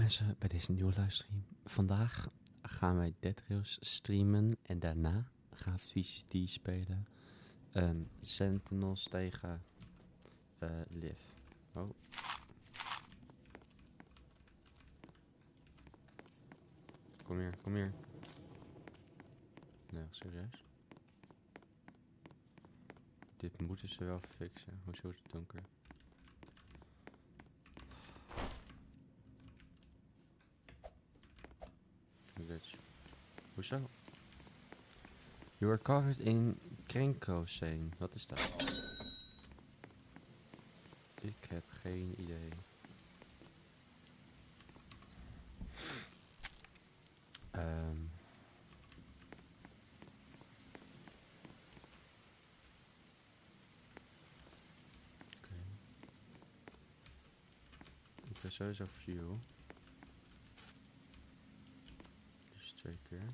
mensen bij deze nieuwe livestream. Vandaag gaan wij Dead Rails streamen en daarna gaan we VCT spelen. Sentinels tegen Liv. Oh. Kom hier, kom hier. Nee, serieus? Dit moeten ze wel fixen. Hoezo is het donker? Hoezo? You are covered in krenkrooseen. Wat is dat? Ik heb geen idee. Oké. Ik ben sowieso fuel. Dus 2 keer.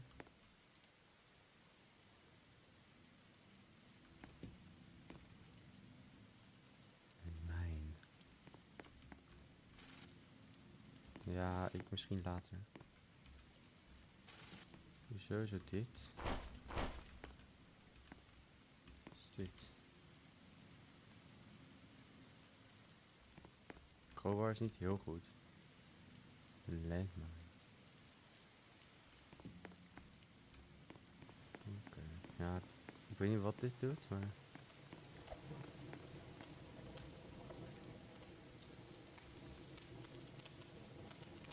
Ja, ik misschien later. Sowieso dit. Wat is dit? Crowbar is niet heel goed. Landmine. Oké. Ja, ik weet niet wat dit doet, maar...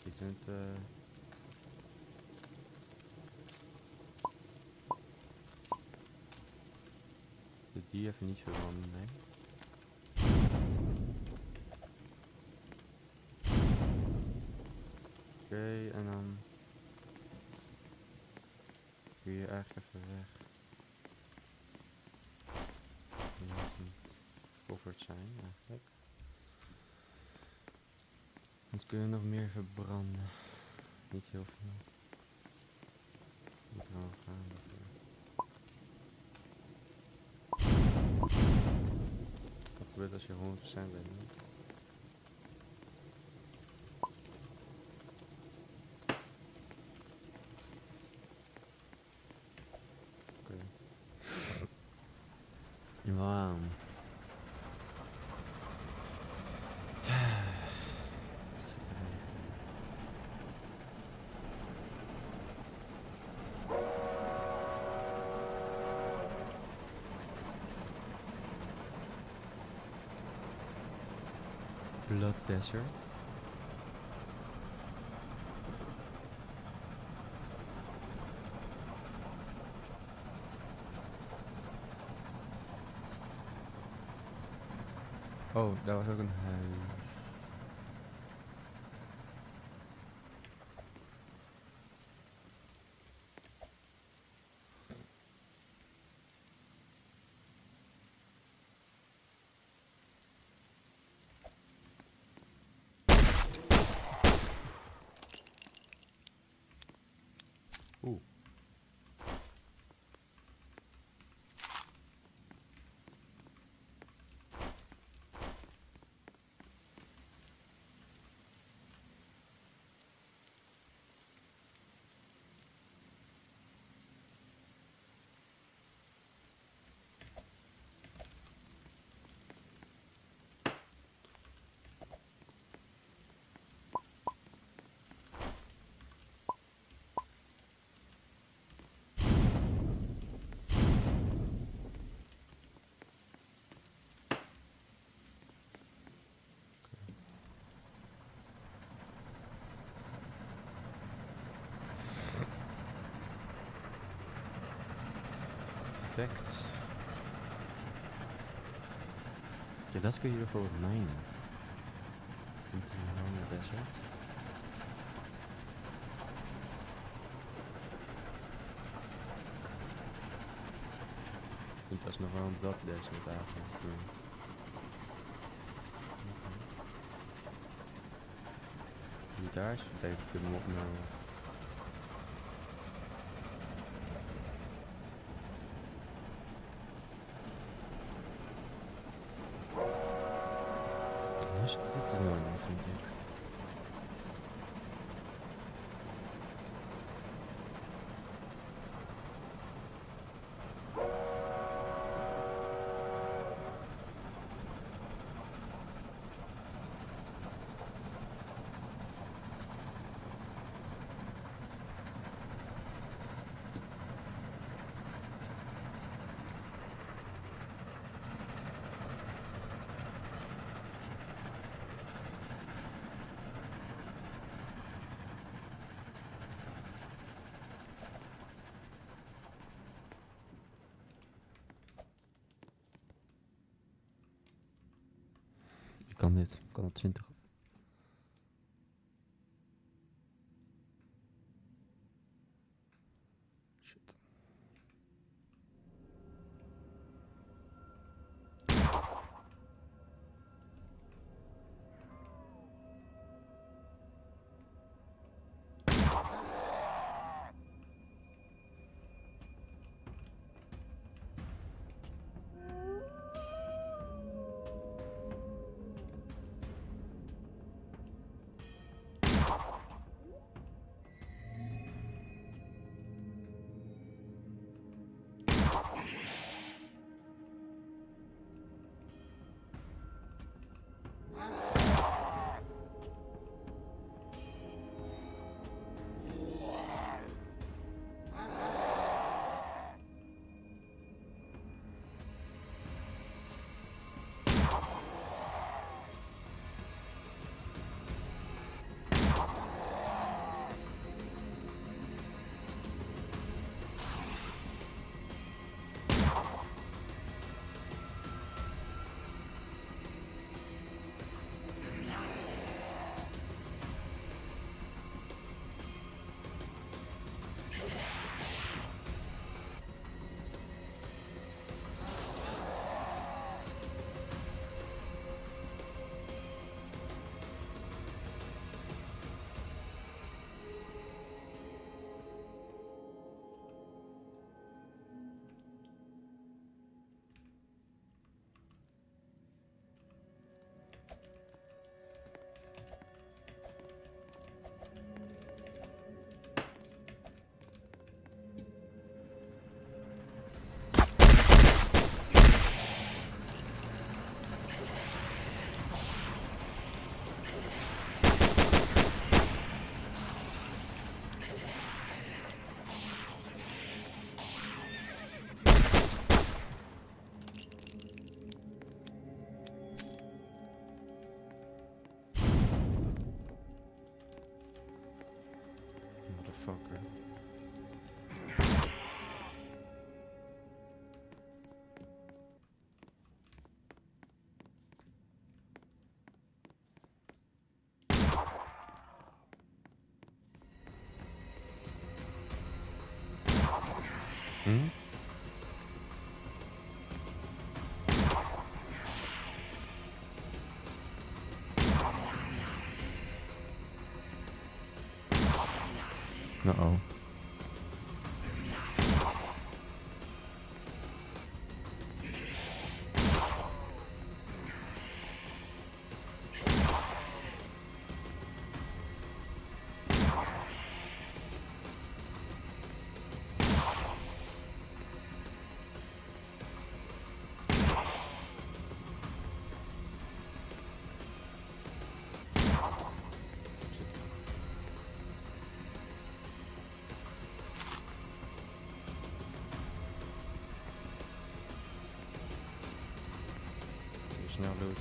Ik vind het... Die even niet verbranden, nee. Oké, en dan... Kun je eigenlijk even weg. Je moet niet covered zijn, eigenlijk. Dan kunnen we nog meer verbranden. Niet heel veel. Ik kan gaan. Wat gebeurt als je 100% bent? Hè? Oké. Wauw. Blood Desert. Oh, daar was ook een huis. Oeh. Perfect. Ja, dat kun je bijvoorbeeld minen. Komt er een lange desert. Ik vind alsnog wel een blood desert eigenlijk. Die daar is even kunnen we opnemen. Dus dit is normaal, vind ik. Kan dit? Kan het 20? Shit. Motherfucker. Hm? Uh-oh. Snel doet.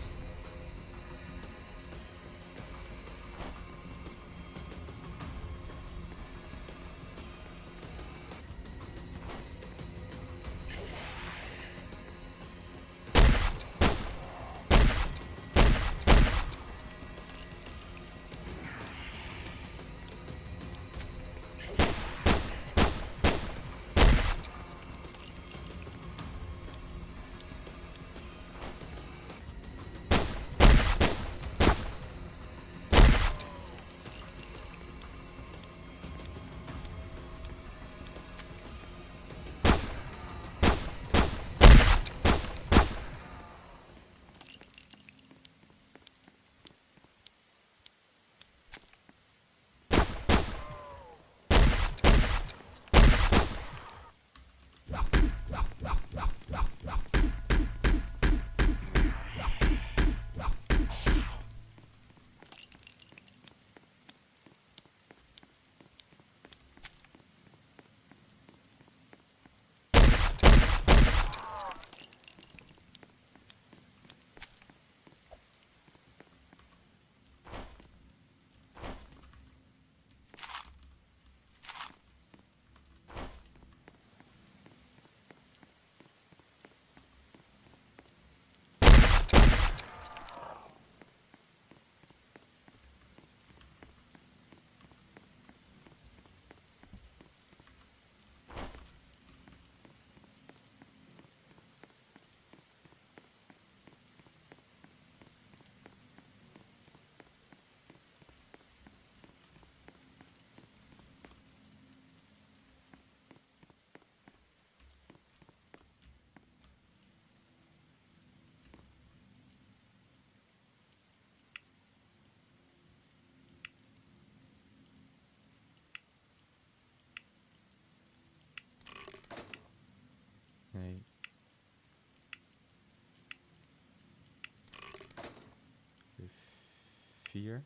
4,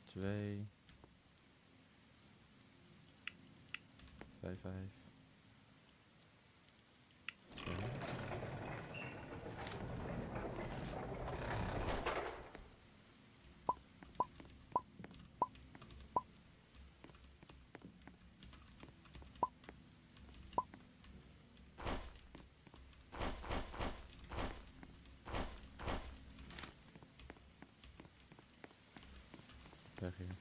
2, 5, 5, 2. Weg hier.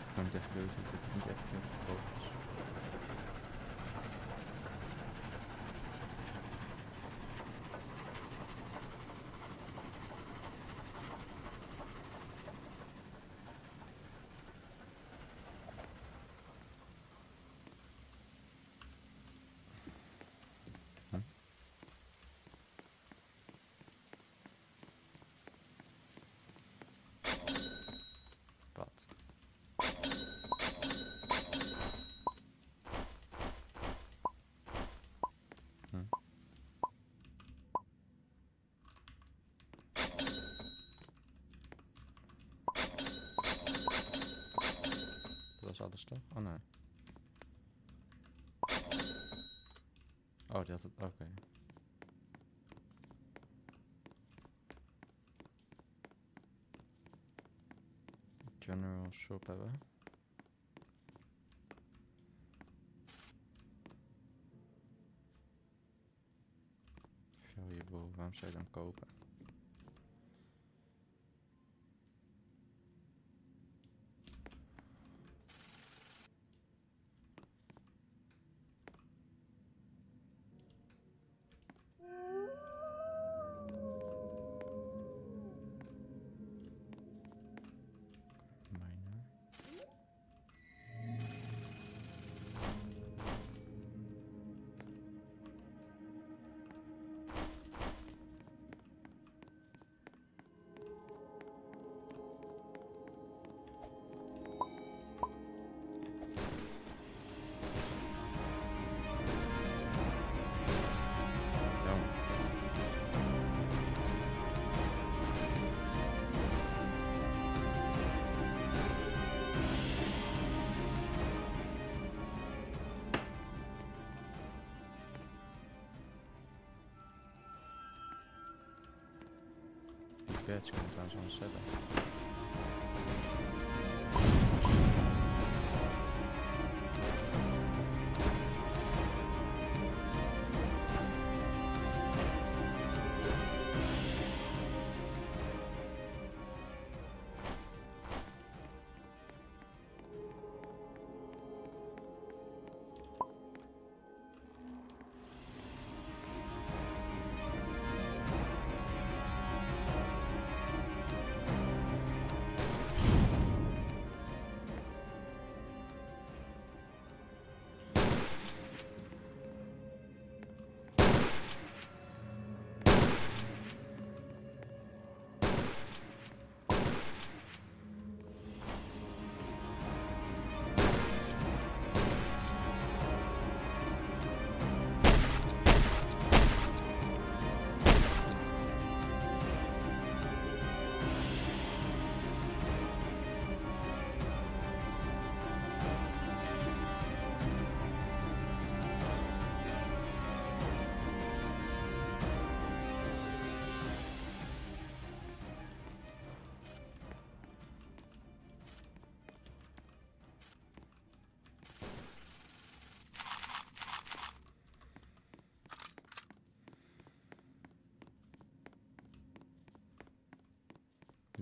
Ik kan het echt leuk zitten, ik vind het echt heel focus. Wat? Dat was alles toch? Oh nee. Oh, die had het. Oké. General shop hebben. Valuable, waarom zou je dan kopen? Miner. Badge kan ik trouwens ontzetten.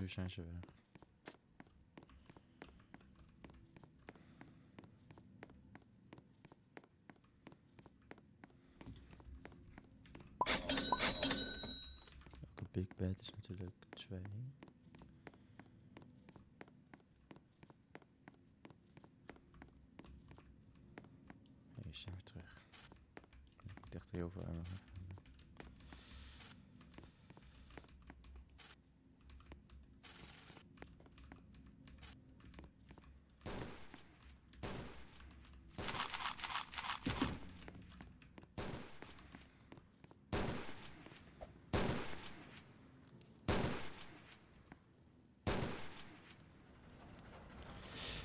Nu zijn ze weg. Elke big bed is natuurlijk 2. Hij is daar terug. Ik dacht heel veel aan.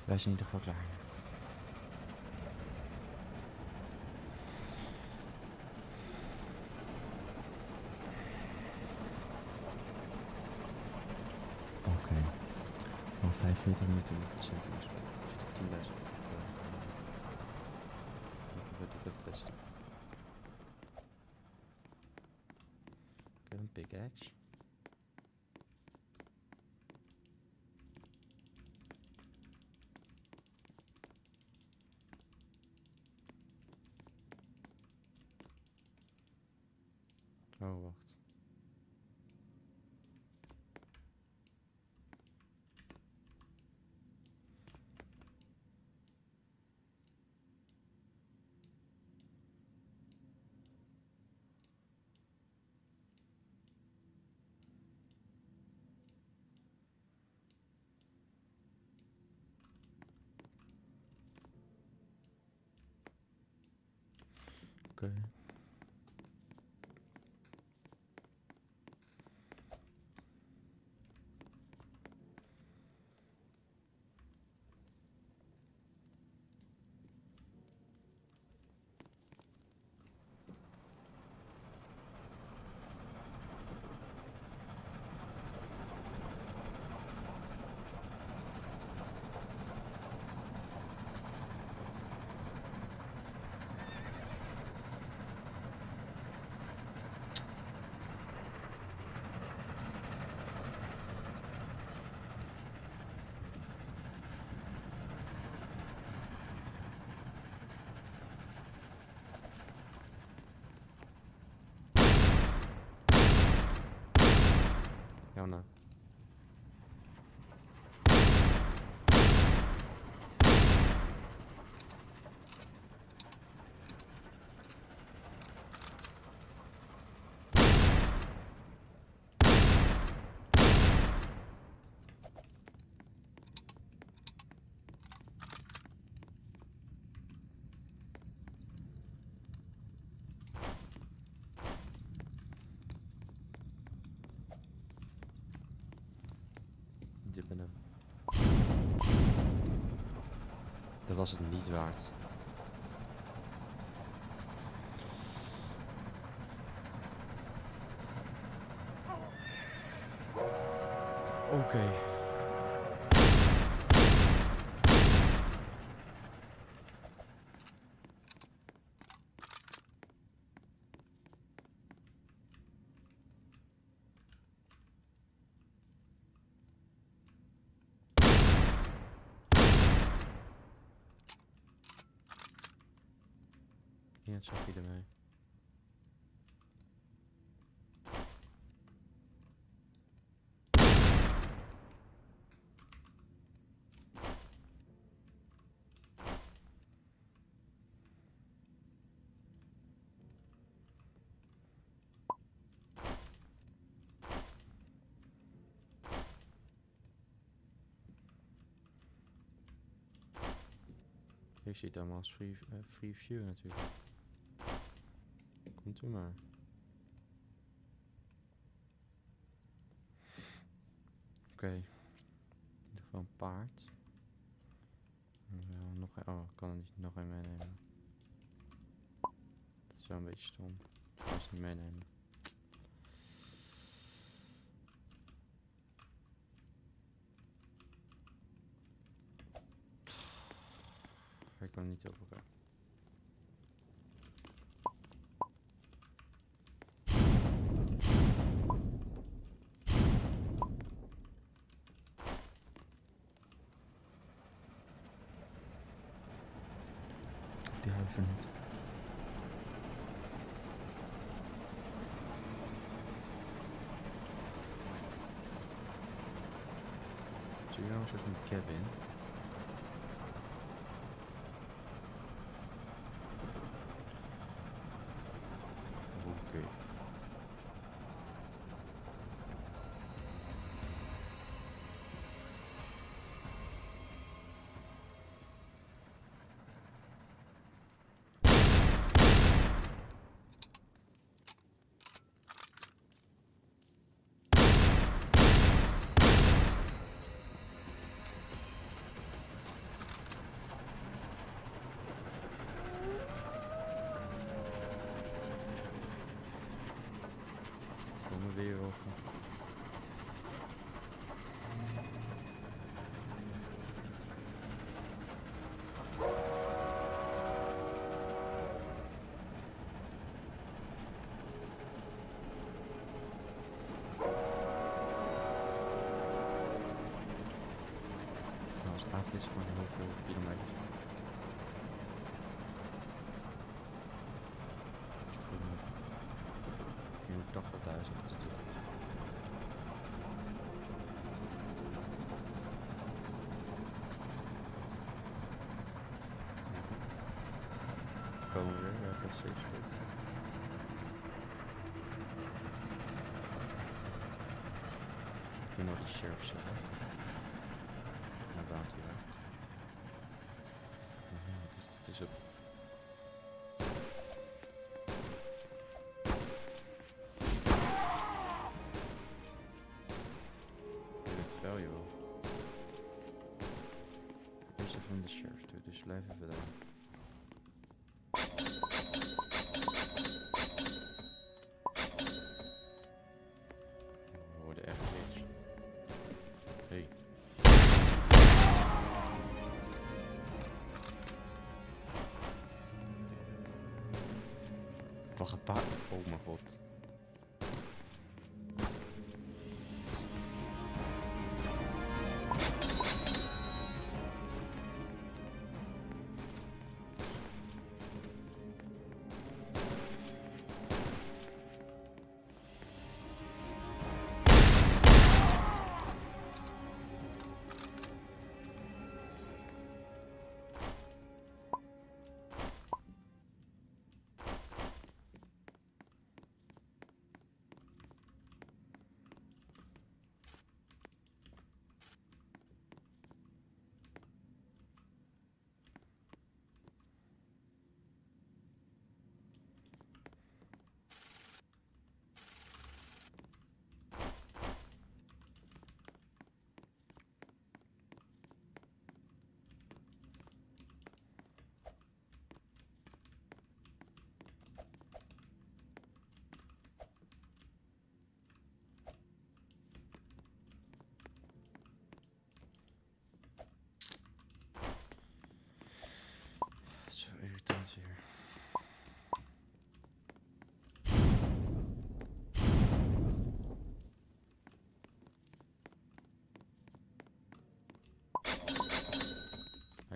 Wij zijn in ieder geval klaar. Oké. Al 45 minuten moet het centrum spelen. Ik zit op 10.000. Ik wil het testen. Ik heb een pickaxe. Oh, wacht. Oké. Ja, nou. Dit ben hem. Dat was het niet waard. Oké. Ja, het zag je ermee. Je ziet het allemaal als free view natuurlijk. Komt u maar. Oké. In ieder geval een paard. Nog een, oh, ik kan er niet nog een meenemen. Dat is wel een beetje stom. Ik kan het niet meenemen. Ik kan niet op elkaar. even niet. Zie je nou een soort van cabin? Oké. Komen weer over. Nou, als het avond is, gewoon heel veel kilometers. Voor 80.000 is het. Komen we weer, dat is zeker goed. Ik wil nog de sheriff zeggen. Naar bounty uit. Dit is ook. Valuable. Is er van de sheriff toe, dus blijf even daar. We worden echt rich. Hey. Wacht een paar. Oh mijn god. Zo irritant hier.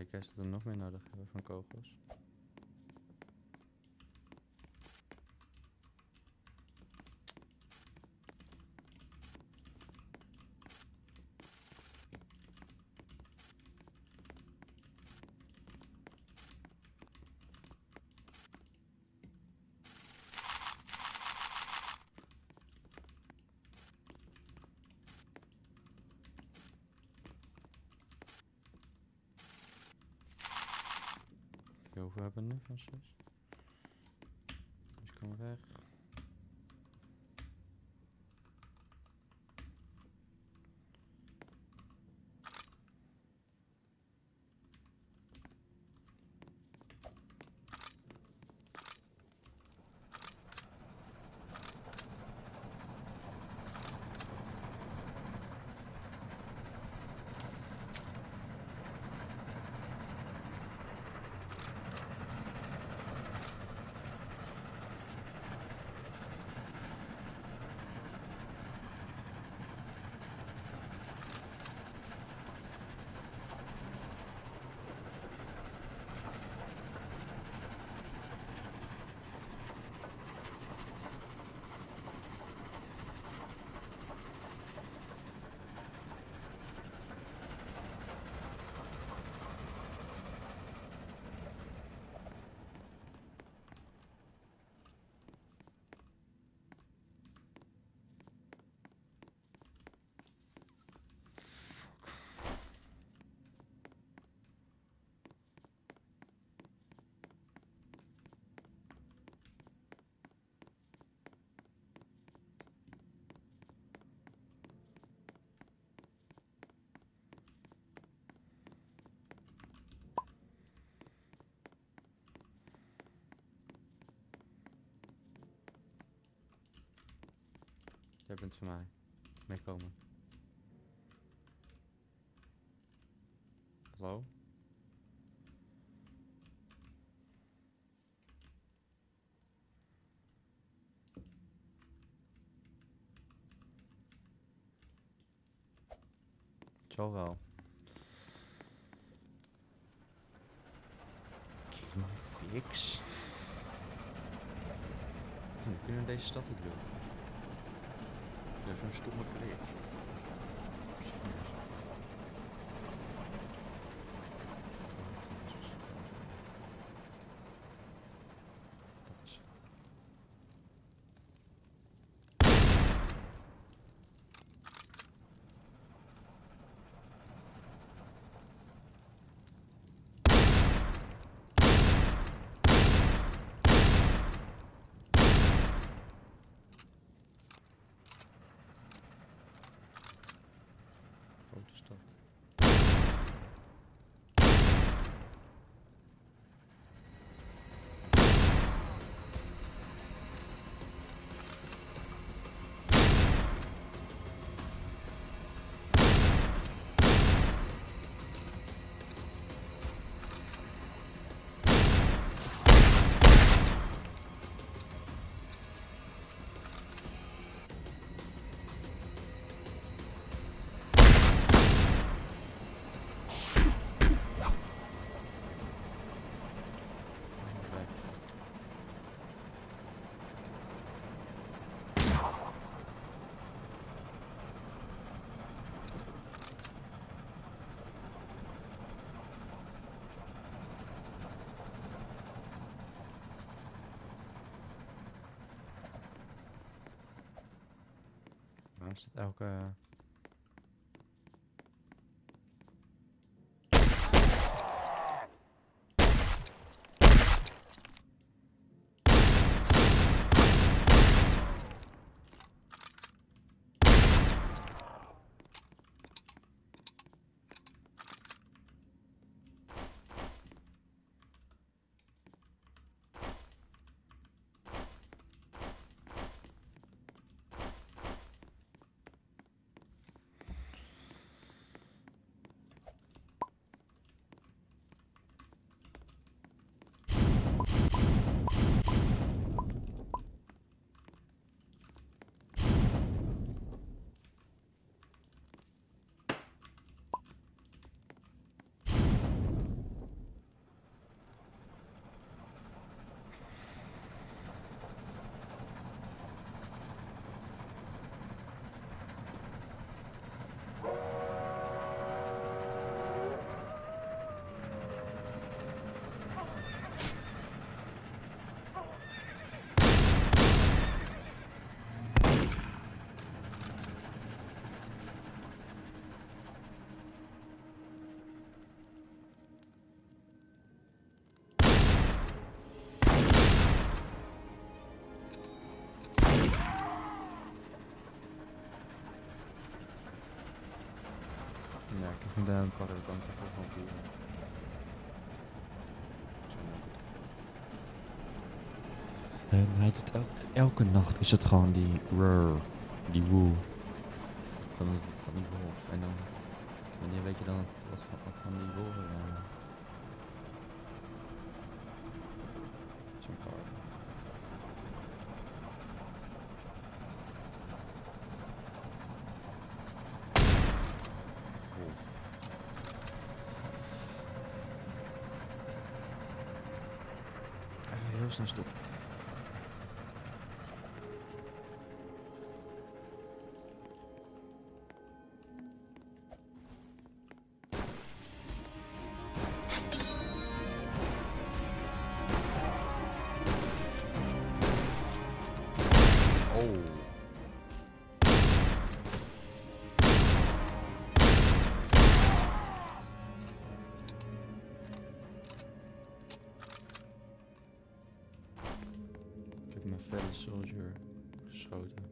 Ik guess dat we nog meer nodig hebben van kogels. Hoeveel hebben we nu van 6? Dus kom weg. Jij bent van mij. Meekomen. Hallo? Zo wel. Game fix. We kunnen deze stad niet doen. Dat is een stomme glitch. Grote stad. Waarom staat elke... Ja, ik heb inderdaad een paar kanten van vuur. Hij doet elke nacht is het gewoon die die woe van die wolf. En dan, wanneer weet je dan dat van die wolf zo'n kaart. Even heel snel stoppen. Ik heb mijn fellow soldier geschoten.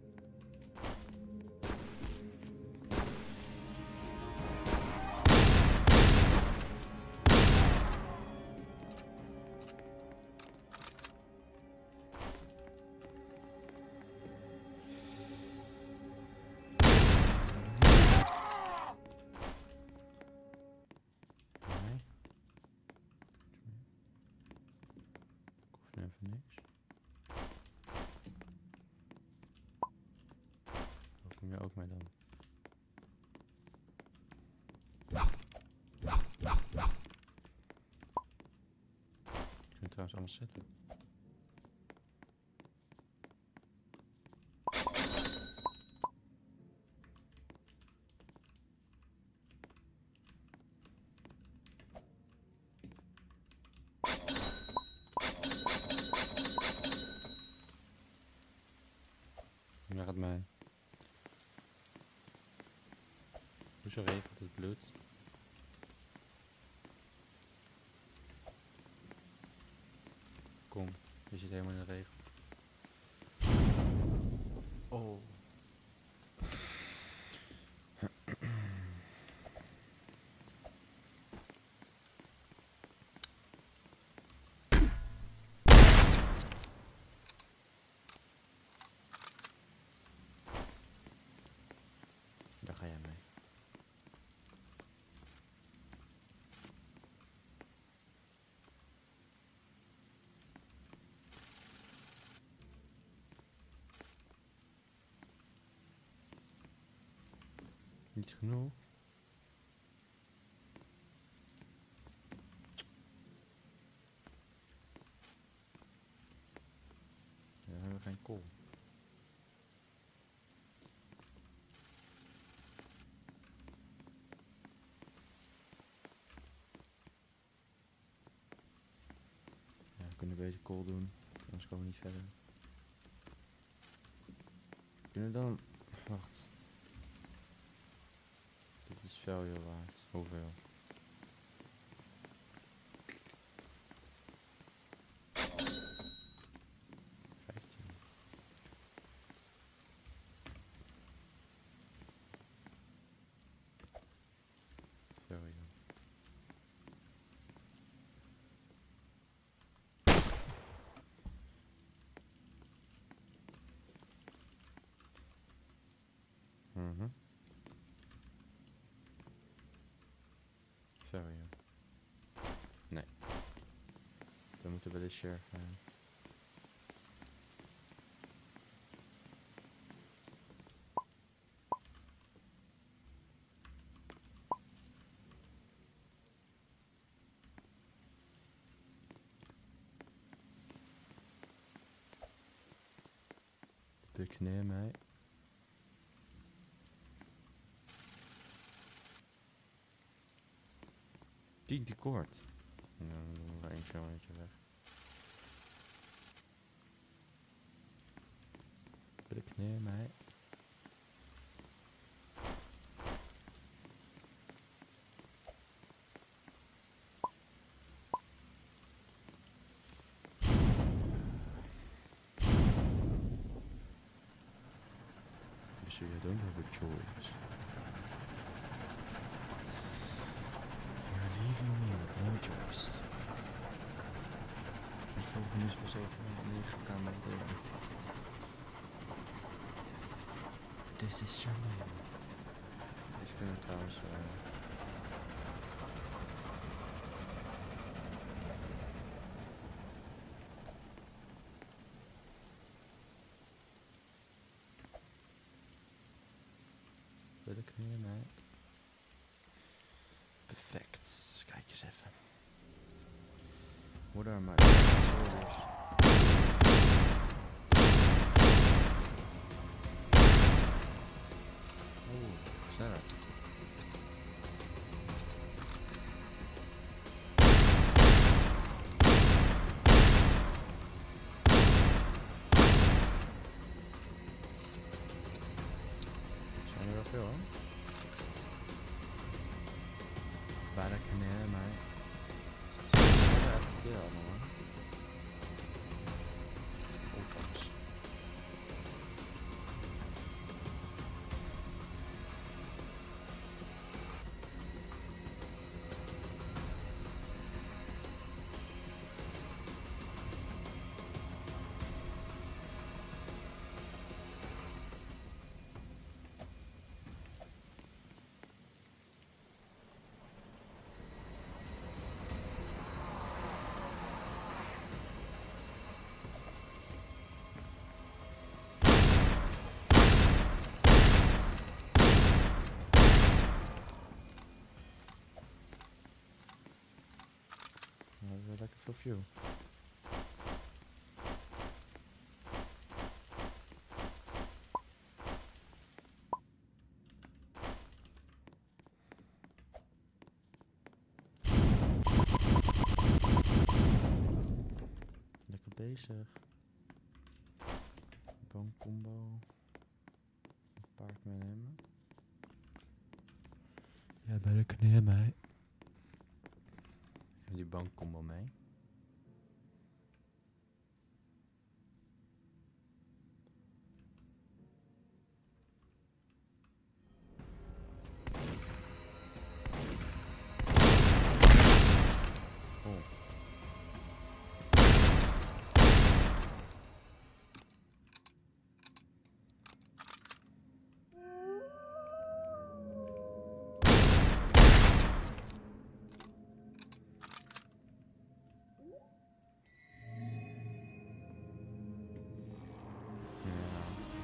Kom je ook mee dan? Ik kan het trouwens allemaal zetten. Waar gaat mij? Hoezo regelt het bloed? Kom, je zit helemaal in de regel. Oh. Daar ga jij mee. Niet genoeg. Ja, we hebben geen kool. Ja, we kunnen beter kool doen, anders komen we niet verder. Kunnen we dan... Wacht. Dit is value waard. Hoeveel? Value. Value. Nee. We moeten bij de sheriff gaan. Declareer mij. Die tekort. Nou, dan doen we er eentje weg. Declareer mij. So you don't have a choice. You're leaving me with no choice. Dus volgende is pas over 9 kamer. This is your man. Deze kunnen we trouwens... wil ik hier mee? Perfect. Kijk eens even. What are my orders? Oeh, gezellig. Zijn er wel veel, hè? Bijna kneden, maar... Ze hebben even een keer allemaal, hoor. Opvangst. review. Lekker bezig. Booncombo. Een paard meenemen. Ja, bij de knieën mee. En die booncombo mee. Oh.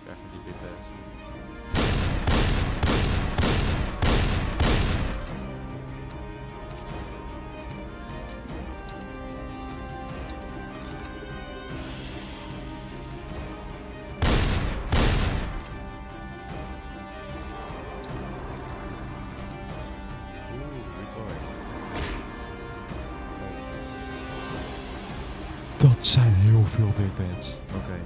Even die big beds. Dat zijn heel veel big beds. Oké.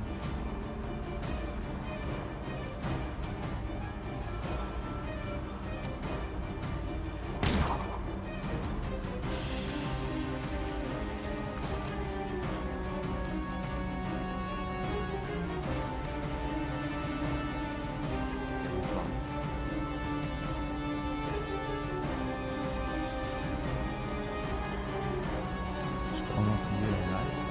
Allemaal van hier uit.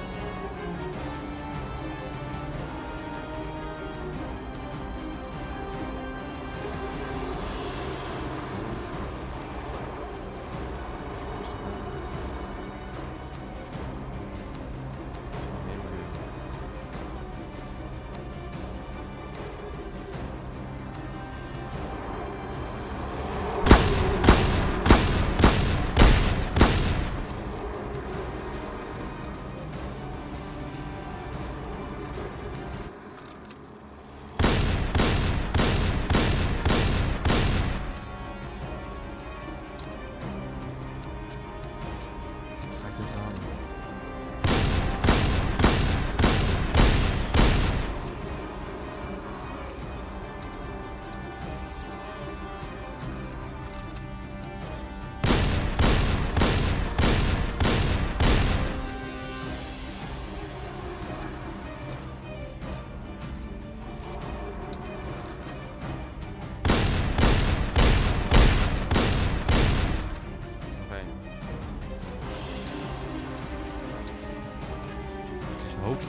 Hoofd.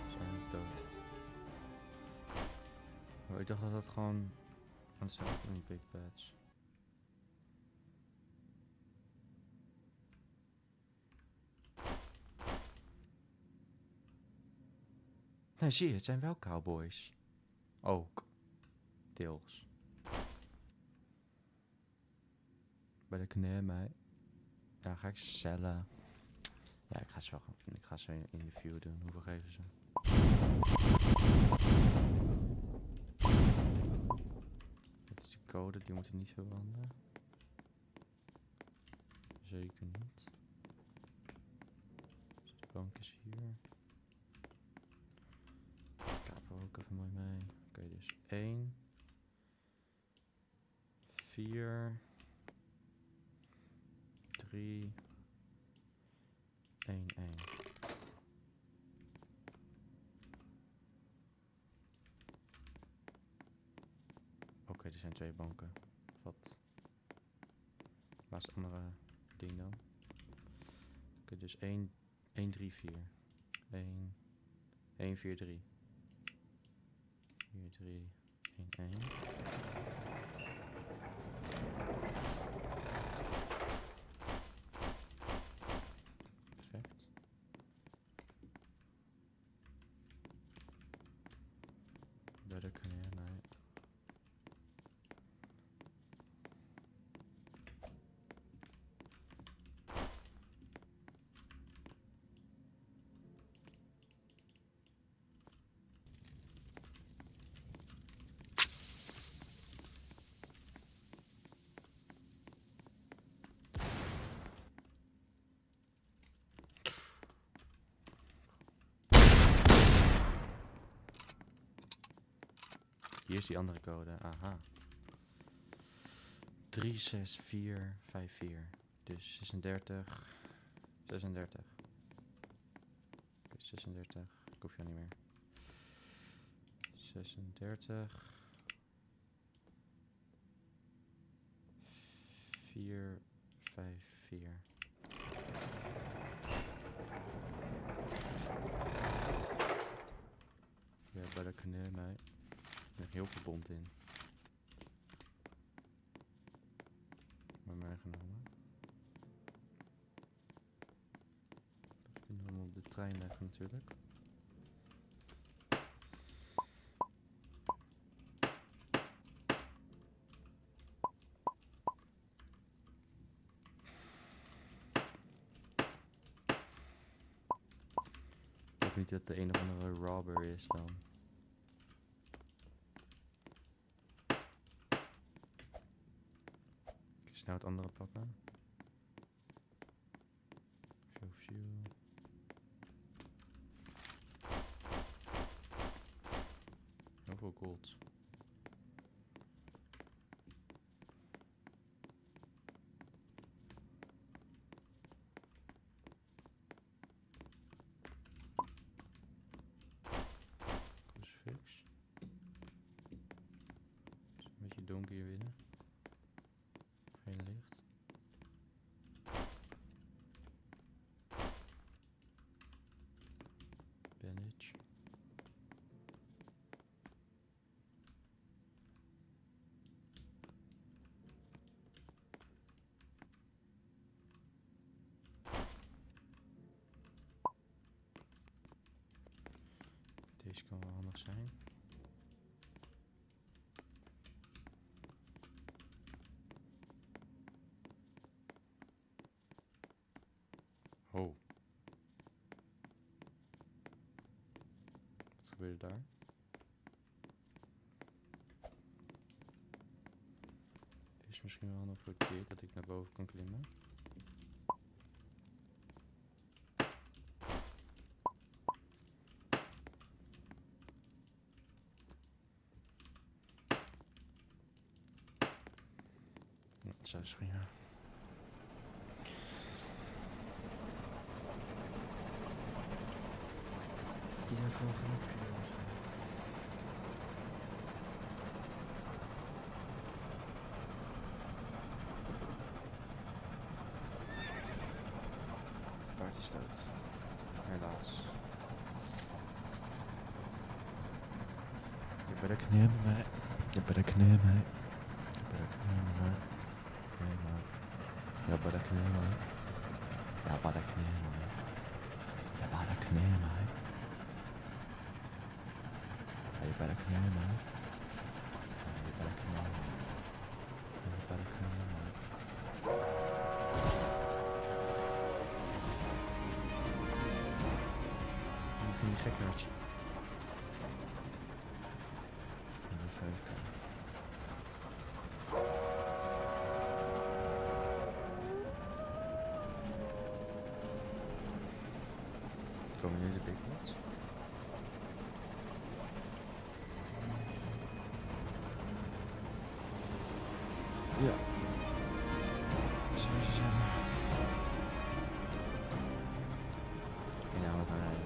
Zijn dood. Oh, ik dacht dat dat gewoon aan het zijn een big badge. Nee, zie je, het zijn wel cowboys. Ook. Deels. Bij de knie mij. Ja, ga ik ze cellen. Ja, ik ga ze een interview doen. Hoeveel geven ze? Dit is de code, die moeten niet veranderen. Zeker niet. Dus de bank is hier. Kapen ook even mooi mee. Oké, dus 1, 4, 3, 1, 1. Oké, er zijn 2 banken. Wat? Waar is het andere ding dan? Oké, dus 1, 1, 3, 4. 1, 1, 4, 3. 4, 3, 1, 1. Perfect. Better kan je, nee. Hier is die andere code. Aha. 36454. Dus 36. 36. Oké, 36. Ik hoef jou niet meer. 36. 454. Ja, bij de knul mij. Er ligt heel veel bont in. Maar meegenomen. Dat kunnen we hem op de trein leggen natuurlijk. Ik hoop niet dat de een of andere robber is dan. Ik snel het andere pakken. View. Heel veel gold. Crucifix. Het is een beetje donker hier binnen. Geen licht. Bandage. Deze kan wel handig zijn. Oh. Wat gebeurde daar? Dit is misschien wel handig voor het keer dat ik naar boven kan klimmen. Zo springen. Ieder volgende vuur. Buitenstoot. Helaas. Je bent er knip mij. Je bent er knip mij. Je bent er knip mij. Nee, maar. Ja, maar dat knip mij. Ja, maar dat knip mij. Ja, maar dat knip mij. Ja, je bent er knip mij. Ja, je bent er knip mij. Ja, je bent er knip mij. Ik vind die gek nerdje. Nummer 5k. Komen nu de big ones? Ja. Zo is het. Ja, wat maar rijden.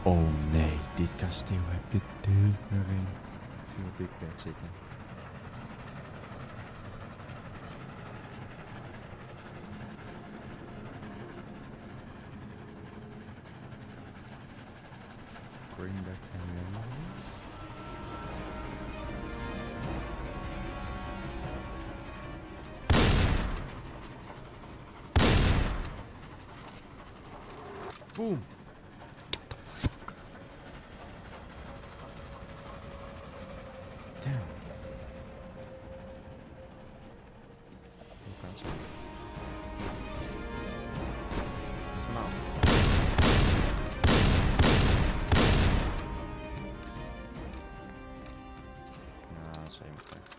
Oh nee, dit kasteel heb je deur erin. Ik zie op big bed zitten. Bring back the memories. Boom! What the fuck? Damn. Hoe kan het zijn? Nou. Ja, dat is helemaal gek.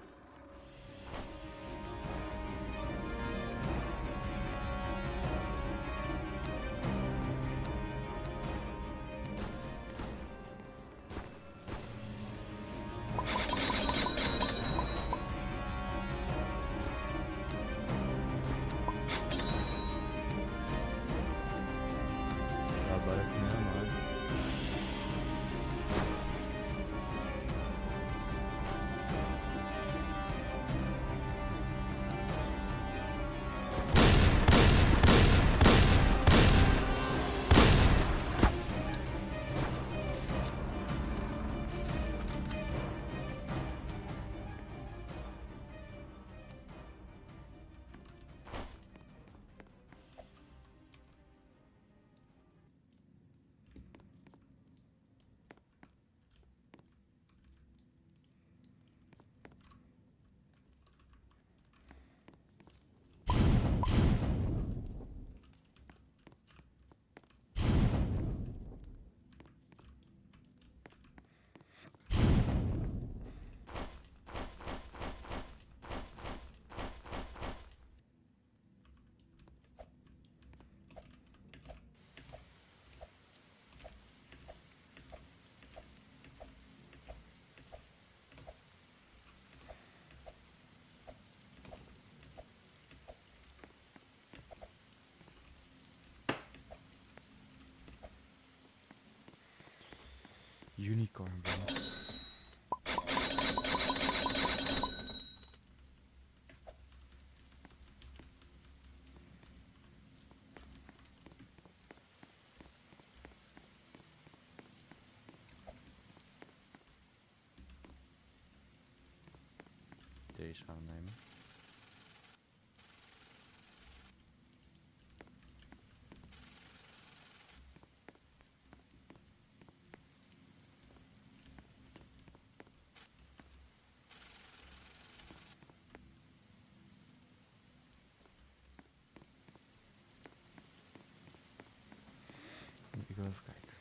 Unicorn bots. Deze gaan we nemen. Ik wil even kijken.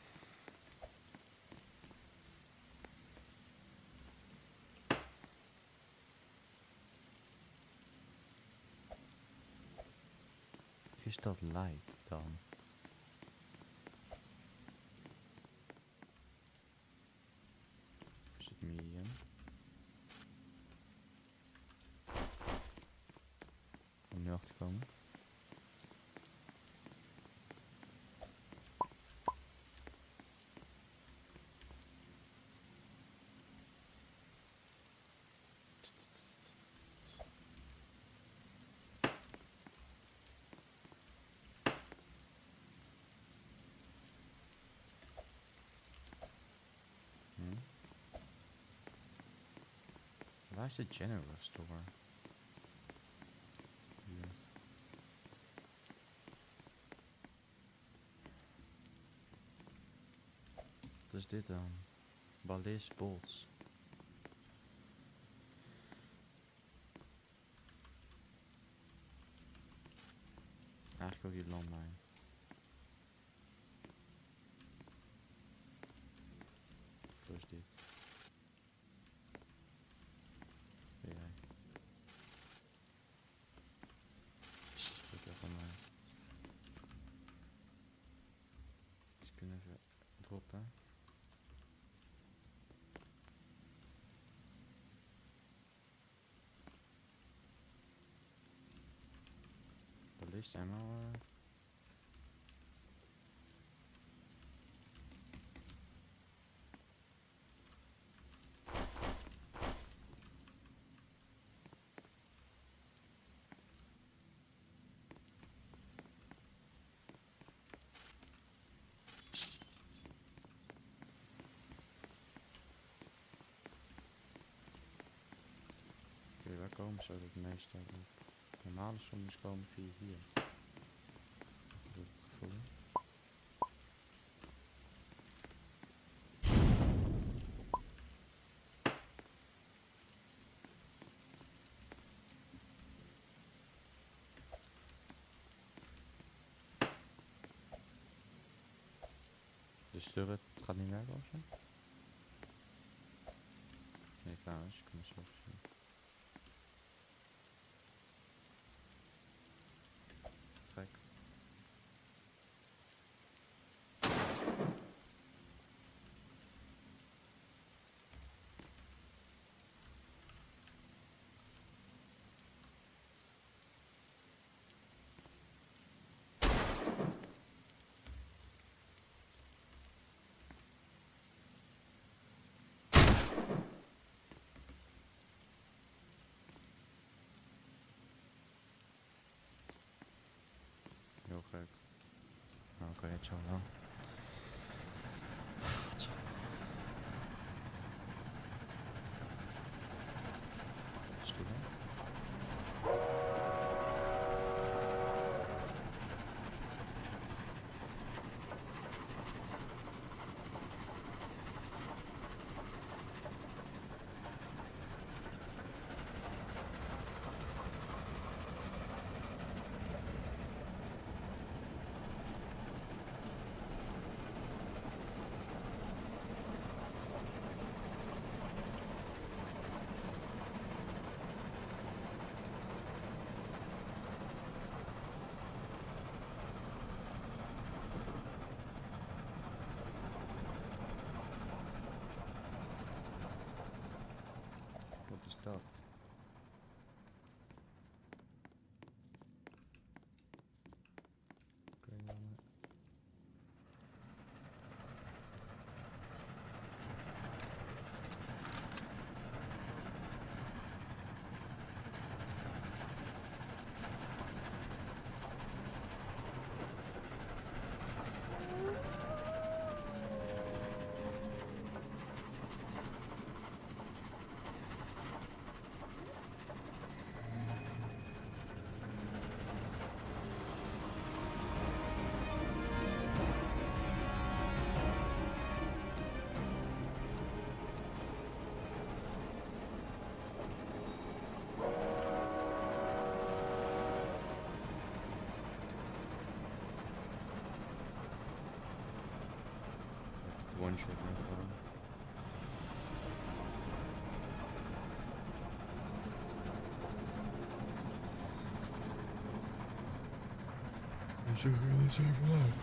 Is dat light dan? Is het medium? Om nu achter te komen. Waar is de general store? Hier. Wat is dit dan? Ballist bolts. Eigenlijk ook die landmijn. Of is dit? Ben jij? Dit is van mij. Dus kunnen even droppen. Ballist ammo. Waar komen ze het meestal op? Normale sommetjes komen via hier. Dat heb ik het gevoel. De turret gaat niet werken of zo? Nee, trouwens, je kan het zo zien. Trek. Heel gek. Nou, oké, het zo wel. Stoelen. Wat is dat? Oké, dan. one shot nu gewoon. Is even uit.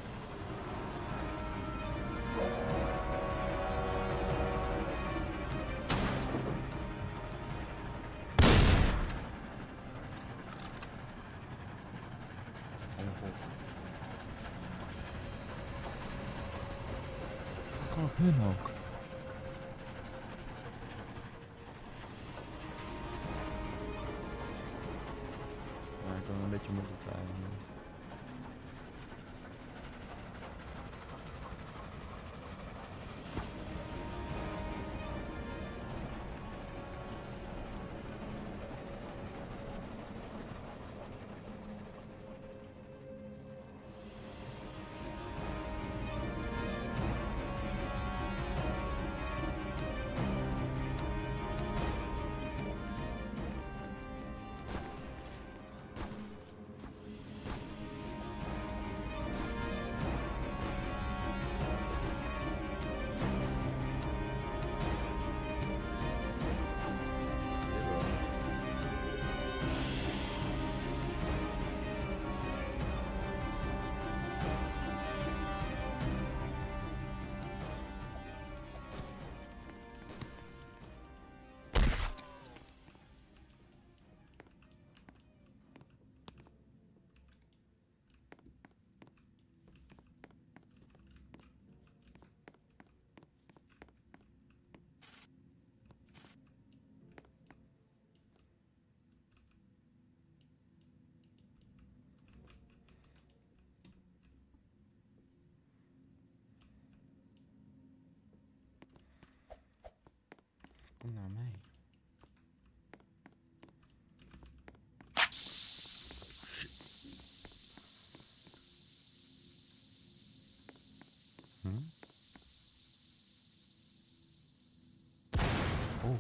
Gewoon hun ook. Maar ik kan een beetje moeilijk blijven. Kom nou mee. Oh.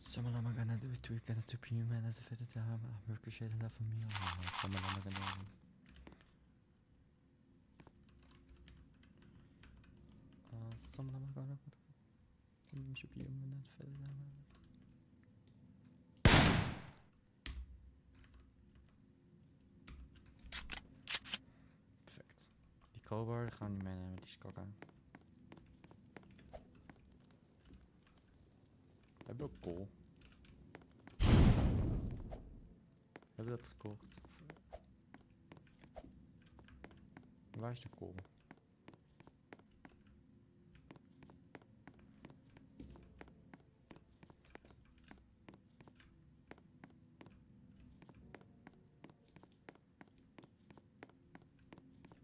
Samalama gonna do it, we're gonna to human at the fit of the hammer. I appreciate enough of me. Samalama gonna. Samalama gonna. Should be human at the fit of the hammer. Perfect. Die crowbar gaan we niet meenemen, die skakken. Hebben we ook kool? Hebben we dat gekocht? Waar is de kool?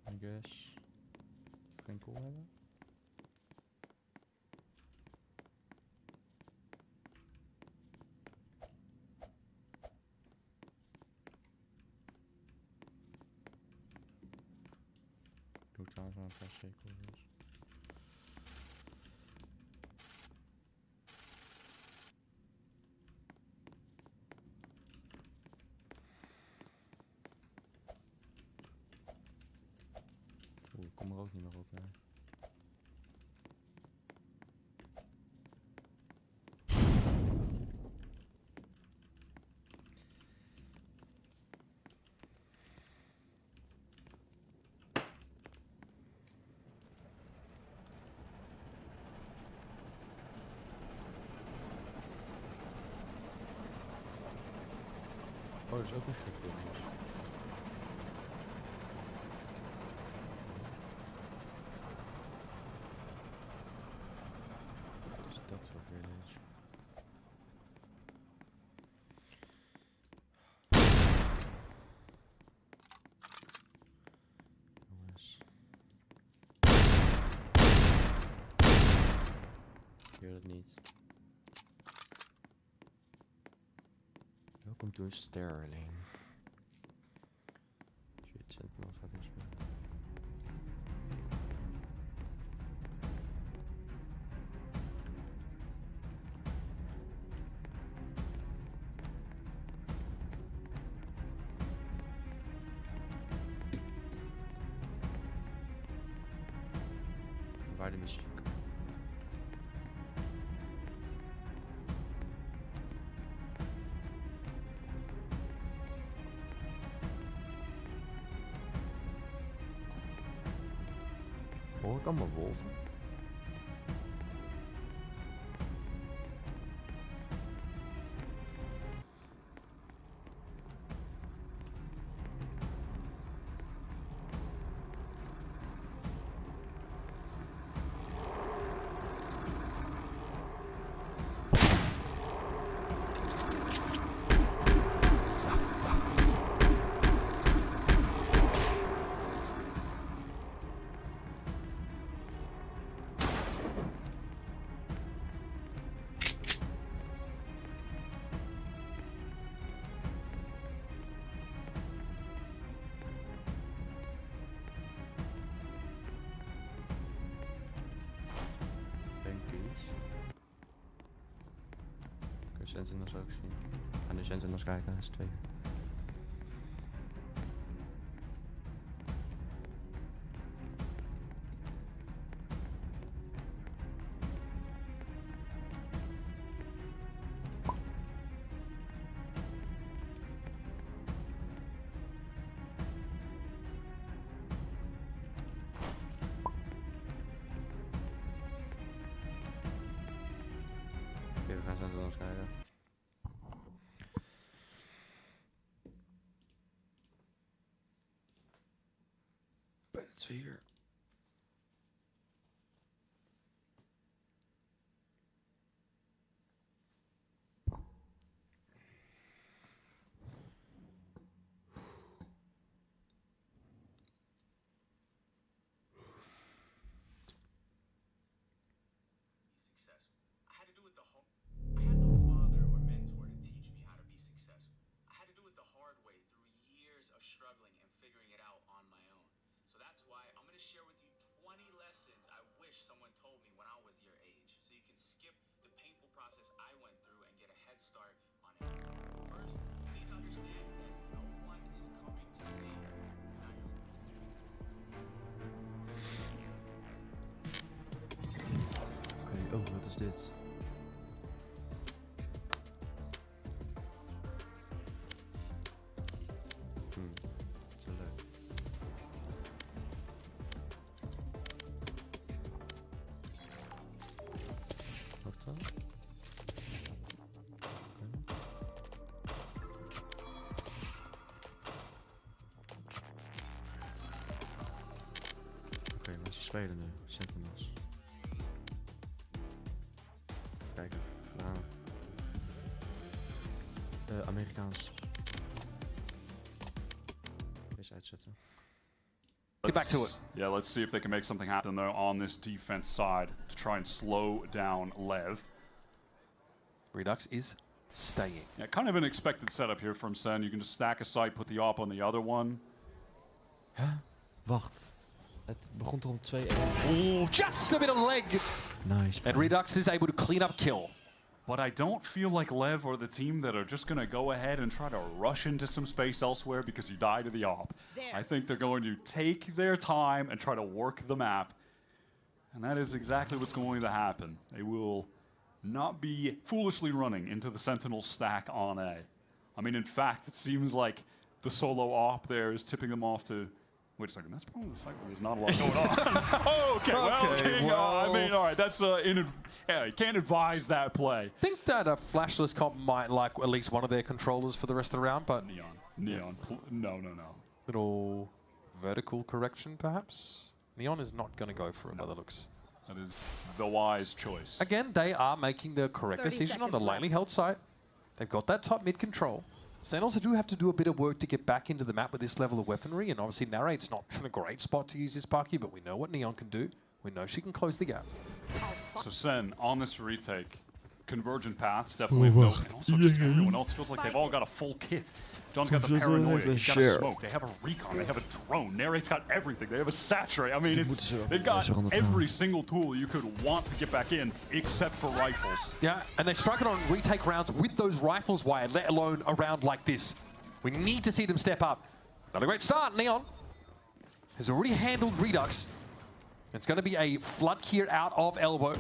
I guess. Dat we geen kool hebben? Doe trouwens wel een paar zekerheden. Oeh, ik kom er ook niet meer op, hè. Oh, er is ook een shuttle. Wat is dat voor village? Jongens. Ik wil het niet. Welkom to Sterling. Shit, Sentinels gaat inspelen. Waar de muziek? Hoor ik allemaal wolven? Sentinels ook zien. We gaan nu Sentinels kijken, dat is 2 uur. Oké, we gaan Sentinels kijken. Bijna 2 uur. Oh, wat is dit? Dat is wel leuk. Wat dan? Oké, maar ze spelen nu. Sentinels. Kijken. Nou. Amerikaans. Eens uitzetten. Get back to it. Yeah, let's see if they can make something happen there on this defense side to try and slow down Lev. Redux is staying. Yeah, kind of an expected setup here from Sen. You can just stack a site, put the op on the other one. Huh? Wacht. Het begon toch om 2-1. Oh, just a bit of leg. Nice. And Redux is able to clean up kill. But I don't feel like Lev are the team that are just going to go ahead and try to rush into some space elsewhere because you died to the op. I think they're going to take their time and try to work the map. And that is exactly what's going to happen. They will not be foolishly running into the Sentinel stack on A. I mean, in fact, it seems like the solo op there is tipping them off to Wait a second, that's probably the fact that there's not a lot going on. Okay, I mean, all right, that's yeah, you can't advise that play. I think that a flashless comp might like at least one of their controllers for the rest of the round, but Neon, no. little vertical correction, perhaps. Neon is not going to go for it, by the looks. That is the wise choice. Again, they are making the correct decision on the lightly held site. They've got that top mid control. Sen also do have to do a bit of work to get back into the map with this level of weaponry, and obviously Narrate's not in a great spot to use this Sparky, but we know what Neon can do. We know she can close the gap. So Sen, on this retake, convergent paths definitely have no, and also just everyone else feels like they've all got a full kit. John's got the paranoia, he's got a smoke, they have a recon, they have a drone, Narrate's got everything, they have a saturate. I mean, they've got every single tool you could want to get back in, except for rifles. Yeah, and they strike it on retake rounds with those rifles wired, let alone a round like this. We need to see them step up. Not a great start, Neon has already handled Redux. It's going to be a flood here out of elbow.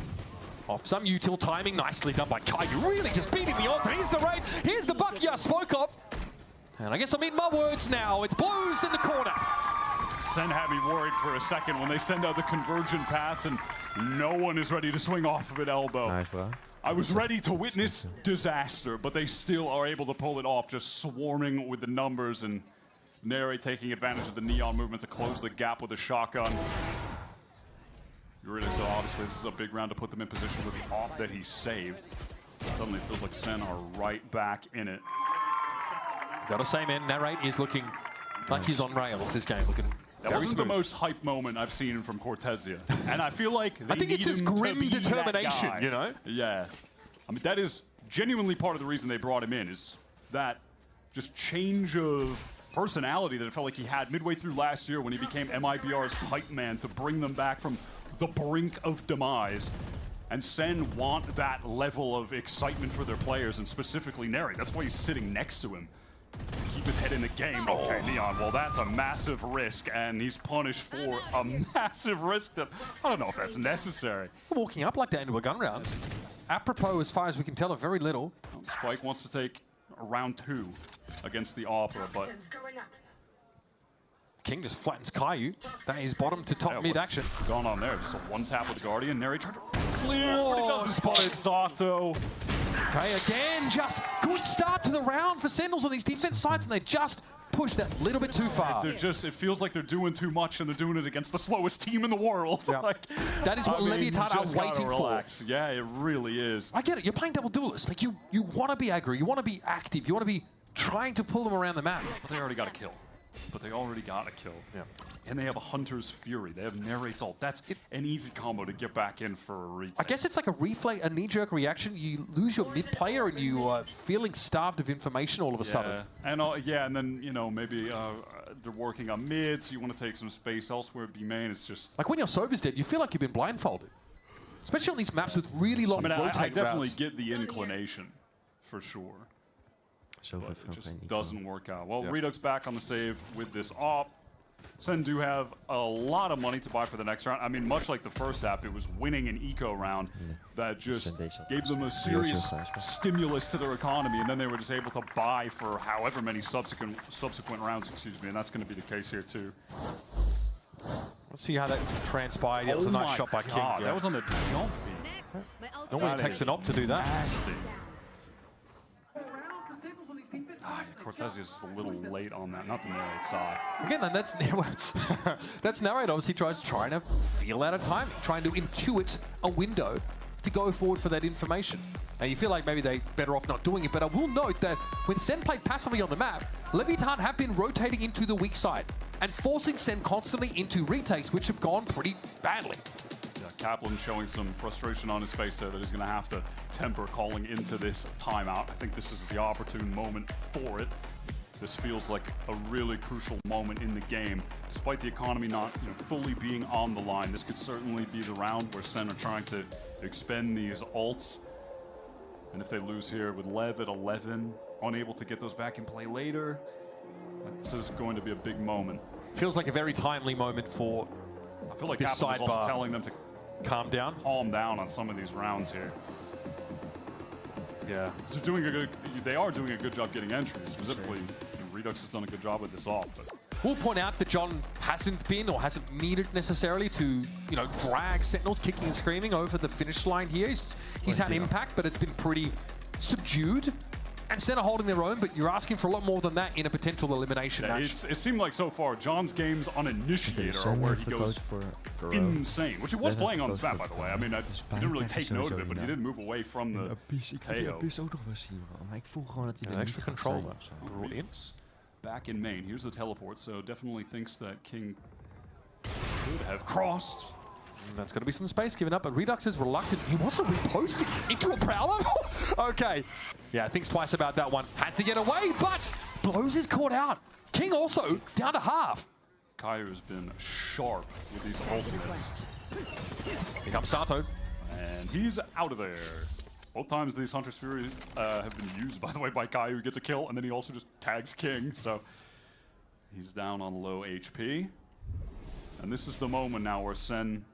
Off some util timing, nicely done by Caillou, really just beating the odds. And here's the raid, here's the buck you spoke of. And I guess I mean my words now. It's Blues in the corner. Sen had me worried for a second when they send out the convergent paths and no one is ready to swing off of an elbow. Nice, bro. I was ready to witness disaster, but they still are able to pull it off, just swarming with the numbers, and Narrate taking advantage of the Neon movement to close the gap with a shotgun. Really, so obviously this is a big round to put them in position with the off that he saved. It suddenly feels like Sen are right back in it. Gotta say, man, Narrate is looking like he's on rails this game. Looking That very wasn't smooth. the most hype moment I've seen from Cortezia. And I feel like they I think it's need just him to grim be that determination, guy. you know? Yeah. I mean, that is genuinely part of the reason they brought him in, is that just change of personality that it felt like he had midway through last year when he became MIBR's hype man to bring them back from the brink of demise. And Sen want that level of excitement for their players, and specifically Neri. That's why he's sitting next to him. Keep his head in the game. Okay, Neon, well, that's a massive risk, and he's punished for a massive risk that I don't know if that's necessary. Walking up like that into a gun round. Apropos, as far as we can tell, of very little. Spike wants to take round 2 against the Opera, but King just flattens Caillou. That is bottom to top mid what's action. going on there? Just a one-tap with Guardian. Neri tried to clear, but he doesn't spot Sato. Okay, again, just good start to the round for Sentinels on these defense sides, and they just pushed that a little bit too far. They're just, it feels like they're doing too much, and they're doing it against the slowest team in the world. Yeah. Like, That is what Leviathan just are gotta waiting relax. Yeah, it really is. I get it, you're playing double duelist. Like, you want to be aggro, you want to be active, you want to be trying to pull them around the map. But they already got a kill. Yeah. And they have a Hunter's Fury. They have Narrate's ult. That's an easy combo to get back in for a retake. I guess it's like a reflex, a knee-jerk reaction. You lose your mid player and you are feeling starved of information all of a sudden. And and then, you know, maybe they're working on mid, so you want to take some space elsewhere. B main, it's just Like when your Sova's dead, you feel like you've been blindfolded. Especially on these maps with really long rotating I definitely routes. get the inclination, for sure. But it just doesn't work out. Well, Redux back on the save with this op. Sen do have a lot of money to buy for the next round. I mean, much like the first app, it was winning an eco round that just gave them a serious stimulus to their economy, and then they were just able to buy for however many subsequent rounds, excuse me, and that's going to be the case here too. Let's see how that transpired. It was a nice shot by King. God, that was on the jump. Normally it takes an op to do that. Nasty. Cortezia is just a little late on that, not the Narrate side. Again, and that's Narrate obviously trying to feel out a time, trying to intuit a window to go forward for that information. And you feel like maybe they're better off not doing it, but I will note that when Sen played passively on the map, Leviathan have been rotating into the weak side and forcing Sen constantly into retakes, which have gone pretty badly. Yeah, Kaplan showing some frustration on his face there that he's going to have to temper calling into this timeout. I think this is the opportune moment for it. This feels like a really crucial moment in the game. Despite the economy not fully being on the line, this could certainly be the round where Sen are trying to expend these ults. And if they lose here with Lev at 11, unable to get those back in play later, this is going to be a big moment. Feels like a very timely moment for I feel like this Kaplan is also sidebar. telling them to Calm down. calm down on some of these rounds here. Yeah. So they are doing a good job getting entries. Specifically, Redux has done a good job with this off. But We'll point out that John hasn't been or hasn't needed necessarily to, you know, drag Sentinels kicking and screaming over the finish line here. He's had impact, but it's been pretty subdued. And Sentinel holding their own, but you're asking for a lot more than that in a potential elimination match. It seemed like so far John's games on Initiator are where he goes insane, which he was playing on this map, by the way. I mean, I didn't really take note of it, but he didn't move away from the Teo. Maar ik voel gewoon dat hij extra control brought in. Back in main, here's the teleport, so definitely thinks that King could have crossed. And that's going to be some space given up, but Redux is reluctant. He wants to repost it into a Prowler? Okay. Yeah, thinks twice about that one. Has to get away, but Blows is caught out. King also down to half. Caillou has been sharp with these ultimates. Here comes Sato. And he's out of there. Both times these Hunter's Fury have been used, by the way, by Caillou. He gets a kill, and then he also just tags King, so he's down on low HP. And this is the moment now where Sen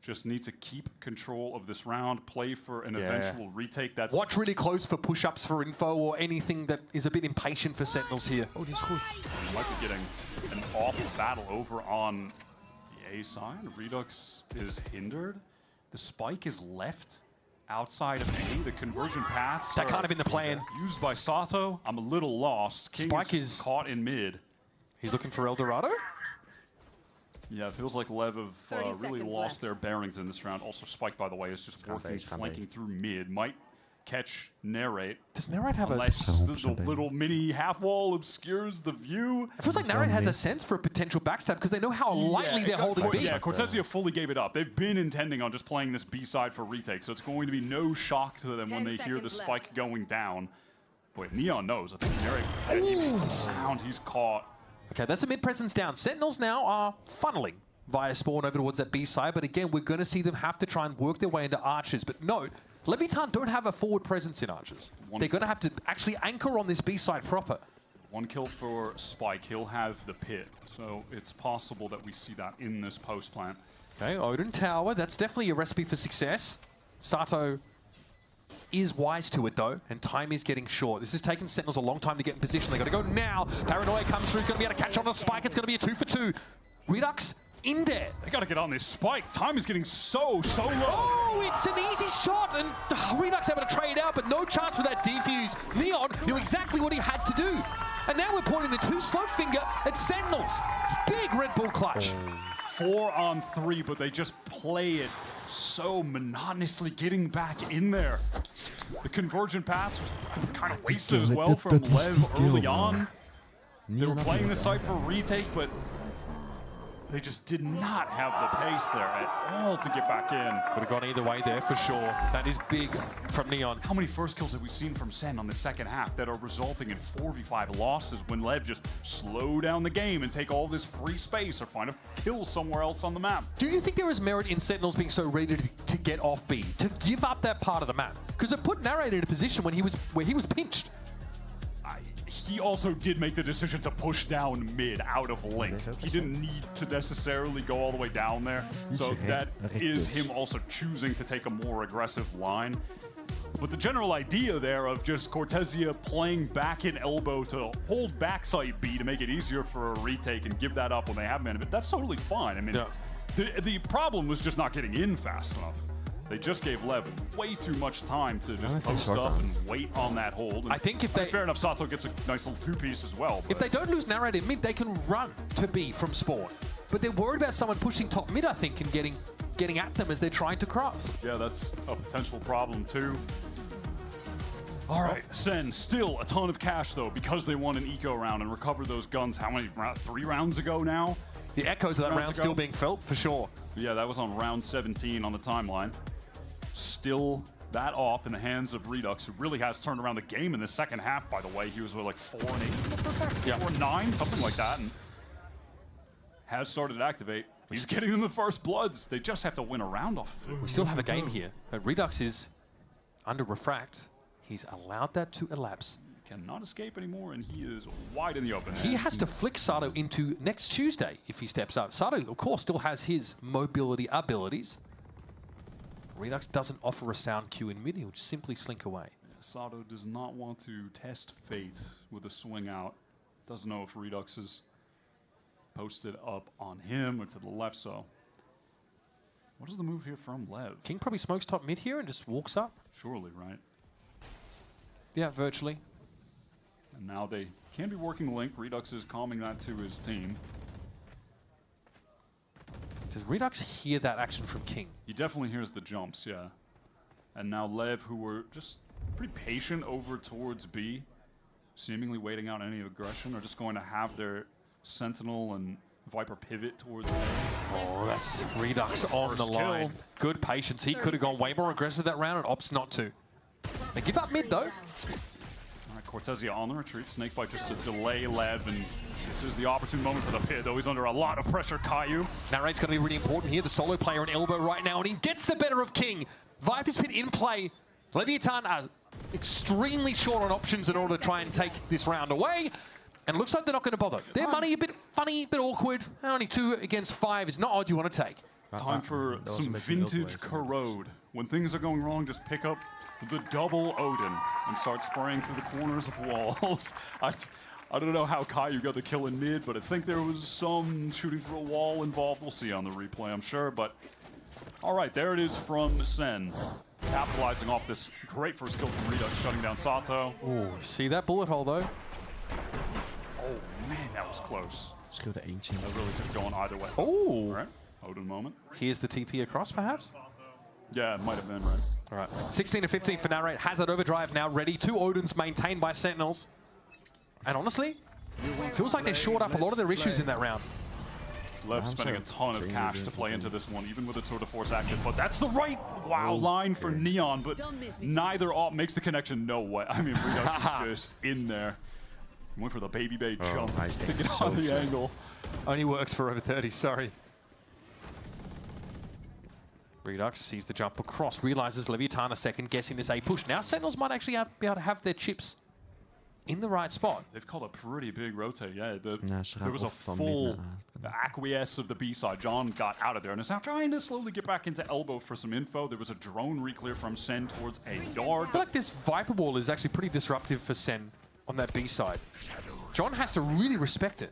just needs to keep control of this round, play for an eventual retake. That's watch really close for push-ups for info or anything that is a bit impatient for Sentinels here. Oh, dit is goed. He might be getting an awful battle over on the A side. Redux is hindered. The spike is left outside of A. The conversion paths that kind of been the plan. Used by Sato. I'm a little lost. King Spike is caught in mid. He's looking for El Dorado? Yeah, it feels like Lev have really lost their bearings in this round. Also, Spike, by the way, is just working, flanking through mid. Might catch Narrate. Does Narrate have unless the little mini half wall obscures the view. It feels like Narrate has a sense for a potential backstab because they know how lightly they're holding B. Yeah, Cortesia fully gave it up. They've been intending on just playing this B side for retake, so it's going to be no shock to them when they hear the spike going down. Wait, Neon knows. I think Narrate, he made some sound. He's caught. Okay, that's a mid presence down. Sentinels now are funneling via spawn over towards that B side, but again, we're going to see them have to try and work their way into Archers. But note, Leviathan don't have a forward presence in Archers. They're going to have to actually anchor on this B side proper. One kill for Spike. He'll have the pit, so it's possible that we see that in this post plant. Okay, Odin Tower. That's definitely a recipe for success. Sato is wise to it though, and time is getting short. This has taken Sentinels a long time to get in position. They got to go now. Paranoia comes through. He's going to be able to catch on the Spike. It's going to be a 2 for 2. Redux in there. They got to get on this Spike. Time is getting so low. Oh, it's an easy shot, and Redux able to trade out, but no chance for that defuse. Neon knew exactly what he had to do. And now we're pointing the 2 slow finger at Sentinels. Big Red Bull clutch. 4 on 3, but they just play it so monotonously, getting back in there. The convergent paths was kind of wasted as well from Lev early on. They were playing this site for retake, but they just did not have the pace there at all to get back in. Could have gone either way there for sure. That is big from Neon. How many first kills have we seen from Sen on the second half that are resulting in 4v5 losses when Lev just slow down the game and take all this free space or find a kill somewhere else on the map? Do you think there is merit in Sentinels being so ready to get off B, to give up that part of the map? Because it put Narrate in a position when he was pinched. He also did make the decision to push down mid out of link. He didn't need to necessarily go all the way down there. So that is him also choosing to take a more aggressive line. But the general idea there of just Cortesia playing back in elbow to hold backside B to make it easier for a retake and give that up when they have mana, but that's totally fine. I mean, the problem was just not getting in fast enough. They just gave Lev way too much time to just post up and wait on that hold. And I think if they... fair enough, Sato gets a nice little 2-piece as well. If they don't lose Narrate in mid, they can run to B from spawn. But they're worried about someone pushing top mid, I think, and getting at them as they're trying to cross. Yeah, that's a potential problem too. All right, Sen, still a ton of cash though, because they won an eco round and recovered those guns, how many, 3 rounds ago now? The echoes of that round still being felt, for sure. Yeah, that was on round 17 on the timeline. Still that off in the hands of Redux, who really has turned around the game in the second half, by the way. He was with like 4 and 8 in the first half? Yeah. 4 and 9, something like that, and has started to activate. He's getting them the first bloods. They just have to win a round off of it. We still have a game here, but Redux is under refract. He's allowed that to elapse. Cannot escape anymore, and he is wide in the open. He has to flick Sato into next Tuesday if he steps up. Sato, of course, still has his mobility abilities. Redux doesn't offer a sound cue in mid, he'll just simply slink away. Yeah, Sato does not want to test fate with a swing out. Doesn't know if Redux is posted up on him or to the left. So what is the move here from Lev? King probably smokes top mid here and just walks up. Surely, right? Yeah, virtually. And now they can be working Link. Redux is calming that to his team. Does Redux hear that action from King? He definitely hears the jumps, yeah. And now Lev, who were just pretty patient over towards B, seemingly waiting out any aggression, are just going to have their Sentinel and Viper pivot towards A. Oh, that's Redux on the line. Good patience. He could have gone way more aggressive that round and opts not to. They give up mid, though. All right, Cortezia on the retreat. Snakebite just to delay Lev, and this is the opportune moment for the pit, though he's under a lot of pressure. Caillou. Narrate's going to be really important here. The solo player on elbow right now, and he gets the better of King. Viper's pit in play. Leviathan are extremely short on options in order to try and take this round away. And it looks like they're not going to bother. Their money a bit funny, a bit awkward. Only 2 against 5 is not odd you want to take. Time for some vintage corrode. When things are going wrong, just pick up the double Odin and start spraying through the corners of walls. I don't know how Caillou got the kill in mid, but I think there was some shooting through a wall involved. We'll see on the replay, I'm sure. But all right, there it is from Sen. Capitalizing off this great first kill from Redux, shutting down Sato. Ooh, see that bullet hole, though? Oh, man, that was close. Let's go to Ancient. That really could have gone either way. Oh! All right, Odin moment. Here's the TP across, perhaps? Yeah, it might have been, right? All right. 16 to 15 for Narrate. Has that overdrive now ready. 2 Odins maintained by Sentinels. And honestly, feels like they shored up a lot of their issues in that round. Lev spending a ton of cash to play into this one, even with the Tour de Force active. But that's the right line for Neon, but neither op makes the connection. No way. I mean, Redux is just in there. Went for the baby bait jump to get on the angle. Only works for over 30, sorry. Redux sees the jump across, realizes Leviathan a second, guessing this A push. Now Sentinels might actually be able to have their chips in the right spot. They've called a pretty big rotate, yeah. There was a full acquiesce of the B side. John got out of there and is now trying to slowly get back into elbow for some info. There was a drone reclear from Sen towards a yard. I feel like this Viper wall is actually pretty disruptive for Sen on that B side. John has to really respect it.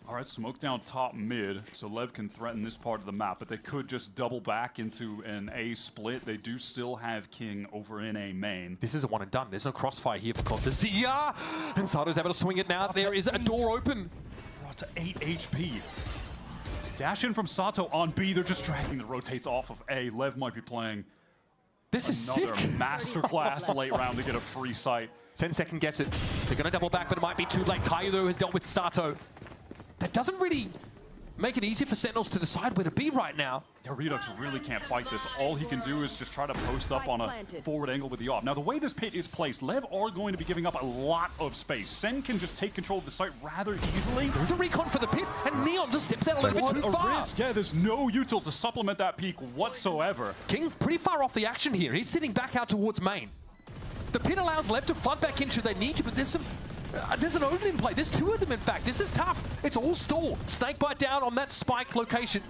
All right, smoke down top mid, so Lev can threaten this part of the map, but they could just double back into an A split. They do still have King over in A main. This is a one and done. There's no crossfire here for Cortezia. And Sato's able to swing it now. There is a door open. Brought to 8 HP. Dash in from Sato on B. They're just dragging the rotates off of A. Lev might be playing this is another sick. masterclass late round to get a free sight. 10 second guess it. They're going to double back, but it might be too late. Caillou, though, has dealt with Sato. That doesn't really make it easy for Sentinels to decide where to be right now. Yeah, Redux really can't fight this. All he can do is just try to post up on a forward angle with the off. Now, the way this pit is placed, Lev are going to be giving up a lot of space. Sen can just take control of the site rather easily. There's a recon for the pit, and Neon just steps out a little bit too far. Risk. Yeah, there's no util to supplement that peak whatsoever. King pretty far off the action here. He's sitting back out towards main. The pit allows Lev to flood back in should they need to, but there's an Odin in play. There's 2 of them, in fact. This is tough. It's all stall. Snakebite down on that Spike location.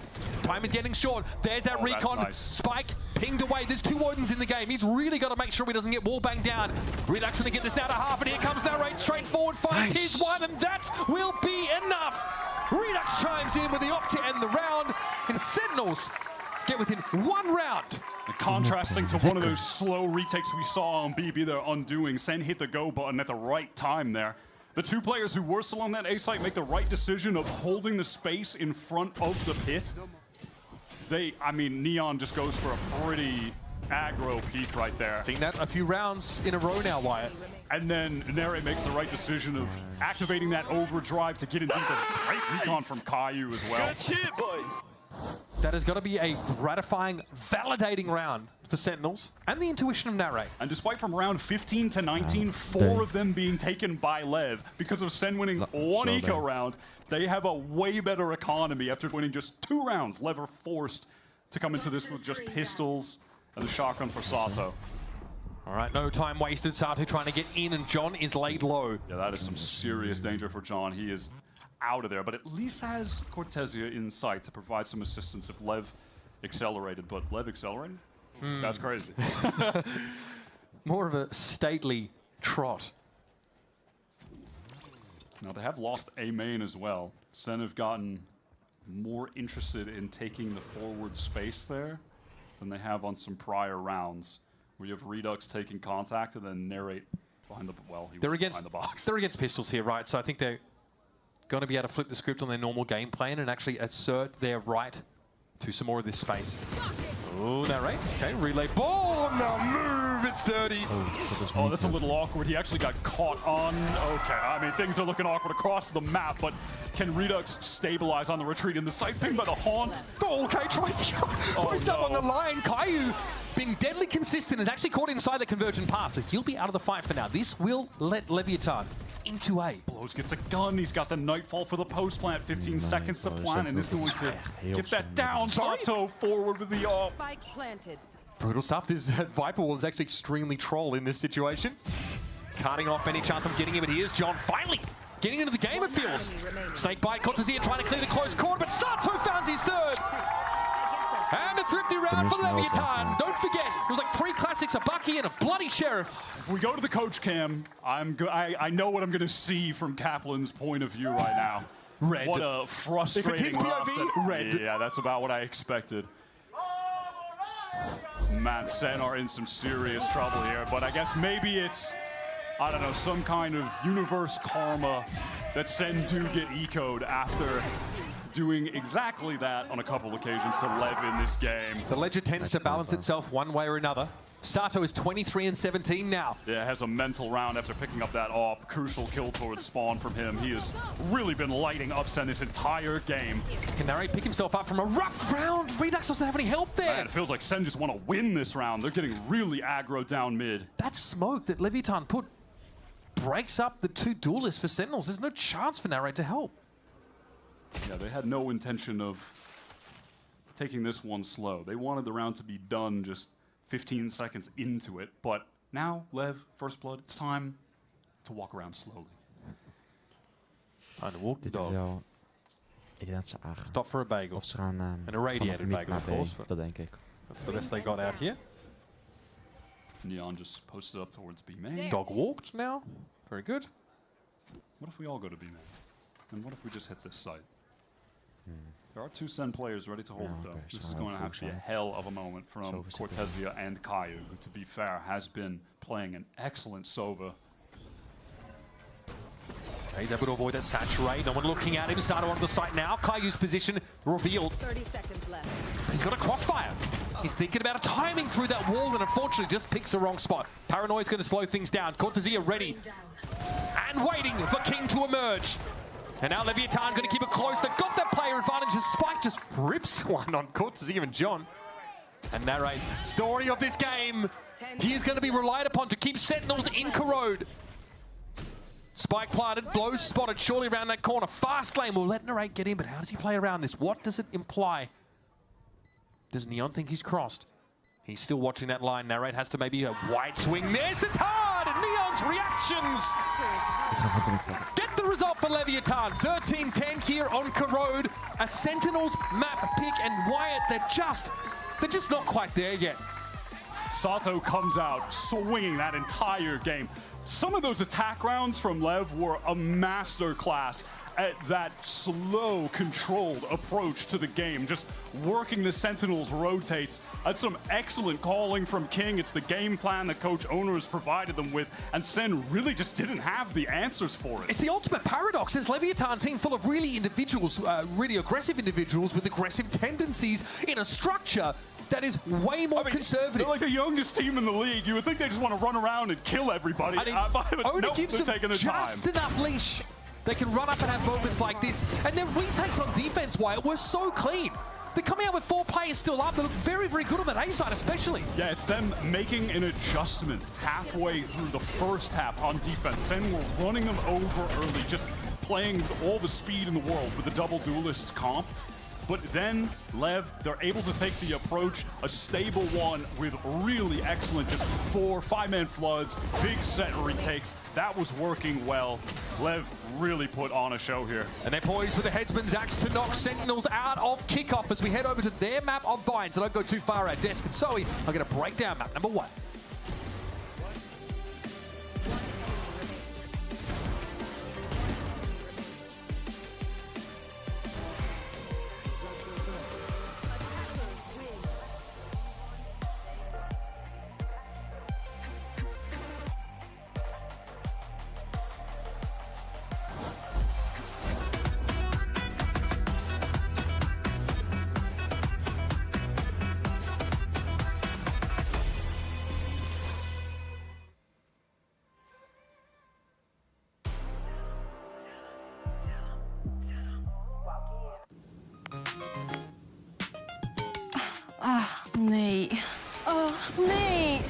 Time is getting short. There's that recon. Nice. Spike pinged away. There's 2 Odins in the game. He's really got to make sure he doesn't get wall banged down. Redux going to get this down to half, and here comes Narrate straight forward. Finds his one, and that will be enough. Redux chimes in with the opt to end the round, and Sentinels get within 1 round. And contrasting to one of those slow retakes we saw on BB, they're undoing. Sen hit the go button at the right time there. The 2 players who were still on that A site make the right decision of holding the space in front of the pit. I mean, Neon just goes for a pretty aggro peak right there. Seen that a few rounds in a row now, Wyatt. And then Nere makes the right decision of activating that overdrive to get into the great recon from Caillou as well. Good shit, boys. That has got to be a gratifying, validating round for Sentinels and the intuition of Narrate. And despite from round 15 to 19, 4 of them being taken by Lev because of Sen winning 1 eco round, they have a way better economy after winning just 2 rounds. Lev are forced to come into this with just pistols and the shotgun for Sato. All right, no time wasted. Sato trying to get in, and John is laid low. Yeah, that is some serious danger for John. He is out of there, but at least has Cortezia in sight to provide some assistance if Lev accelerated. But Lev accelerated? That's crazy. More of a stately trot. Now, they have lost a main as well. Sen have gotten more interested in taking the forward space there than they have on some prior rounds, where you have Redux taking contact and then narrate behind the, well, he was behind the box. They're against pistols here, right? So I think they're going to be able to flip the script on their normal game plan and actually assert their right to some more of this space. Oh, narrate. Okay, relay ball on the move. It's dirty. Oh, that's a little awkward. He actually got caught on. Okay, I mean, things are looking awkward across the map, but can Redux stabilize on the retreat in the side ping by the haunt? Oh, okay, tries up on the line. Caillou being deadly consistent is actually caught inside the convergent path, so he'll be out of the fight for now. This will let Leviathan into A. Blows gets a gun. He's got the Nightfall for the post plant. 15 seconds to plan, and is going to get that down. Sato forward with the Spike planted. Brutal stuff. This Viper Wall is actually extremely troll in this situation. Cutting off any chance of getting him, but here's John finally getting into the game, it feels. Snakebite, Cortezia trying to clear the close corner, but Sato found his third. And a thrifty round for Leviathan. Don't forget, it was like 3 classics, a Bucky, and a bloody Sheriff. If we go to the coach cam, I know what I'm going to see from Kaplan's point of view right now. Red. What a frustrating If it's his loss. POV, red. Yeah, that's about what I expected. Man, Sen are in some serious trouble here, but I guess maybe it's, I don't know, some kind of universe karma that Sen do get ecoed after doing exactly that on a couple occasions to Lev in this game. The ledger tends to balance itself one way or another. Sato is 23 and 17 now. Yeah, has a mental round after picking up that AWP. Crucial kill towards spawn from him. He has really been lighting up Sen this entire game. Can Narrate pick himself up from a rough round? Redux doesn't have any help there. Man, it feels like Sen just want to win this round. They're getting really aggro down mid. That smoke that Leviathan put breaks up the 2 duelists for Sentinels. There's no chance for Narrate to help. Yeah, they had no intention of taking this one slow. They wanted the round to be done just 15 seconds into it, but now, Lev, First Blood, it's time to walk around slowly. Time to walk the dog. Ik denk dat ze A gaan. Stop for a bagel. Of ze gaan And a radiated vanaf mid bagel, naar of B, course. But dat denk ik. that's the best they got out here. Neon just posted up towards B main. Dog walked now. Very good. What if we all go to B main? And what if we just hit this site? There are 2 Sen players ready to hold it, though. okay, This so is going to have to be a full hell of a moment from Sova's Cortezia and Caillou, who, to be fair, has been playing an excellent Sova. He's able to avoid that saturate. No one looking at him. Sato on the site now. Caillou's position revealed. 30 seconds left. He's got a crossfire. He's thinking about a timing through that wall and unfortunately just picks the wrong spot. Paranoia's going to slow things down. Cortezia ready and waiting for King to emerge. And now Leviathan going to keep it close. They've got that player advantage. As Spike just rips one on Cortezia and John. And Narrate, story of this game. He is going to be relied upon to keep Sentinels in Corrode. Spike planted, blows spotted, surely around that corner. Fast lane will let Narrate get in, but how does he play around this? What does it imply? Does Neon think he's crossed? He's still watching that line. Narrate has to maybe a white swing. This is hard, and Neon's reactions. Ik ga voor 3 pakken. Get the result for Leviathan. 13-10 here on Corrode. A Sentinels map pick, and Wyatt, they're just not quite there yet. Sato comes out swinging that entire game. Some of those attack rounds from Lev were a masterclass at that slow, controlled approach to the game, just working the Sentinels rotates. That's some excellent calling from King. It's the game plan that Coach Owner has provided them with, and Sen really just didn't have the answers for it. It's the ultimate paradox. This Leviathan team full of really really aggressive individuals with aggressive tendencies in a structure that is way more conservative. They're like the youngest team in the league. You would think they just want to run around and kill everybody. Owner Nope, gives they're them taking their just time. enough leash. They can run up and have moments like this. And their retakes on defense, Wyatt, were so clean. They're coming out with 4 players still up. They look very, very good on that A side, especially. Yeah, it's them making an adjustment halfway through the first half on defense. Sen were running them over early, just playing all the speed in the world with the double duelist comp. But then, Lev, they're able to take the approach, a stable one with really excellent just 4 5-man floods, big set retakes. That was working well. Lev really put on a show here. And they're poised with the headsman's axe to knock Sentinels out of kickoff as we head over to their map of Bind. So don't go too far out. Desk and Zoe are going to break down map number 1.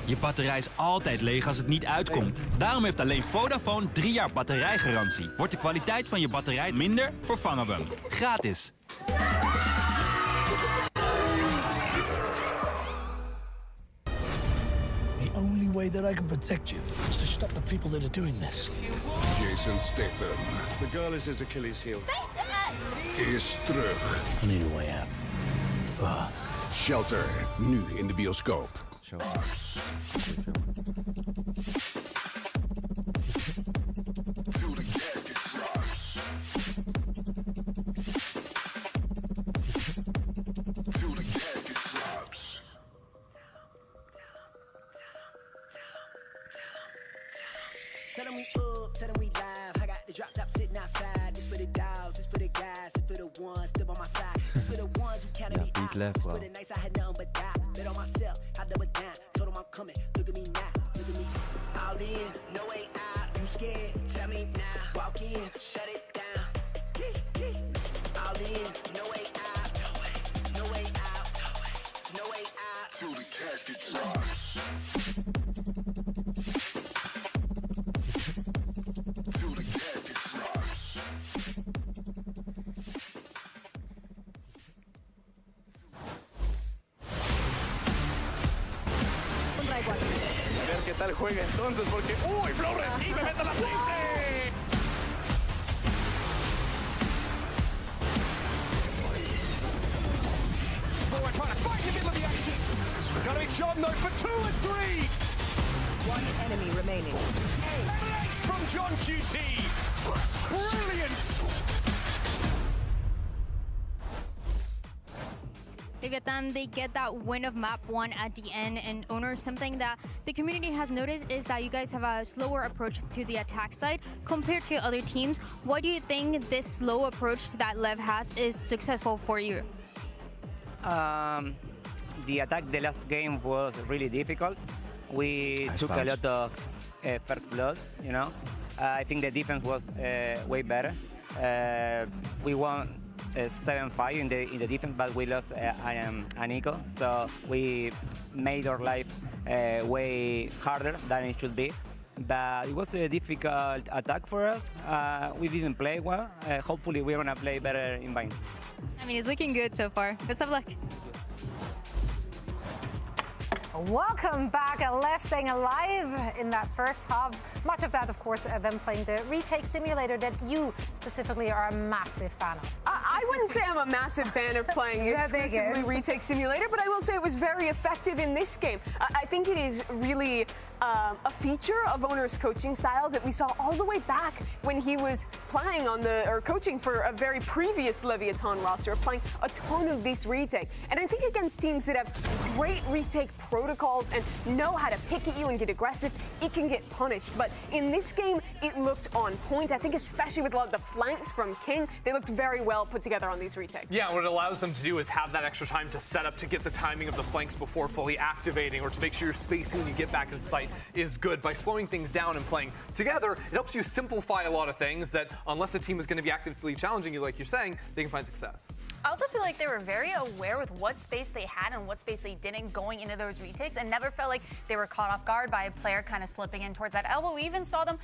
Je batterij is altijd leeg als het niet uitkomt. Daarom heeft alleen Vodafone 3 jaar batterijgarantie. Wordt de kwaliteit van je batterij minder, vervangen we hem. Gratis. The only way that I can protect you is to stop the people that are doing this. Jason Statham The girl is his Achilles heel. is terug. I need a way out. Shelter, nu in de bioscoop. Zo. Tell them we up, tell them we live. I got the drop top sitting outside. This for the dogs, this for the guys, this for the ones still on my side. This for the ones who counted me out. This for the nights I had nothing but doubt. Bet on myself, I double down. Told them I'm coming. Look at me now, look at me. All in, no way out. You scared? Tell me now. Walk in, shut it down. All in, no way out. No way out. No way out. Till the casket drops. ¿Qué tal juega entonces? Porque ¡uy! Flow recibe, mete la triple. Boy, trying to fight in the middle of the action. Got it, John though for 2 and 3. One enemy remaining. An ace from John QT. Brilliant. Leviathan, they get that win of map 1 at the end, and owners, something that the community has noticed is that you guys have a slower approach to the attack side compared to other teams. Why do you think this slow approach that Lev has is successful for you? The attack the last game was really difficult. We took a lot of first blood, you know. I think the defense was way better. We won 7-5 in the defense, but we lost Nico. So we made our life way harder than it should be. But it was a difficult attack for us. We didn't play well. Hopefully we're gonna play better in Vine. I mean, it's looking good so far. Best of luck. Welcome back. LEV staying alive in that first half. Much of that, of course, them playing the retake simulator that you specifically are a massive fan of. I wouldn't say I'm a massive fan of playing exclusively retake simulator, but I will say it was very effective in this game. I think it is really a feature of Owner's coaching style that we saw all the way back when he was playing on or coaching for a very previous Leviathan roster, playing a ton of this retake. And I think against teams that have great retake protocols and know how to pick at you and get aggressive, it can get punished. But in this game, it looked on point. I think especially with a lot of the flanks from King, they looked very well put together on these retakes. Yeah, what it allows them to do is have that extra time to set up to get the timing of the flanks before fully activating, or to make sure your spacing when you get back in sight is good. By slowing things down and playing together, it helps you simplify a lot of things that unless a team is going to be actively challenging you, like you're saying, they can find success. I also feel like they were very aware with what space they had and what space they didn't going into those retakes, and never felt like they were caught off guard by a player kind of slipping in towards that elbow. We even saw them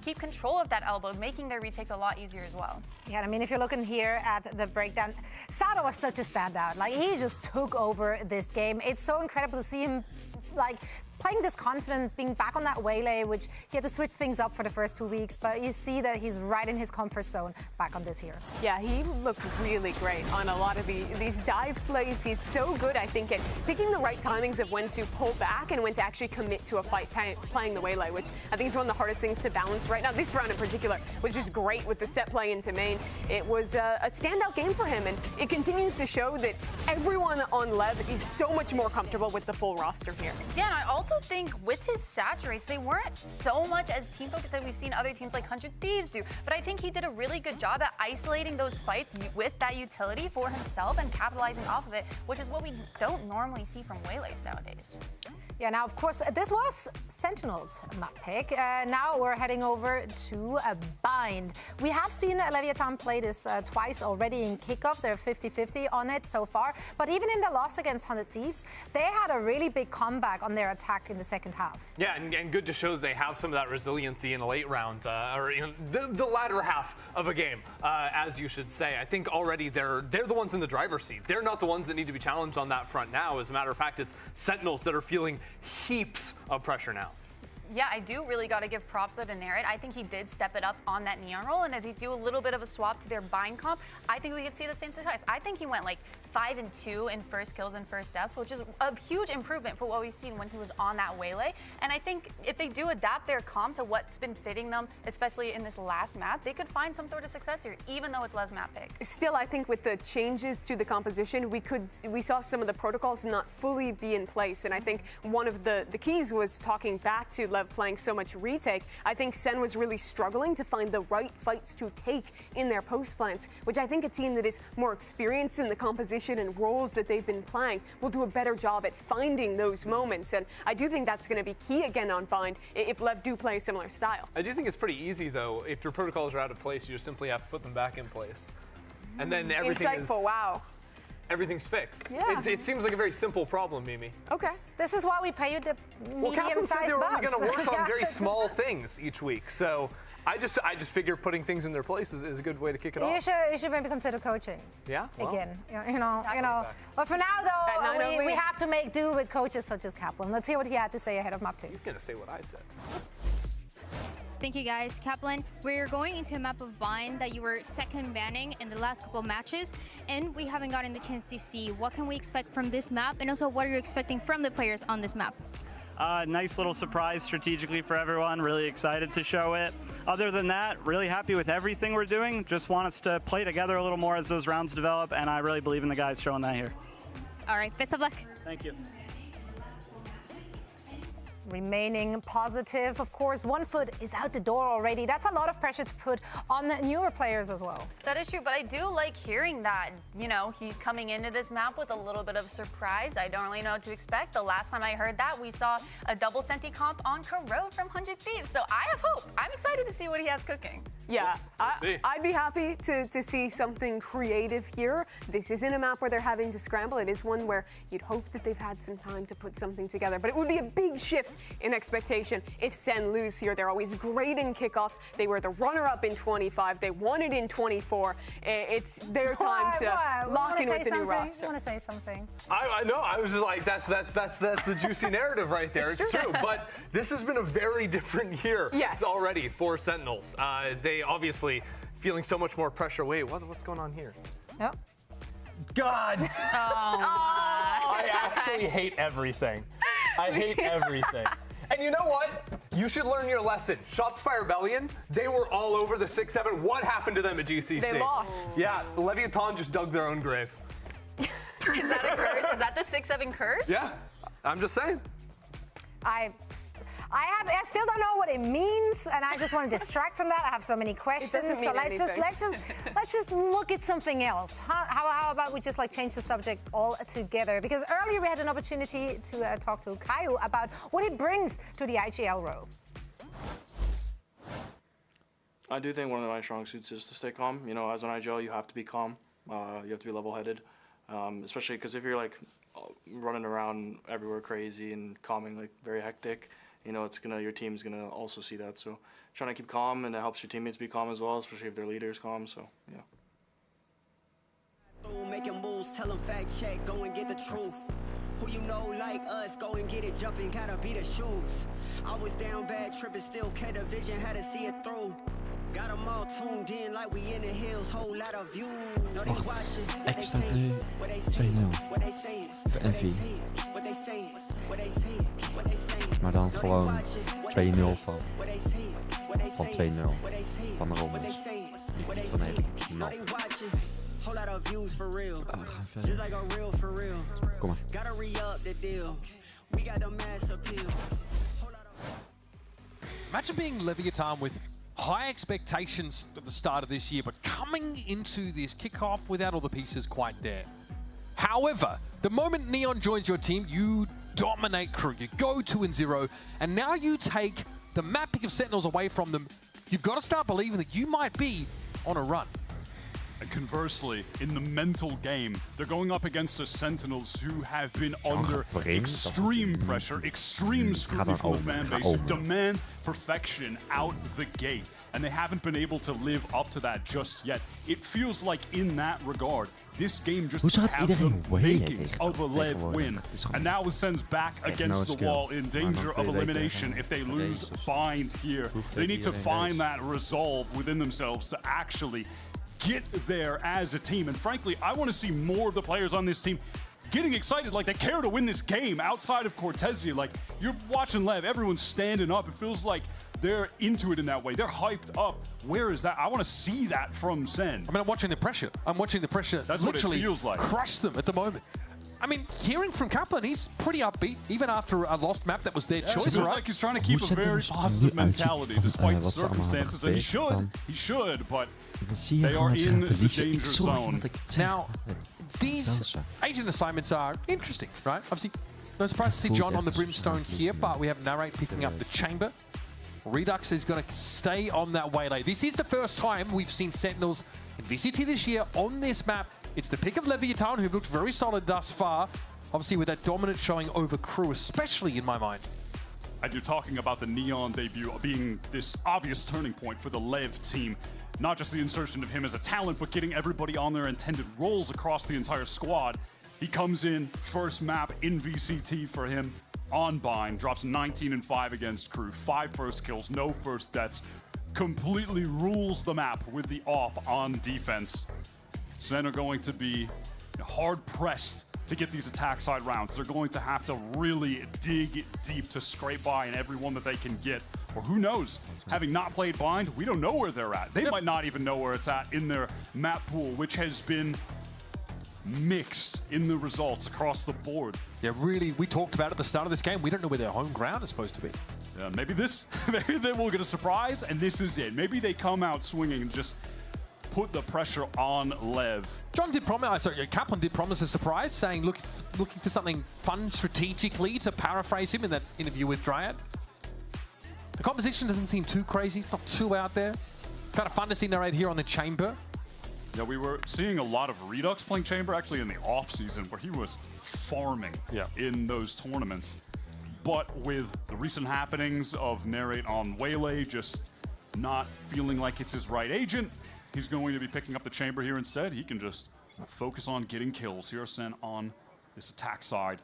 keep control of that elbow, making their retakes a lot easier as well. Yeah, I mean, if you're looking here at the breakdown, Sato was such a standout. Like, he just took over this game. It's so incredible to see him, like, playing this confident, being back on that waylay, which he had to switch things up for the first 2 weeks, but you see that he's right in his comfort zone back on this here. Yeah, he looked really great on a lot of these dive plays. He's so good, I think, at picking the right timings of when to pull back and when to actually commit to a fight playing the waylay, which I think is one of the hardest things to balance right now. This round in particular was just great with the set play into main. It was a standout game for him, and it continues to show that everyone on LEV is so much more comfortable with the full roster here. Yeah, and I also think with his saturates, they weren't so much as team focused that we've seen other teams like 100 Thieves do, but I think he did a really good job at isolating those fights with that utility for himself and capitalizing off of it, which is what we don't normally see from waylays nowadays. Yeah, now, of course, this was Sentinel's map pick. Now we're heading over to Bind. We have seen Leviathan play this twice already in kickoff. They're 50-50 on it so far. But even in the loss against 100 Thieves, they had a really big comeback on their attack in the second half. Yeah, and good to show that they have some of that resiliency in a late round, or the latter half of a game, as you should say. I think already they're the ones in the driver's seat. They're not the ones that need to be challenged on that front now. As a matter of fact, it's Sentinels that are feeling heaps of pressure now. Yeah, I do really got to give props to Denerit. I think he did step it up on that Neon roll, and if they do a little bit of a swap to their Bind comp, I think we could see the same success. I think he went like 5 and 2 in first kills and first deaths, which is a huge improvement for what we've seen when he was on that Waylay. And I think if they do adapt their comp to what's been fitting them, especially in this last map, they could find some sort of success here, even though it's Lev's map pick. Still, I think with the changes to the composition, we saw some of the protocols not fully be in place. And I think one of the keys was talking back to Lev playing so much retake. I think Sen was really struggling to find the right fights to take in their post plants, which I think a team that is more experienced in the composition and roles that they've been playing will do a better job at finding those moments. And I do think that's going to be key again on Bind if Lev do play a similar style. I do think it's pretty easy, though. If your protocols are out of place, you just simply have to put them back in place. And then everything Insightful, wow. Everything's fixed. Yeah. It seems like a very simple problem, Mimi. Okay. This is why we pay you the Well, Kaplan said medium-sized they were only bucks. going to work on very small things each week. So I just figure putting things in their place is a good way to kick it off. You should maybe consider coaching. Yeah. Well, again, you know. But for now, though, we have to make do with coaches such as Kaplan. Let's hear what he had to say ahead of map 2. He's going to say what I said. Thank you, guys. Kaplan, we're going into a map of Bind that you were second banning in the last couple of matches, and we haven't gotten the chance to see what can we expect from this map, and also what are you expecting from the players on this map? Nice little surprise strategically for everyone. Really excited to show it. Other than that, really happy with everything we're doing. Just want us to play together a little more as those rounds develop, and I really believe in the guys showing that here. All right, best of luck. Thank you. Remaining positive, of course. 1 foot is out the door already. That's a lot of pressure to put on the newer players as well. That is true, but I do like hearing that, you know, he's coming into this map with a little bit of surprise. I don't really know what to expect. The last time I heard that, we saw a double Senti comp on Corrode from 100 Thieves. So I have hope. I'm excited to see what he has cooking. Yeah, I'd be happy to see something creative here. This isn't a map where they're having to scramble. It is one where you'd hope that they've had some time to put something together. But it would be a big shift in expectation if Sen lose here. They're always great in kickoffs. They were the runner-up in 25. They won it in 24. It's their time to lock in with the new roster. You want to say something? I know. I was just like, that's the juicy narrative right there. It's true. But this has been a very different year already for Sentinels. They obviously feeling so much more pressure. Wait, what's going on here? Yep. God. I actually hate everything. I hate everything. And you know what? You should learn your lesson. Shopify Rebellion, they were all over the 6-7. What happened to them at GCC? They lost. Yeah, Leviathan just dug their own grave. Is that a curse? Is that the 6-7 curse? Yeah, I'm just saying. I still don't know what it means, and I just want to distract from that. I have so many questions. So let's just look at something else. How about we just change the subject altogether? Because earlier we had an opportunity to talk to Caio about what it brings to the IGL row. I do think one of my strong suits is to stay calm. You know, as an IGL, you have to be calm. You have to be level-headed, especially because if you're running around everywhere crazy and calming very hectic, you know, your team's gonna also see that. So trying to keep calm, and it helps your teammates be calm as well, especially if their leader's calm. So yeah. Making moves, tell them fact check, go and get the truth. Who you know like us, go and get it jumping, gotta be the shoes. I was down bad, tripping, still kept the vision, had to see it through. Got them all tuned in like we in the hills, whole lot of views. No, they watching, Ik sta nu 2-0 voor Envy. Maar dan gewoon 2-0 van 2-0 van de Rommels. Niet van helemaal. We gaan verder. Kom maar. Imagine being Leviathan with high expectations at the start of this year, but coming into this kickoff without all the pieces quite there. However, the moment Neon joins your team, you dominate crew. You go 2-0, and now you take the map pick of Sentinels away from them. You've got to start believing that you might be on a run. And conversely, in the mental game, they're going up against the Sentinels who have been under extreme pressure, extreme scrutiny from the fan base, who demand perfection out the gate. And they haven't been able to live up to that just yet. It feels like in that regard, this game just has the makings of a LEV win. And now with Sen's back against the wall in danger of elimination if they lose bind here. They need to find that resolve within themselves to actually get there as a team. And frankly, I want to see more of the players on this team getting excited, like they care to win this game outside of Cortezia. Like, you're watching LEV, everyone's standing up. It feels like they're into it in that way. They're hyped up. Where is that? I want to see that from Sen. I mean, I'm watching the pressure. That's literally what it feels like. Crush them at the moment. I mean, hearing from Kaplan, he's pretty upbeat, even after a lost map that was their choice, it feels like he's trying to keep a very positive mentality despite the circumstances, and he should, but they are in the danger zone. Now, these agent assignments are interesting, right? Obviously, no surprise to see John on the Brimstone here, but we have Narrate picking up the chamber. Redux is going to stay on that waylay. This is the first time we've seen Sentinels in VCT this year on this map. It's the pick of Leviathan, who've looked very solid thus far. Obviously, with that dominant showing over crew, especially in my mind. And you're talking about the Neon debut being this obvious turning point for the LEV team. Not just the insertion of him as a talent, but getting everybody on their intended roles across the entire squad. He comes in, first map in VCT for him on Bind, drops 19 and 5 against crew, 5 first kills, no first deaths, completely rules the map with the AWP on defense. Sen are going to be hard pressed to get these attack side rounds. They're going to have to really dig deep to scrape by in everyone that they can get. Or who knows, having not played Bind, we don't know where they're at. They might not even know where it's at in their map pool, which has been mixed in the results across the board. Yeah, really, we talked about at the start of this game, we don't know where their home ground is supposed to be. Yeah, maybe they will get a surprise, and this is it. Maybe they come out swinging and just put the pressure on LEV. John did promise, Kaplan did promise a surprise, saying looking for something fun strategically, to paraphrase him in that interview with Dryad. The composition doesn't seem too crazy, it's not too out there. Kind of fun to see Narrate here on the chamber. Yeah, we were seeing a lot of Redux playing chamber actually in the off season where he was farming in those tournaments. But with the recent happenings of Narrate on Waylay just not feeling like it's his right agent, he's going to be picking up the chamber here instead. He can just focus on getting kills. Here Sen on this attack side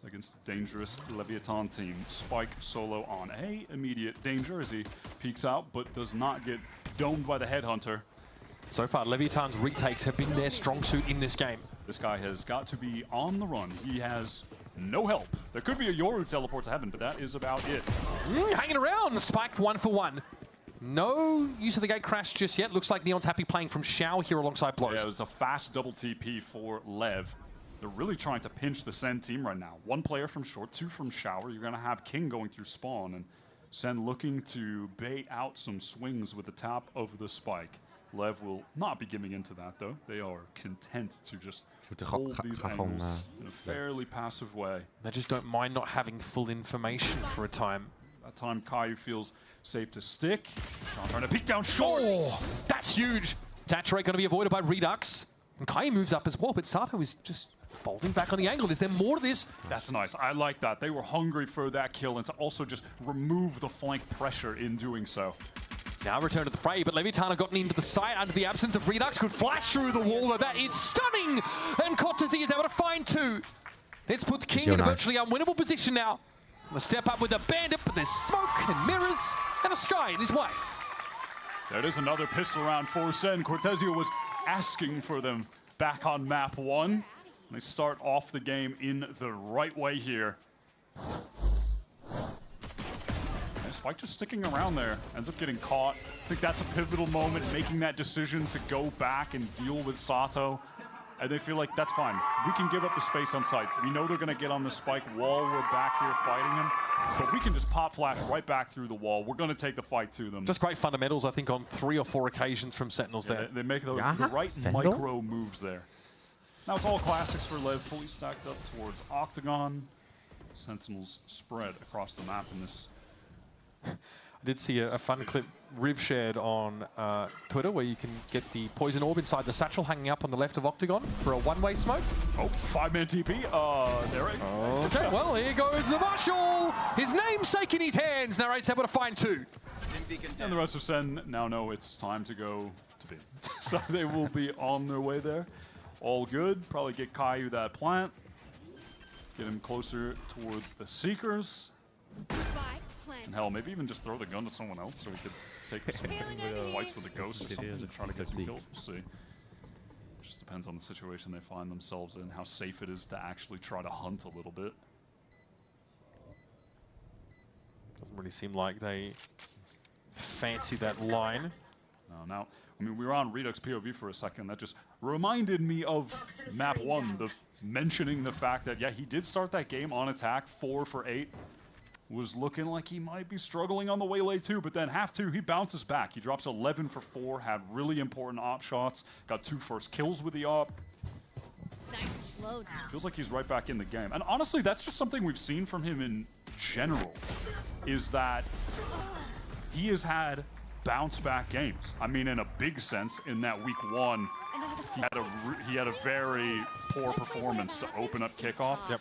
against the dangerous Leviathan team. Spike solo on A, immediate danger as he peeks out, but does not get domed by the headhunter. So far, Leviathan's retakes have been their strong suit in this game. This guy has got to be on the run. He has no help. There could be a Yoru teleport to heaven, but that is about it. Hanging around, Spike 1 for 1. No use of the gate crash just yet. Looks like Neon's happy playing from Shao here alongside Blows. Yeah, it was a fast double TP for LEV. They're really trying to pinch the Sen team right now. 1 player from short, 2 from shower. You're going to have King going through spawn, and Sen looking to bait out some swings with the top of the spike. LEV will not be giving into that, though. They are content to just hold these angles in a fairly passive way. They just don't mind not having full information for a time. That time, Caillou feels safe to stick. Sean trying to peek down short. Oh, that's huge. Saturate going to be avoided by Redux. And Caillou moves up as well, but Sato is just folding back on the angle. Is there more to this? That's nice. I like that. They were hungry for that kill and to also just remove the flank pressure in doing so. Now return to the fray, but Leviathan have gotten into the site under the absence of Redux. Could flash through the wall, though. That is stunning! And Cortezia is able to find 2. This puts King in a virtually unwinnable position now. A step up with a bandit, but there's smoke and mirrors and a sky in his way. There is another pistol round for Sen. Cortezia was asking for them back on map 1. They start off the game in the right way here. Spike just sticking around there, ends up getting caught. I think that's a pivotal moment, making that decision to go back and deal with Sato. And they feel like, that's fine. We can give up the space on site. We know they're going to get on the spike wall. We're back here fighting him. But we can just pop flash right back through the wall. We're going to take the fight to them. Just great fundamentals, I think, on 3 or 4 occasions from Sentinels there. They make the right micro moves there. Now it's all classics for LEV, fully stacked up towards Octagon. Sentinels spread across the map in this. I did see a fun clip Riv shared on Twitter where you can get the poison orb inside the satchel hanging up on the left of Octagon for a one-way smoke. Oh, 5-man TP. Narrate. Okay, well, here goes the Marshal. His namesake in his hands. Narrate's able to find 2. And the rest of Sen now know it's time to go to B. So they will be on their way there. All good. Probably get Caillou that plant. Get him closer towards the Seekers. And hell, maybe even just throw the gun to someone else so he could take some fights with the ghosts or something and try to get some kills. We'll see. Just depends on the situation they find themselves in, how safe it is to actually try to hunt a little bit. Doesn't really seem like they fancy that line. Now, I mean, we were on Redux POV for a second. That just reminded me of map 1, mentioning the fact that, yeah, he did start that game on attack, 4 for 8. Was looking like he might be struggling on the waylay too, but then half 2, he bounces back. He drops 11 for 4, had really important op shots, got 2 first kills with the op. Feels like he's right back in the game. And honestly, that's just something we've seen from him in general, is that he has had bounce back games. I mean, in a big sense, in that week 1, he had a very poor performance to open up kickoff. Yep.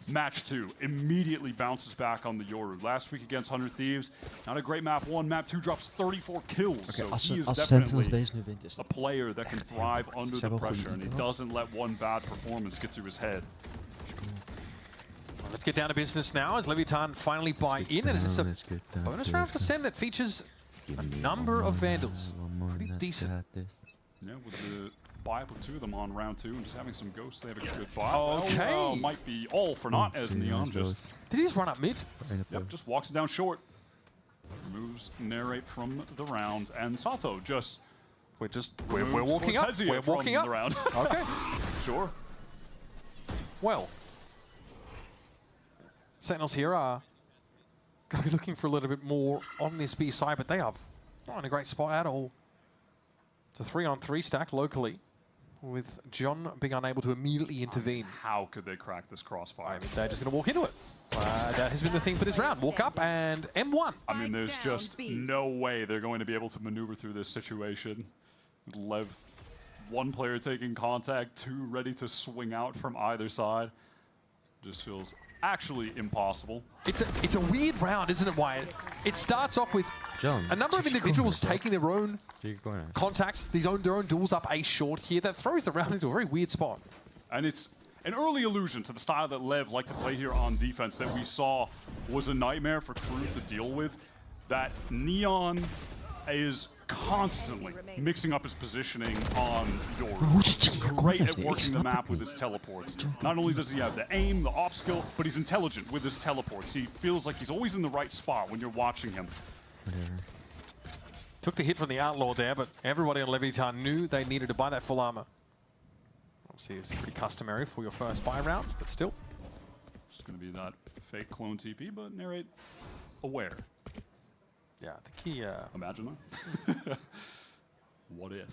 Match 2, immediately bounces back on the Yoru. Last week against 100 Thieves, not a great map 1. Map 2 drops 34 kills. So he is definitely a player that can thrive under the pressure, and he doesn't let one bad performance get to his head. Well, let's get down to business now as Leviathan finally buy in, and it's a bonus round for Sen that features a number of Vandals. Pretty decent. Yeah, with the buy up with 2 of them on round 2 and just having some ghosts, they have a good buy. Okay. Oh, might be all for naught as Neon just... Did he just run up mid? Yep, just walks it down short. Removes Narrate from the round, and Sato just... We're walking up. We're walking up. The round. Okay. Sure. Well, Sentinels here are going to be looking for a little bit more on this B side, but they are not in a great spot at all. It's a 3-on-3 stack locally, with John being unable to immediately intervene. How could they crack this crossfire? I mean, they're just going to walk into it. That has been the theme for this round. Walk up and M1. I mean, there's just no way they're going to be able to maneuver through this situation. Lev, 1 player taking contact, 2 ready to swing out from either side. Just feels actually impossible. It's a weird round, isn't it, Wyatt? It starts off with a number of individuals taking their own contacts, their own duels up A short here. That throws the round into a very weird spot. And it's an early allusion to the style that Lev liked to play here on defense that we saw was a nightmare for Crew to deal with. That Neon is constantly mixing up his positioning on Yoru. He's great at working the map with his teleports. Not only does he have the aim, the op skill, but he's intelligent with his teleports. He feels like he's always in the right spot when you're watching him. Took the hit from the Outlaw there, but everybody on Leviathan knew they needed to buy that full armor. Obviously, it's pretty customary for your first buy round, but still. It's going to be that fake clone TP, but Narrate aware. Yeah, I think he... Imagine that. What if?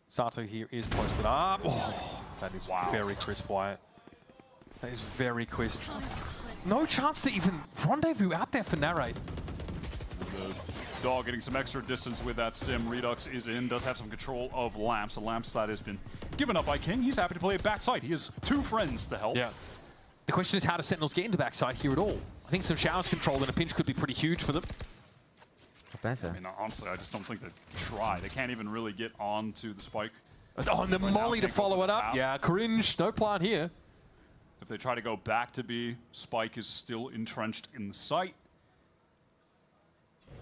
Sato here is posted up. Oh, that is very crisp, Wyatt. That is very crisp. No chance to even rendezvous out there for Narrate. The Dog getting some extra distance with that stim. Redux is in, does have some control of Lamps. A Lamps that has been given up by King. He's happy to play it backside. He has 2 friends to help. Yeah. The question is, how do Sentinels get into backside here at all? I think some showers control in a pinch could be pretty huge for them. I mean, honestly, I just don't think they try. They can't even really get onto the spike. Oh, and the molly to follow it up. Yeah, cringe. No plan here. If they try to go back to B, Spike is still entrenched in the site.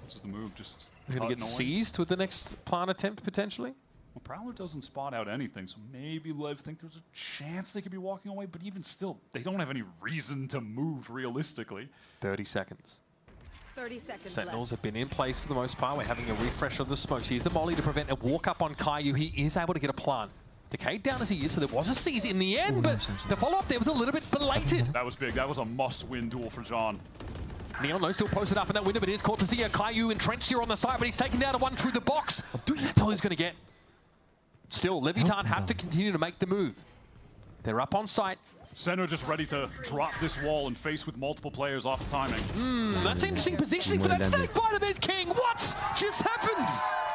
This is the move, just They're going to get seized with the next plan attempt, potentially. Well, Prowler doesn't spot out anything, so maybe Lev think there's a chance they could be walking away, but even still, they don't have any reason to move realistically. 30 seconds. 30 seconds Sentinels have been in place for the most part. We're having a refresh of the smokes. Here's the molly to prevent a walk up on Caillou. He is able to get a plant. Decayed down as he is, so there was a seize in the end, but the follow-up there was a little bit belated. That was big. That was a must-win duel for John. Neon though still posted up in that window, but it is caught to see a Caillou entrenched here on the side, but he's taken down a 1 through the box. That's all he's going to get. Still, Leviathan have to continue to make the move. They're up on site. Sen are just ready to drop this wall and face with multiple players off timing. That's interesting positioning for that snake biter. There's King. What just happened?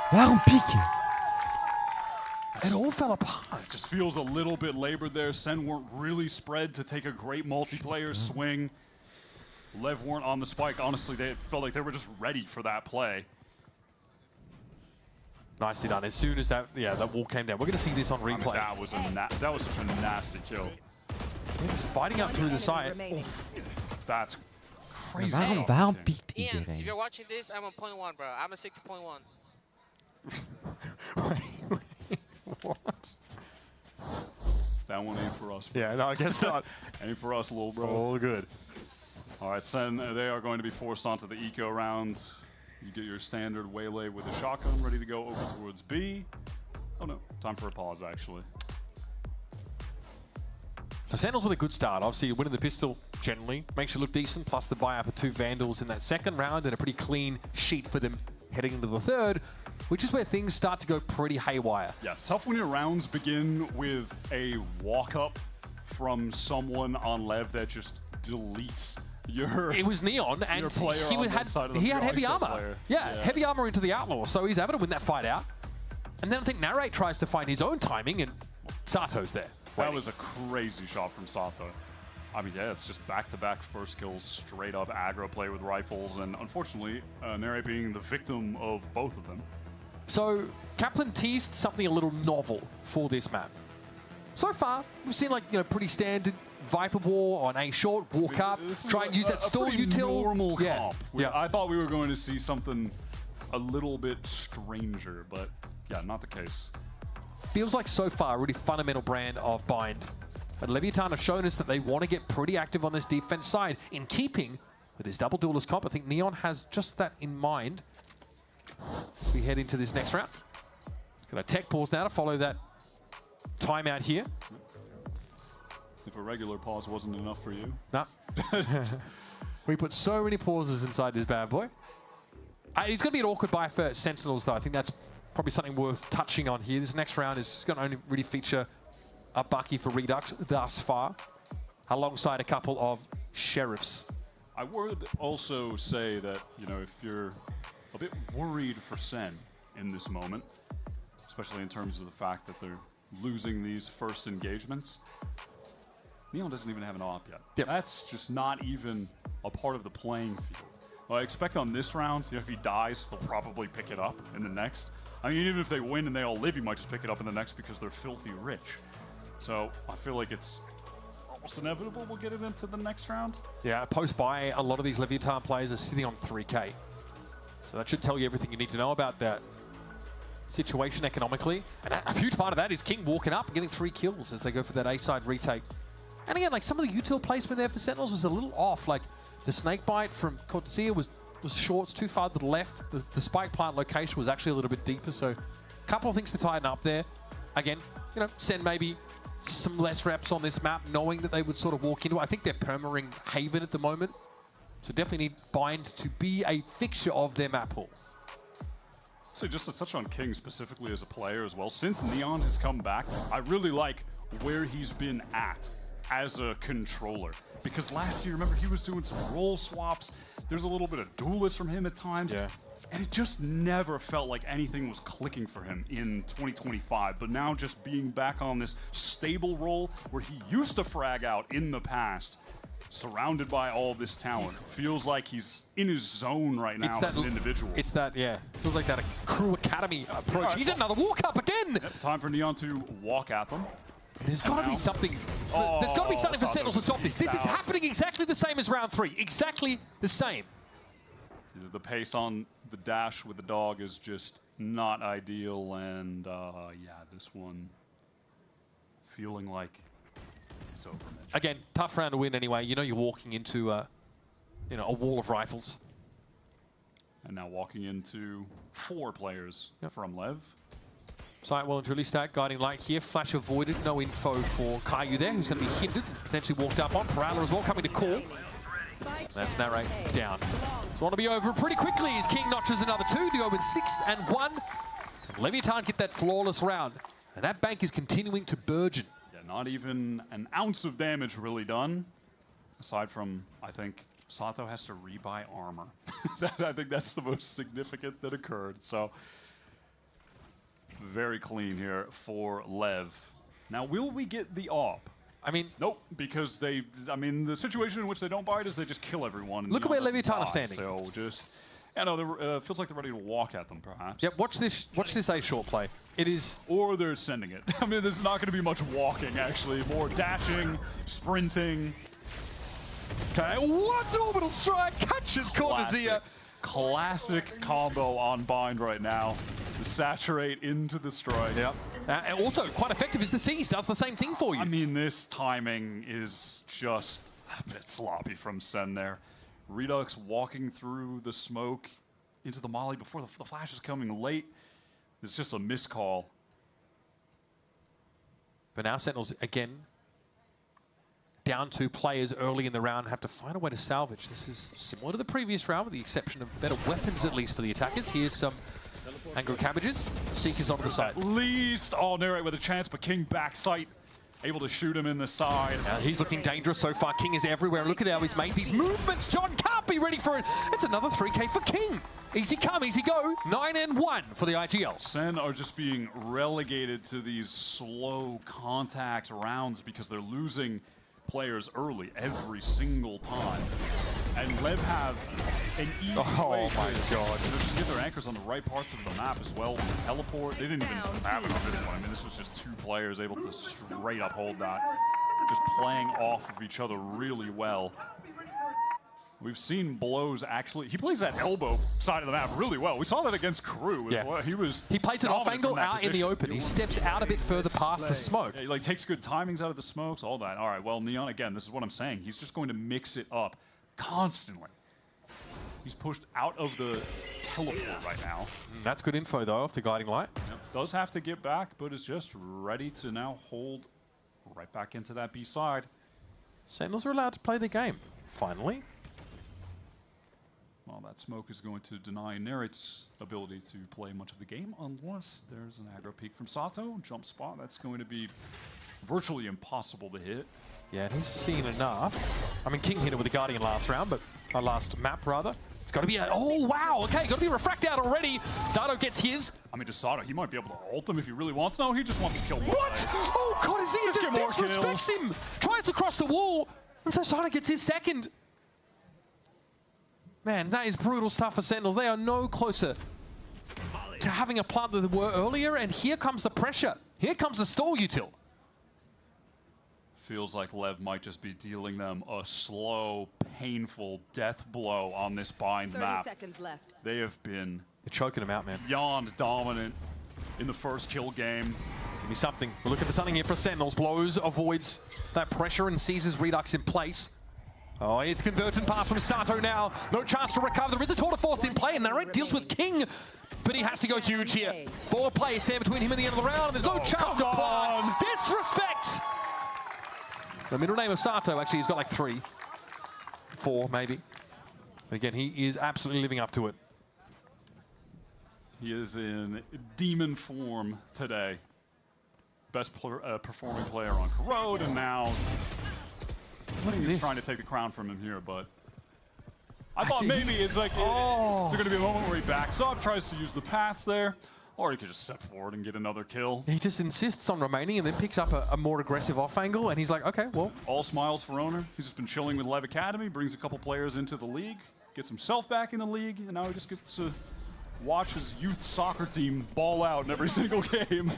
Waarom piek je? It all fell apart. It just feels a little bit labored there. Sen weren't really spread to take a great multiplayer swing. Lev weren't on the spike. Honestly, they felt like they were just ready for that play. Nicely done. As soon as that wall came down, we're going to see this on replay. I mean, that was such a nasty kill. He's fighting up through the side. That's crazy. Waarom piekt Ian, if iedereen? you're watching this, I'm on 0.1, bro. I'm a 60.1. What? That one ain't for us. Bro. Yeah, no, I guess not. Ain't for us, little bro. All good. All right, Sen, they are going to be forced onto the eco round. You get your standard waylay with a shotgun ready to go over towards B. Oh no, time for a pause actually. So Sandals with a good start. Obviously, winning the pistol generally makes you look decent, plus the buy-up of 2 Vandals in that second round and a pretty clean sheet for them heading into the third, which is where things start to go pretty haywire. Yeah, tough when your rounds begin with a walk-up from someone on Lev that just deletes your It was Neon, and he had heavy armor. Yeah, heavy armor into the Outlaw, so he's able to win that fight out. And then I think Narrate tries to find his own timing, and Sato's there. That was a crazy shot from Sato. I mean, yeah, it's just back-to-back first kills, straight up aggro play with rifles, and unfortunately, Nere being the victim of both of them. So Kaplan teased something a little novel for this map. So far, we've seen pretty standard Viper War on A short, walk up, try and use that stall util. Normal comp. I thought we were going to see something a little bit stranger, but yeah, not the case. Feels like so far a really fundamental brand of bind. But Leviathan have shown us that they want to get pretty active on this defense side in keeping with his double duelist comp. I think Neon has just that in mind as we head into this next round. Got a tech pause now to follow that timeout here. If a regular pause wasn't enough for you. Nah. We put so many pauses inside this bad boy. It's going to be an awkward buy for Sentinels, though. I think that's probably something worth touching on here. This next round is going to only really feature a Bucky for Redux thus far, alongside a couple of Sheriffs. I would also say that, if you're a bit worried for Sen in this moment, especially in terms of the fact that they're losing these first engagements, Neon doesn't even have an op yet. Yep. That's just not even a part of the playing field. Well, I expect on this round, if he dies, he'll probably pick it up in the next. I mean, even if they win and they all live, he might just pick it up in the next because they're filthy rich. So I feel like it's almost inevitable we'll get it into the next round. Yeah, post-buy, a lot of these Leviathan players are sitting on 3K. So that should tell you everything you need to know about that situation economically. And a huge part of that is King walking up and getting 3 kills as they go for that A-side retake. And again, some of the util placement there for Sentinels was a little off. The snake bite from Cortesia was short, it's too far to the left. The spike plant location was actually a little bit deeper, so a couple of things to tighten up there. Again, send maybe some less reps on this map, knowing that they would sort of walk into it. I think they're permaring Haven at the moment, so definitely need Bind to be a fixture of their map pool. So just to touch on King specifically as a player as well, since Neon has come back, I really like where he's been at as a controller. Because last year, remember, he was doing some role swaps. There's a little bit of duelist from him at times. Yeah. And it just never felt like anything was clicking for him in 2025. But now just being back on this stable role where he used to frag out in the past, surrounded by all this talent, feels like he's in his zone right now as an individual. It's that, yeah. Feels like that Crew Academy approach. Right, he's another walk up again! Yep, time for Neon to walk at them. There's got to be something. There's got to be something for Sentinels to stop this. This is happening exactly the same as round 3. Exactly the same. The pace on the dash with the dog is just not ideal, and yeah, this one feeling like it's over. Again, tough round to win anyway. You're walking into a wall of rifles. And now walking into 4 players from Lev. Sight well and truly stacked, guiding light here. Flash avoided, no info for Caillou there, who's going to be hindered, potentially walked up on. Prowler as well coming to call. That's Narrate down. So want to be over pretty quickly as King notches another 2 to go with 6 and 1. And Leviathan get that flawless round. And that bank is continuing to burgeon. Yeah, Not even an ounce of damage really done, aside from, I think, Sato has to rebuy armor. I think that's the most significant that occurred. So, very clean here for Lev. Now, will we get the AWP? I mean, nope, because the situation in which they don't buy it is they just kill everyone. Look at where Leviathan is standing. So just, feels like they're ready to walk at them, perhaps. Yep, watch this A short play. It is... Or they're sending it. I mean, there's not going to be much walking, actually. More dashing, sprinting. Okay, what orbital strike catches Cortezia. Classic combo on Bind right now. The saturate into the strike. Yep. And also, quite effective is the Seize. Does the same thing for you. I mean, this timing is just a bit sloppy from Sen there. Redux walking through the smoke into the molly before the flash is coming late. It's just a miscall. But now Sentinels, again, down 2 players early in the round, have to find a way to salvage. This is similar to the previous round, with the exception of better weapons, at least for the attackers. Here's some Angro Cabbages. Seekers onto the side. At least, Narrate with a chance, but King backside, able to shoot him in the side. He's looking dangerous so far. King is everywhere. Look at how he's made these movements. John can't be ready for it. It's another 3K for King. Easy come, easy go. 9-1 for the IGL. Sen are just being relegated to these slow contact rounds because they're losing players early every single time. And Lev have an easy way to just get their anchors on the right parts of the map as well. With the teleport, they didn't even have it on this one. I mean, this was just 2 players able to straight up hold that. Just playing off of each other really well. We've seen Blows actually, he plays that elbow side of the map really well. We saw that against Crew as well. He plays an off angle out in the open. He steps out a bit further past the smoke. Yeah, he takes good timings out of the smokes, all that. All right, well, Neon, again, this is what I'm saying. He's just going to mix it up constantly. He's pushed out of the teleport right now. That's good info, though, off the guiding light. Yep. Does have to get back, but is just ready to now hold right back into that B side. Sentinels are allowed to play the game, finally. Well, that smoke is going to deny Narrate's ability to play much of the game unless there's an aggro peek from Sato. Jump spot, that's going to be virtually impossible to hit. Yeah, and he's seen enough. I mean, King hit it with a Guardian last round, but last map, rather. It's got to be a... Oh, wow. Okay, got to be refract out already. Sato gets his. I mean, just Sato, he might be able to ult him if he really wants. No, he just wants to kill more. What? Players. Oh, God, is he just disrespects him. Tries to cross the wall, and so Sato gets his second. Man, that is brutal stuff for Sentinels. They are no closer to having a plant than they were earlier, and here comes the pressure. Here comes the stall util. Feels like Lev might just be dealing them a slow, painful death blow on this Bind 30 map. seconds left. They have been choking him out, man. Beyond dominant in the first kill game. Give me something. We're looking for something here for Sentinels. Blows, avoids that pressure and seizes Redux in place. Oh, it's conversion pass from Sato now. No chance to recover. There is a tour de force in play, and Narrate deals with King, but he has to go huge here. 4 players stand between him and the end of the round, and there's no chance to apply. Disrespect! The middle name of Sato, actually, he's got like 3, 4 maybe. But again, he is absolutely living up to it. He is in demon form today. Best performing player on Corrode, and now he's trying to take the crown from him here, but I thought maybe it's like, is there going to be a moment where he backs up, tries to use the path there, or he could just step forward and get another kill. He just insists on remaining and then picks up a more aggressive off angle, and he's like, okay, well. All smiles for Owner. He's just been chilling with Lev Academy, brings a couple players into the league, gets himself back in the league, and now he just gets to watch his youth soccer team ball out in every single game.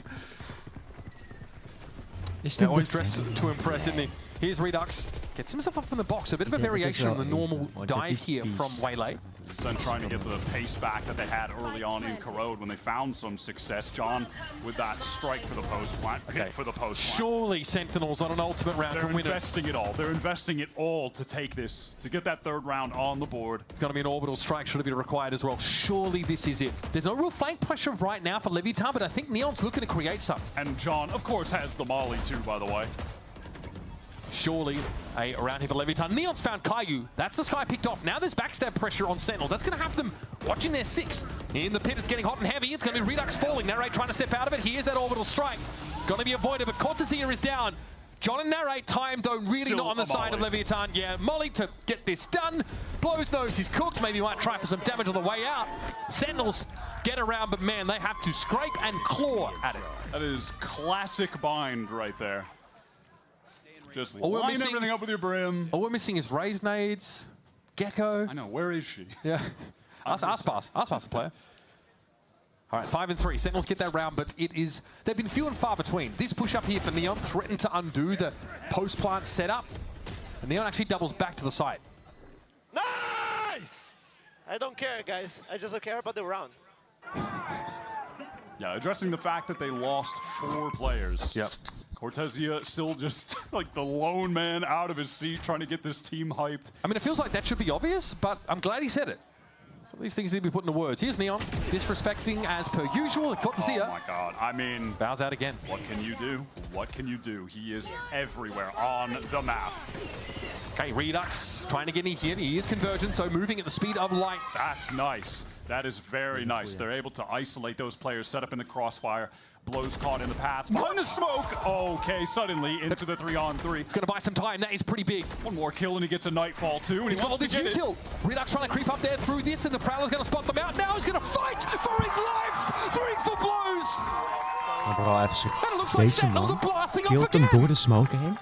He's always dressed to impress, isn't he? Here's Redux. Gets himself up in the box. A bit of a variation on the normal dive here from Waylay. Sen trying to get the pace back that they had early on in Corrode when they found some success. John with that strike for the post plant, pick for the post plant. Surely Sentinels on an ultimate round They're can win it. They're investing it all. They're investing it all to take this, to get that 3rd round on the board. It's going to be an orbital strike, should have been required as well. Surely this is it. There's no real flank pressure right now for Leviathan, but I think Neon's looking to create something. And John, of course, has the molly too, by the way. Surely a round here for Leviathan. Neon's found Caillou. That's the Sky picked off. Now there's backstab pressure on Sentinels. That's going to have them watching their 6. In the pit, it's getting hot and heavy. It's going to be Redux falling. Narrate trying to step out of it. Here's that orbital strike. Going to be avoided, but Cortezia is down. John and Narrate, time though really Still not on the a side of molly. Leviathan. Yeah, Molly to get this done. Blows those, he's cooked. Maybe might try for some damage on the way out. Sentinels get around, but man, they have to scrape and claw at it. That is classic bind right there. Just All we're line missing- everything up with your brim. All we're missing is raised nades, Gecko. I know, where is she? Yeah. Aspas the player. All right, 5 and 3. Sentinels get that round, but they've been few and far between. This push up here for Neon threatened to undo the post-plant setup. And Neon actually doubles back to the site. Nice! I don't care, guys. I just don't care about the round. Yeah, addressing the fact that they lost 4 players. Yep. Cortezia still just like the lone man out of his seat trying to get this team hyped. I mean, it feels like that should be obvious, but I'm glad he said it. Some of these things need to be put into words. Here's Neon, disrespecting as per usual. Cortezia. Oh my god, I mean... bows out again. What can you do? What can you do? He is everywhere on the map. Okay, Redux trying to get in here. He is convergent, so moving at the speed of light. That's nice. That is very nice. They're able to isolate those players, set up in the crossfire. Blows caught in the paths. Behind the smoke! Okay, suddenly into the 3-on-3. He's gonna buy some time. That is pretty big. One more kill and he gets a Nightfall too. And He's got all this util. Redux trying to creep up there through this, and the Prowler's gonna spot them out. Now he's gonna fight for his life! 3 for blows! Maar bro, even And it looks like deze Sentinels are man blasting off killt hem again. door de smoke heen.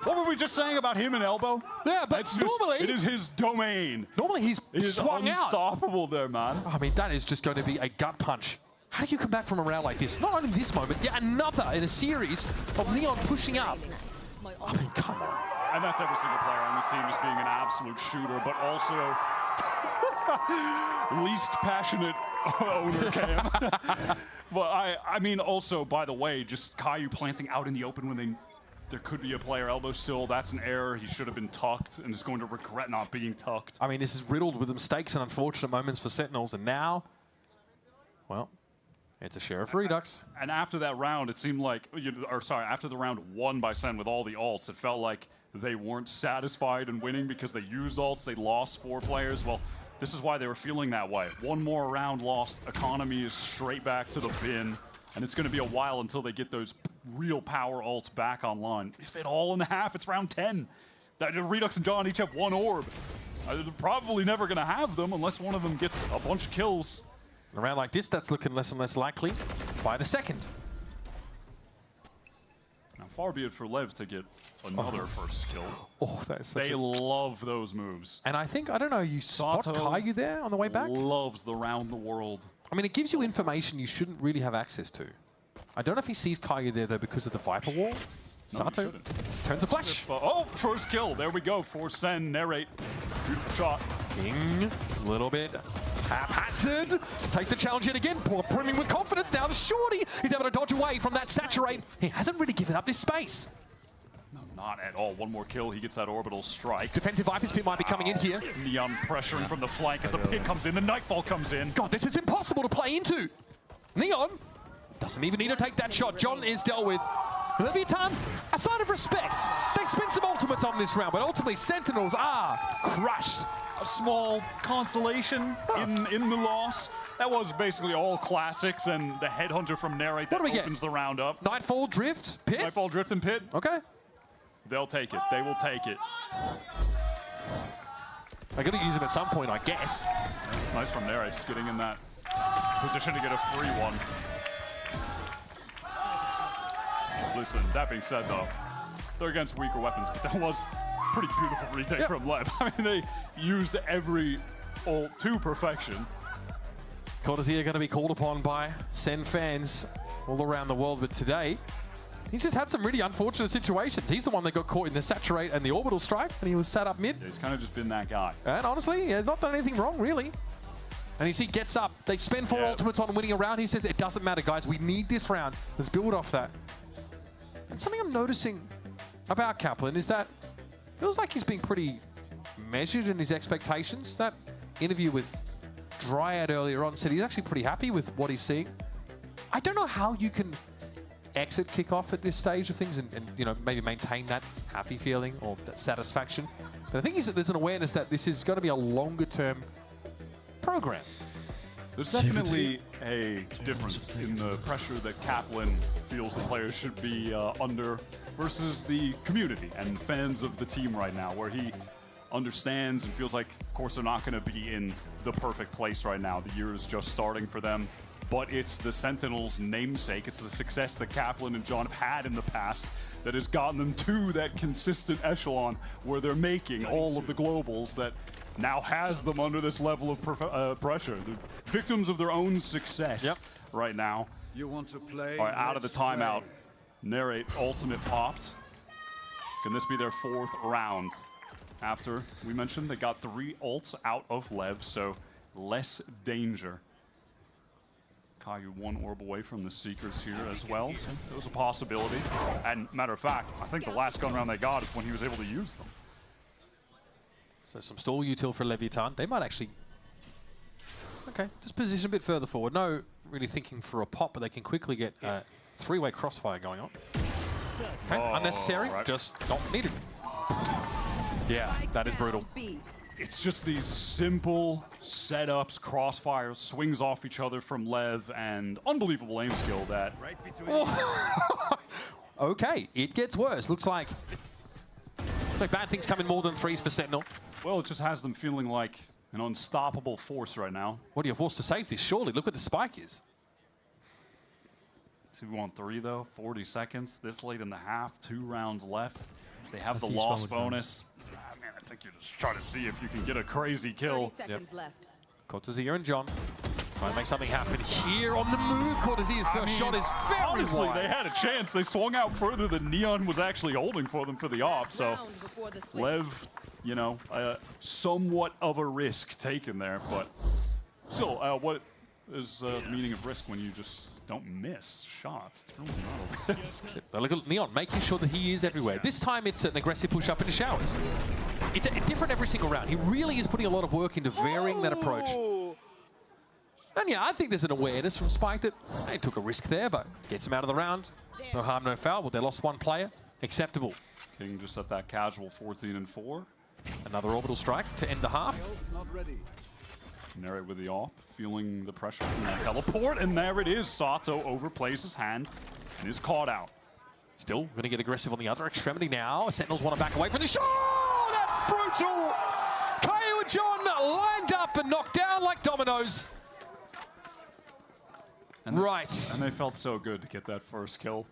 What were we just saying about him and Elbow? Yeah, but normally... it is his domain. Normally he's swung out. Unstoppable there, man. I mean, that is just going to be a gut punch. How do you come back from a round like this? Not only this moment, yet another in a series of Neon pushing up. I mean, come on. And that's every single player on this team just being an absolute shooter, but also least passionate owner Cam. But I mean, also, by the way, just Caillou planting out in the open when there could be a player elbow still. That's an error. He should have been tucked and is going to regret not being tucked. I mean, this is riddled with mistakes and unfortunate moments for Sentinels, and now, well, it's a Sheriff Redux. And after that round, it seemed like, after the round won by Sen with all the ults, it felt like they weren't satisfied in winning because they used ults. They lost 4 players. Well, this is why they were feeling that way. One more round lost, economy is straight back to the bin, and it's going to be a while until they get those real power ults back online. If it all in the half, it's round 10. Redux and John each have 1 orb. They're probably never going to have them unless one of them gets a bunch of kills. In a round like this, that's looking less and less likely by the second. Now, far be it for Lev to get another first kill. Oh, that's such They love those moves. And I think, I don't know, you spot Caillou there on the way back? Loves the round the world. I mean, it gives you information you shouldn't really have access to. I don't know if he sees Caillou there, though, because of the Viper wall. No, Sato turns a flash. Oh, first kill. There we go for Sen. Narrate. Beautiful shot. King, a little bit haphazard. Takes the challenge yet again. Brimming with confidence now. The shorty is able to dodge away from that saturate. He hasn't really given up this space. No, not at all. One more kill. He gets that orbital strike. Defensive Viper's pit might be coming in here. Neon pressuring from the flank as the pit comes in. The Nightfall comes in. God, this is impossible to play into. Neon doesn't even need to take that shot. John is dealt with. Leviathan, a sign of respect. They spent some ultimates on this round, but ultimately Sentinels are crushed. A small consolation in the loss. That was basically all classics and the headhunter from Narrate that opens the round up. Nightfall, Drift, Pit? Nightfall, Drift, and Pit. Okay. They'll take it. They will take it. I got to use him at some point, I guess. It's nice from Narrate, just getting in that position to get a free one. Listen, that being said, though, they're against weaker weapons, but that was a pretty beautiful retake from Lev. I mean, they used every ult to perfection. Cortezia going to be called upon by Sen fans all around the world, but today, he's just had some really unfortunate situations. He's the one that got caught in the saturate and the orbital strike, and he was sat up mid. Yeah, he's kind of just been that guy. And honestly, he has not done anything wrong, really. And you see, gets up. They spend 4 ultimates on winning a round. He says, it doesn't matter, guys. We need this round. Let's build off that. And something I'm noticing about Kaplan is that it feels like he's being pretty measured in his expectations. That interview with Dryad earlier on said he's actually pretty happy with what he's seeing. I don't know how you can exit kickoff at this stage of things and you know, maybe maintain that happy feeling or that satisfaction. But I think there's an awareness that this is going to be a longer term program. There's definitely a difference in the pressure that Kaplan feels the players should be under versus the community and fans of the team right now, where he understands and feels like, of course, they're not going to be in the perfect place right now. The year is just starting for them, but it's the Sentinels' namesake. It's the success that Kaplan and John have had in the past that has gotten them to that consistent echelon where they're making all of the globals that now has them under this level of pressure. The victims of their own success right now. You want to play? All right, out of the timeout. Narrate ultimate popped. Can this be their 4th round? After we mentioned they got 3 ults out of Lev, so less danger. Caillou 1 orb away from the Seekers here as well. So there was a possibility. And matter of fact, I think the last gun round they got is when he was able to use them. So some stall util for Leviathan. They might actually... Okay, just position a bit further forward. No really thinking for a pop, but they can quickly get a 3-way crossfire going on. Okay, unnecessary, just not needed. Yeah, that is brutal. It's just these simple setups, crossfires, swings off each other from Lev, and unbelievable aim skill that... Okay, it gets worse. Looks like bad things come in more than 3s for Sentinel. Well, it just has them feeling like an unstoppable force right now. What are you forced to save this? Surely, look what the spike is. 2-on-3 though, 40 seconds. This late in the half, 2 rounds left. They have the loss bonus. Man, I think you're just trying to see if you can get a crazy kill. 30 seconds left. Cortazir and John trying to make something happen here on the move. Cortazir's first shot is very honestly, wide. They had a chance. They swung out further than Neon was actually holding for them for the op. So Lev, you know, somewhat of a risk taken there, but still, what is the meaning of risk when you just don't miss shots? It's really not a risk. Look at Neon making sure that he is everywhere. This time it's an aggressive push up in the showers. It's different every single round. He really is putting a lot of work into varying that approach. And yeah, I think there's an awareness from Spike that they took a risk there, but gets him out of the round. No harm, no foul. Well, they lost 1 player. Acceptable. King just at that casual 14-4. Another orbital strike to end the half. Narrate with the op, feeling the pressure from that teleport, and there it is. Sato overplays his hand and is caught out. Still going to get aggressive on the other extremity now. Sentinels want to back away from the shot. Oh, that's brutal. Caillou and John lined up and knocked down like dominoes. And and they felt so good to get that first kill.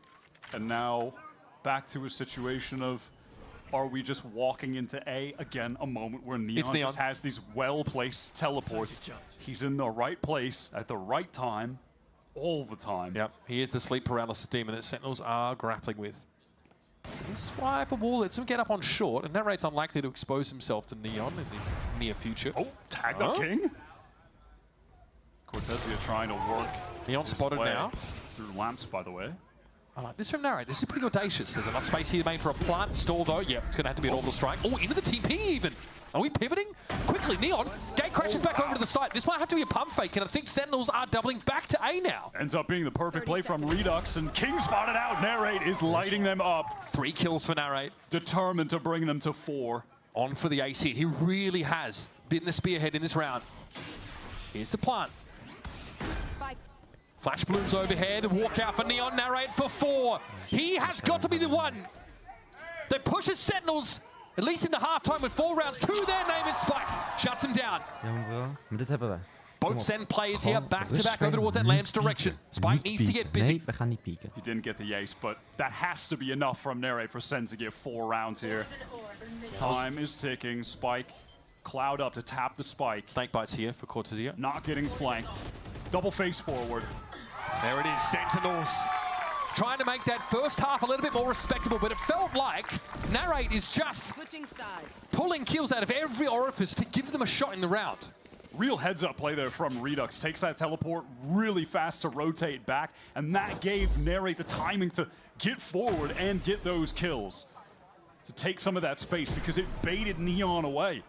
And now back to a situation of, are we just walking into A? Again, a moment where Neon just has these well-placed teleports. He's in the right place at the right time, all the time. Yep, he is the sleep paralysis demon that Sentinels are grappling with. Swipe a wall, lets him get up on short, and Narrate's unlikely to expose himself to Neon in the near future. Oh, tagged up King. Cortezia trying to work. Neon spotted now. Through lamps, by the way. I like this from Narrate. This is pretty audacious. There's enough space here made for a plant stall, though. Yeah, it's going to have to be an orbital strike. Oh, into the TP even. Are we pivoting? Quickly, Neon. Gate crashes back over to the site. This might have to be a pump fake, and I think Sentinels are doubling back to A now. Ends up being the perfect play from Redux, and King spotted out. Narrate is lighting them up. 3 kills for Narrate. Determined to bring them to 4. On for the ace here. He really has been the spearhead in this round. Here's the plant. Flash blooms overhead, walk out for Neon. Narrate for 4. He has got to be the one that pushes Sentinels, at least in the halftime with 4 rounds, to their name is Spike. Shuts him down. Maar dit hebben we. Both Sen players here, back-to-back over towards that Lamb's direction. Spike needs to get busy. Nee, we gaan niet pieken. He didn't get the ace, but that has to be enough from Narrate for Sen to get 4 rounds here. Time is ticking. Spike, cloud up to tap the spike. Snake bites here for Cortezia. Not getting flanked. Double face forward. There it is, Sentinels trying to make that first half a little bit more respectable, but it felt like Narrate is just pulling kills out of every orifice to give them a shot in the round. Real heads-up play there from Redux. Takes that teleport really fast to rotate back, and that gave Narrate the timing to get forward and get those kills. To take some of that space, because it baited Neon away.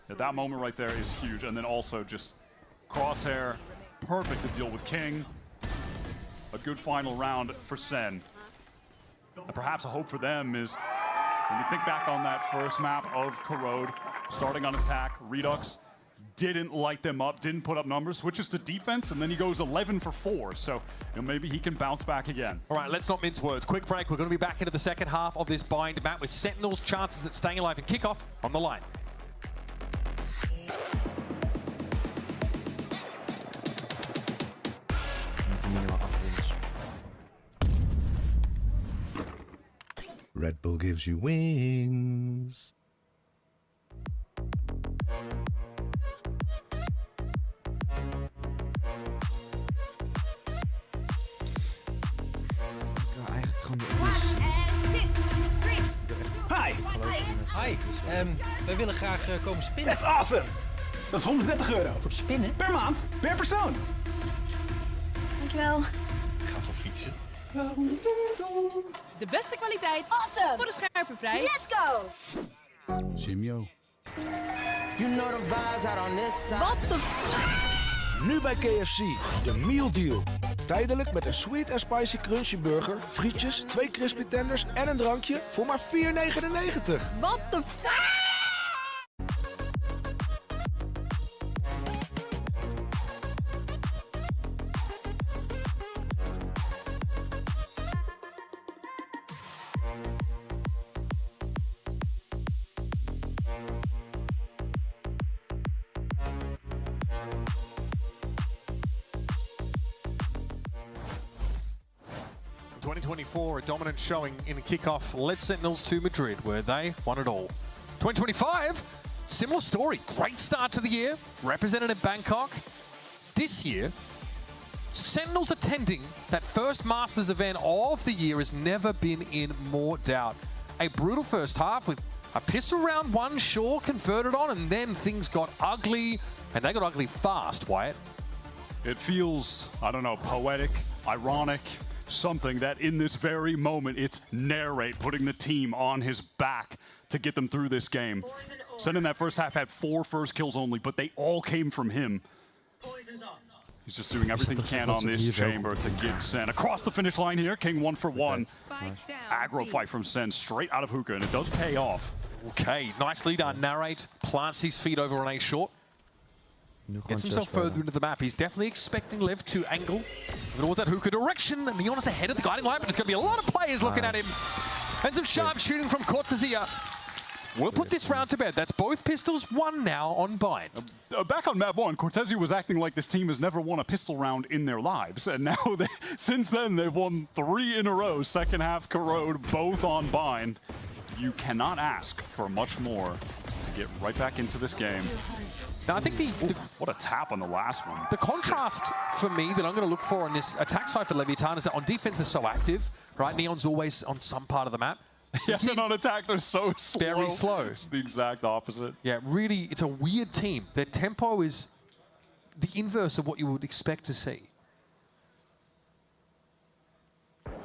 Yeah, that moment right there is huge, and then also just Crosshair, perfect to deal with King. A good final round for Sen. And perhaps a hope for them is, when you think back on that first map of Corrode, starting on attack, Redux, didn't light them up, didn't put up numbers, switches to defense, and then he goes 11 for 4. So maybe he can bounce back again. All right, let's not mince words. Quick break. We're going to be back into the second half of this bind map with Sentinel's chances at staying alive and kickoff on the line. Red Bull gives you wings. Hi. Hi. Wij willen graag komen spinnen. That's awesome. Dat is €130. Voor het spinnen? Per maand, per persoon. Dankjewel. Gaat wel fietsen. De beste kwaliteit voor de scherpe prijs. Let's go! Simio. You know the vibes out on this side. Wat de Nu bij KFC, de meal deal. Tijdelijk met een sweet en spicy crunchy burger, frietjes, 2 crispy tenders en een drankje voor maar $4,99. Wat de fuck? In 2024, a dominant showing in kickoff led Sentinels to Madrid, where they won it all. 2025, similar story. Great start to the year, represented in Bangkok. This year, Sentinels attending that first Masters event of the year has never been in more doubt. A brutal first half with a pistol round 1 sure converted on, and then things got ugly, and they got ugly fast, Wyatt. It feels, I don't know, poetic, ironic, something that in this very moment, it's Narrate putting the team on his back to get them through this game. Sen in that first half had 4 first kills only, but they all came from him. He's just doing everything he can on this chamber to get Sen across the finish line here. King 1 for 1. Aggro fight from Sen straight out of hookah, and it does pay off. Okay, nicely done. Narrate plants his feet over on A short. Gets himself further into the map. He's definitely expecting Lev to angle towards that hookah direction. And Neon is ahead of the guiding light, but there's going to be a lot of players looking at him. And some sharp shooting from Cortezia. We'll put this round to bed. That's both pistols, 1 now on bind. Back on map 1, Cortezia was acting like this team has never won a pistol round in their lives. And now, since then, they've won 3 in a row. Second half corrode, both on bind. You cannot ask for much more to get right back into this game. Now, I think what a tap on the last one. The contrast for me that I'm going to look for on this attack side for Leviathan is that on defense they're so active, right? Neon's always on some part of the map. Yes, and on attack they're so slow. Very slow. It's the exact opposite. Yeah, really, it's a weird team. Their tempo is the inverse of what you would expect to see.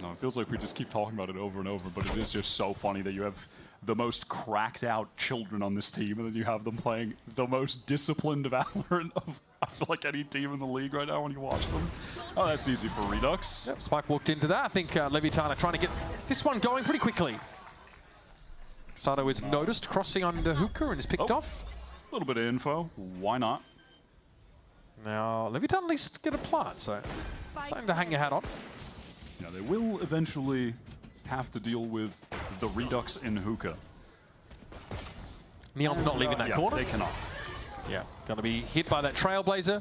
No, it feels like we just keep talking about it over and over, but it is just so funny that you have the most cracked out children on this team, and then you have them playing the most disciplined Valorant of, I feel like, any team in the league right now when you watch them. Oh, that's easy for Redux. Yep, Spike walked into that. I think Leviathan are trying to get this one going pretty quickly. Sato is noticed, crossing under hookah and is picked off. A little bit of info. Why not? Now, Leviathan at least get a plant, so something to hang your hat on. Yeah, they will eventually have to deal with the Redux in hookah. Neon's not leaving that corner. They cannot. Yeah, going to be hit by that Trailblazer.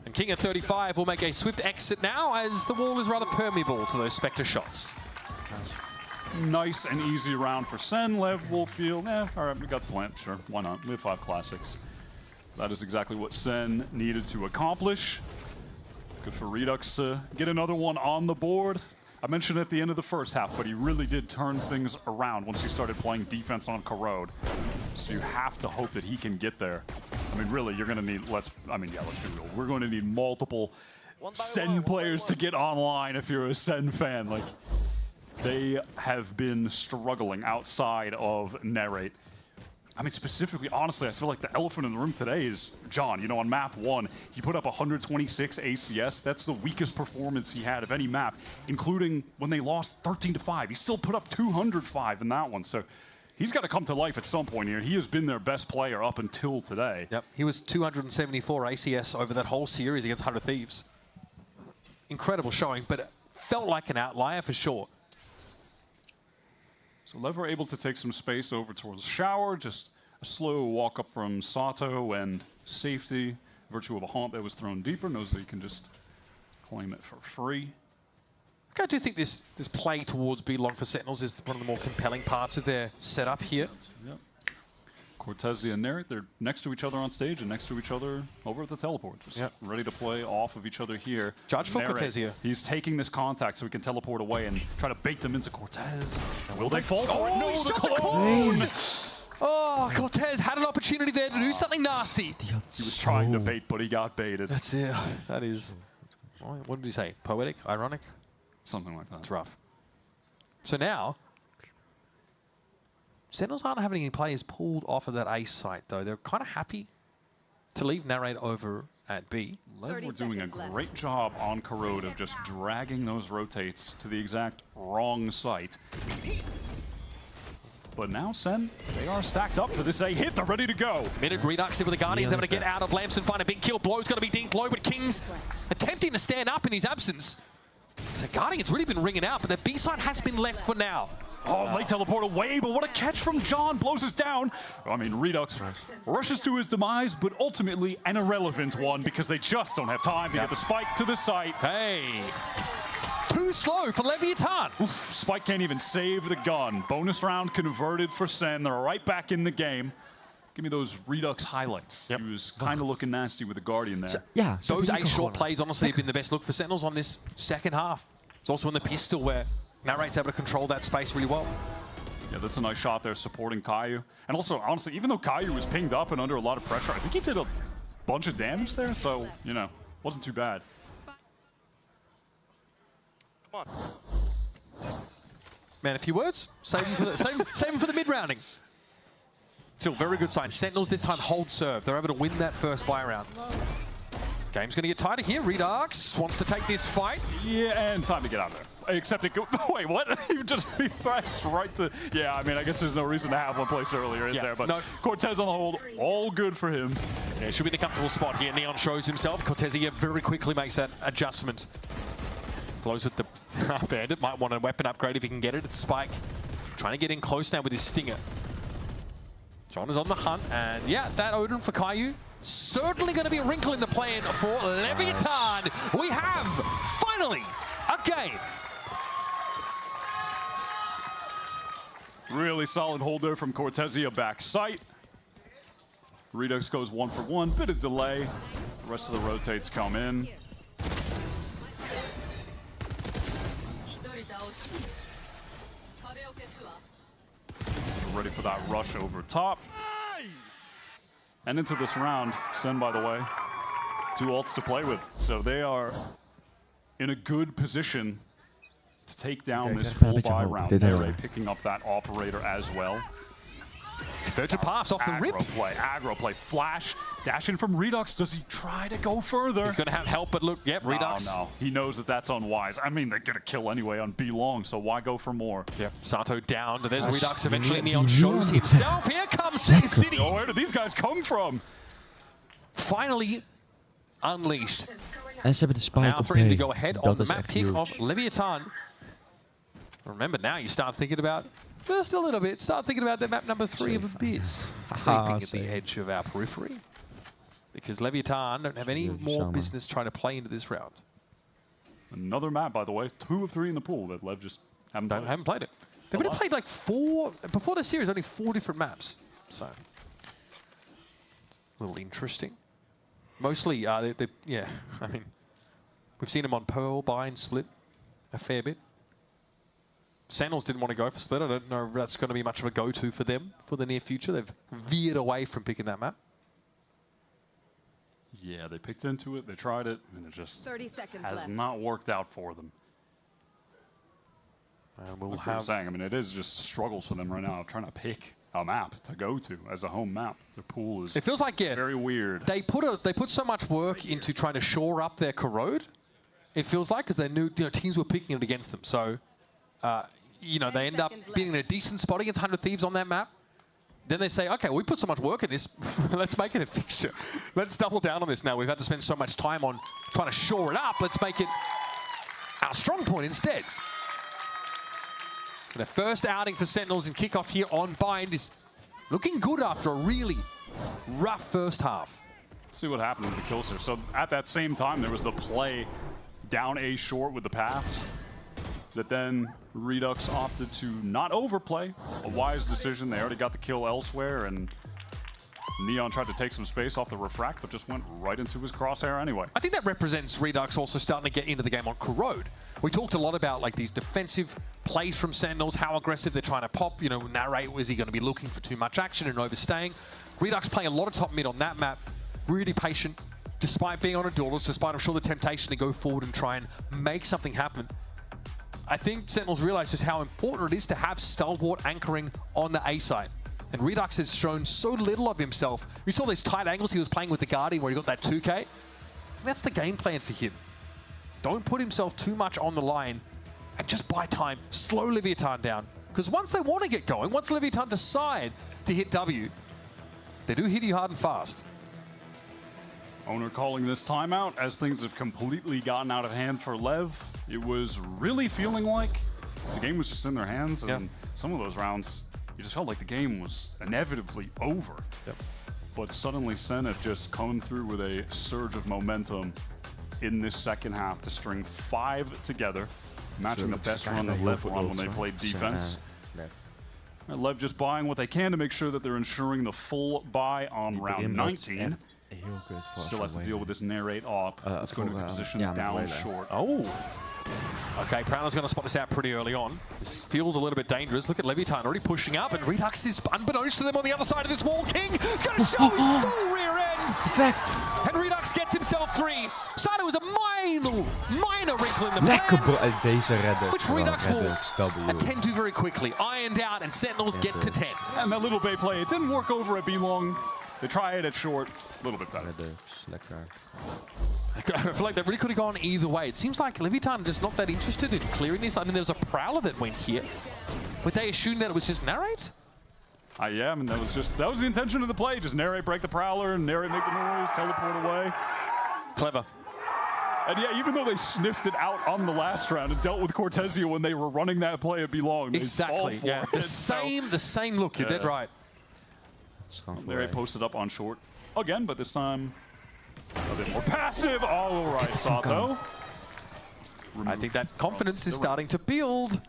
And King at 35 will make a swift exit now as the wall is rather permeable to those Spectre shots. Nice and easy round for Sen. Lev will feel, all right, we got the plant, sure, why not? We have 5 classics. That is exactly what Sen needed to accomplish. Good for Redux to get another one on the board. I mentioned at the end of the first half, but he really did turn things around once he started playing defense on Corrode. So you have to hope that he can get there. I mean, really, you're going to need, let's be real. We're going to need multiple Sen players to get online if you're a Sen fan. Like, they have been struggling outside of Narrate. I mean, specifically, honestly, I feel like the elephant in the room today is John. You know, on map 1, he put up 126 ACS. That's the weakest performance he had of any map, including when they lost 13-5. He still put up 205 in that one. So he's got to come to life at some point here. He has been their best player up until today. Yep, he was 274 ACS over that whole series against 100 Thieves. Incredible showing, but it felt like an outlier for sure. So LEV were able to take some space over towards Shower, just a slow walk up from Sato and safety. Virtue of a haunt that was thrown deeper, knows that he can just claim it for free. I do think this play towards B long for Sentinels is one of the more compelling parts of their setup here. Yep. Cortezia and Nerit, they're next to each other on stage and next to each other over at the teleport. Just ready to play off of each other here. Judge for Cortezia. He's taking this contact so he can teleport away and try to bait them into Cortez. Will they fall for it? No, the clone! Oh, Cortez had an opportunity there to do something nasty. He was trying to bait, but he got baited. That's it. That is... What did he say? Poetic? Ironic? Something like that. It's rough. So now... Sentinels aren't having any players pulled off of that ace site, though. They're kind of happy to leave Narrate over at B. LEV were doing a great job on Corrode of just dragging those rotates to the exact wrong site. But now Sen, they are stacked up for this A hit. They're ready to go. Minute Redux in with the Guardians, able to get out of lamps and find a big kill. Blow's going to be dinked low, but King's attempting to stand up in his absence. The Guardian's really been ringing out, but the B side has been left for now. Oh, late teleport away, but what a catch from John. Blows us down. I mean, Redux rushes to his demise, but ultimately an irrelevant one because they just don't have time to get the spike to the site. Hey. Too slow for Leviathan. Oof, Spike can't even save the gun. Bonus round converted for Sen. They're right back in the game. Give me those Redux highlights. He was kind of looking nasty with the Guardian there. Yeah, those 8 short plays honestly have been the best look for Sentinels on this second half. It's also in the pistol where Narrate's able to control that space really well. Yeah, that's a nice shot there supporting Caillou. And also, honestly, even though Caillou was pinged up and under a lot of pressure, I think he did a bunch of damage there, so, you know, wasn't too bad. Come on. Man, a few words? Save them for the, save them for the mid-rounding. Still, very good sign. Sentinels this time hold serve. They're able to win that first buy round. Game's going to get tighter here. Redux wants to take this fight. Yeah, and time to get out of there. Except it go. Wait, what? You just reflects right to. Yeah, I mean, I guess there's no reason to have one place earlier, is there? But no. Cortez on the hold, all good for him. Yeah, should be in a comfortable spot here. Neon shows himself. Cortezia very quickly makes that adjustment. Blows with the Bandit. Might want a weapon upgrade if he can get it. It's Spike. Trying to get in close now with his Stinger. John is on the hunt, and yeah, that Odin for Caillou. Certainly going to be a wrinkle in the plan for Leviathan. We have, finally, a game. Really solid hold there from Cortezia back sight. Redux goes 1 for 1, bit of delay. The rest of the rotates come in. We're ready for that rush over top. And into this round, Sen, by the way, 2 ults to play with. So they are in a good position to take down this full buy round. They're picking up that operator as well. Virgin pass off the rip. Aggro play, flash, dash in from Redux. Does he try to go further? He's going to have help, but look, yep, Redux. No, he knows that that's unwise. I mean, they're going to kill anyway on B long, so why go for more? Yep, Sato down, and there's Redux eventually. Neon shows himself. Here comes Sin City. Oh, where did these guys come from? Finally unleashed. En ze hebben de spike now op threatening B. to go ahead on the map pick of Leviathan. Remember, now you start thinking about, just a little bit, start thinking about that map number 3 of Abyss. Creeping at the edge of our periphery. Because Leviathan don't have any more business trying to play into this round. Another map, by the way. 2 of 3 in the pool that Lev just haven't played it. They've only played like 4, before this series, only 4 different maps. So, it's a little interesting. Mostly, yeah, I mean, we've seen them on Pearl, Buy, and Split a fair bit. Sentinels didn't want to go for Split. I don't know if that's going to be much of a go-to for them for the near future. They've veered away from picking that map. Yeah, they picked into it, they tried it, and it just has not worked out for them. And we'll That's what I'm saying. I mean, it is just struggles for them right now of trying to pick a map to go to as a home map. Their pool is it feels like very weird. They put so much work into trying to shore up their Corrode. It feels like because they knew teams were picking it against them. So you know, they end up being in a decent spot against 100 Thieves on that map. Then they say, okay, we put so much work in this, let's make it a fixture. Let's double down on this now. We've had to spend so much time on trying to shore it up. Let's make it our strong point instead. The first outing for Sentinels in kickoff here on Bind is looking good after a really rough first half. Let's see what happened with the kills here. So at that same time, there was the play down A short with the paths that then Redux opted to not overplay. A wise decision. They already got the kill elsewhere, and Neon tried to take some space off the refract, but just went right into his crosshair anyway. I think that represents Redux also starting to get into the game on Corrode. We talked a lot about like these defensive plays from Sentinels, how aggressive they're trying to pop. You know, Narrate, was he going to be looking for too much action and overstaying? Redux playing a lot of top mid on that map, really patient, despite being on a duelist, despite I'm sure the temptation to go forward and try and make something happen. I think Sentinels realize just how important it is to have stalwart anchoring on the A side. And Redux has shown so little of himself. We saw these tight angles he was playing with the Guardian where he got that 2K. That's the game plan for him. Don't put himself too much on the line and just buy time. Slow Leviathan down. Because once they want to get going, once Leviathan decide to hit W, they do hit you hard and fast. Owner calling this timeout as things have completely gotten out of hand for Lev. It was really feeling like the game was just in their hands, and some of those rounds, you just felt like the game was inevitably over. But suddenly Sen have just come through with a surge of momentum in this second half to string 5 together, matching the best run that Lev won when they played defense. And Lev just buying what they can to make sure that they're ensuring the full buy on round 19. Still have to deal with this Narrate op. It's going to be positioned down short. Oh. Okay, Prowler's going to spot this out pretty early on. This feels a little bit dangerous. Look at Leviathan already pushing up, and Redux is unbeknownst to them on the other side of this wall. King is going to show his full rear end. Perfect. And Redux gets himself 3. Sato was a minor wrinkle in the Lekker plan, deze Redux. which Redux will attend to very quickly. Ironed out, and Sentinels get to 10. And that little Bay play, it didn't work over at B-Long. They try it at short, a little bit better. I feel like that really could have gone either way. It seems like Leviathan just not that interested in clearing this. I mean, there was a Prowler that went here. But they assumed that it was just Narrate? Yeah, I mean, that was the intention of the play. Just Narrate, break the Prowler, and Narrate make the noise, teleport away. Clever. And yeah, even though they sniffed it out on the last round and dealt with Cortezio when they were running that play at B-Long. Exactly, yeah. The same look, you're dead right. Narrate posted up on short again, but this time a bit more passive. All right, Sato. I think that confidence is starting to build.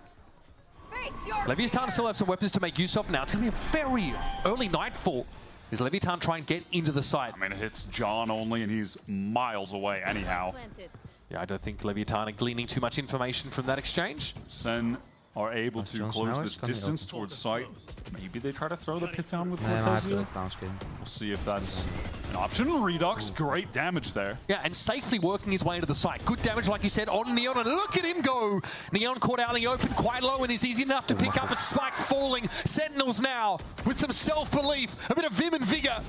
Leviathan still have some weapons to make use of now. It's going to be a very early nightfall. Is Leviathan trying to get into the site? I mean, it hits John only, and he's miles away anyhow. Yeah, I don't think Leviathan are gleaning too much information from that exchange. Sen are able to close this distance towards site. Maybe they try to throw the pit down with Cortezio. We'll see if that's an option. Redux, great damage there. Yeah, and safely working his way into the site. Good damage, like you said, on Neon, and look at him go! Neon caught out in the open quite low and is easy enough to pick up, a spike falling. Sentinels now with some self-belief, a bit of vim and vigor.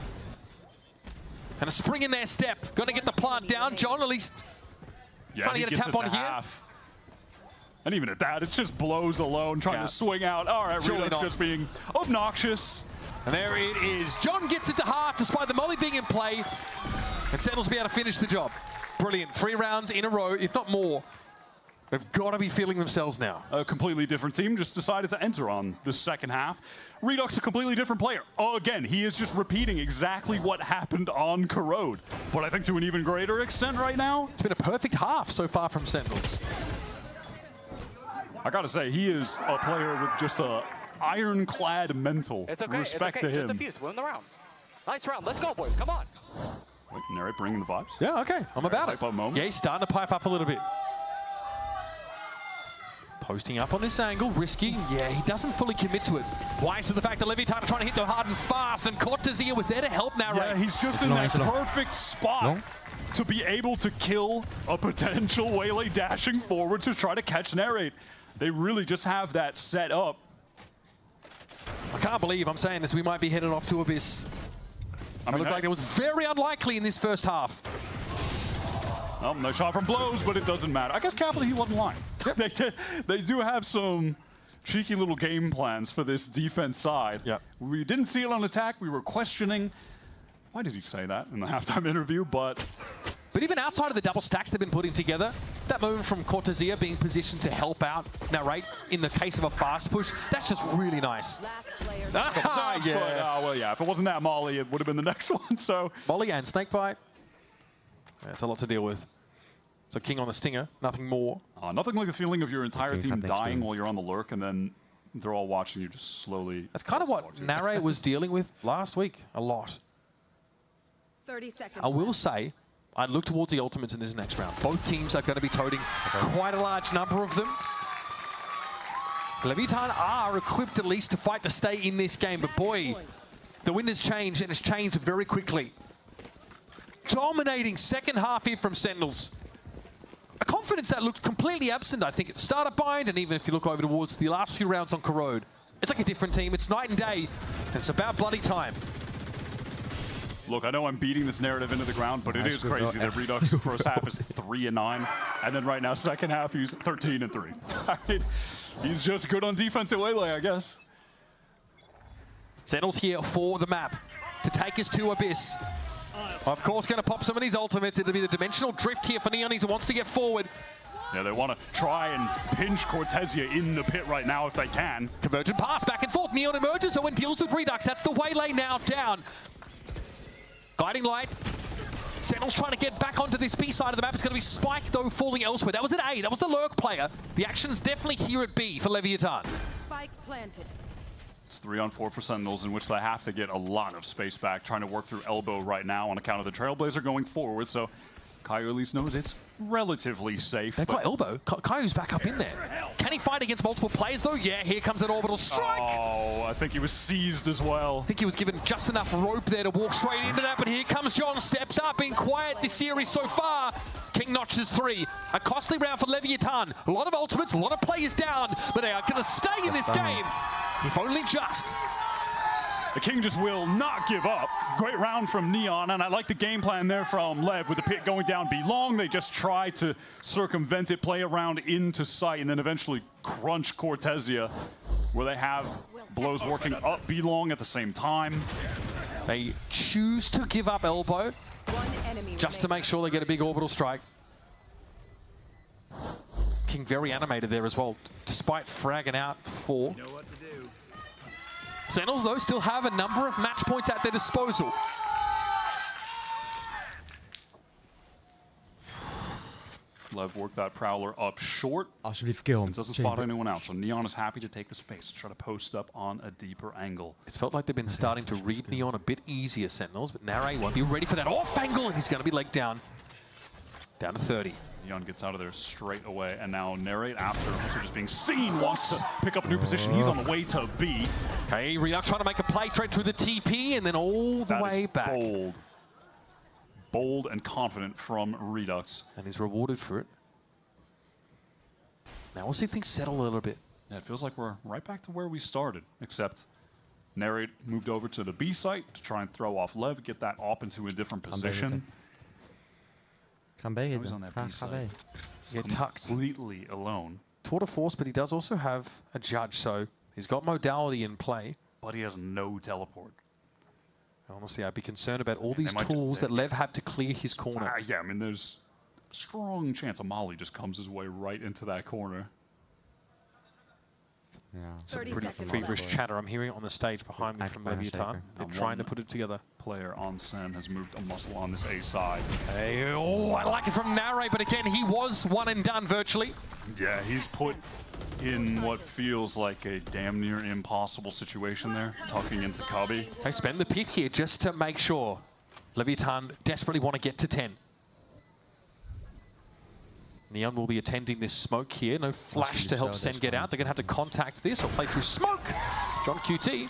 And a spring in their step. Gonna get the plant down. John at least trying to get a tap on here. And even at that, it's just blows alone, trying to swing out. All right, Redux just being obnoxious. And there it is. John gets it to half despite the molly being in play. And Sentinels will be able to finish the job. Brilliant. 3 rounds in a row, if not more. They've got to be feeling themselves now. A completely different team just decided to enter on the second half. Redux, a completely different player. Oh, again, he is just repeating exactly what happened on Corrode. But I think to an even greater extent right now. It's been a perfect half so far from Sentinels. I gotta say, he is a player with just a ironclad mental. It's okay. Respect to him. Just defuse. Win the round. Nice round. Let's go, boys. Come on. Wait, Narrate bringing the vibes. Yeah, okay. I'm about it. Yeah, he's starting to pipe up a little bit. Posting up on this angle, risky. Yeah, he doesn't fully commit to it. Wise to the fact that Leviathan are trying to hit them hard and fast, and Cortezio was there to help Narrate. Yeah, he's just in that perfect spot to be able to kill a potential Waylay dashing forward to try to catch Narrate. They really just have that set up. I can't believe I'm saying this. We might be headed off to Abyss. I mean, it looked like it was very unlikely in this first half. Oh, no shot from blows, but it doesn't matter. I guess Capital, he wasn't lying. They do have some cheeky little game plans for this defense side. Yeah. We didn't see it on attack. We were questioning, why did he say that in the halftime interview? But even outside of the double stacks they've been putting together, that move from Cortezia being positioned to help out Narrate in the case of a fast push, that's just really nice. Well, yeah, if it wasn't that Molly, it would have been the next one. So Molly and Snakebite. That's a lot to deal with. So King on the Stinger, nothing more. Nothing like the feeling of your entire team dying while you're on the lurk, and then they're all watching you just slowly. That's kind of what Narrate was dealing with last week, a lot. 30 seconds. I will say, I'd look towards the ultimates in this next round. Both teams are going to be toting quite a large number of them. Leviathan are equipped at least to fight to stay in this game, but boy, the wind has changed, and it's changed very quickly. Dominating second half here from Sentinels. A confidence that looked completely absent, I think, at the start of Bind, and even if you look over towards the last few rounds on Corrode. It's like a different team. It's night and day, and it's about bloody time. Look, I know I'm beating this narrative into the ground, but it is crazy that Redux first half is 3-9, and then right now second half he's 13-3. I mean, he's just good on defense at Waylay, I guess. Sentinels here for the map to take us to Abyss. Of course, going to pop some of these ultimates. It'll be the dimensional drift here for Neon. He wants to get forward. Yeah, they want to try and pinch Cortezia in the pit right now if they can. Convergent pass back and forth. Neon emerges, so when deals with Redux, that's the Waylay now down. Guiding light. Sentinels trying to get back onto this B side of the map. It's going to be Spike, though, falling elsewhere. That was at A. That was the lurk player. The action's definitely here at B for Leviathan. Spike planted. It's 3-on-4 for Sentinels, in which they have to get a lot of space back, trying to work through elbow right now on account of the Trailblazer going forward. So Caillou at least knows it's relatively safe. They've got elbow. Caillou's back up in there. Can he fight against multiple players, though? Yeah, here comes an orbital strike. Oh, I think he was seized as well. I think he was given just enough rope there to walk straight into that, but here comes John, steps up, being quiet this series so far. King notches 3. A costly round for Leviathan. A lot of ultimates, a lot of players down, but they are going to stay in this game, if only just. The King just will not give up. Great round from Neon, and I like the game plan there from Lev with the pit going down B long. They just try to circumvent it, play around into sight, and then eventually crunch Cortezia, where they have blows working up B long at the same time. They choose to give up elbow just to make sure they get a big orbital strike. King very animated there as well, despite fragging out 4. Sentinels, though, still have a number of match points at their disposal. Lev worked that Prowler up short. Alsjeblieft kill him. Doesn't spot anyone out, so Neon is happy to take the space, try to post up on a deeper angle. It's felt like they've been starting to read Neon a bit easier, Sentinels, but Narrate won't be ready for that off angle, and he's going to be legged down. Down to 30. Neon gets out of there straight away, and now Narrate, after also just being seen, wants to pick up a new position. He's on the way to B. Okay, Redux trying to make a play straight through the TP, and then all the way back. Bold. Bold and confident from Redux. And he's rewarded for it. Now we'll see if things settle a little bit. Yeah, it feels like we're right back to where we started, except Narrate moved over to the B site to try and throw off Lev, get that op into a different position. Gaan B He's on that B side. Get tucked. Completely alone. Tour de force, but he does also have a judge, so he's got modality in play. But he has no teleport. Honestly, I'd be concerned about all these tools that Lev have to clear his corner. Yeah, I mean, there's a strong chance a Molly just comes his way right into that corner. Yeah. Some pretty feverish chatter I'm hearing on the stage behind me from Leviathan. They're trying to put it together. Player on Sen has moved a muscle on this A side. Hey, oh, I like it from Narrate, but again, he was one and done virtually. Yeah, he's put in what feels like a damn near impossible situation there, tucking into Cubby. They spend the pit here just to make sure. Leviathan desperately want to get to 10. Neon will be attending this smoke here. No flash to help Sen get out. They're going to have to contact this or play through smoke. John QT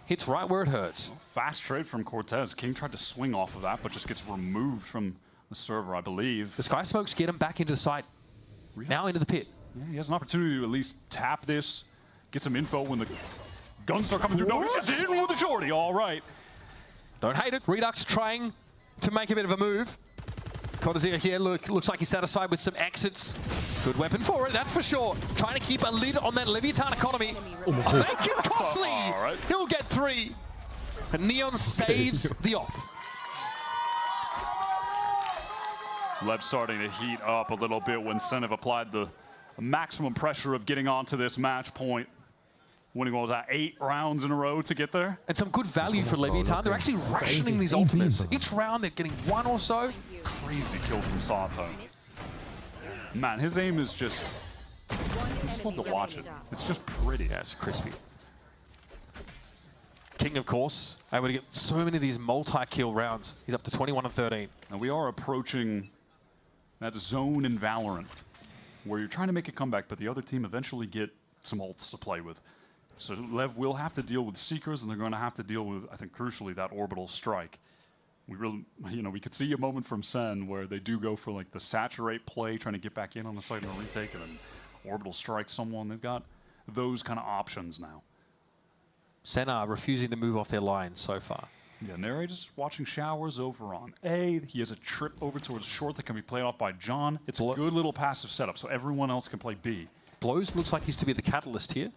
hits right where it hurts. Fast trade from Cortez. King tried to swing off of that, but just gets removed from the server, I believe. The Sky Smokes get him back into the site. Now into the pit. Yeah, he has an opportunity to at least tap this, get some info when the guns start coming through. No, he's just in with the shorty. All right. Don't hate it. Redux trying to make a bit of a move. Cortezia here looks like he's satisfied with some exits. Good weapon for it, that's for sure. Trying to keep a lid on that Leviathan economy. Thank you, Costly! Right. He'll get 3. And Neon saves the op. Lev starting to heat up a little bit when Sen have applied the maximum pressure of getting onto this match point. Winning, what was that, 8 rounds in a row to get there? And some good value for Leviathan. They're actually rationing these ultimates. Each round they're getting 1 or so. Crazy kill from Sato. Man, his aim is just... I just love to watch it. It's just pretty. Yeah, it's crispy. King, of course, able to get so many of these multi-kill rounds. He's up to 21 and 13. And we are approaching that zone in Valorant where you're trying to make a comeback, but the other team eventually get some ults to play with. So Lev will have to deal with Seekers, and they're going to have to deal with, I think, crucially, that orbital strike. We really, we could see a moment from Sen where they do go for like the saturate play, trying to get back in on the site and a retake, and then orbital strike someone. They've got those kind of options now. Sen are refusing to move off their line so far. Yeah, Nere just watching showers over on A. He has a trip over towards short that can be played off by John. It's a good little passive setup, so everyone else can play B. Blows looks like he's to be the catalyst here.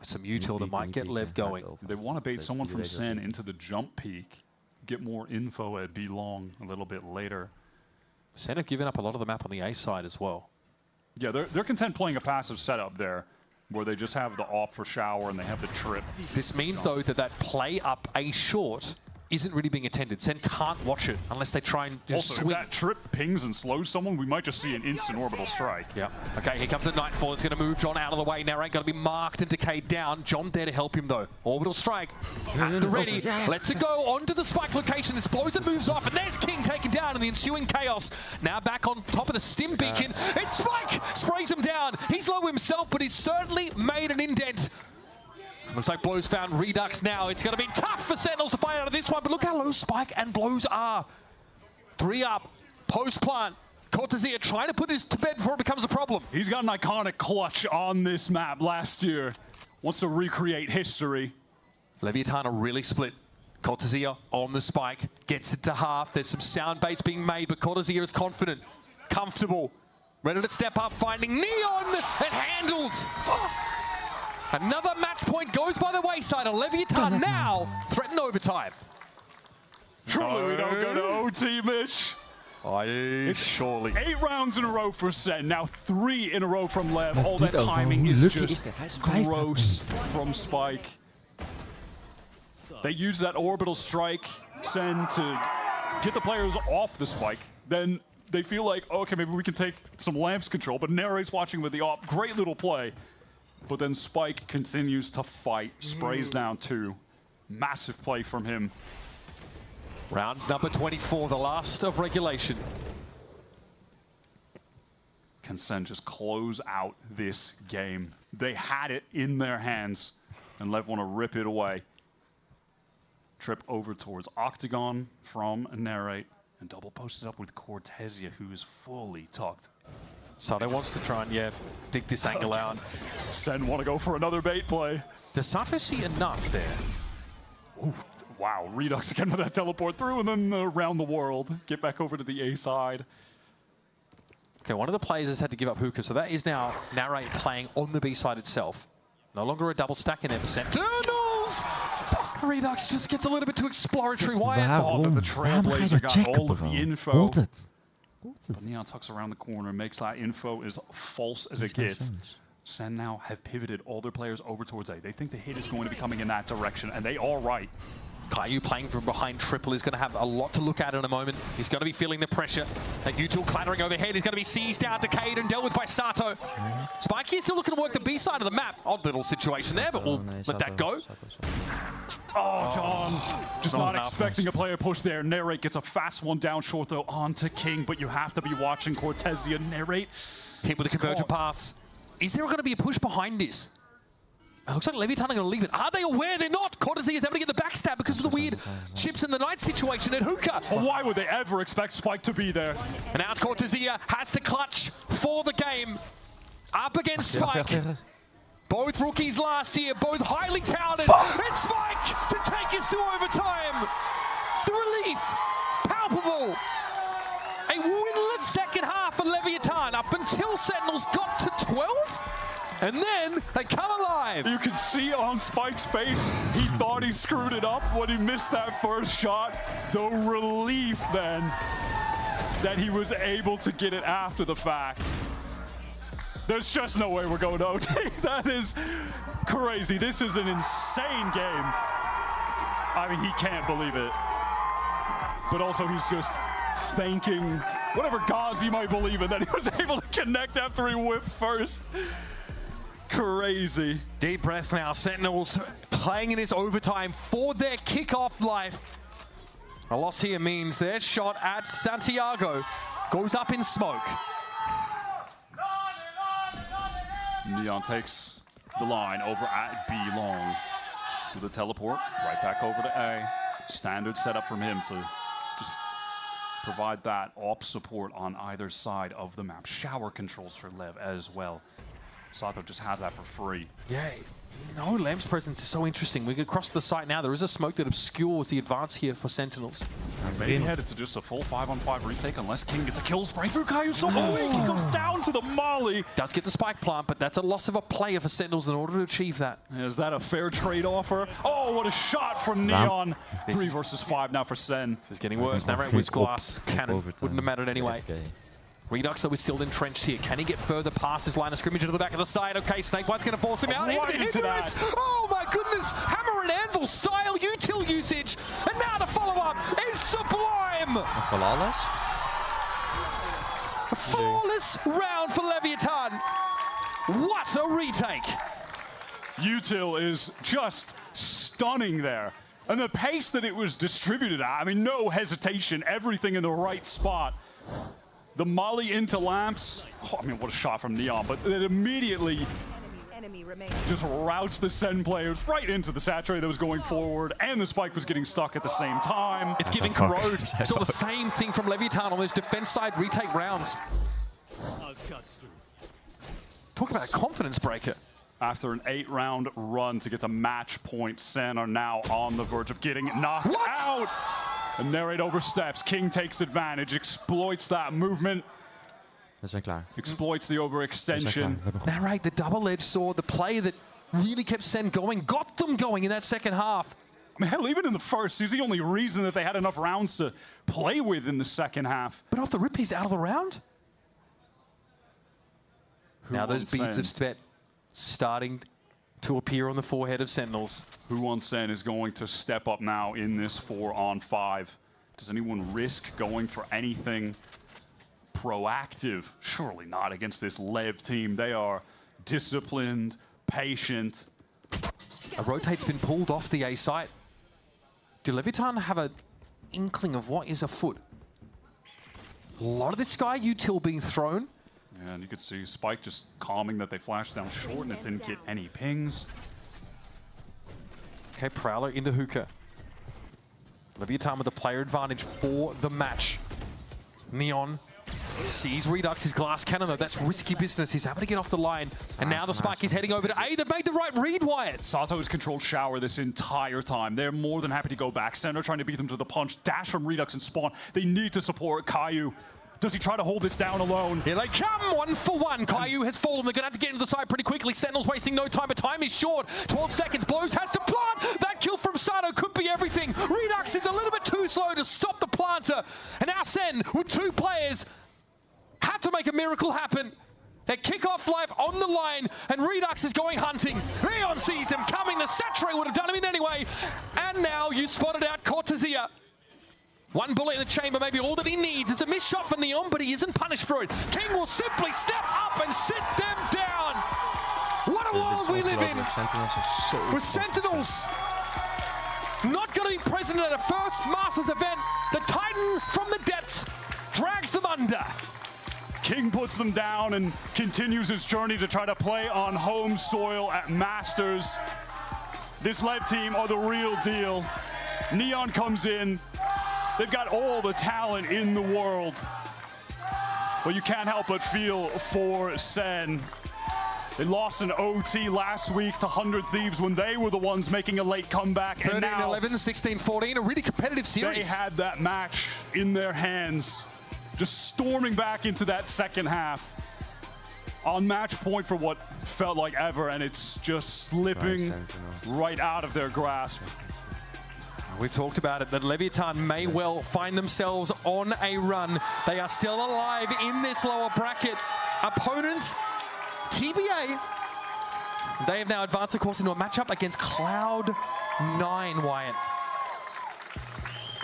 With some util that might get Lev going. They want to bait someone from Sen into the jump peak, get more info at B long a little bit later. Sen have given up a lot of the map on the A side as well. Yeah, they're content playing a passive setup there, where they just have the off for shower and they have the trip. This means, though, that play up A short isn't really being attended. Sen can't watch it unless they try and just also, swing. if that trip pings and slows someone, we might just see an instant orbital strike. Yeah. Okay, here comes the Nightfall. It's going to move John out of the way. Narrate going to be marked and decayed down. John there to help him, though. Orbital strike at the ready. Lets it go onto the spike location. This blows it, moves off, and there's King taken down in the ensuing chaos. Now back on top of the stim beacon. It's Spike! Sprays him down. He's low himself, but he's certainly made an indent. Looks like Blow's found Redux now. It's going to be tough for Sentinels to fight out of this one, but look how low Spike and Blows are. 3 up, post-plant. Cortezia trying to put this to bed before it becomes a problem. He's got an iconic clutch on this map last year. Wants to recreate history. Leviathan are really split. Cortezia on the Spike, gets it to half. There's some sound baits being made, but Cortezia is confident, comfortable, ready to step up, finding Neon and handled. Another match point goes by the wayside, and Leviathan now threaten overtime. Surely we don't go to OT, Mitch. It's surely. 8 rounds in a row for Sen, now 3 in a row from Lev. All that timing is just gross from Spike. They use that orbital strike, Sen, to get the players off the Spike. Then they feel like, okay, maybe we can take some Lamps control, but Nare's watching with the op. Great little play. But then Spike continues to fight, sprays down 2. Massive play from him. Round number 24, the last of regulation. Can Sen just close out this game? They had it in their hands, and Lev want to rip it away. Trip over towards Octagon from Narrate, and double posted up with Cortezia, who is fully tucked. Sato wants to try and, dig this angle out. Sen want to go for another bait play. Does Sato see enough there? Ooh, wow, Redux again with that teleport through, and then around the world. Get back over to the A side. Okay, one of the players has had to give up hookah, so that is now Narrate playing on the B side itself. No longer a double stack in Evercent. Eternals! Redux just gets a little bit too exploratory. Why? The Trailblazer got all of the info. But Neon tucks around the corner, makes that info as false as it gets. Sen now have pivoted all their players over towards A. They think the hit is going to be coming in that direction, and they are right. Caillou playing from behind triple is going to have a lot to look at in a moment. He's going to be feeling the pressure. That util clattering overhead is going to be seized out, decayed, and dealt with by Sato. Spike is still looking to work the B side of the map. Odd little situation there, but we'll let that go. Oh, John, just not expecting a player push there. Narrate gets a fast one down short, though, onto King, but you have to be watching Cortezia. Narrate hit with the convergent paths. Is there going to be a push behind this? It looks like Leviathan are going to leave it. Are they aware? They're not. Cortezia is able to get the backstab because of the weird chips in the night situation at Hookah. Well, why would they ever expect Spike to be there? And now Cortezia has to clutch for the game. Up against Spike. Both rookies last year, both highly touted. It's Spike to take us to overtime. The relief, palpable. A winless second half for Leviathan, a Sentinels got to 12, and then they come alive. You can see on Spike's face, he thought he screwed it up when he missed that first shot. The relief then that he was able to get it after the fact. There's just no way we're going OT. That is crazy. This is an insane game. I mean, he can't believe it. But also he's just thanking whatever gods he might believe in that he was able to connect after he whiffed first. Crazy. Deep breath now. Sentinels playing in this overtime for their kickoff life. A loss here means their shot at Santiago goes up in smoke. Neon takes the line over at B long. With a teleport, right back over to A. Standard setup from him to just provide that op support on either side of the map. Shower controls for Lev as well. Sato just has that for free. Yeah, no, Lamb's presence is so interesting. We get across the site now. There is a smoke that obscures the advance here for Sentinels. Maybe headed to just a full 5-on-5 retake unless King gets a kill spray through Kayu. So weak, he goes down to the molly. Does get the spike plant, but that's a loss of a player for Sentinels in order to achieve that. Is that a fair trade offer? Oh, what a shot from Neon. 3 versus 5 now for Sen. This is getting worse. Now right with glass cannon. Wouldn't have mattered anyway. Redux, though, is still entrenched here. Can he get further past his line of scrimmage into the back of the side? Okay, Snakebite's going to force him out. Right into that. Oh my goodness! Hammer and anvil style util usage. And now the follow-up is sublime. Flawless? A flawless round for Leviathan. What a retake. Util is just stunning there. And the pace that it was distributed at, I mean, no hesitation, everything in the right spot. The molly into lamps. Oh, I mean, what a shot from Neon, but it immediately just routes the Sen players right into the Saturday that was going forward, and the spike was getting stuck at the same time. It's giving Corrode. Saw the same thing from Leviathan on those defense side retake rounds. Talk about a confidence breaker. After an 8-round run to get to match point, Sen are now on the verge of getting knocked out. And Narrate oversteps. King takes advantage, exploits that movement. Exploits the overextension. Narrate, the double-edged sword, the play that really kept Sen going, got them going in that second half. I mean, hell, even in the first, he's the only reason that they had enough rounds to play with in the second half. But off the rip, he's out of the round. Now those beads of sweat starting to appear on the forehead of Sentinels. Who on Sen is going to step up now in this 4-on-5? Does anyone risk going for anything proactive? Surely not against this Lev team. They are disciplined, patient. A rotate's been pulled off the A site. Do Leviathan have an inkling of what is afoot? A lot of this Sky util being thrown. And you could see Spike just calming that they flashed down short and it didn't get any pings. Okay, Prowler into Hookah. Leviathan with the player advantage for the match. Neon sees Redux, his glass cannon though. That's risky business. He's able to get off the line. And now the spike is heading over to A. They've made the right read, Wyatt. Sato has controlled Shower this entire time. They're more than happy to go back. Center trying to beat them to the punch. Dash from Redux and Spawn. They need to support Kayu. Does he try to hold this down alone? Here they come, 1 for 1. Kayu has fallen. They're going to have to get into the side pretty quickly. Sentinels wasting no time, but time is short. 12 seconds. Blows has to plant. That kill from Sato could be everything. Redux is a little bit too slow to stop the planter. And now Sen, with 2 players, had to make a miracle happen. Their kickoff life on the line, and Redux is going hunting. Neon sees him coming. The Saturday would have done him in anyway. And now you spotted out Cortesia. 1 bullet in the chamber, maybe all that he needs. It's a missed shot for Neon, but he isn't punished for it. King will simply step up and sit them down. What a world we live in. With Sentinels not going to be present at a first Masters event, the Titan from the depths drags them under. King puts them down and continues his journey to try to play on home soil at Masters. This Lev team are the real deal. Neon comes in. They've got all the talent in the world. But you can't help but feel for Sen. They lost an OT last week to 100 Thieves when they were the ones making a late comeback. 13-11, 16-14, a really competitive series. They had that match in their hands, just storming back into that second half. on match point for what felt like ever, and it's just slipping right out of their grasp. We've talked about it, that Leviathan may well find themselves on a run. They are still alive in this lower bracket. Opponent, TBA. They have now advanced, of course, into a matchup against Cloud9, Wyatt.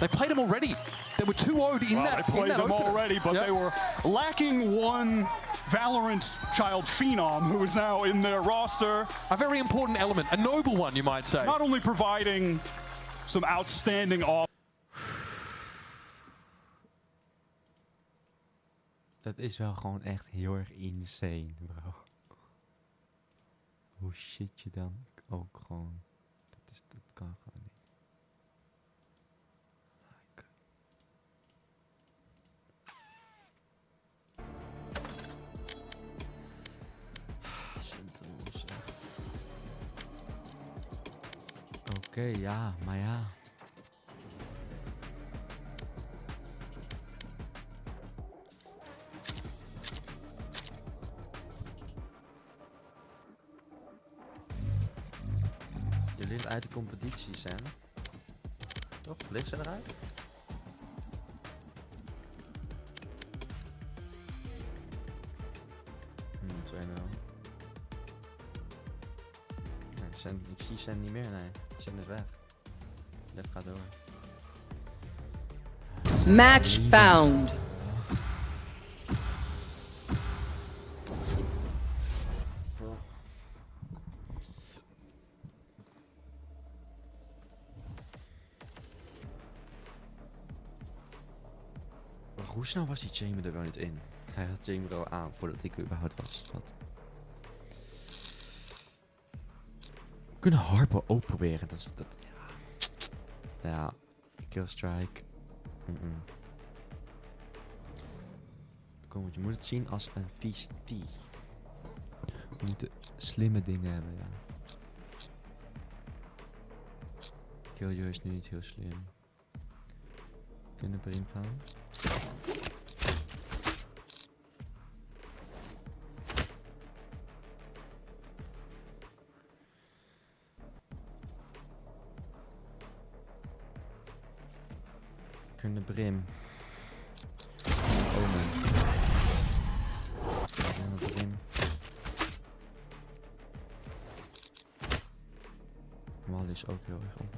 They played them already. They were 2-0'd in that. They played them already, but they were lacking one Valorant child phenom who is now in their roster. A very important element, a noble one, you might say. Not only providing some outstanding off. Dat is wel gewoon echt heel erg insane, bro. Hoe shit je dan ook gewoon. Dat kan gewoon niet. Sentinels echt. Oké, ja, maar ja. Je ligt uit de competitie, Sen. Toch? Ligt ze eruit? Sen, ik zie Sen niet meer, nee. Sen is weg. Lev gaat door. Match found. Maar hoe snel was die Chamber er wel niet in? Hij had Chamber al aan voordat ik überhaupt was. Wat? We kunnen Harper ook proberen. Dat is dat. Ja. Ja. Killstrike. Kom, je moet het zien als een VCT. We moeten slimme dingen hebben, ja. Killjoy is nu niet heel slim. Kunnen we erin gaan? Kunnen Brim. Omen. Brim. Wall is ook heel erg op.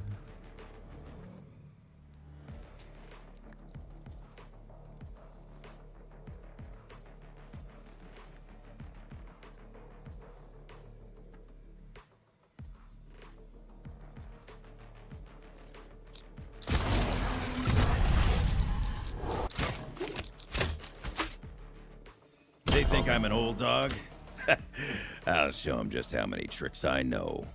They think I'm an old dog? I'll show them just how many tricks I know.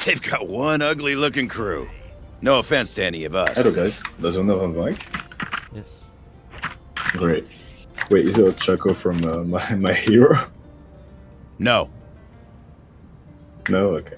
They've got one ugly-looking crew. No offense to any of us. Hello guys, there's another mic. Yes. Great. Wait, is it a Chaco from my hero? No. No? Okay.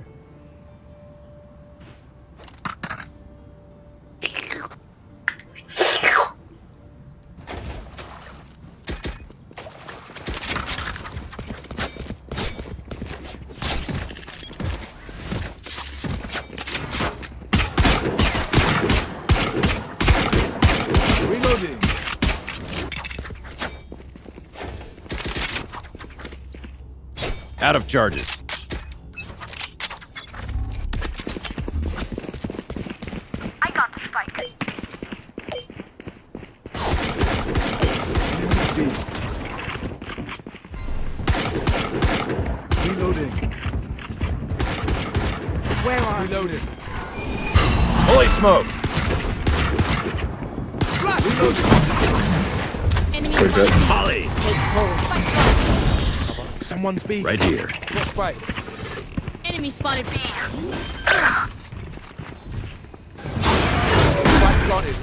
Reloading. Out of charges. I got the spike. Reloading. Where are you? Reloading. Holy smoke! Where's that? Holly! Someone's B. Right here. Cross right. Enemy spotted B. Spike planted.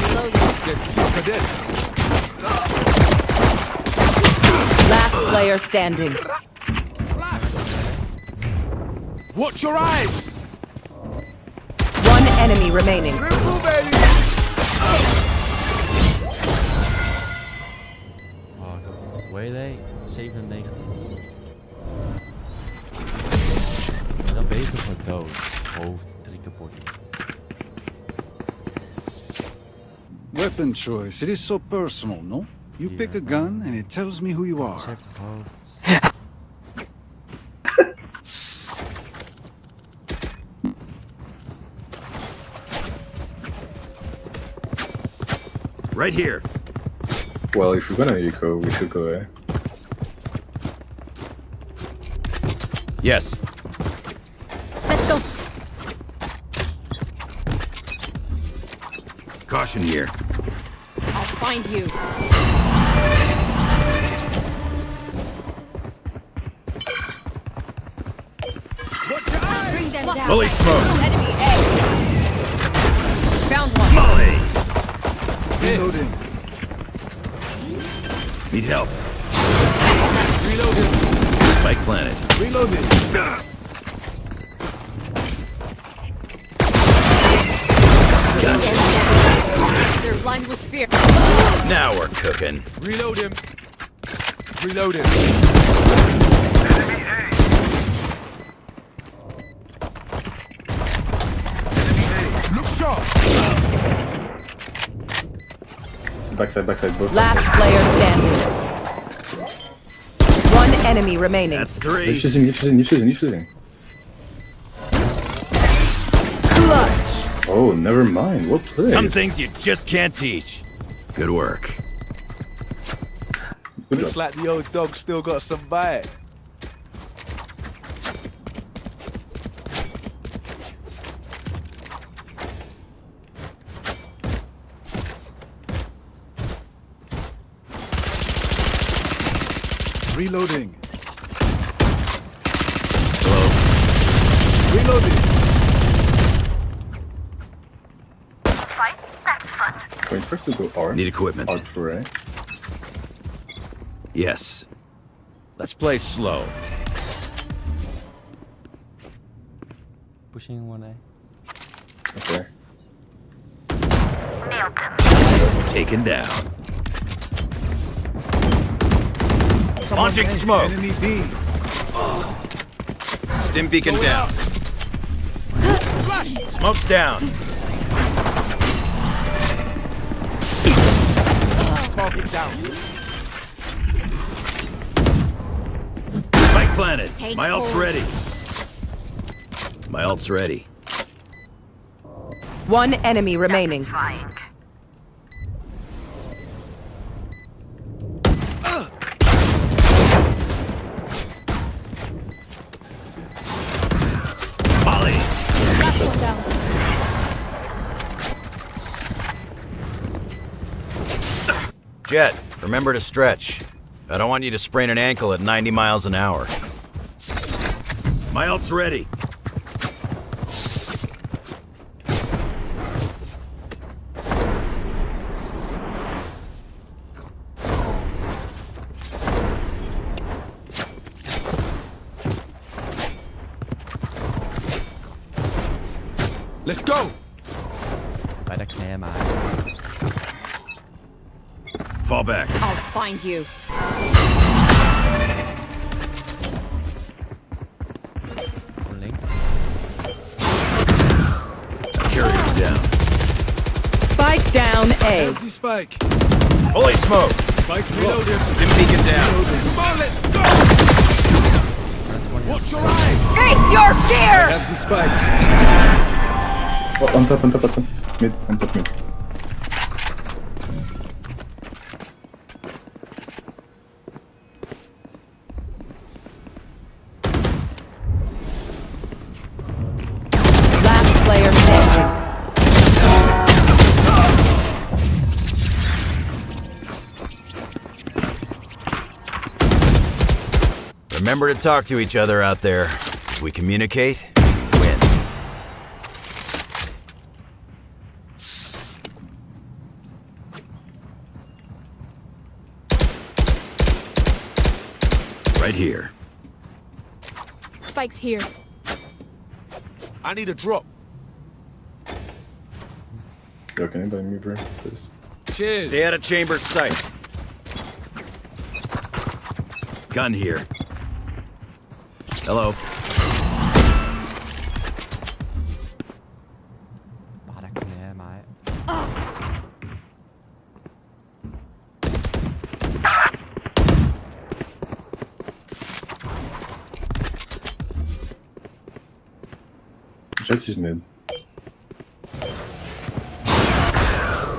Reloading. Get super dead. Last player standing. Watch your eyes! One enemy remaining. Triple, baby! Oh, ik had Waylay 97. En dan ben je toch wel dood. Hoofd 3 kapot. Weapon choice, it is so personal, no? You pick a gun and it tells me who you are. Right here. Well, if we're gonna eco, we should go A. Yes. Let's go. Caution here. I'll find you. Bring them down. Fully smoked. Enemy A. Found one. Molly. Reloading. Need help. Reloading. Spike planted. Reloading. They're blind with fear. Now we're cooking. Reload him. Reload him. Look sharp. Backside, both. Last player standing. One enemy remaining. That's 3. You're shooting. Clutch. Oh, never mind. What play? Some things you just can't teach. Good work. Good Looks job. like the old dog still got some bite. Reloading. Hello. Reloading. Going first to go armed. Need equipment. Armed for A. Yes. Let's play slow. Pushing 1A. Okay. Taken down. Launching smoke. Enemy B. Stim beacon down. Smoke's down. Target down. Spike planted. Take My ult's hold. ready. My ult's ready. One enemy remaining. Molly. Last one down. Jet, remember to stretch. I don't want you to sprain an ankle at 90 miles an hour. My ult's ready. Let's go. Bij de knee maar. Fall back. I'll find you. Link. Carrier's down. Spike down A. Elsie Spike. Fully smoked. Spike reloaded. Stim beacon down. Come on, let's go. Watch your eyes. Face your fear! Elsie Spike. Oh, on top. Mid. On top mid. Last player standing. Remember to talk to each other out there. If we communicate, win. Right here. Spike's here. I need a drop. Yo, can you buy me, bro, please? Cheers. Stay out of chamber sights. Gun here. Hello. Bare kle meg. Jet is mid.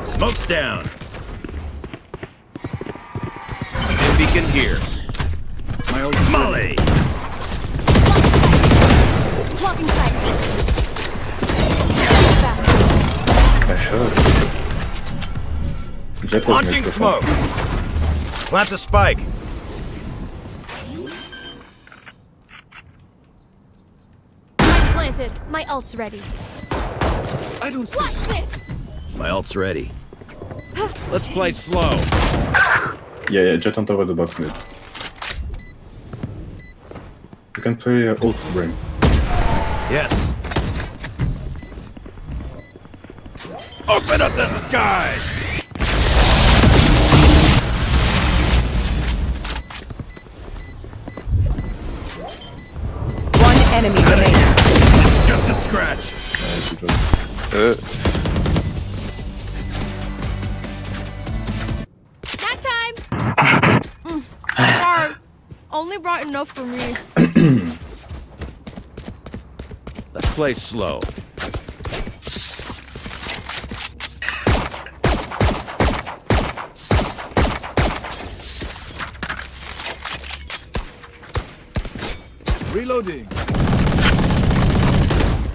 Smoke's down. Beacon here. My old Molly. Blocking sight. Nice shot. Jet was Launching mid. smoke. Plant the spike. Spike planted. My ult's ready. I don't see. Watch this. My ult's ready. Let's play slow. Yeah, Jet on top of the box mid. You can play ult ring. Yes. Open up the sky. One enemy remaining. Just a scratch. Nap time. Hard. Only brought enough for me. Let's play slow. Reloading.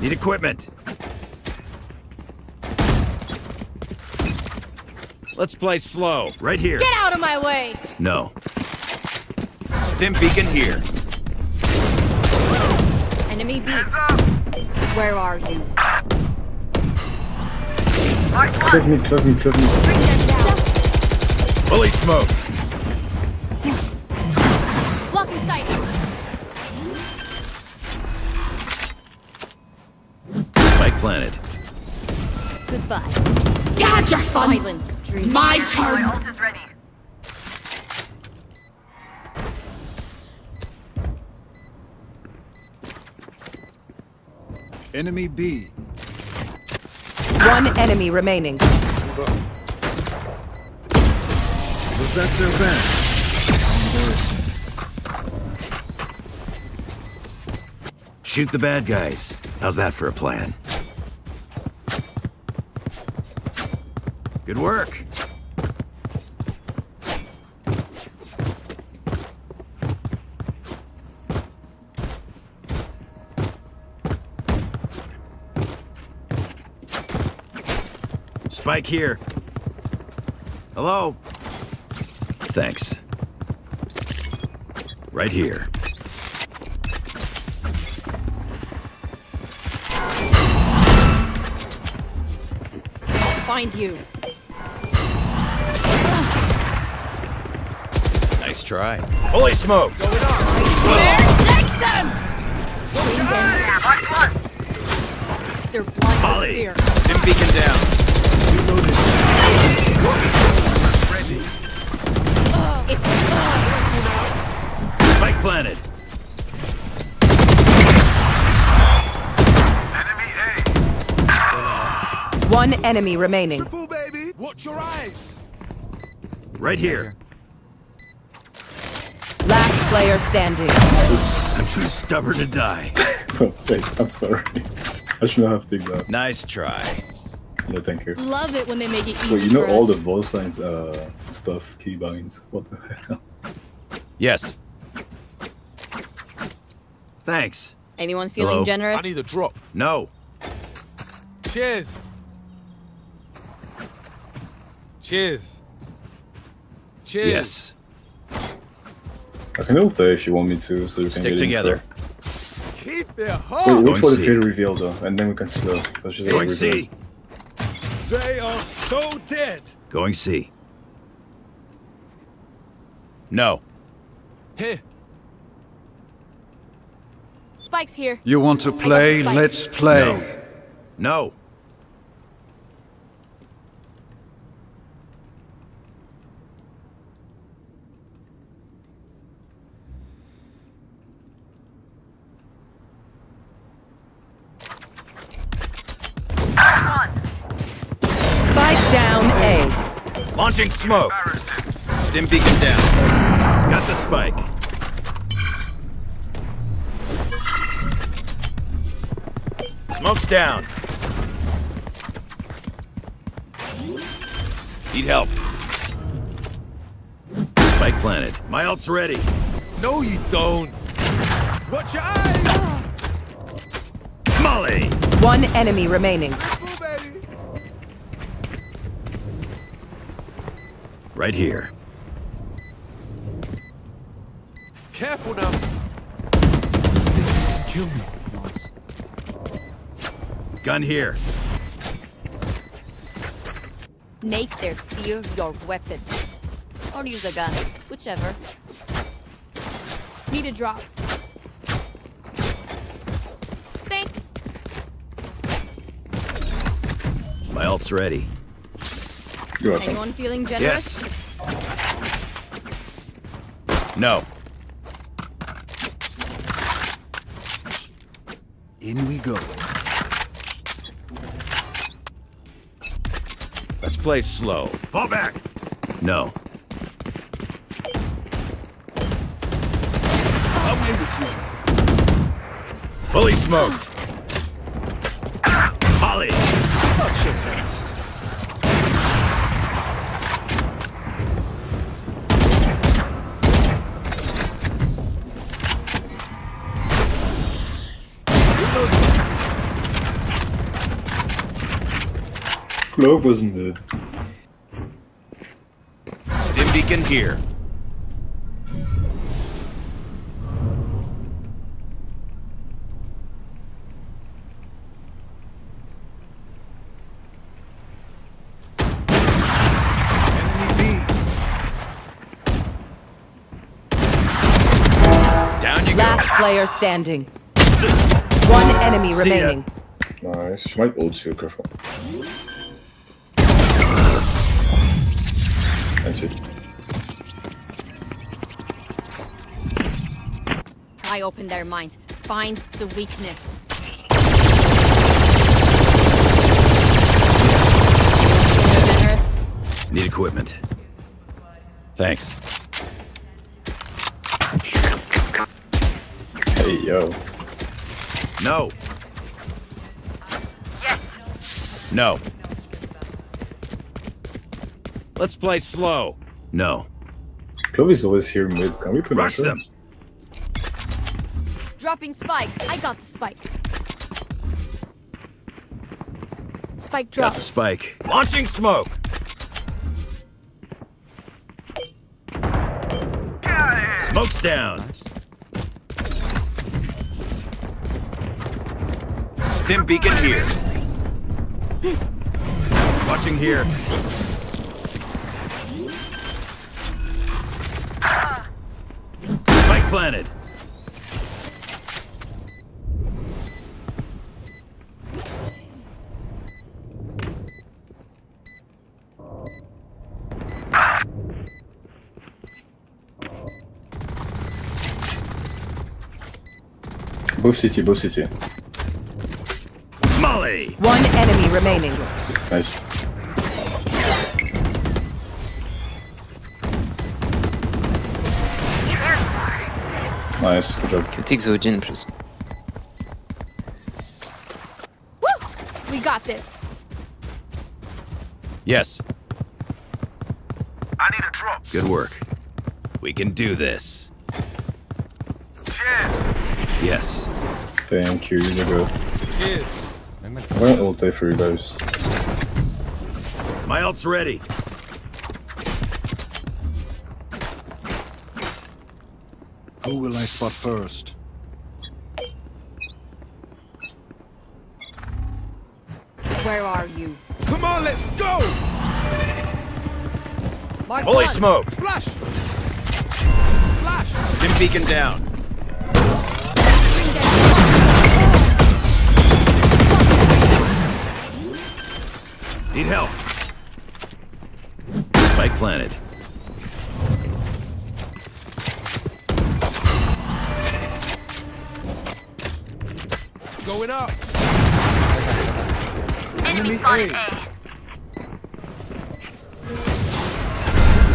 Need equipment. Let's play slow. Right here. Get out of my way. No. Stim beacon here. Enemy B. Where are you? Close me. Fully smoked. Blocking sight. Spike planted. Goodbye. You had your fun. Silence. My turn. My ult is ready. Enemy B. One enemy remaining. Was that their best? Shoot the bad guys. How's that for a plan? Good work. Spike here. Hello? Thanks. Right here. I'll find you. Nice try. Fully smoked. There, take them! They're blind with Molly. fear. Stim beacon down. Ready. Spike planted. One enemy remaining. Triple, baby. Watch your eyes. Right here. Last player standing. I'm too stubborn to die. Oh, wait, I'm sorry. I should not have picked that. Nice try. Yeah, thank you. Love it when they make it easy Wait, you know for all us. the voice lines stuff, keybinds. What the hell? Yes. Thanks. Anyone feeling Hello? generous? I need a drop. No. Cheers. Cheers. Cheers. Yes. I can ult if you want me to, so you can Stick get together. Keep it In hot. wait, wait Going for the C. fear reveal though, and then we can slow. Let's just Going reveal. C. They are so dead. Going C. No. Here. Spike's here. You want to play? Let's play. No. Spike down A. Launching smoke. Stim beacon down. Got the spike. Smoke's down. Need help. Spike planted. My ult's ready. No, you don't. Watch your eyes! Molly! One enemy remaining. Right here. Careful now. Kill me. Gun here. Make their fear your weapon. Or use a gun, whichever. Need a drop. Thanks. My ult's ready. Anyone feeling generous? Yes. No. In we go. Let's play slow. Fall back. No. I'll win this one. Fully smoked. Molly. Not your best. Clove wasn't mid. Stim beacon here. Down you Last player standing. One enemy remaining. Nice. She might ult you, careful. That's it. Pry open their minds. Find the weakness. Generous. Need equipment. Thanks. Hey, yo. No. Yes. No. Let's play slow. No. Clove is always here mid. Can we put Rush them. Dropping spike. I got the spike. Spike Got drop. the spike. Launching smoke. Smoke's down. Stim beacon here. Watching here. Spike planted. Both CT, both CT. Molly! One enemy remaining. Nice. Nice, good job. Тик за один плюс. Woo! We got this. Yes. I need a drop. Good work. We can do this. Cheers. Yes. Thank you, you go. Cheers. I'm gonna ult for you guys. My ult's ready. Who will I spot first? Where are you? Come on, let's go! Mark Fully one. smoked. Flash! Flash! Stim beacon down. Bring them Need help. Spike planted. Going up. Enemy A.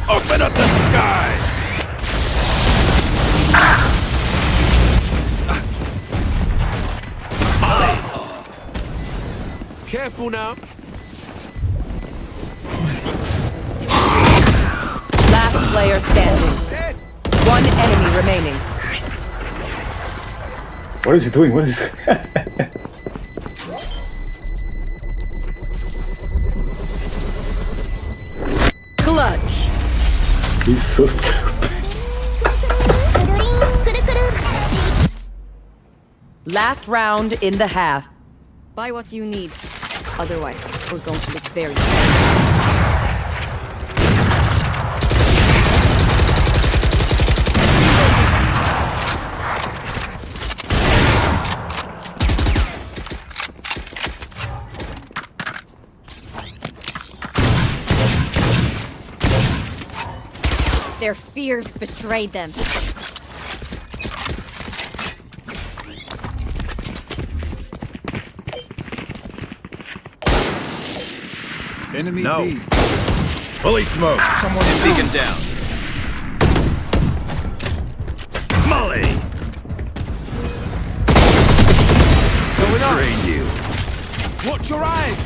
Open up the sky! Careful now. Last player standing. One enemy remaining. What is he doing? What is it? Clutch. He's so stupid. Last round in the half. Buy what you need. Otherwise, we're going to look very bad. Their fears betrayed them. Enemy No. B. Fully smoked. Someone in beacon down. Molly! Going up. Train you. Watch your eyes.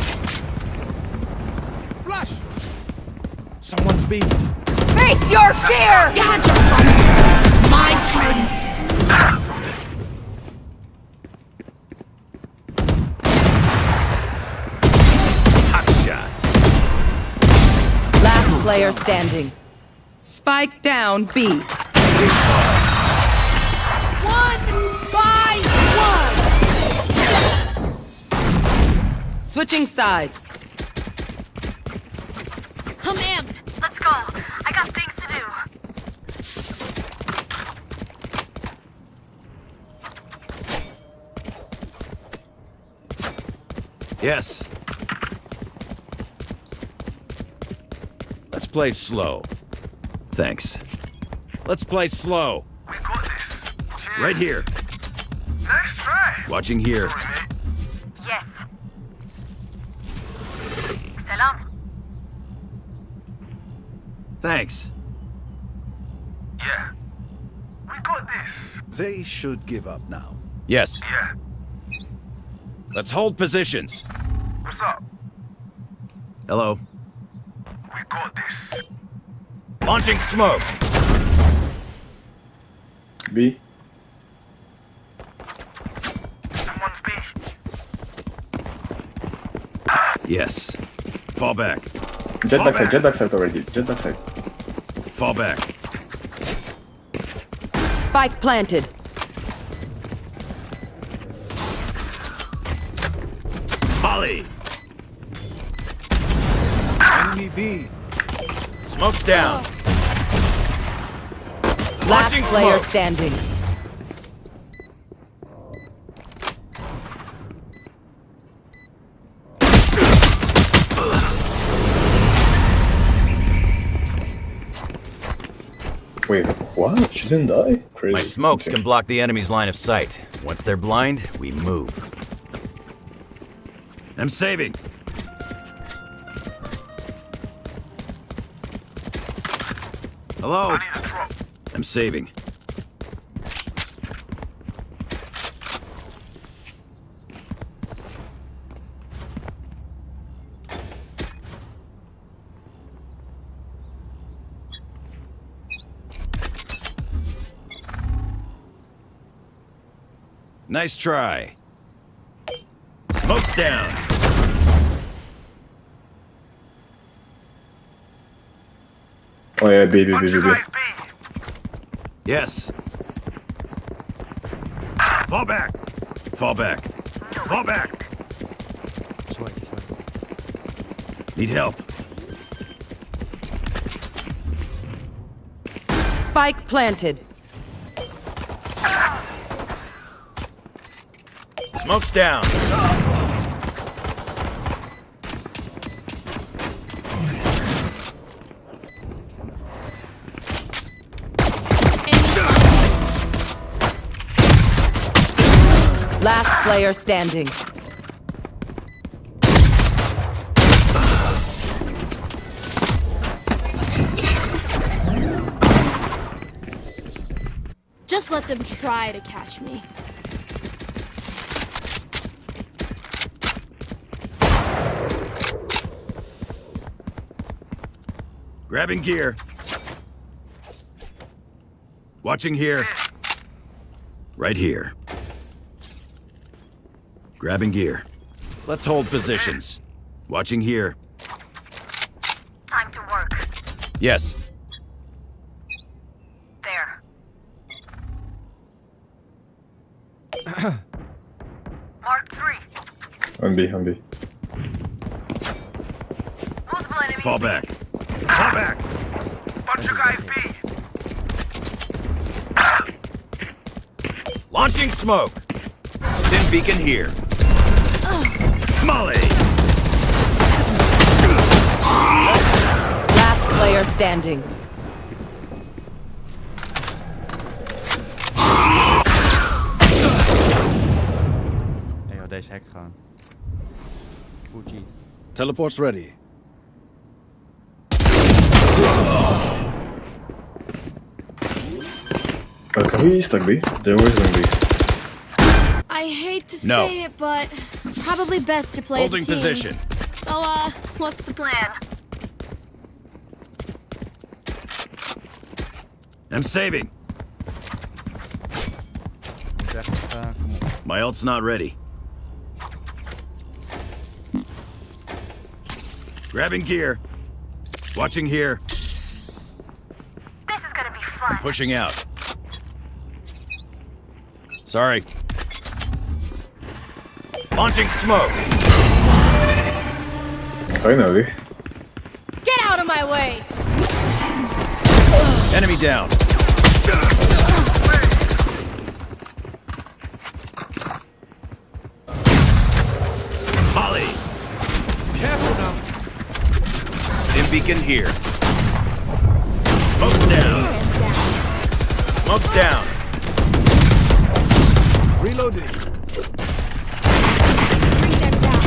Flash. Someone's B. Face your fear! You had your fun. My turn. Hot shot. Last player standing. Spike down B. One by one. Switching sides. I'm amped. Let's go. I got things to do. Yes. Let's play slow. Thanks. Let's play slow. We got this. Cheers. Right here. Nice try. Watching here. Sorry, mate. Yes. Selam. Thanks. Yeah. We got this. They should give up now. Yes. Yeah. Let's hold positions. What's up? Hello. We got this. Launching smoke. B. Someone's B. Yes. Fall back. Jet backside, jet backside already. Jet backside. Fall back. Spike planted. Molly. Enemy B. Smoke's down. Last Launching player smoke. standing. Wait, what? She didn't die? Crazy. My smokes can block the enemy's line of sight. Once they're blind, we move. I'm saving. Hello? I need a drop. I'm saving. Nice try. Smoke's down. Oh yeah, B, B, B, Bunch B, of B. guys B. Yes. Fall back. Fall back. Fall back. Need help. Spike planted. Smoke's down. Last player standing. Just let them try to catch me. Grabbing gear. Watching here. Right here. Grabbing gear. Let's hold positions. Watching here. Time to work. Yes. There. Mark 3. On B, on B. Multiple enemies. Fall back. Fall back. Bunch of guys B. Launching smoke. Dim beacon here. Molly. Last player standing. Hey, joh, deze hackt gewoon. Full cheat. Teleport's ready. Can we stack B? They're always going B. I hate to No. say it, but probably best to play Holding as a team. position. So, what's the plan? I'm saving. Moet echt, kom op. My ult's not ready. Grabbing gear. Watching here. This is gonna be fun. Pushing out. Sorry. Launching smoke. Finally. Get out of my way! Enemy down. Holly. Careful now. Dim beacon here. Smoke's down. Smoke's down. Reloading. Bring them down.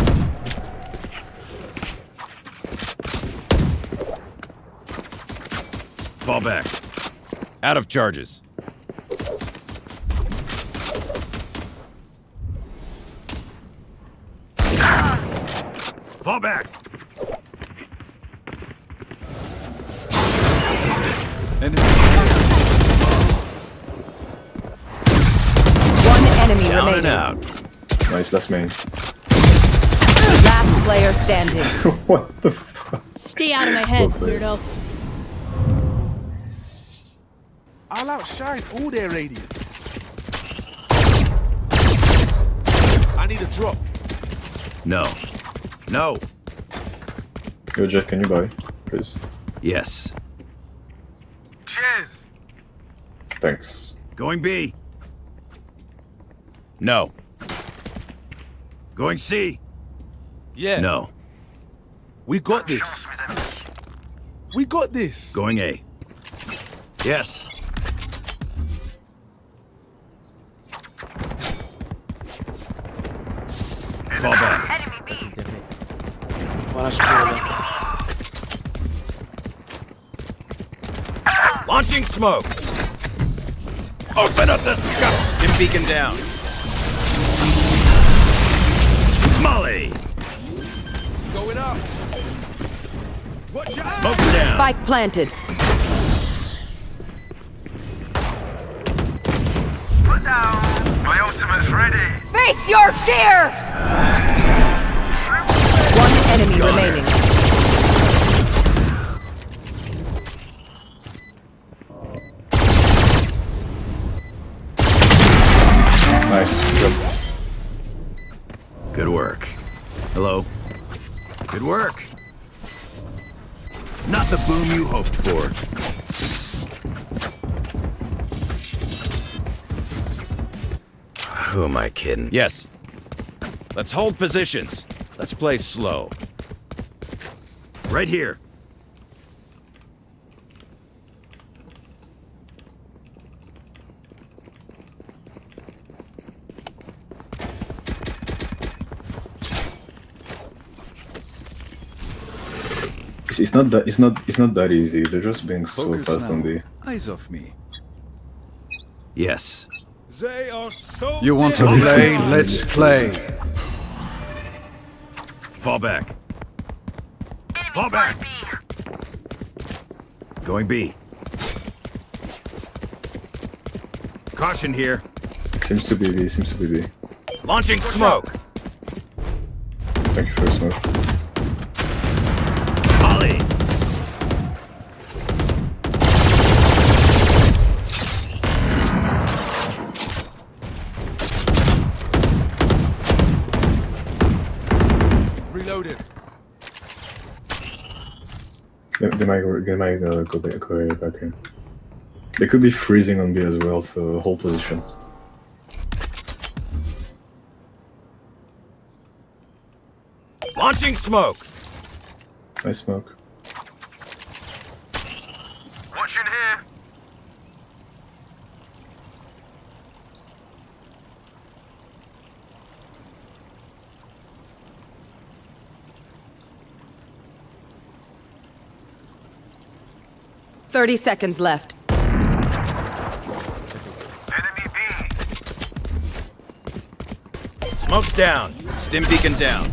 Fall back. Out of charges. Fall back. One enemy Down remaining. and out. Nice, that's main. Last player standing. What the fuck? Stay out of my head, Well played. weirdo. I'll outshine all their radiance. I need a drop. No. No. Yo, Jet, can you buy, please? Yes. Cheers. Thanks. Going B. No. Going C. Yeah. No. We got this. We got this. Going A. Yes. Fall back. Enemy B. Launching smoke. Open up the sky. Dim beacon down. Molly. Going up. Watch out. Smoke's down. Spike planted. Put down. My ultimate's ready. Face your fear! One enemy remaining. Nice. Good. Good work. Hello. Good work. Not the boom you hoped for. Who am I kidding? Yes. Let's hold positions. Let's play slow. Right here. It's not that easy. They're just being so fast on B. Eyes off me. Yes. They are so. You want to play? Let's play. Fall back. Fall back. Going B. Caution here. Seems to be B. Seems to be B. Launching smoke. Thank you for the smoke. Volley. Reloaded. They might go back in. They could be freezing on B as well, so hold position. Launching smoke. Nice smoke. Watching here. Seconds left. Smoke's down. Stim beacon down.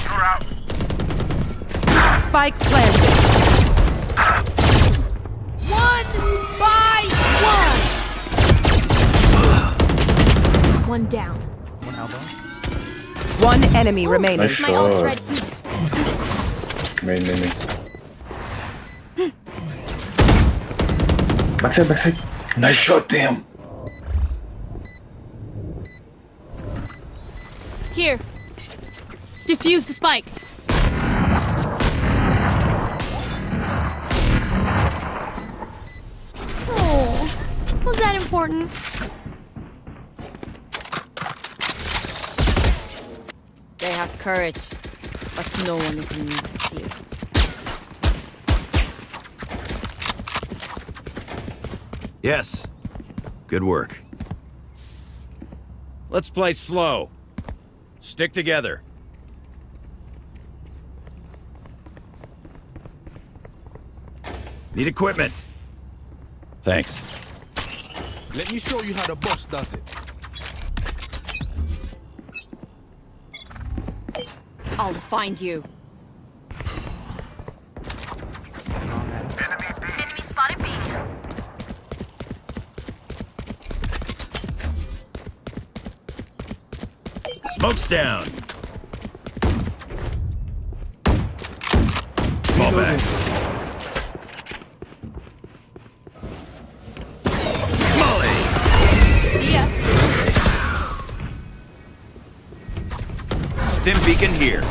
You're out. Spike planted. 1 by 1. One down. One enemy remaining. Nice My ult's shot. ready. Main. Backside. Nice shot, damn. Here. Defuse the spike. Oh, was that important? They have courage, but no one is immune to fear. Yes. Good work. Let's play slow. Stick together. Need equipment. Thanks. Let me show you how the boss does it. I'll find you. Enemy spotted B. Smoke's down. Fall back. Molly. Yeah. Stim beacon here.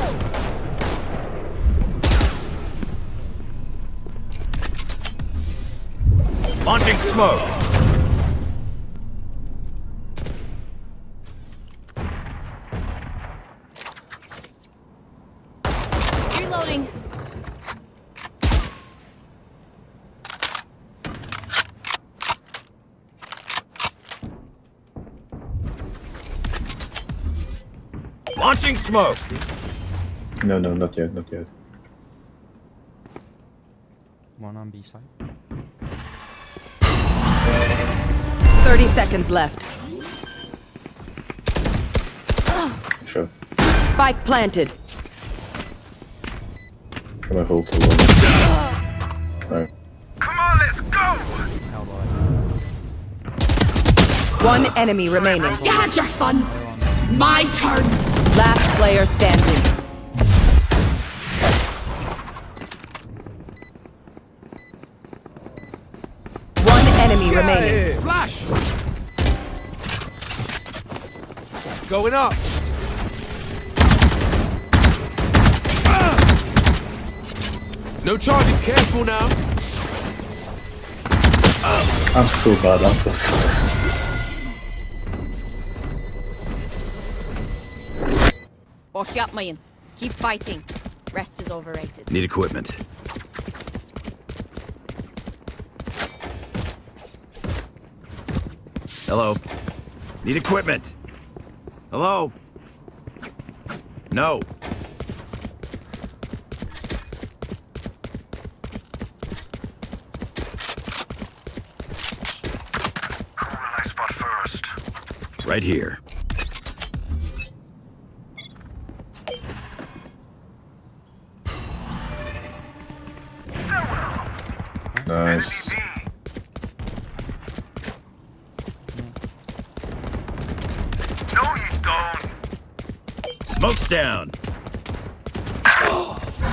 Launching smoke. Reloading. Launching smoke. No, not yet. One on B side. 30 seconds left. Sure. Spike planted. Can I hold too long? Right. Come on, let's go. One enemy remaining. You had your fun. My turn. Last player standing. One enemy remaining. Flash. Going up. No charging. Careful now. I'm so bad. I'm so sorry. Bosh yapmayın. Keep fighting. Rest is overrated. Need equipment. Hello. Need equipment. Hello. No. Right here. Nice. No, you don't. Smoke's down.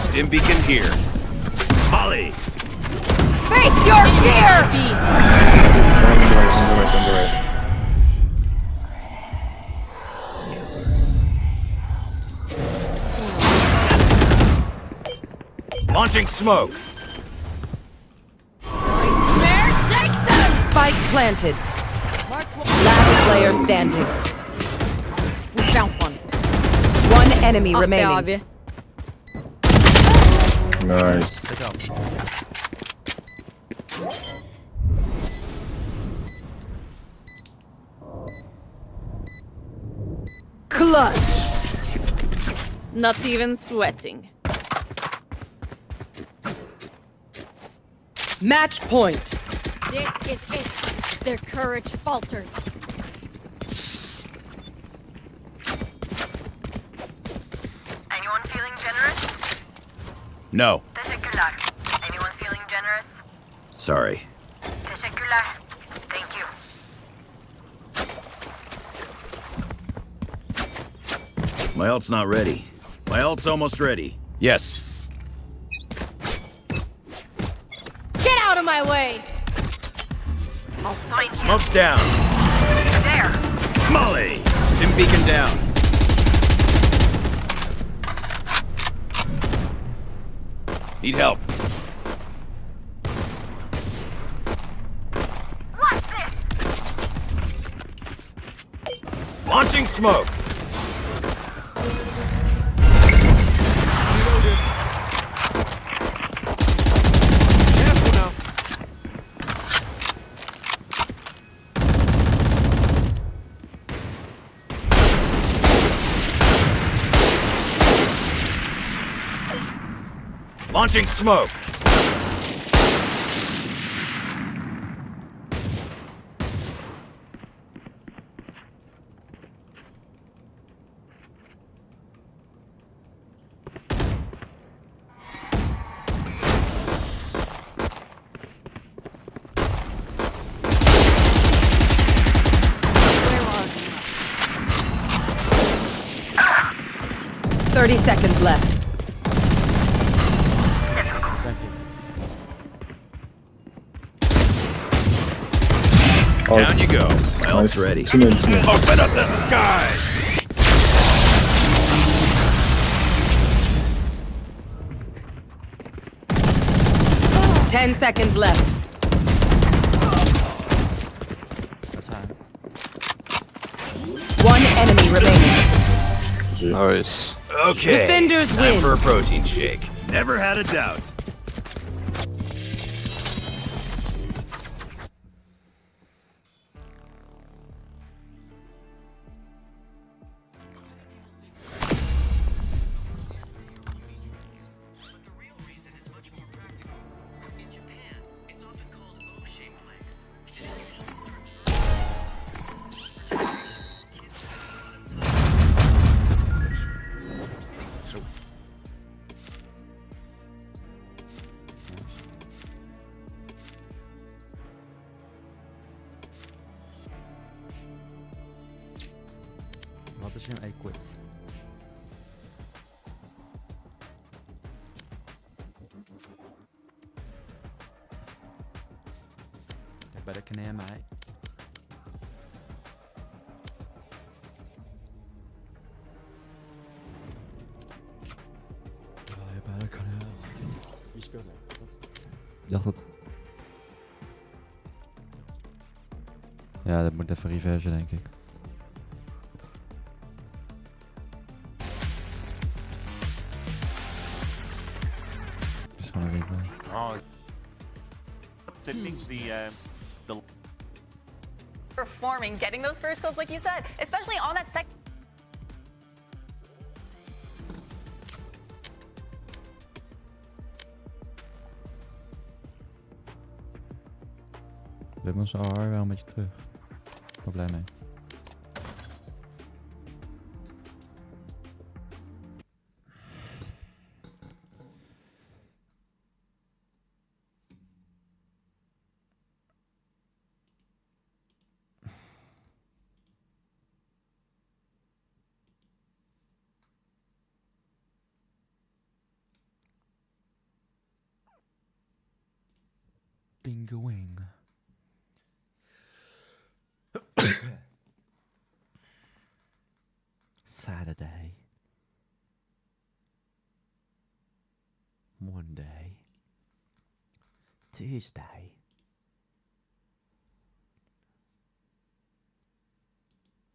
Stim beacon here. Molly. Face your fear! On the right. Launching smoke. Take them! Spike planted. Last player standing. We found one. One enemy remaining. Nice. Clutch. Not even sweating. Match point. This is it. Their courage falters. Anyone feeling generous? No. Teşekkürler. Anyone feeling generous? Sorry. Teşekkürler. Thank you. My ult's not ready. My ult's almost ready. Yes. Get out of my way! I'll find you. Smoke's down. There. Molly. Stim beacon down. Need help. Watch this. Launching smoke. Careful now. Launching smoke. Where are you? 30 seconds left. Down you go. My ult's ready. Two men. Open up the sky! Ten seconds left. One enemy remaining. Nice. Okay. Defenders Time win. for a protein shake. Never had a doubt. Wat is hem equipped? You better connect, mate. Je better connect. Wie speelt er? Ik dacht dat... Ja, dat moet even reverse, denk ik. Is gewoon een replay. Oh. That needs the Performing, getting those first kills, like you said, especially on that second. We hebben onze AR wel een beetje terug. Probleem mee. finger wing. Saturday. Monday. Tuesday.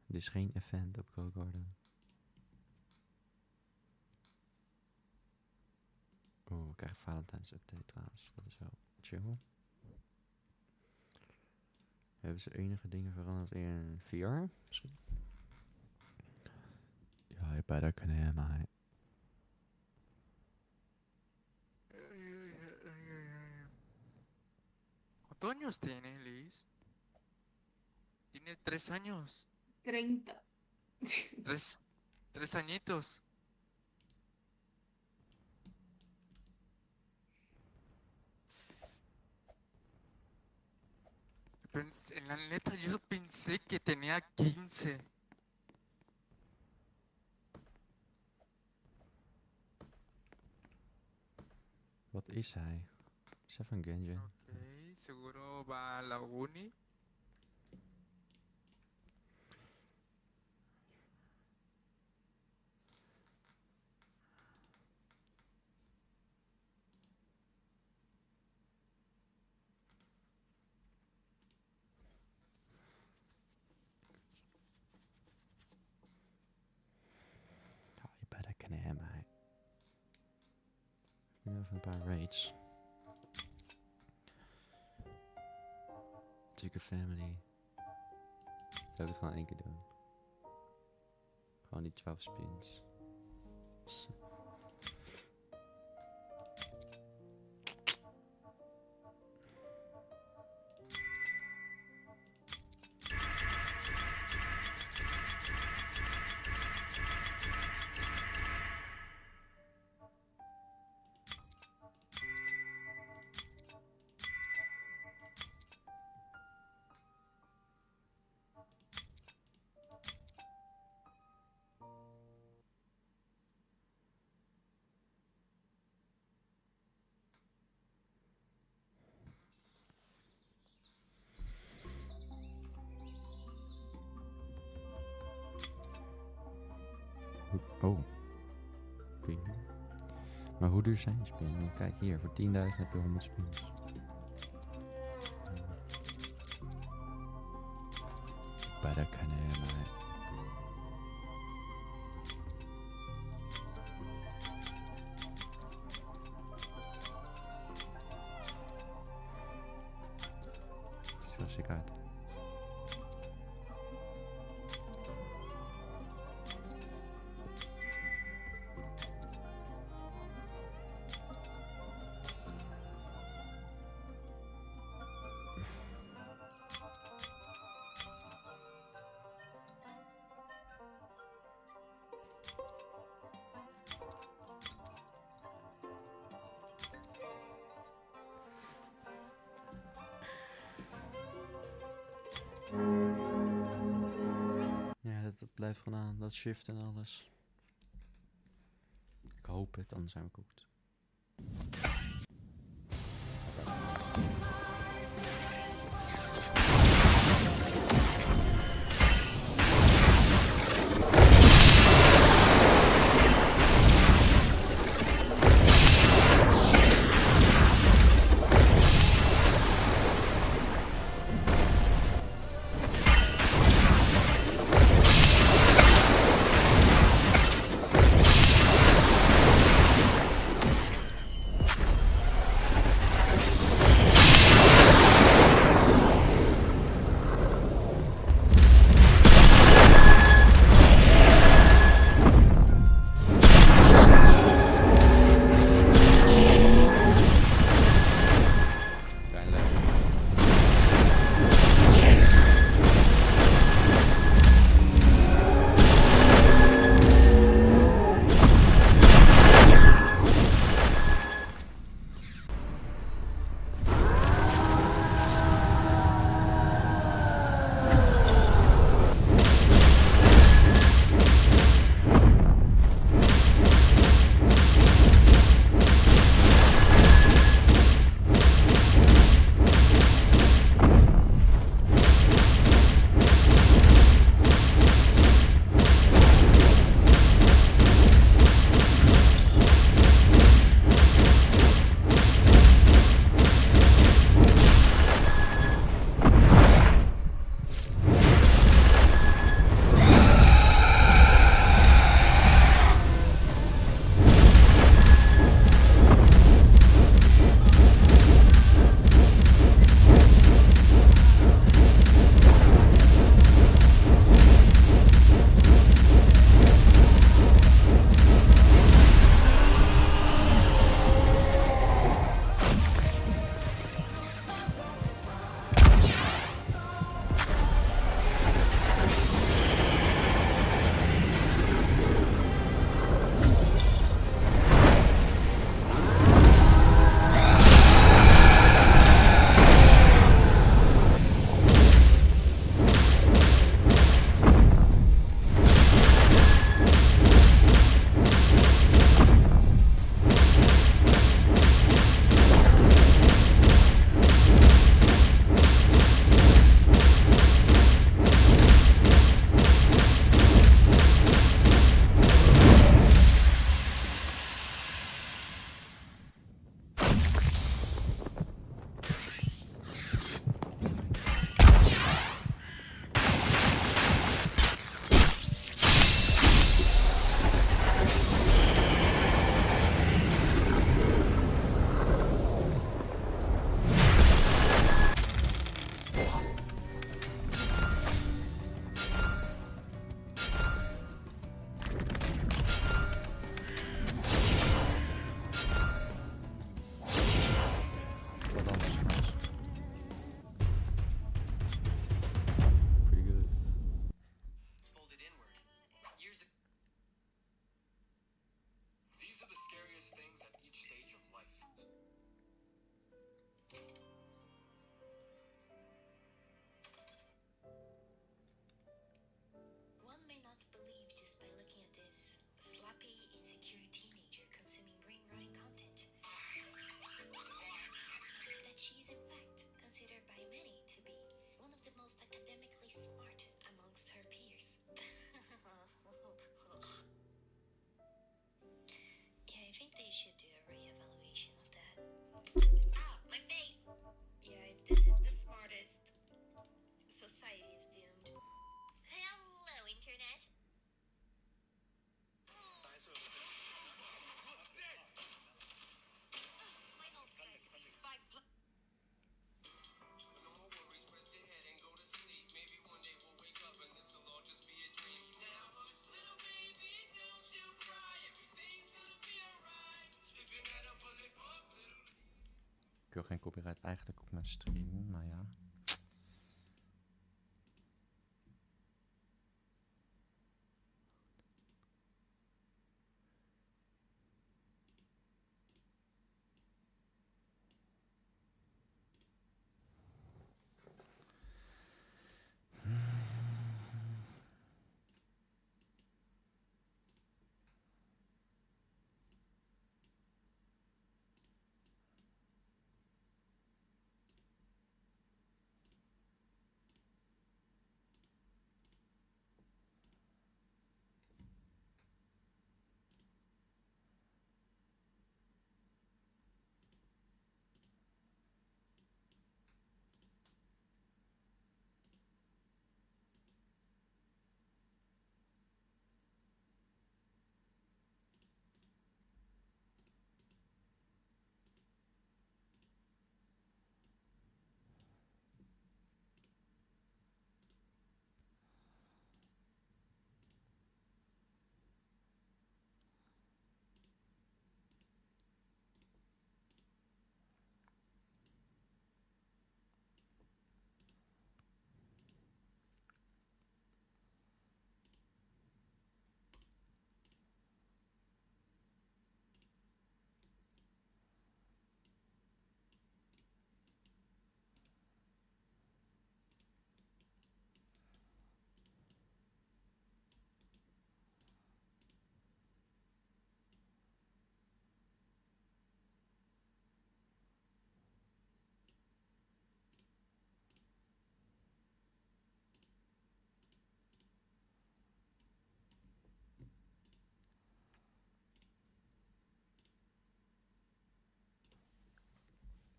Dus geen event op Go Garden. Oh, we krijgen Valentijns update trouwens. Dat is wel chill. Hebben ze enige dingen veranderd in VR? Misschien? Ja, je better can hear my. ¿Cuántos años tiene, Liz? Tiene 3 años. 30. 3 añitos. En la neta, yo pensé que tenía 15. Wat is hij? Is hij van Genji? Okay, seguro va a la uni. Ja, je better can hear my. Nu even een paar raids. Natuurlijk family. Zou ik het gewoon 1 keer doen. Gewoon die 12 spins. Oh. Oké. Maar hoe duur zijn die spins? Want kijk hier, voor 10.000 heb je 100 spins. Better can hear my. Ziet er sick uit. Ja, dat blijft gewoon aan. Dat shift en alles. Ik hoop het, anders zijn we cooked. wil geen copyright eigenlijk op mijn stream, maar ja.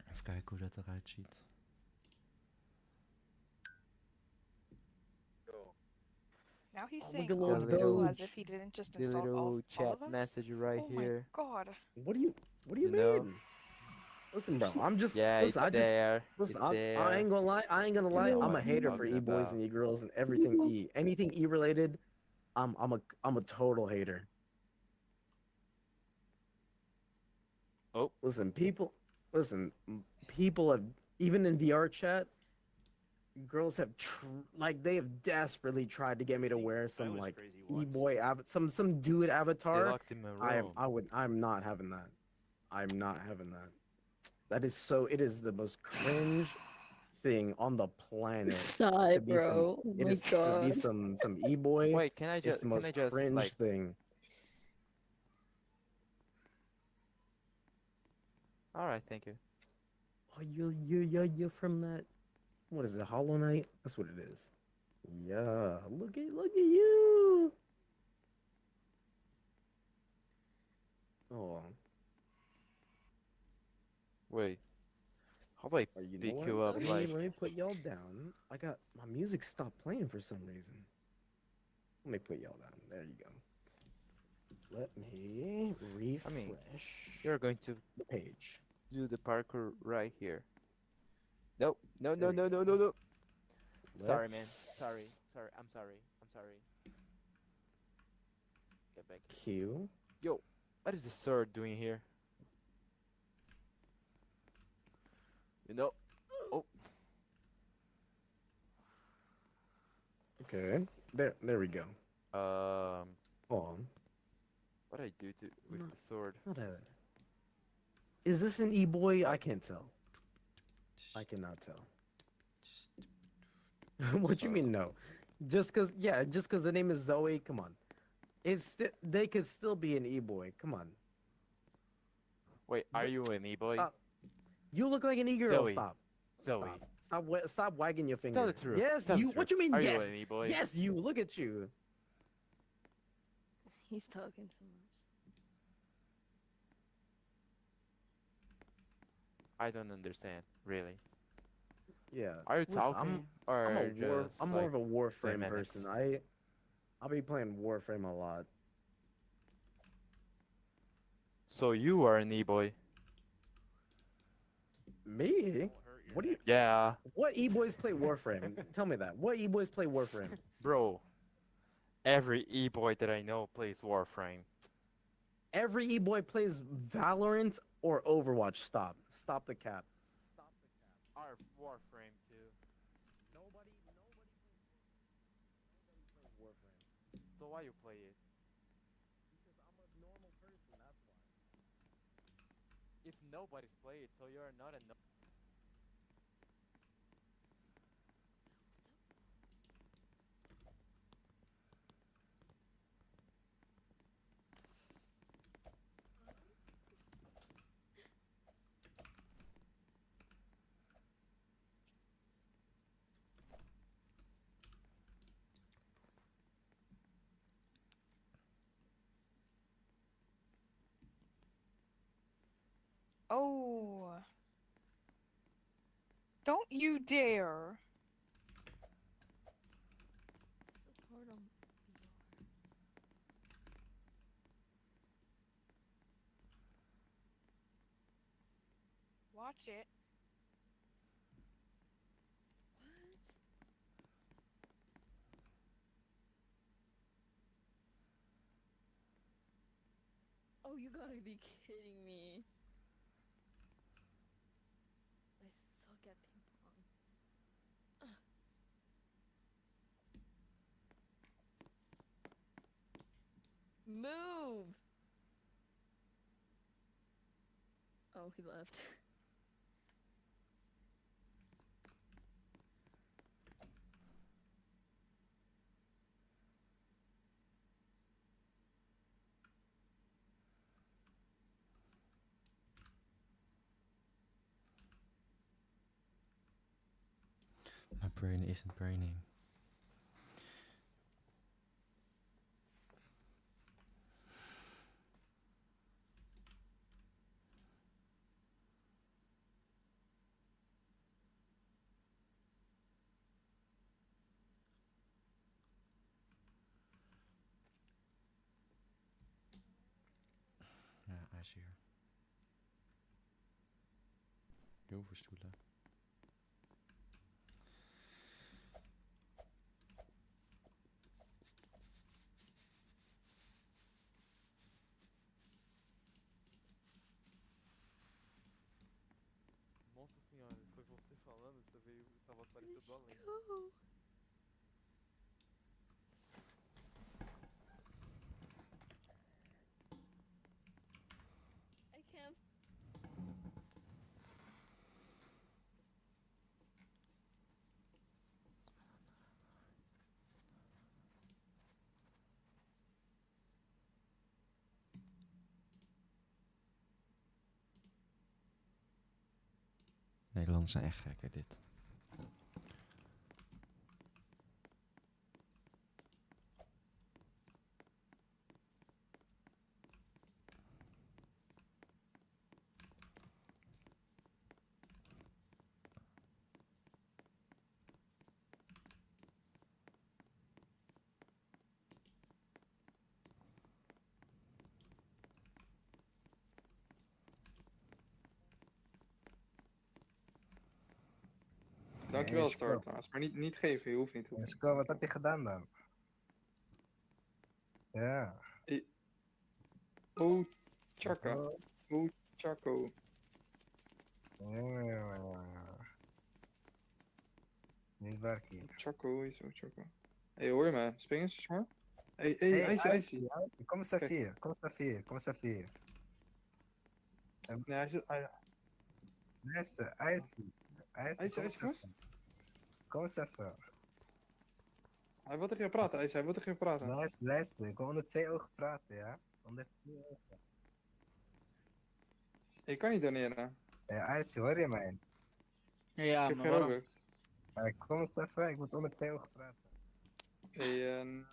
Even kijken hoe dat eruit ziet. Now he's Oh, saying look at on little Bill as Doge. if he didn't just The insult little all chat of us. message right Oh here. my god. What do you You know? mean? Listen, bro, I'm just Yeah, listen. it's there. Listen. It's I there. ain't gonna lie. I ain't gonna You lie. know I'm what a I'm hater for talking e-boys about. and e-girls and everything e. Anything e related, I'm a total hater. Oh, listen, people have, even in VR chat, girls have they have desperately tried to get me to wear some like e-boy some dude They avatar. locked him in Rome. I'm not having that. I'm not having that. That is so. It is the most cringe thing on the planet. Sigh, to be bro. some. Oh It my is to be god. some e-boy. Wait, can I It's just the most cringe like thing. All right, thank you. Oh, you're from that. What is it? Hollow Knight? That's what it is. Yeah. Look at you. Oh. Wait. How do I You know pick what? you up? Like, Let me put y'all down. I got my music stopped playing for some reason. Let me put y'all down. There you go. Let me refresh. I mean, you're going to the page. Do the parkour right here. Nope. No. There we No. Sorry, man. Let's- Sorry. I'm sorry. Get back. Q. Yo, what is the sword doing here? You know. Oh. Okay. There we go. Hold on. What I do with the sword? Is this an e-boy? I can't tell. I cannot tell. What you mean no? Just cause the name is Zoe. Come on. They could still be an e-boy. Come on. Wait, are you an e-boy? Stop. You look like an e-girl. Zoe. Stop. Zoe. Stop wagging your finger. Tell the truth. Yes, Tell the you. What you mean? Are Yes. you an e-boy? Yes, you. Look at you. He's talking too much. I don't understand, really. Yeah. Are you Listen, talking or just I'm more like of a Warframe dynamics? person. I'll be playing Warframe a lot. So you are an e-boy? Me? What do you? Yeah. What e-boys play Warframe? Tell me that. What e-boys play Warframe? Bro, every e-boy that I know plays Warframe. Every e-boy plays Valorant or Overwatch. Stop the cap. Warframe too. Nobody plays Warframe. So why you play it? Because I'm a normal person, that's why. If nobody's play it, so you're not a no. Oh. Don't you dare. So hard on Watch it. What? Oh, you gotta be kidding me. I suck at ping pong. Ugh. Move! Oh, he left. My brain isn't braining. Ja, hij is hier. Heel veel stoelen. Nossa senhora, foi você falando, você veio, essa voz pareceu do além. Go! I can't. Nederlanders zijn echt gek, hè, dit. Dankjewel, Star trouwens. Maar niet geven, je hoeft niet. Sco, wat heb je gedaan dan? Ja. Oh, Chaka. Oh, Chaco. Ja. Niet werk hier. Chaco is ook Chaco. Hey, hoor je me? Spring eens, smart. Hey, Icy. Kom eens even hier. Kom eens even hier. Nee, hij zit... Luister, Icy. Icy, kom eens even. Hij wil tegen je praten, Icy. Hij wil tegen je praten. Luister. Ik wil onder 2 ogen praten, ja? Onder 2 ogen. Je kan niet doneren. Icy, hoor je mij? Ja, maar waarom? Kom eens even, ik moet onder 2 ogen praten. Hey,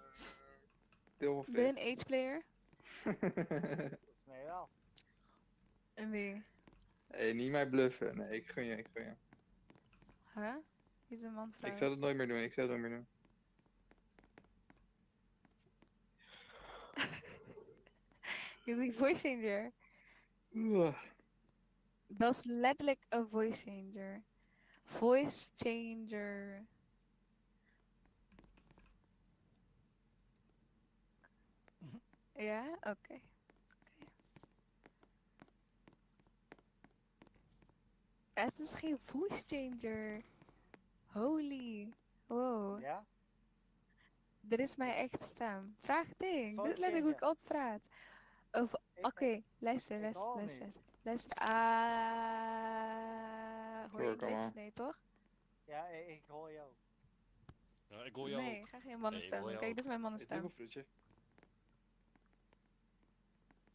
deel of Ben je een H-player? Nee, wel. En wie? Hey, niet mij bluffen. Nee, ik gun je. Huh? Wie is een man vrij? Ik zou het nooit meer doen. Jullie voice changer. Dat is letterlijk een voice changer. Voice changer. Ja? Oké. Het is geen voice changer. Holy. Wow. Ja? Dit is mijn echte stem. Vraag ding. Voice Dit let ik hoe ik changer. altijd praat. Oké, luister. Hoor je Glitch? Nee, toch? Ja, ik hoor jou. Ja, ik hoor jou Nee, ook. ga geen mannenstem. Kijk, dit is mijn mannenstem.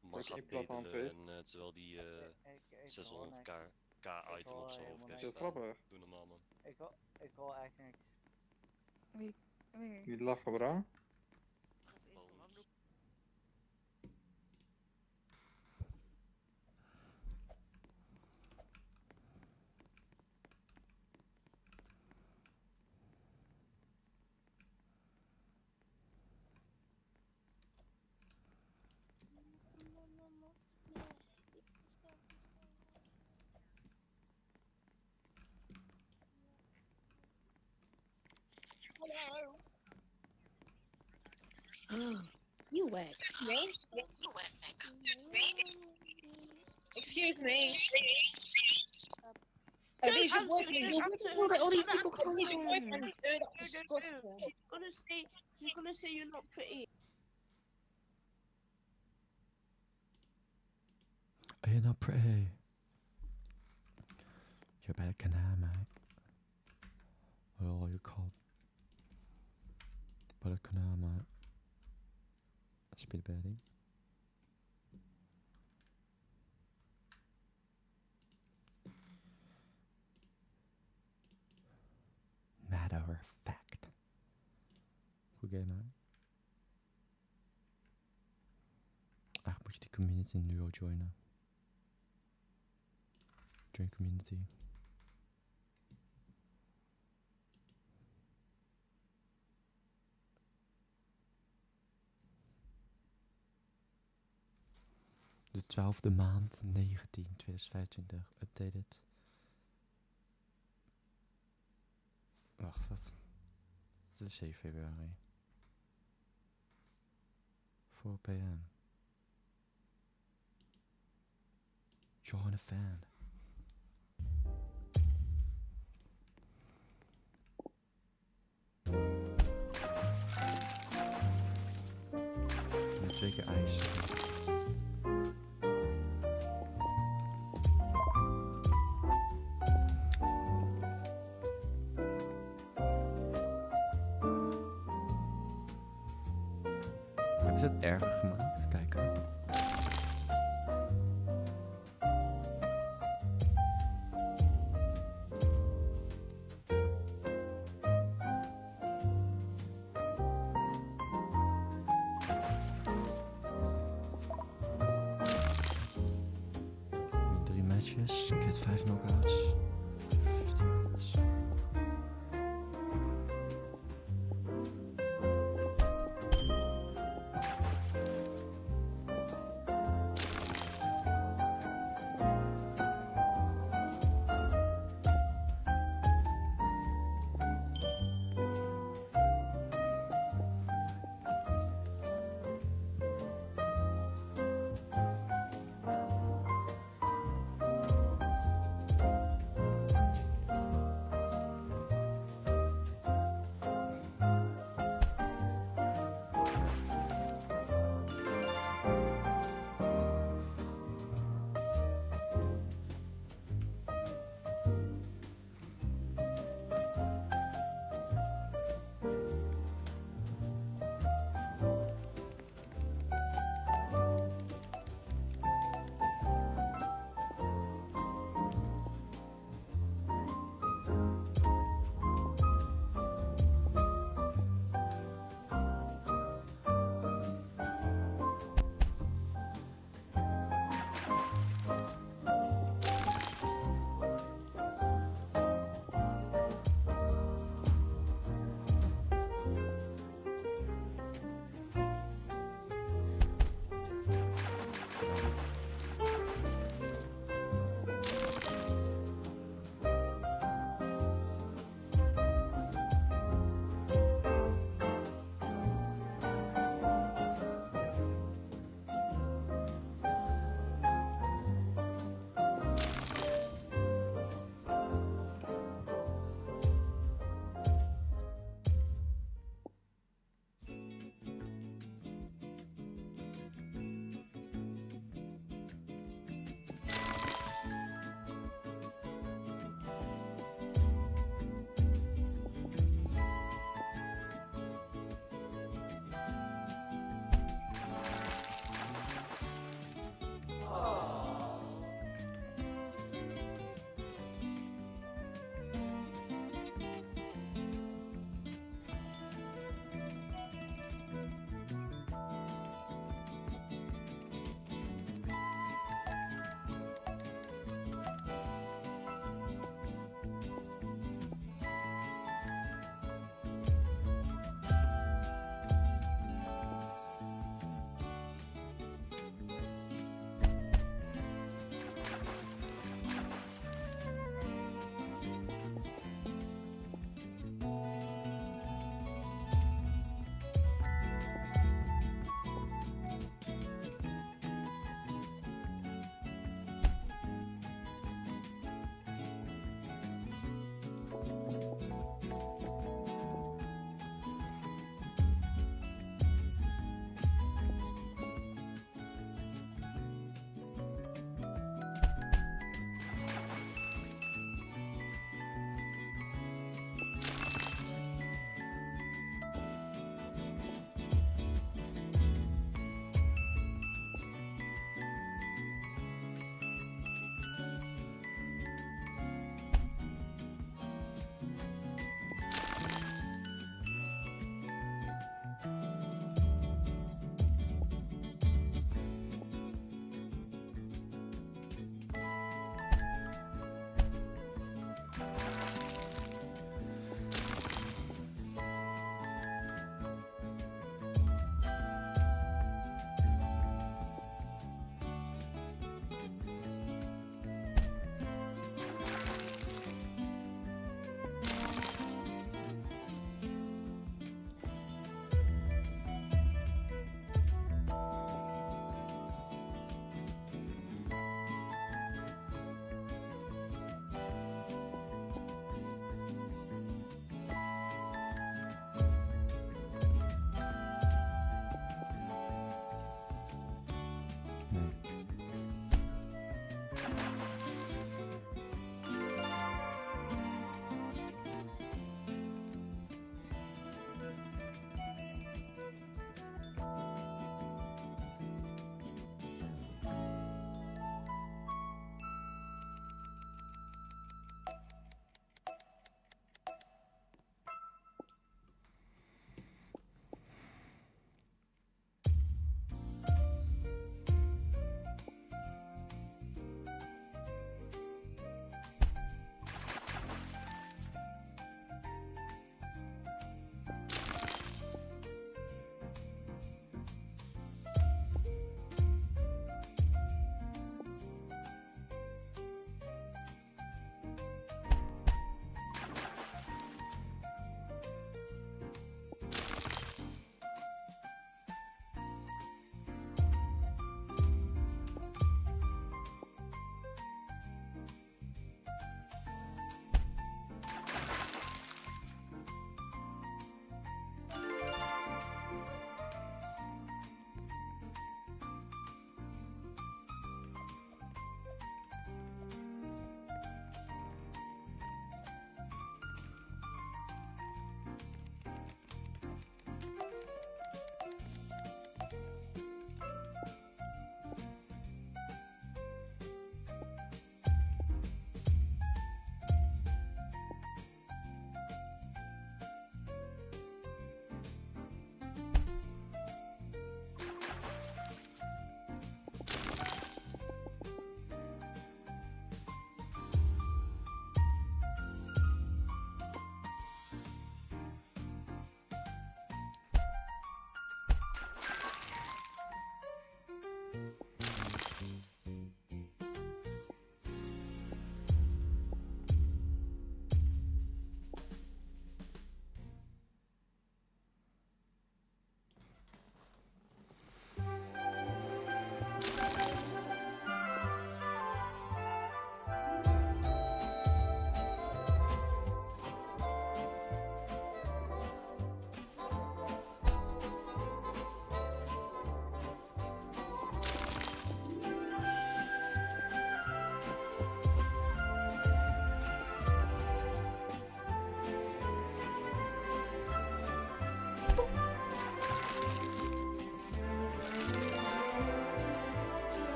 Man gaat bedelen en terwijl die 600k item op zijn hoofd heeft staan. Doe normaal, man. Ik hoor echt niks. Wie? Niet lachen, bro. Hello. You whack. Me? You whack. Excuse me. Are these your boyfriends? All these people come. These your boyfriends, dude. That's disgusting. She's gonna say you're not pretty. Are you not pretty? You're better than her, mate. Oh, you called. Better than her, mate. Speed birdie. Matter of fact. Goed game, hè? Eigenlijk moet je die community nu al joinen. Join community. De 12e maand 19 2025 updated. Wacht, wat? Het is 7 februari. 4 p.m. Join a fan. Met 2 keer ijs. Hebben ze het erger gemaakt? Kijken. Win 3 matches, get 5 knockouts. 15 minutes.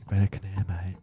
bij de knijmei.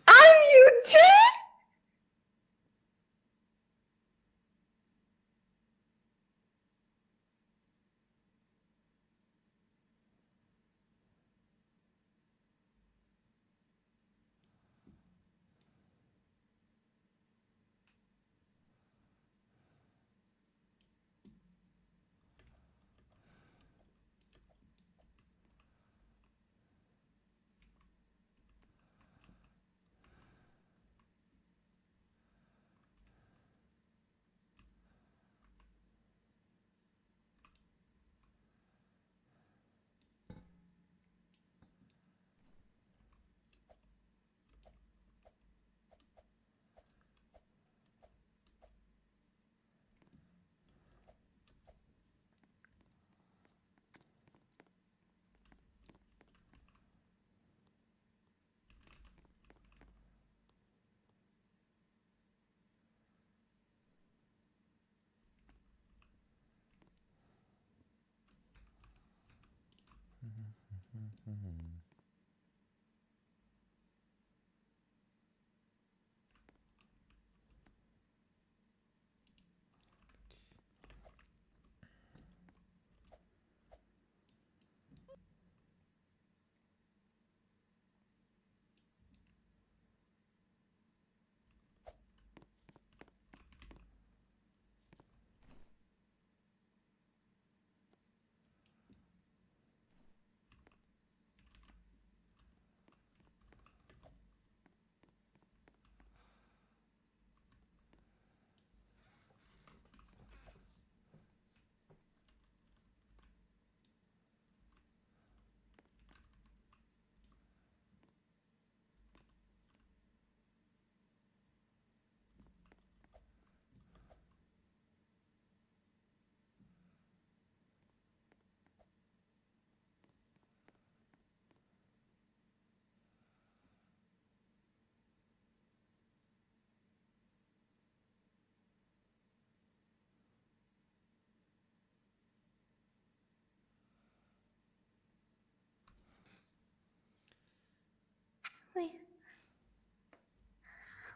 Are you dead?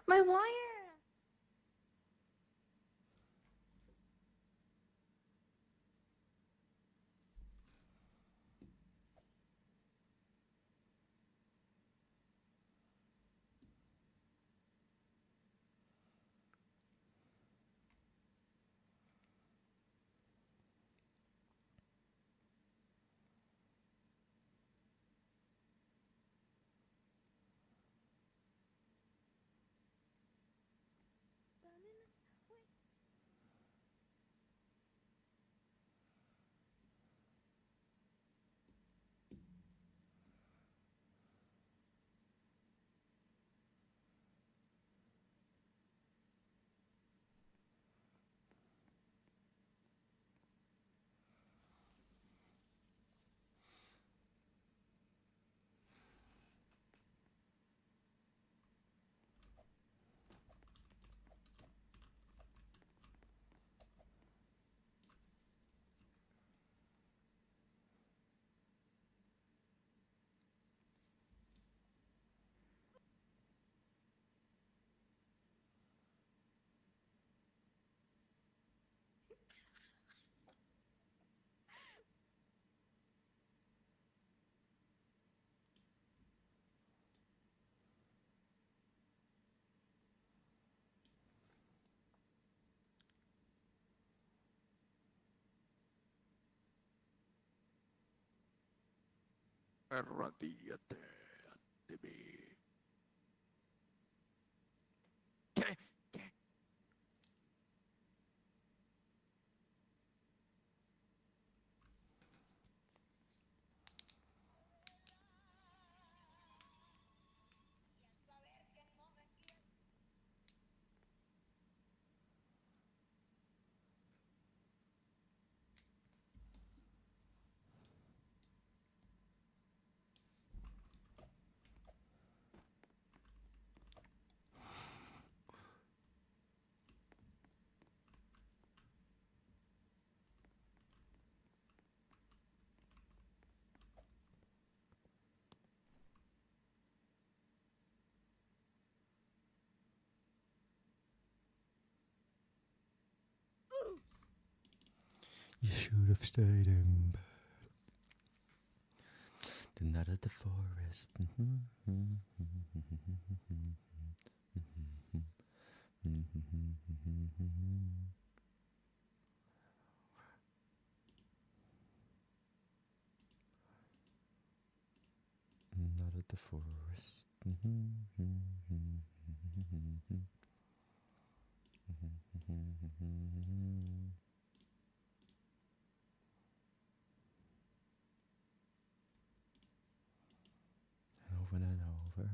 My wire! Arrodíllate ante mí. ¿Qué? ¿Qué? You should have stayed in bed. The night at the forest. Not at the forest. Over and over.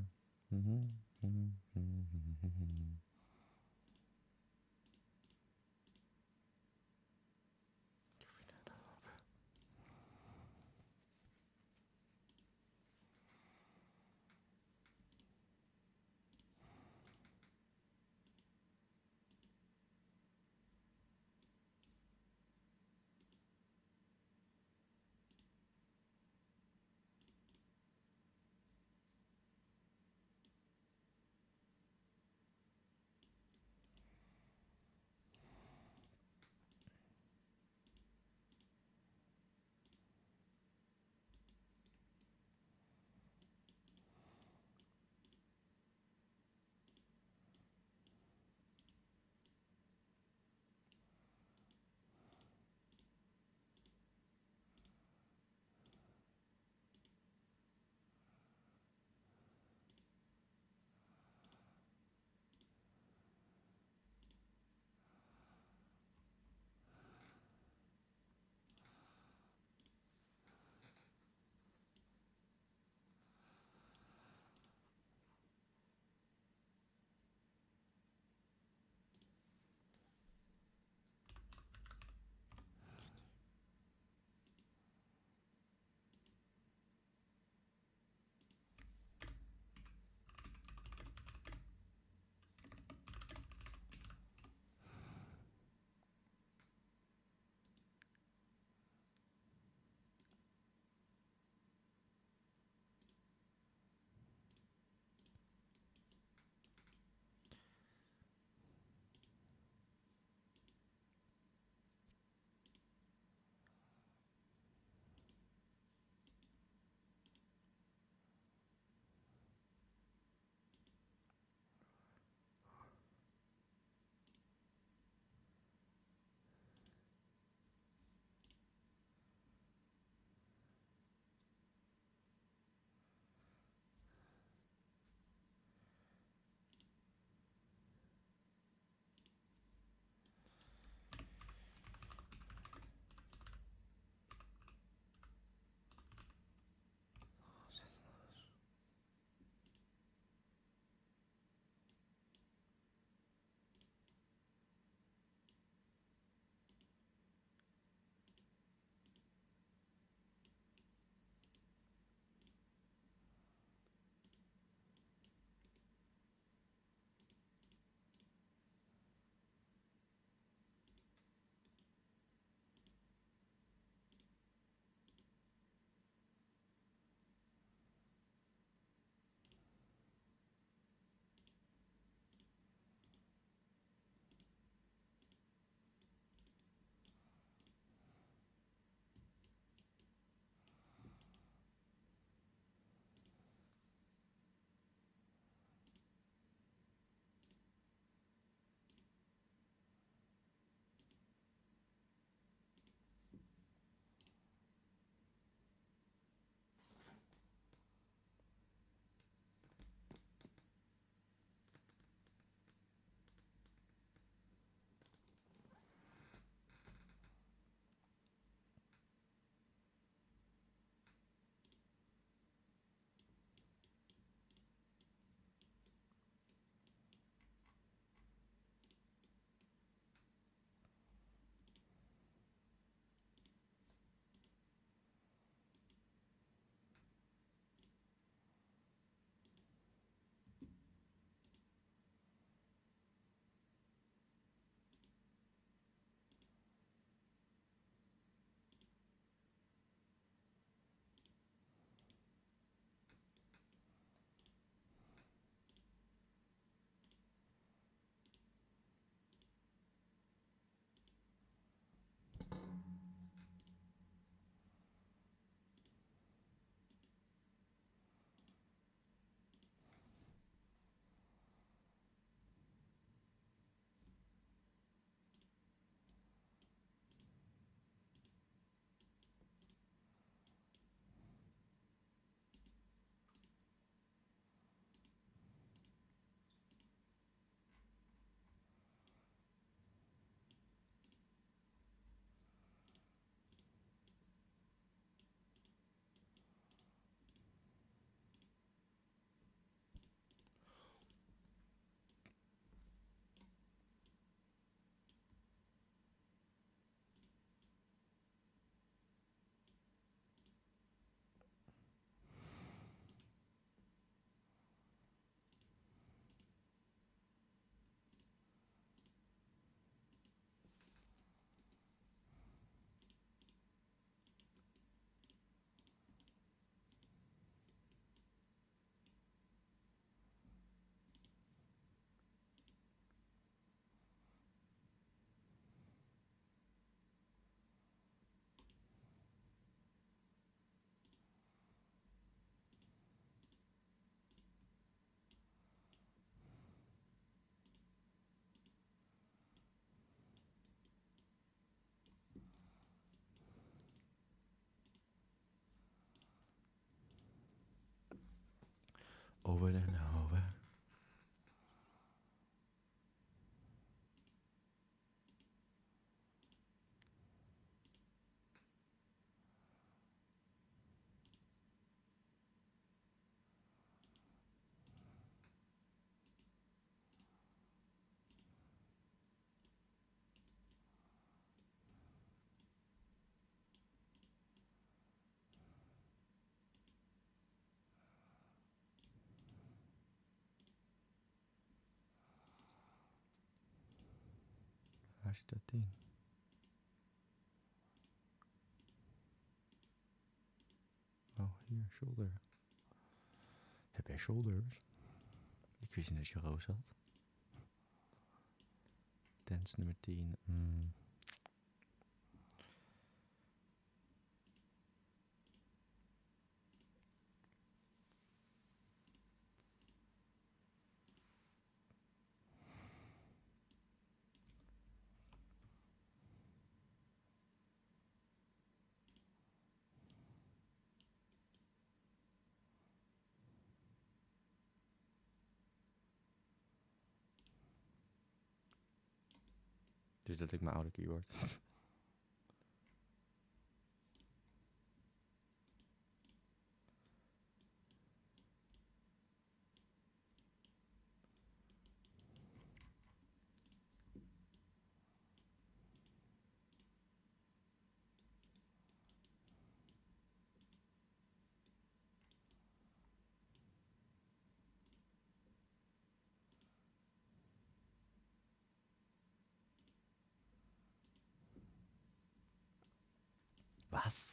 Over and over. Waar zit dat ding? Oh, hier, shoulder. Heb jij shoulders? Ik wist niet dat je roos had. Dance nummer 10. Dus dat ik mijn oude keyboard.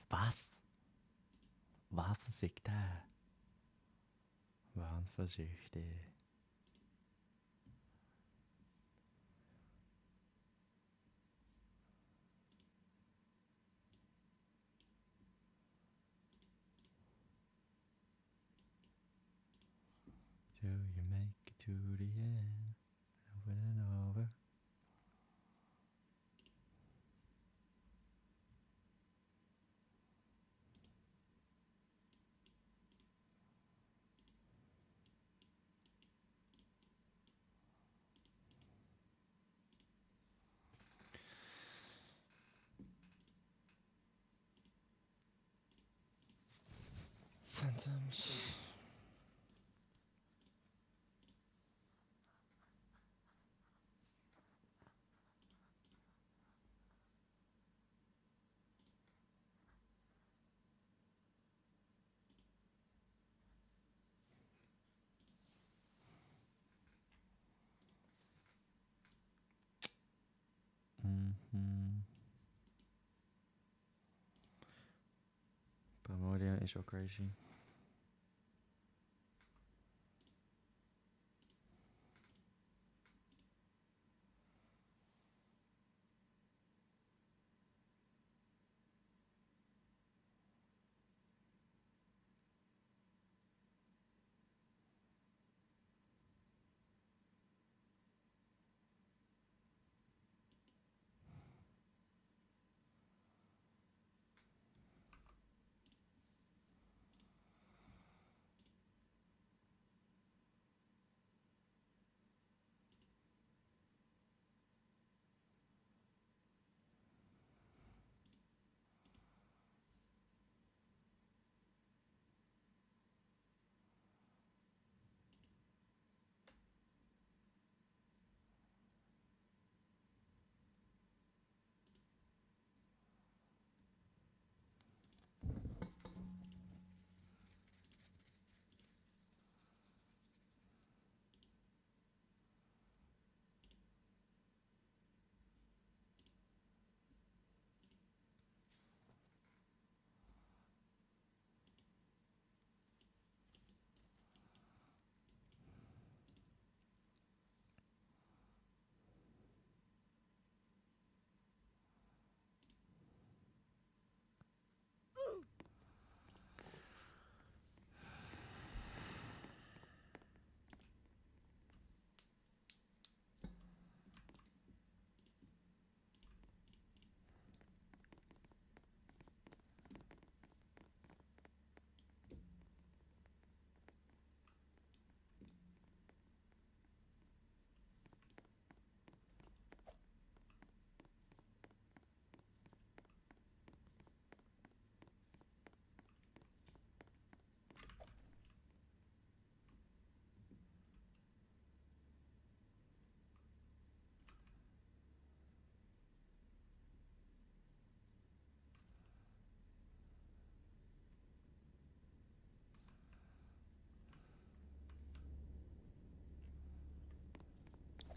Was? Wapenziekte. Waanverzichte. Till you make it to the end. Over and over. Phantoms. Primordial is wel crazy.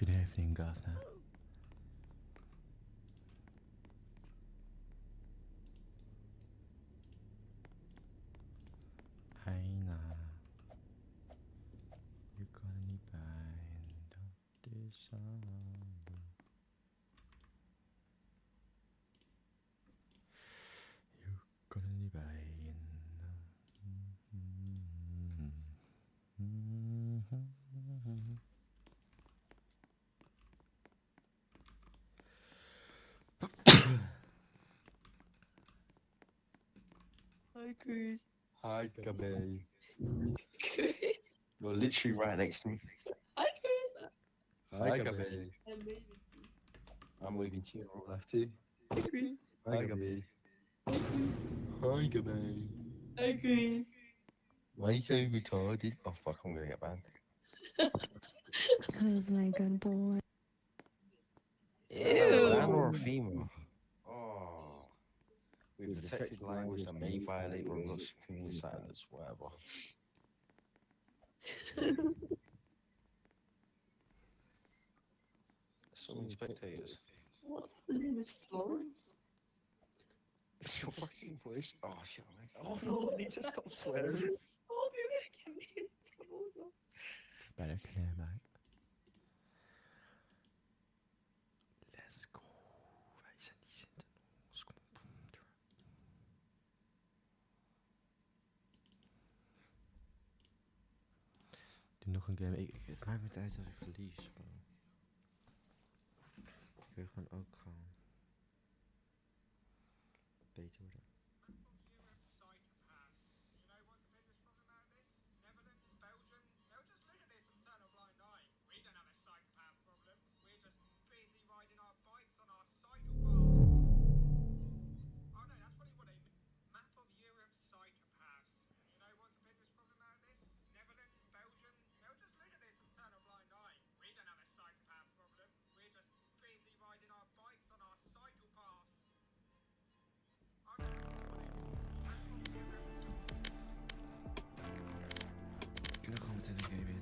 Good evening, Governor. Aina, je kan er niet bij, dat is alles. Je kan er niet bij. Hi, Chris. Hi, Gabby. Chris. You're literally right next to me. Hi, Chris. Hi, Gabby. I'm waving to you. I'm waving to you all left too. Hi, Chris. Hi, Gabby. Hi, Chris. Hi, Gabby. Hi, Chris. Why are you so retarded? Oh, fuck, I'm gonna get banned. Who's my good boy? A man or a female? Oh. We've detected language that may violate Roblox community standards, whatever. So many spectators. What? The name is Florence? It's your fucking voice. Oh shit, oh no, I need to stop swearing. Oh, you're making me in trouble. Better clear, mate. Let's go. Wij zijn die Sentinels. Kom op. Doe nog een game. Het maakt me niet uit als ik verlies. Bro. Ik wil gewoon ook gewoon beter worden. Kunnen gewoon meteen een game in.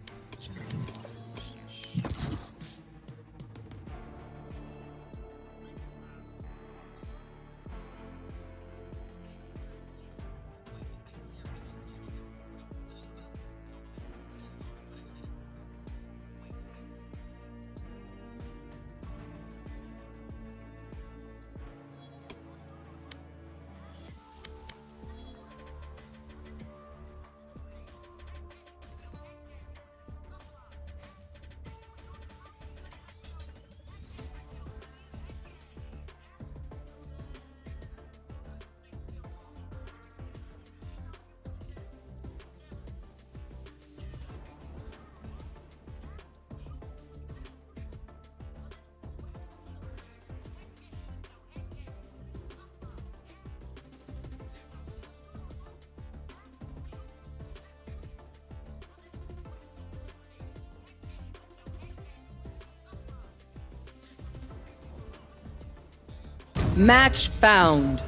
Match found.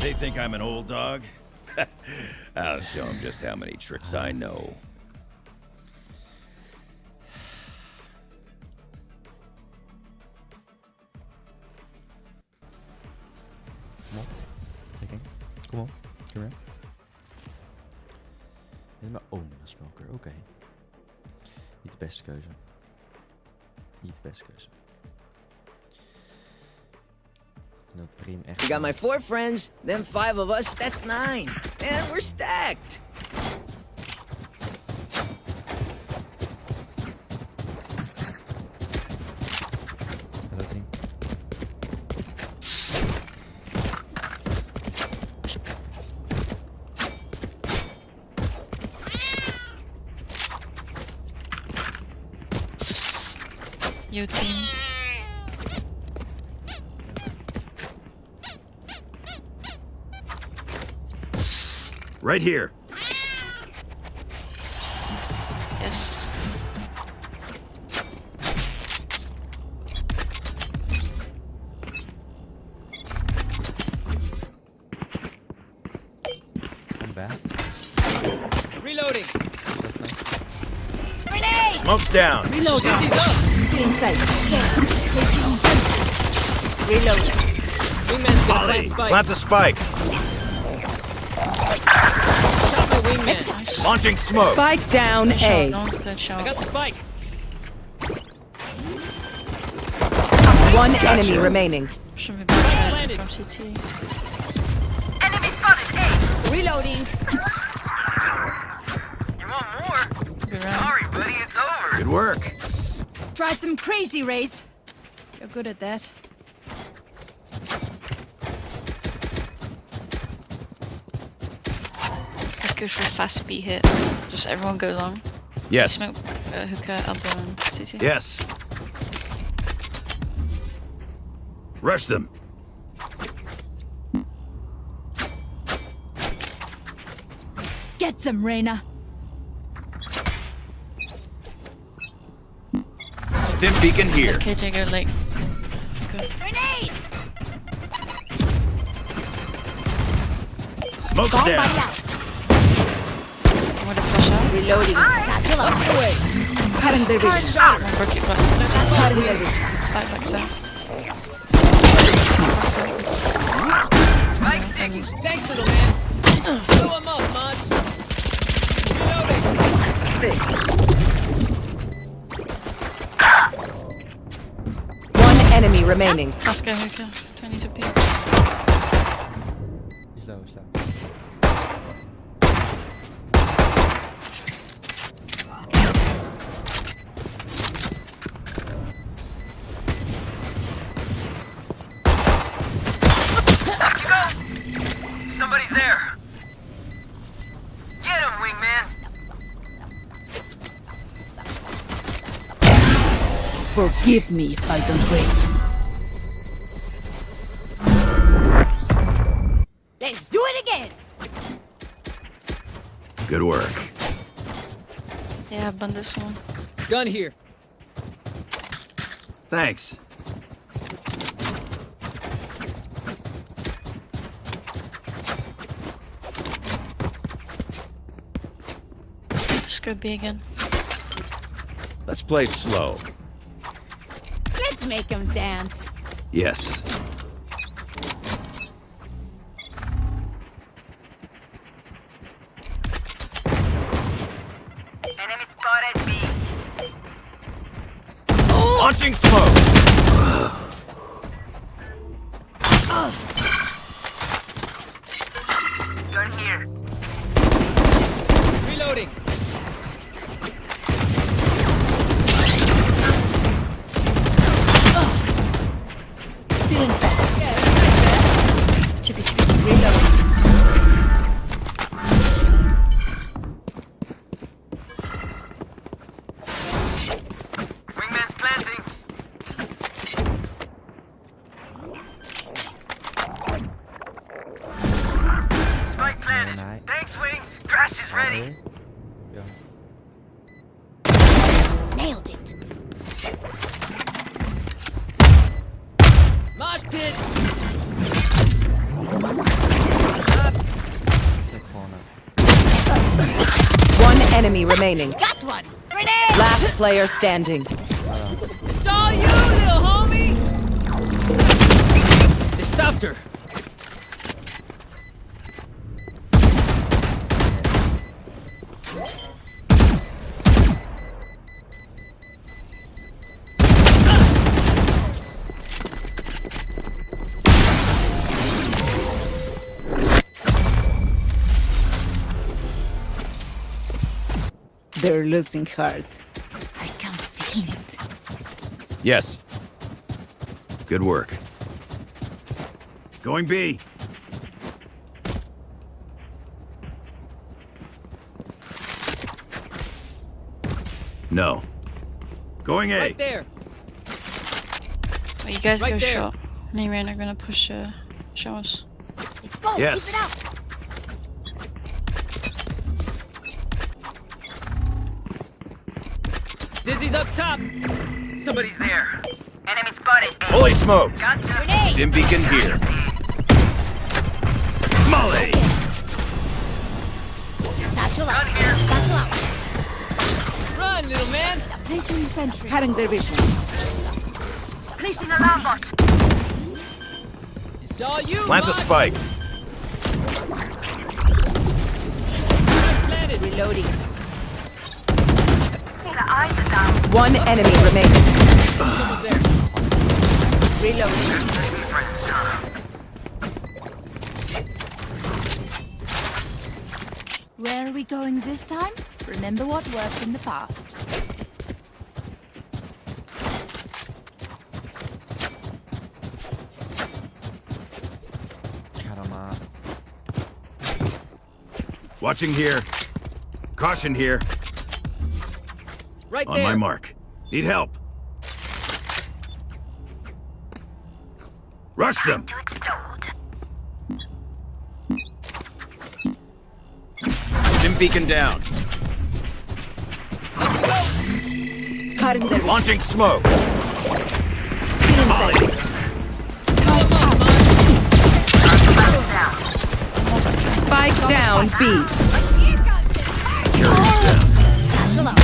They think I'm an old dog? I'll show them just how many tricks I know. Kom op. Taking. Kom op. Come here. Dit is mijn oom, een smoker. Oké. Niet de beste keuze. Niet de beste keuze. No, Prim echt. We got my 4 friends, then 5 of us, that's 9. And we're stacked. Hello team. Yo team. Right here. Yes. I'm back. Reloading. Grenade! Smoke's down. Reloading. Inside. Reloading. Wingman's gonna plant spike. Plant the spike. Shot my wingman. Launching smoke. Spike down A. I got the spike. One enemy remaining. Should be backside from CT. Enemy spotted. A. Reloading. You want more? Sorry, buddy, it's over. Good work. Drive them crazy, Raze. You're good at that. Let's go for a fast B hit. Just everyone go long. Yes. Smoke, hookah, elbow, and CT. Yes. Rush them. Get them, Reyna. Stim beacon here. KJ go late. Good. Grenade! Smoke's down. I'm gonna flash out. Reloading. Satchel up. Away. Cutting the vision. One rocket backside. Cutting the vision. Spike backside. Spike sticky. Thanks, little man. Blow him up, Mod. One enemy remaining. Let's go hookah. 20 to P. He's low, he's low. Back you go. Somebody's there. Get him, wingman. Forgive me if I don't win. Let's do it again. Good work. Yeah, I've done this one. Gun here. Thanks. Just go B again. Let's play slow. Let's make them dance. Yes. Enemy spotted. B. Launching smoke. Gun here. Reloading. Wingman's planting. Spike planted. Thanks, Wings. Crash is ready. enemy remaining. Got one. Grenade. Last player standing. It's all you, little homie! They stopped her. They're losing heart. I can feel it. Yes. Good work. Going B. No. Going A. Right there. Oh, you guys Right go there. short. Me and Rain are gonna push showers. Exposed. Yes. Keep it up. Dizzy's up top. Somebody's there. Enemy spotted. Fully smoked. Gotcha. Stim beacon here. Molly! Satchel out. Satchel out. Run, little man. Placing sentry. Cutting their vision. Placing alarm bot. It's all you, Plant the Mud. spike. Planted. Reloading. The eyes are down. One enemy remaining. Someone's there. Reloading. Where are we going this time? Remember what worked in the past. Watching here. Caution here. Right On there. my mark. Need help. Rush them. To explode. Stim beacon down. Cutting their Launching smoke. Molly. Spike down B. satchel out.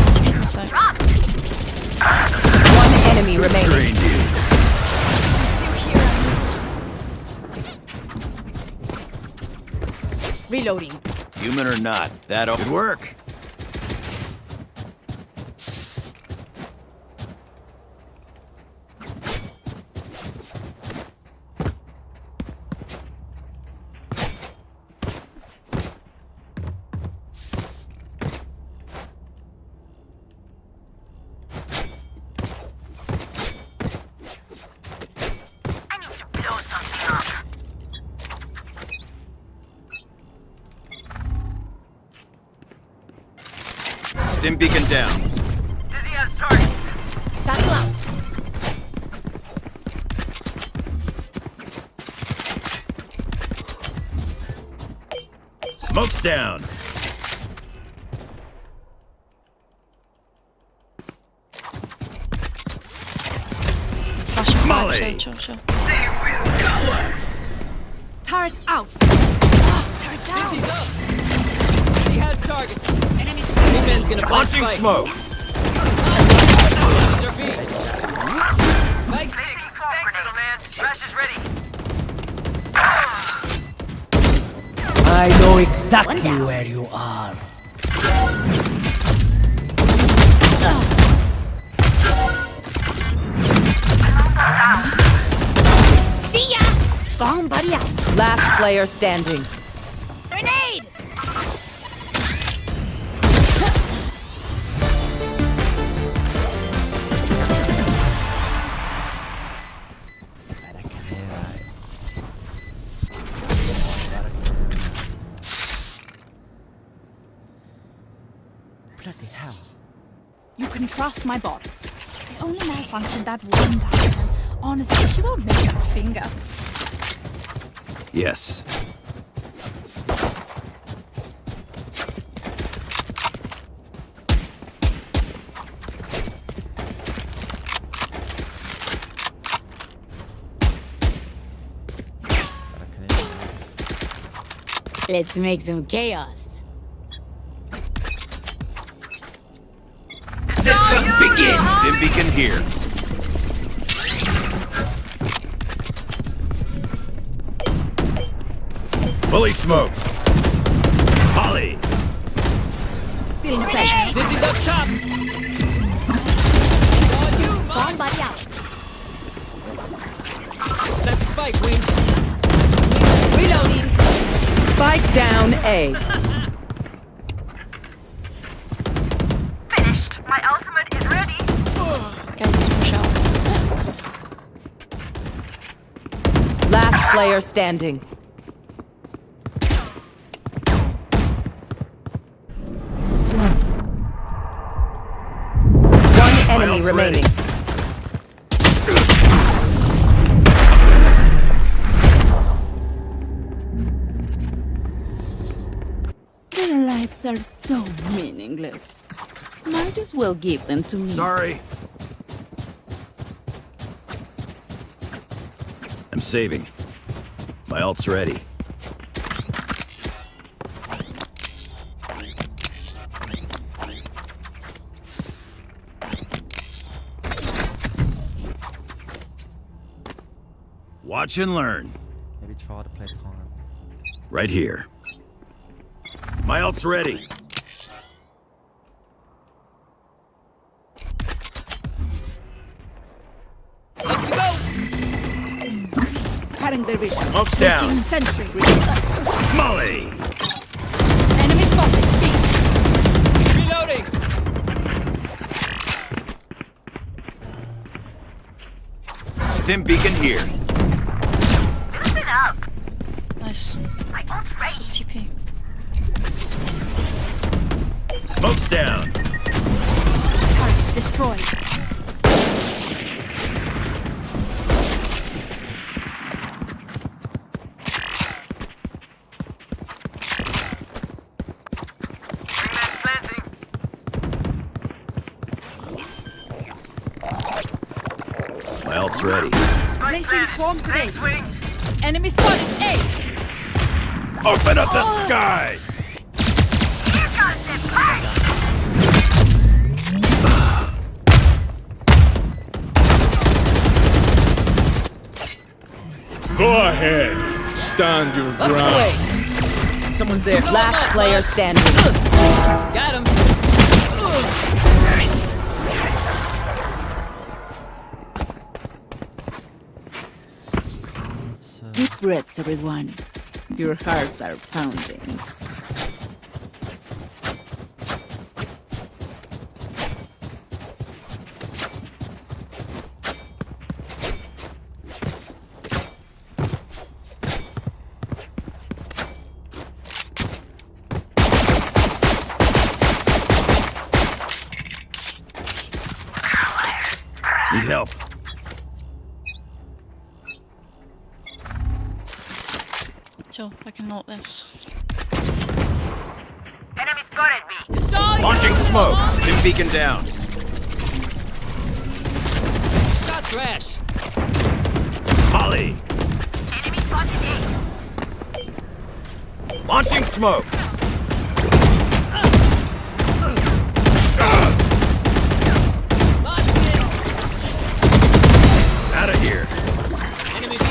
Excuse me, sir. One enemy remaining. Drained you. Reloading. Human or not, that'll good work. I need to blow something up. Stim beacon down. Dizzy has targets. Satchel out. Smoke's down. Flashing back. Molly. Chill. Turret out. Turret down. Dizzy's up. He has targets. Enemies. Hitman's gonna plant Launching spike. smoke. Enemies are B. Spike. Thanks, little man. Crash is ready. I know exactly where you are. See ya. Bomb buddy out. Last player standing. Grenade. Bloody hell. You can trust my bots. They only malfunctioned that one time. And honestly, she won't make a finger. Yes. Let's make some chaos. The hunt begins! Stim beacon here. Fully smoked. Holly. Still inside. This is up top. Bomb buddy out. That's spike, Wings. Reloading. Spike down A. Finished. My ultimate is ready. Guys, let's push out. Last player standing. One enemy remaining. Their lives are so meaningless. Might as well give them to me. Sorry. I'm saving. My ult's ready. Watch and learn. Maybe try to play time. Right here. My ult's ready. Cutting their vision. Smoke's down. Sentry. Molly. Enemy spotted. B. Reloading. Stim beacon here. Listen up. Nice. My ult's This ready. is TP. Smoke's down. Target destroyed. My ult's ready. Placing swarm grenade. Enemy spotted. A. Open up the sky! Go ahead. Stand your ground. Someone's there. Last player standing. Got him. Deep breaths, everyone. Your hearts are pounding. Need help. Chill, I can ult this. Enemy spotted me. Launching smoke. Stim beacon down. Shot trash. Molly. Enemy spotted A. Launching smoke. Out of here. Enemy B.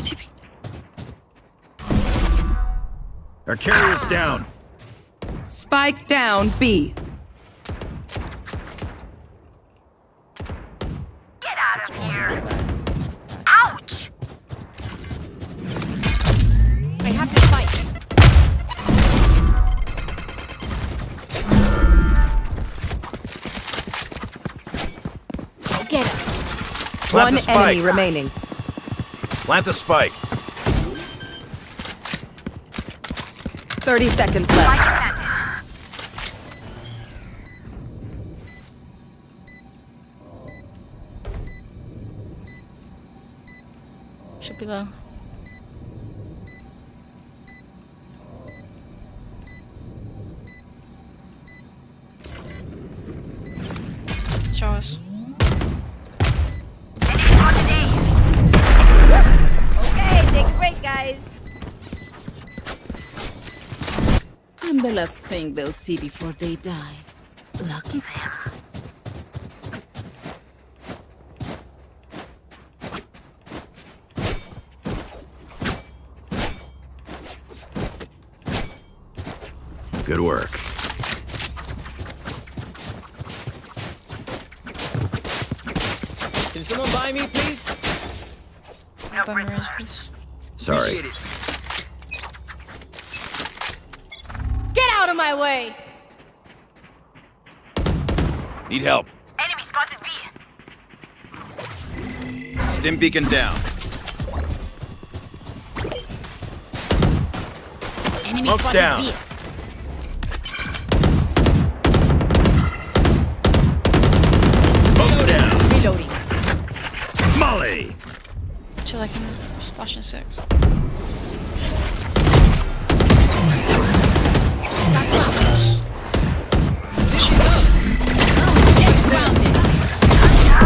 TP. Our carrier's down. Spike down B. Get out of here. Ouch! I have to fight. Get him. Plant One the spike. enemy remaining. Plant the spike. 30 seconds left. Should be low. Show us. The last thing they'll see before they die. Lucky them. Good work. Can someone buy me, please? Sorry. Appreciate it. Get out of my way! Need help. Enemy spotted B. Stim beacon down. Enemy Smoke's spotted down. B. Smoke's down. Reloading. Molly. Would you like him splashing 6?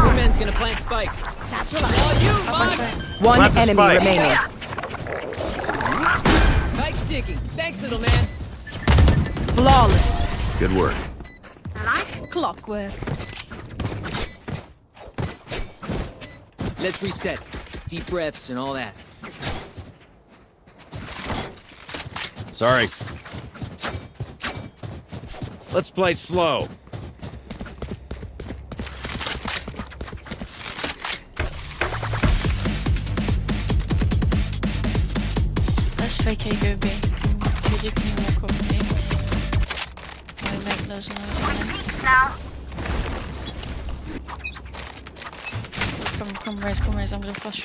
Woman's gonna plant spike. One Plant the enemy spike. remaining. Spike's sticking. Thanks, little man. Flawless. Good work. Like clockwork. Let's reset. Deep breaths and all that. Sorry. Let's play slow. Let's fake A go B. Can you walk over me? I make those noises. Now. Come raise, I'm gonna flash.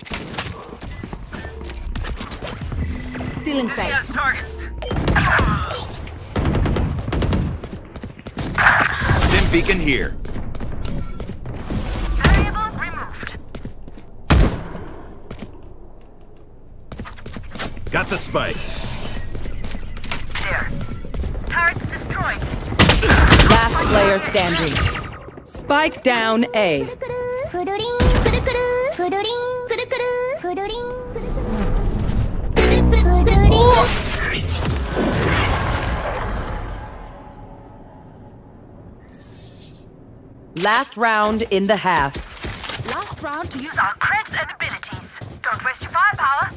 Still inside. Yes, targets. Stim beacon here. Variable removed. Got the spike. There. Turrets destroyed. Last player standing. Spike down A. Last round in the half. Last round to use our creds and abilities. Don't waste your firepower.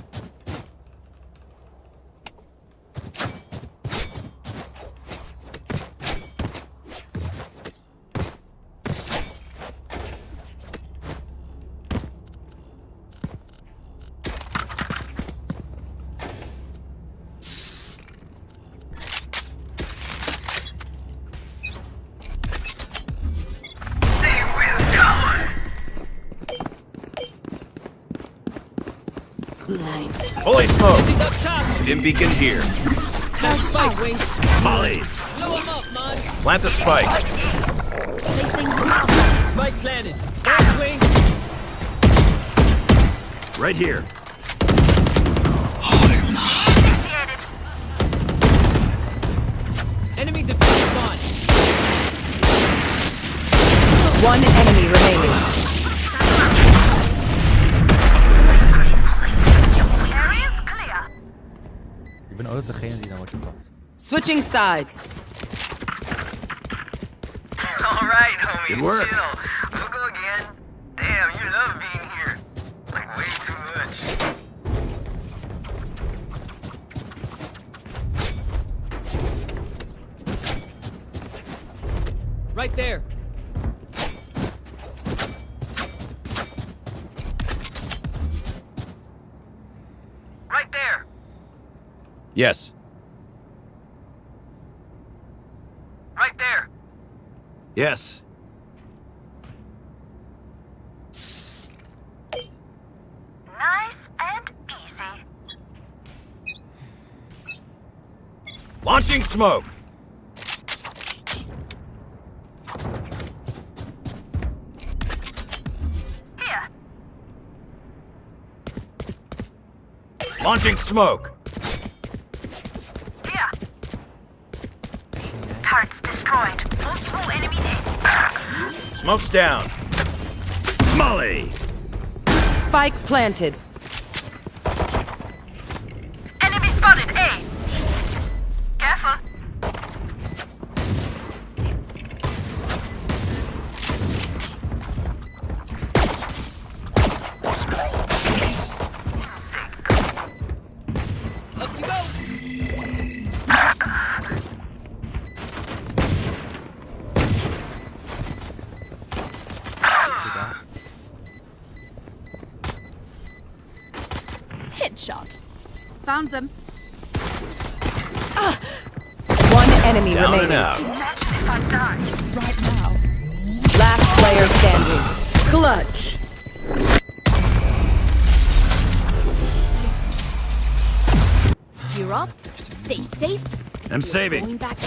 Fully smoked. Stim beacon here. Spike wings. Molly. Blow him up, man. Plant the spike. Spike planted. Back swing. Right here. Enemy defense spawn. One enemy remaining. Ik ben altijd degene die dan wordt gepakt. Switching sides. Alright, homie. Good work. Chill. We'll go again. Damn, you love being here. Like, way too much. Right there. Right there. Yes. Right there. Yes. Nice and easy. Launching smoke. Here. Launching smoke. Here. Turrets destroyed. Multiple enemy dead. Smoke's down. Molly. Spike planted. Enemy spotted. A. Careful. Headshot. Found them. One enemy Down remaining. and out. Right now. Last player standing. Clutch. You're up. Stay safe. I'm saving. Going back.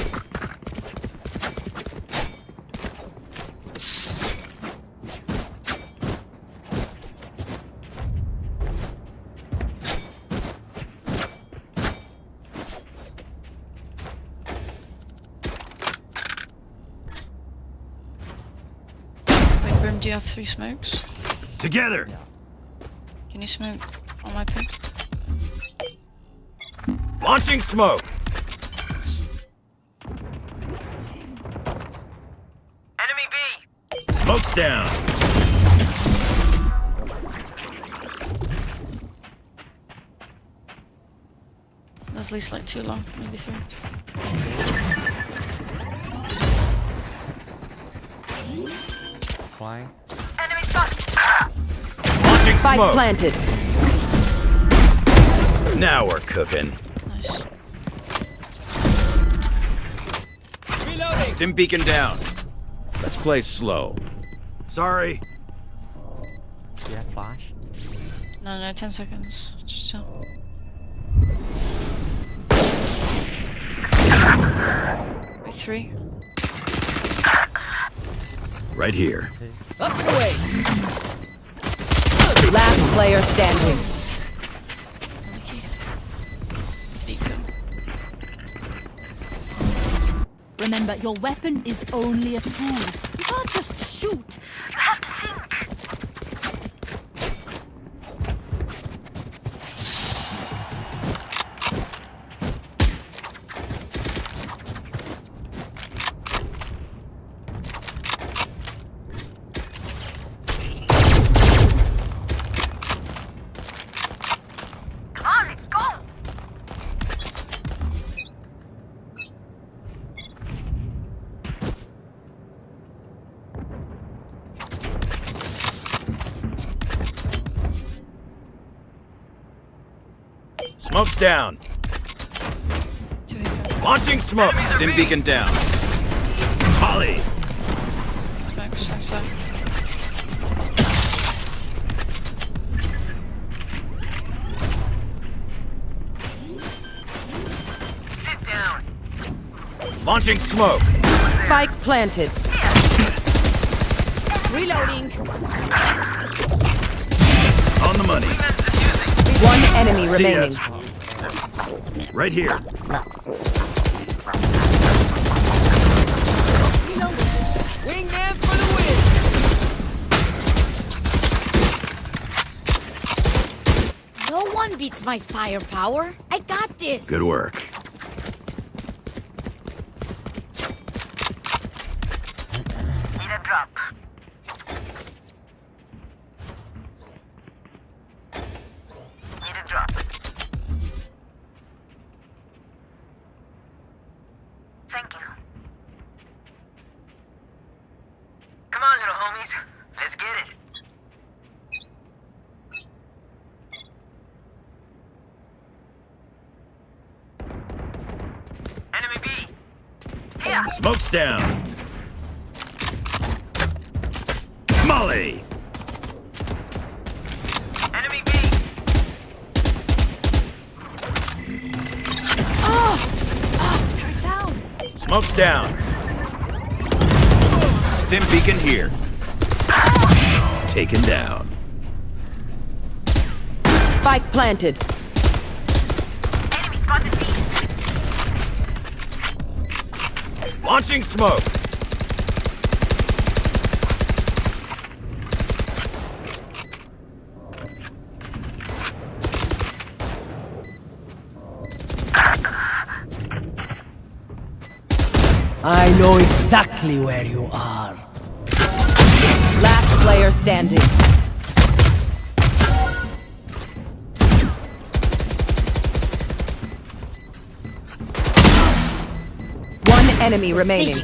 Wait, Brim, do you have 3 smokes? Together. Can you smoke on my ping? Launching smoke. Enemy B. Smoke's down. That's at least like 2 long, maybe 3. Flying. Enemy spotted. Launching Spike smoke. planted. Now we're cooking. Nice. Stim beacon down. Let's play slow. Sorry. Yeah, flash. No, 10 seconds. Just chill. Wait, 3. Right here. Up and away. Last player standing. Beacon. Remember, your weapon is only a tool. You can't just shoot. You have to think. Come on, let's go. Smoke's down. Launching smoke. Stim beacon down. Holly. Smokes inside. Sit down. Launching smoke. Spike planted. Reloading. On the money. One enemy See ya. remaining. Right here. Wingman for the win! No one beats my firepower. I got this. Good work. Need a drop. Need a drop. Thank you. Come on, little homies. Let's get it. Enemy B. Here. Smoke's down. Molly. Enemy B. Turn it down. Smoke's down. Stim beacon here. Taken down. Spike planted. Enemy spotted B. Launching smoke. I know exactly where you are. Last player standing. One enemy remaining.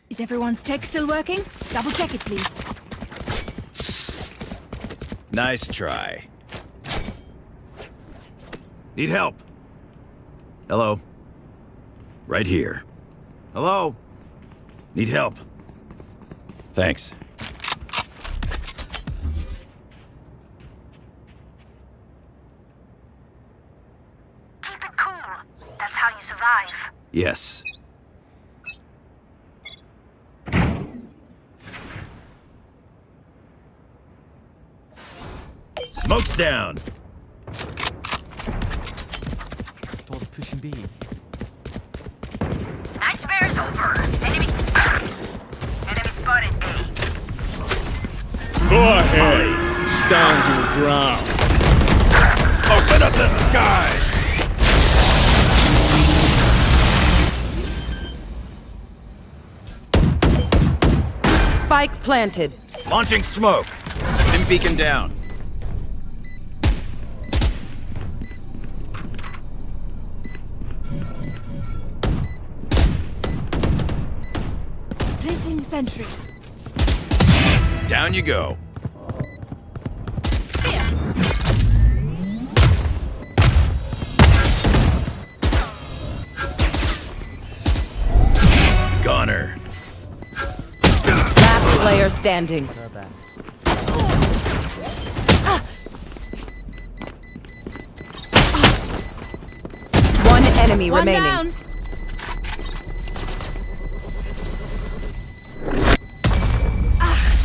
Is everyone's tech still working? Double check it, please. Nice try. Need help? Hello? Right here. Hello? Need help? Thanks. Keep it cool. That's how you survive. Yes. Smoke's down. Tot pushing B. Nightmare's over. Enemy spotted A. Go ahead. Stand your ground. Open up the sky. Spike planted. Launching smoke. Stim beacon down. Placing sentry. Down you go. Goner. Last player standing. One enemy One remaining. down.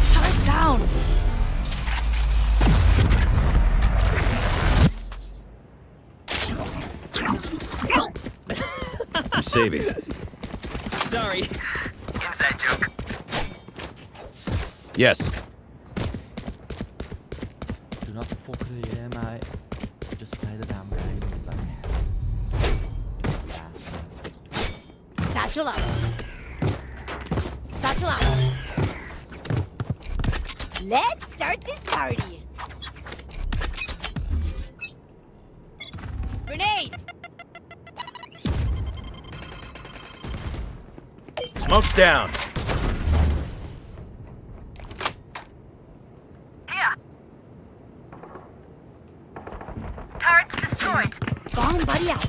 Turret down. I'm saving. Sorry. Inside joke. Yes. Do not fuck with the mate. Just play the damn game. Satchel up. Satchel up. Let's start this party. Grenade. Smoke's down. Here. Turret's destroyed. Bomb buddy out.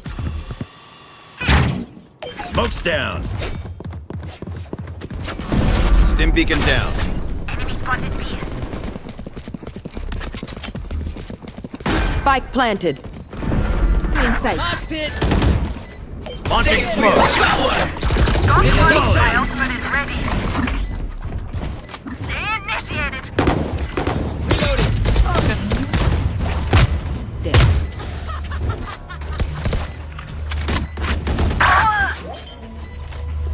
Smoke's down. Stim beacon down. Enemy spotted B. Spike planted. Stay inside. Mosh pit. Launching smoke. Don't worry, my ultimate is ready. Initiated. Reloading. There.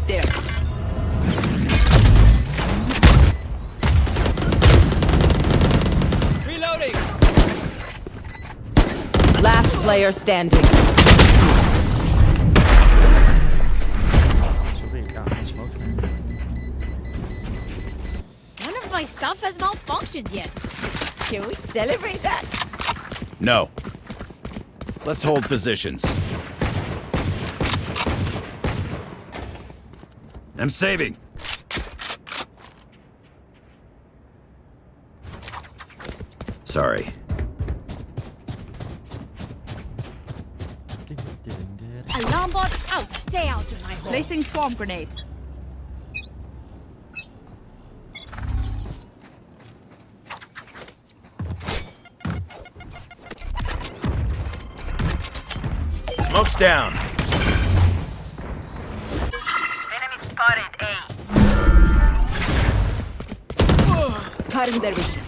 There. Reloading. Last player standing. None of my stuff has malfunctioned yet. Can we celebrate that? No. Let's hold positions. I'm saving. Sorry. Alarm bot out. Stay out of my hole. Placing swarm grenade. Smoke's down. Enemy spotted A. Cutting their vision.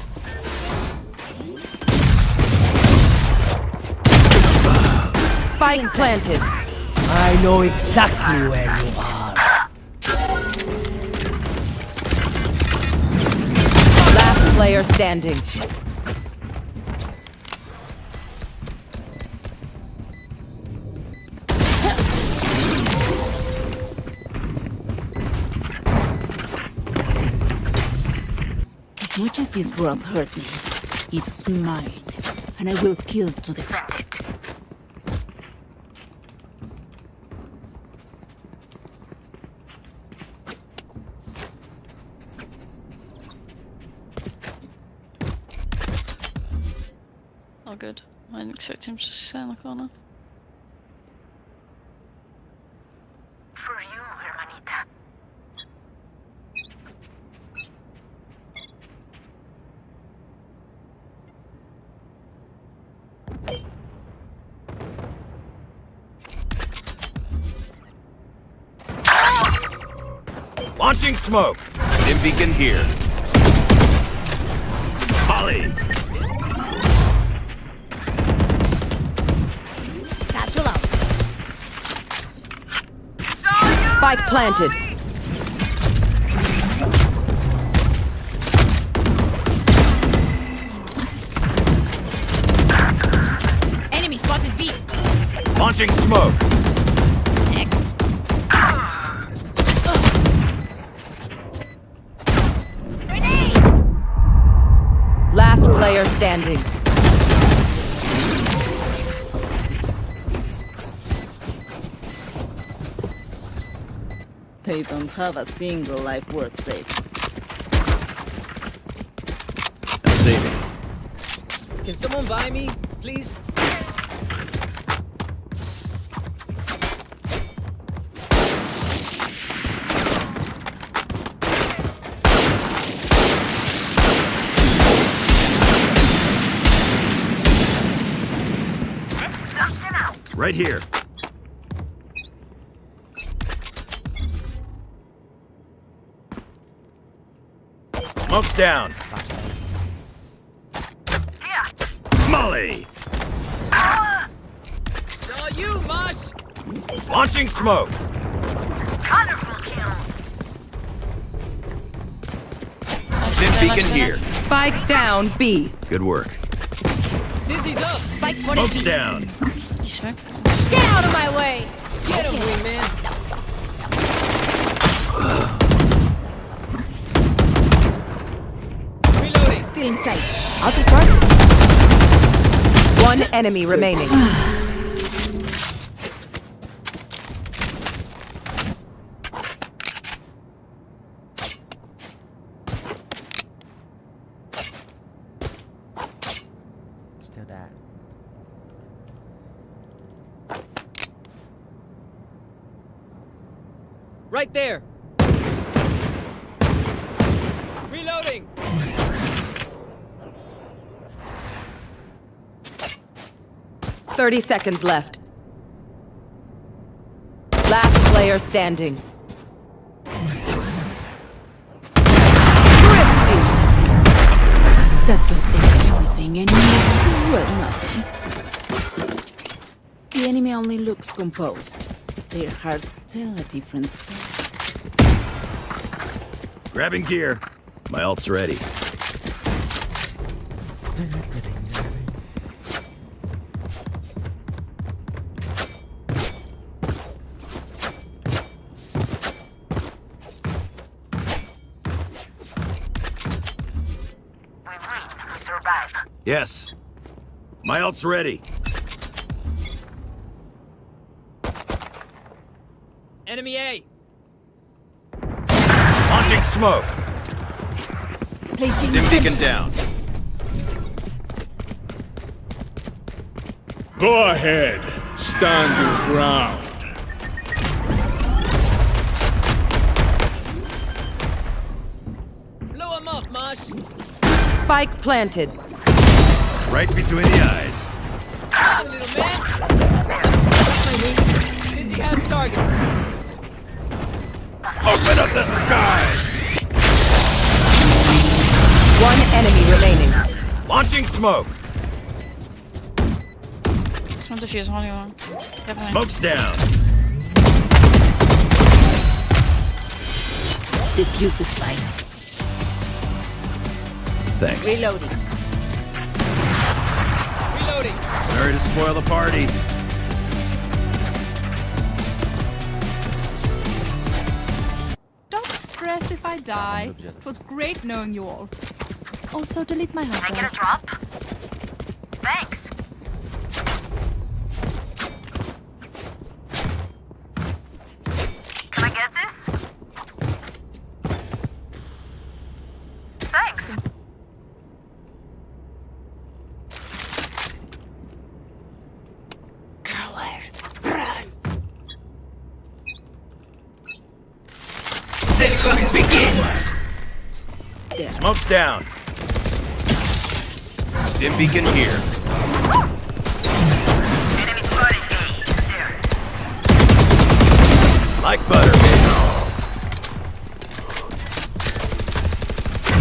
Spike planted. I know exactly where you are. Last player standing. As much as this world hurt me, it's mine, and I will kill to defend it. all good. I didn't expect him to stay in the corner. For you, hermanita. Launching smoke. Dim beacon here. Molly. Satchel out. Spike planted. Enemy spotted B. Launching smoke. Next. Last player standing. They don't have a single life worth saving. I'm saving. Can someone buy me, please? Right here. Smoke's down. Yeah. Molly. Saw you, Mosh! Launching smoke. Colorful kill. Dim beacon here. Spike down B. Good work. Dizzy's up! Spike spotted Smoke's B. down. You smoke? Get out of my way. Get him, wingman! Reloading! Still in sight. Out of charge. One enemy remaining. Still that. Right there! Reloading! "30 seconds left. Last player standing. Thrifty! That does everything and well, nothing. The enemy only looks composed. Their hearts tell a different story. Grabbing gear. My ult's ready. We win. We survive. Yes. My ult's ready. Enemy A! Launching smoke. Placing Dim beacon down. Go ahead. Stand your ground. Blow him up, Mosh! Spike planted. Right between the eyes. Come on, little man! That's my wing. Dizzy has targets. Open up the sky. One enemy remaining. Launching smoke. Someone defuse holding one. Definitely. Smoke's down. Defuse the spike. Thanks. Reloading. Reloading! Sorry to spoil the party. Don't stress if I die. It was great knowing you all. Also, delete my Can I husband. get a drop? Thanks. Can I get this? Thanks. Smoke's down. Stim beacon here. Enemy spotted A. There. Like butter, baby.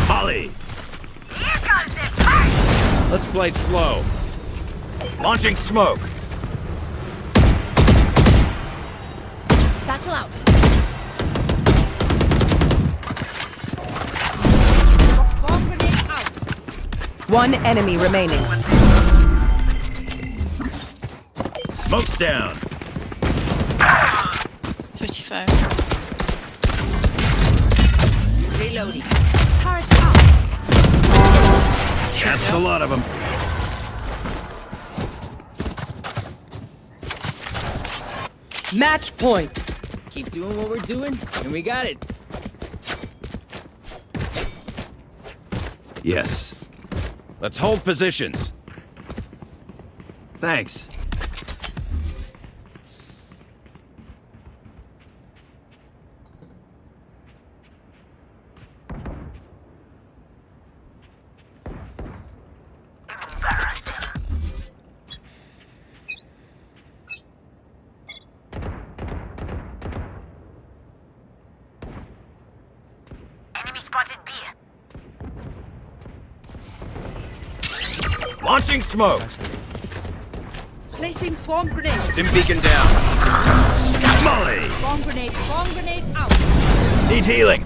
Molly. Here comes the party. Let's play slow. Launching smoke. Satchel out. Bomb grenade out. One enemy remaining. Smoke's down. 55. Reloading. Turret out. That's a lot of them. Match point. Keep doing what we're doing, and we got it. Yes. Let's hold positions. Thanks. Enemy spotted B. Launching smoke. Placing swarm grenade. Stim beacon down. Molly. Swarm grenade out. Need healing.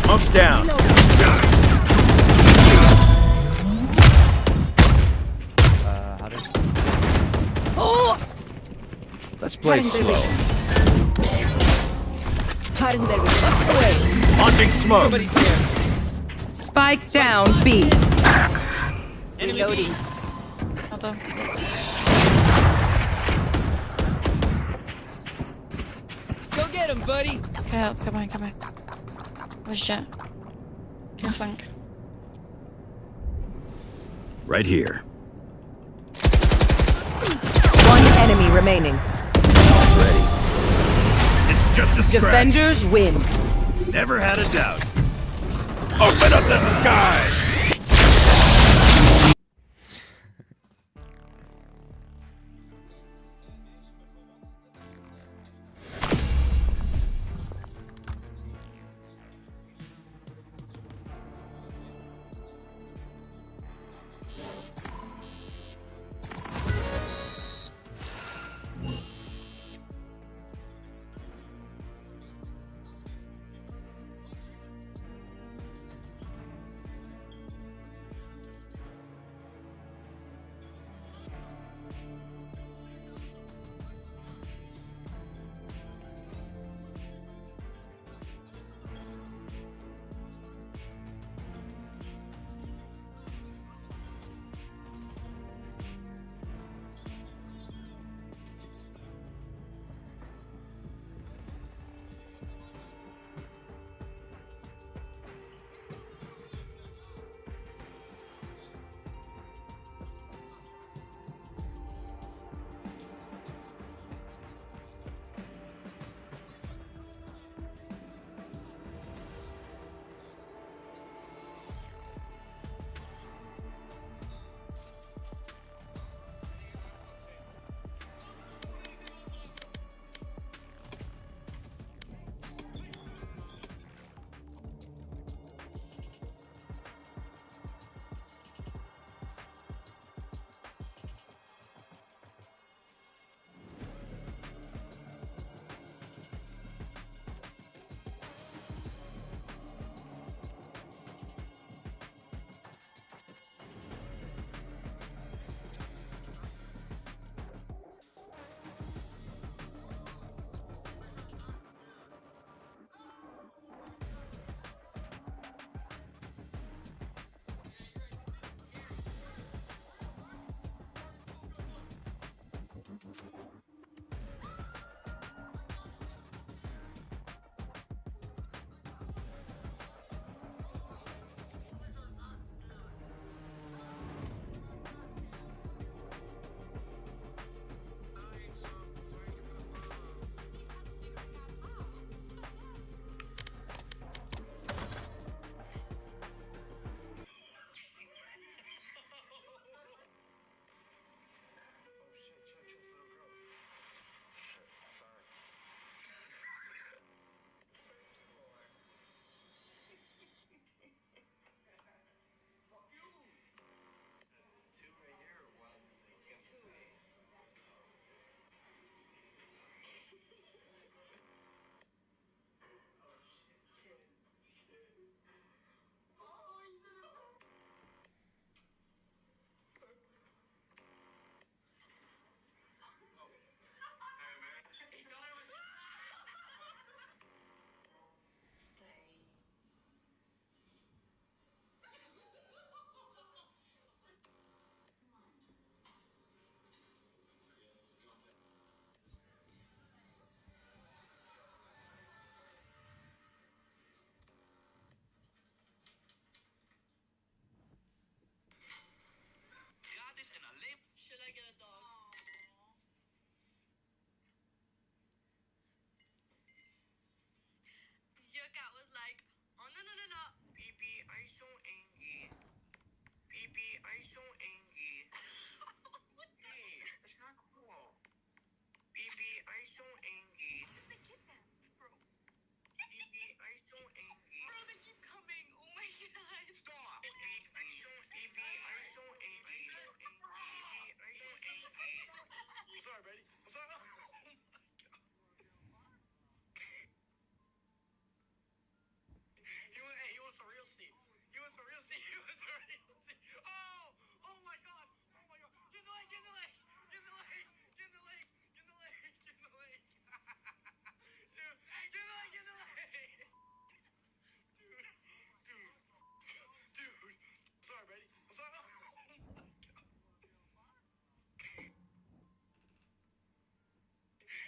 Smoke's down. Oh! Let's play slow. Hiding there with up away. Launching smoke. Somebody's here. Spike down B. Reloading. Other. Go get him, buddy. Okay, come on. Where's Jet? Can flank. Right here. One enemy remaining. Ready. It's just a scratch. Defenders win. Never had a doubt. Open up the sky! Baby, I'm so angry. Hey, it's not cool. Baby, I'm so angry. The kidnapped, bro. Baby, I'm so angry. Bro, they keep coming. Oh my god. Stop! Baby, I'm so angry. I'm so angry. Baby, I'm so angry. I'm sorry, Betty. I'm sorry. He wants a real seat. He wants a real seat. He wants a real seat. Oh! Oh my god! Oh my god! Get in the leg! Get in the leg! Get in the leg! Get in the leg! Get in the leg! Get in the leg! Dude, get in the leg! Get in the leg! Dude. I'm sorry, Betty. I'm sorry. Oh my god.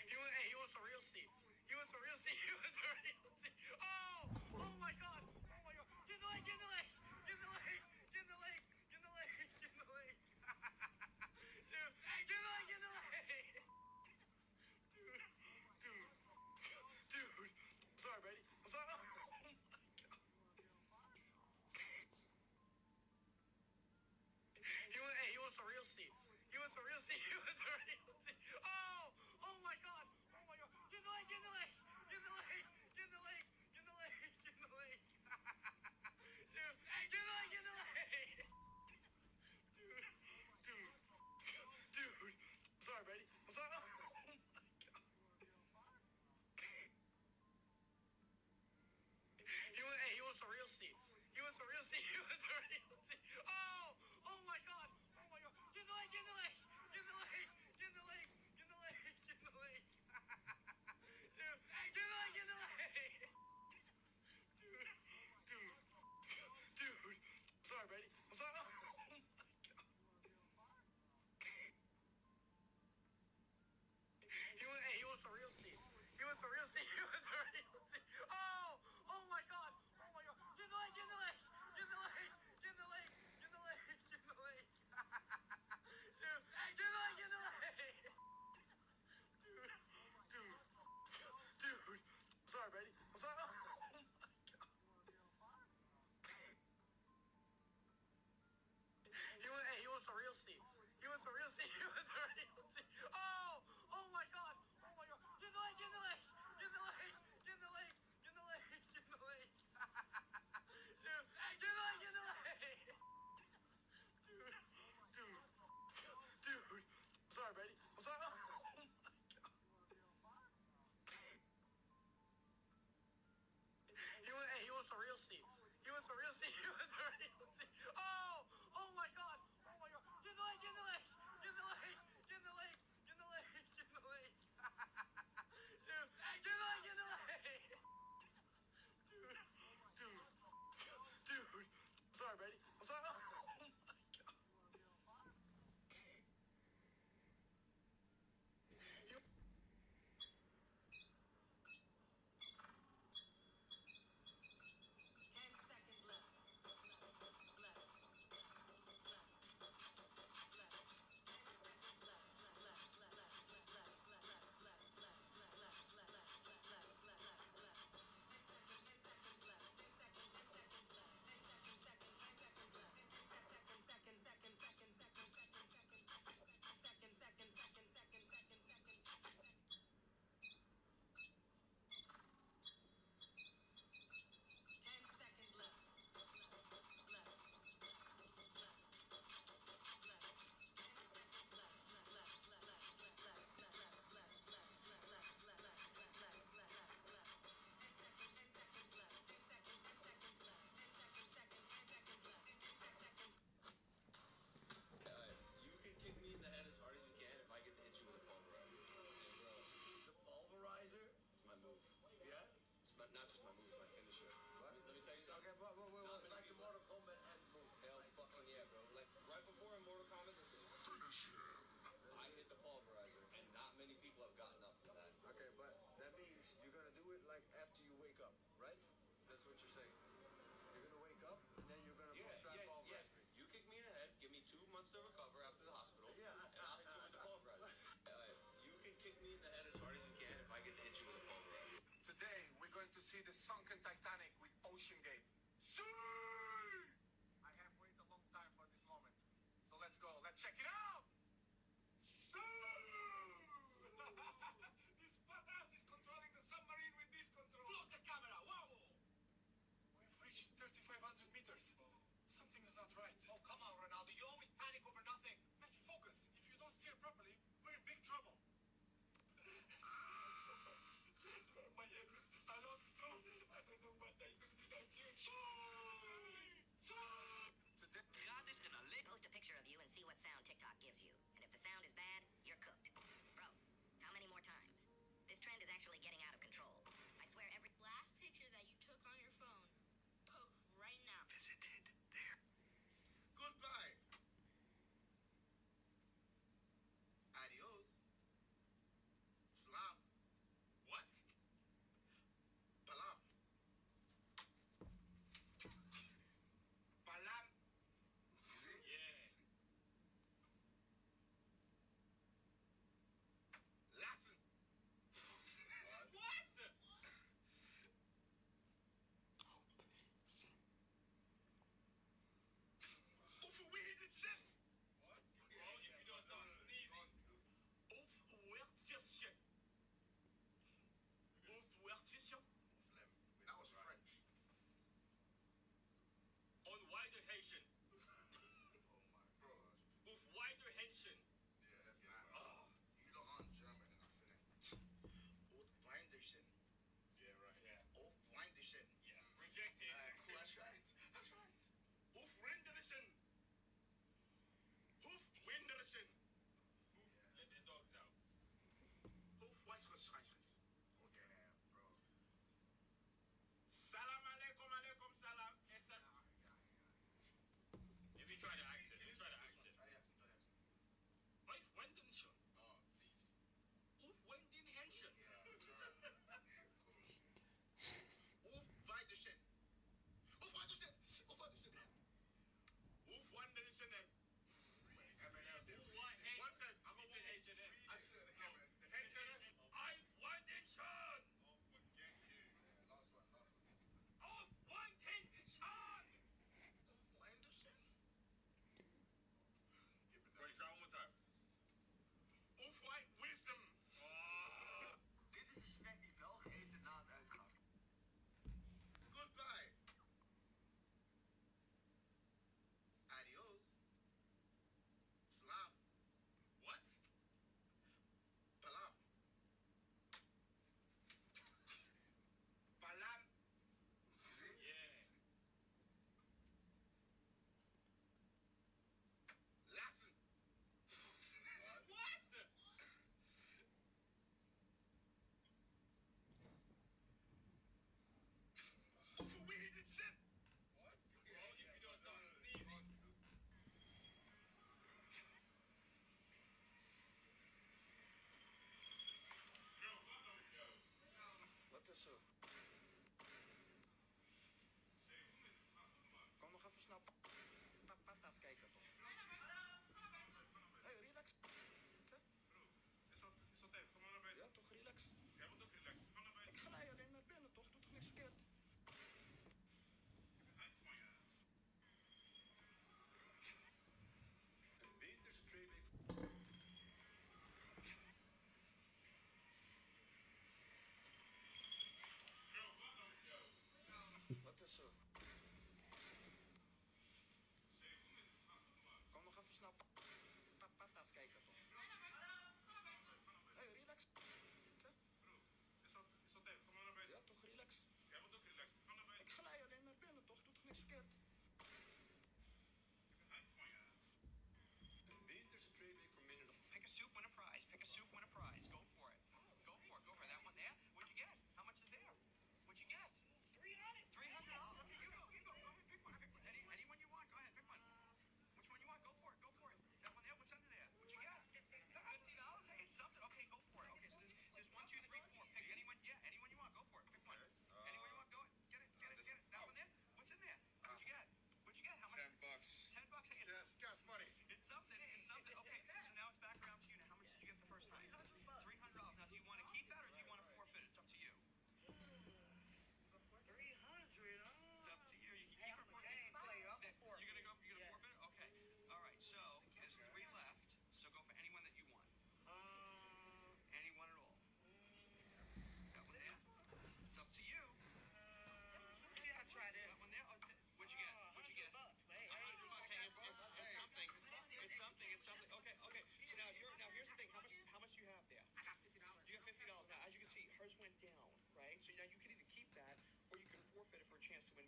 He wants a real seat. He wants a real seat. He wants a real seat. Oh! Oh my god! Oh my god! Get in the leg! Get in the leg! Get in the leg! Get in the leg! Get in the leg! Get in the leg! Dude, get in the leg! Get in the leg! Dude. I'm sorry, Betty. I'm sorry. Oh my god. He wants a real seat. He wants a real seat. He wants a real seat. Oh! Oh my god! Oh my god! Get in the leg! Get in the leg! Get in the leg! Get in the leg! Get in the leg! Get in the leg! Dude, get in the leg! Get in the leg! Dude. I'm sorry, Betty. I'm sorry. Oh my god. He wants a real seat. He wants a real seat. He wants a real seat. Oh! Oh my god! Oh my god! Get in the leg! Get in the leg! Get in the leg! Get in the leg! Get in the leg! Get in the leg! Dude, get in the leg! Get in the leg! Dude. I'm sorry, Betty. I'm sorry. Oh my god. He wants a real seat. He wants a real seat. He wants a real seat. Oh! Oh my god! Oh my god! Get in the leg! Get in the leg! Get in the leg! Get in the leg! Get in the leg! Get in the leg! Dude, get in the leg! Get in the leg! Dude. I'm sorry, Betty. I'm sorry. Oh my god. He wants a real seat. He wants a real seat. He wants a real seat. Oh! Oh my god! Oh my god! Get in the leg! Get in the leg! Get in the leg! Get in the leg! Get in the leg! Get in the leg! Dude, get in the leg! Get in the leg! Dude. I'm sorry, Betty. I'm sorry. Oh my god. He wants a real seat. He wants a real seat. He wants a real seat. Oh! Oh my god! Oh my god! Get in the leg! Get in the leg! Get in the leg! Get in the leg! Get in the leg! Get in the leg! Dude, get in the leg! Get in the leg! Dude. I'm sorry, Betty. I'm sorry. Oh my god. Not just my move, it's my finisher. What? Let me tell you something. Okay, but it's like the Mortal Kombat end move. Hell fucking yeah, bro. Like, right before in Mortal Kombat, this is finish him. I hit the pulverizer, and not many people have gotten up from that. Okay, but that means you're gonna do it like after you wake up, right? That's what you're saying. You're gonna wake up, and then you're gonna try to pulverize me. You kick me in the head, give me 2 months to recover after the hospital, and I'll hit you with the pulverizer. You can kick me in the head as hard as you can if I get to hit you with a pulverizer. Today, we're going to see the sunken Titanic with Ocean Gate. See! I have waited a long time for this moment. Check it out! So this fat ass is controlling the submarine with this control. Close the camera, wow! We've reached 3,500 meters. Something is not right. Oh, come on, Ronaldo. You always panic over nothing. Messi, focus. If you don't steer properly, we're in big trouble. My head, I don't know. I don't know what I do without you. Gratis en alleen. Post a picture of you and see what sound TikTok gives you. And if the sound is bad, you're cooked. Bro, how many more times? This trend is actually getting out of control. I swear every Last picture that you took on your phone. Post right now. Visited there. Goodbye. Adios. Salam. What? Palam. Palam. Yeah. Lassen. What?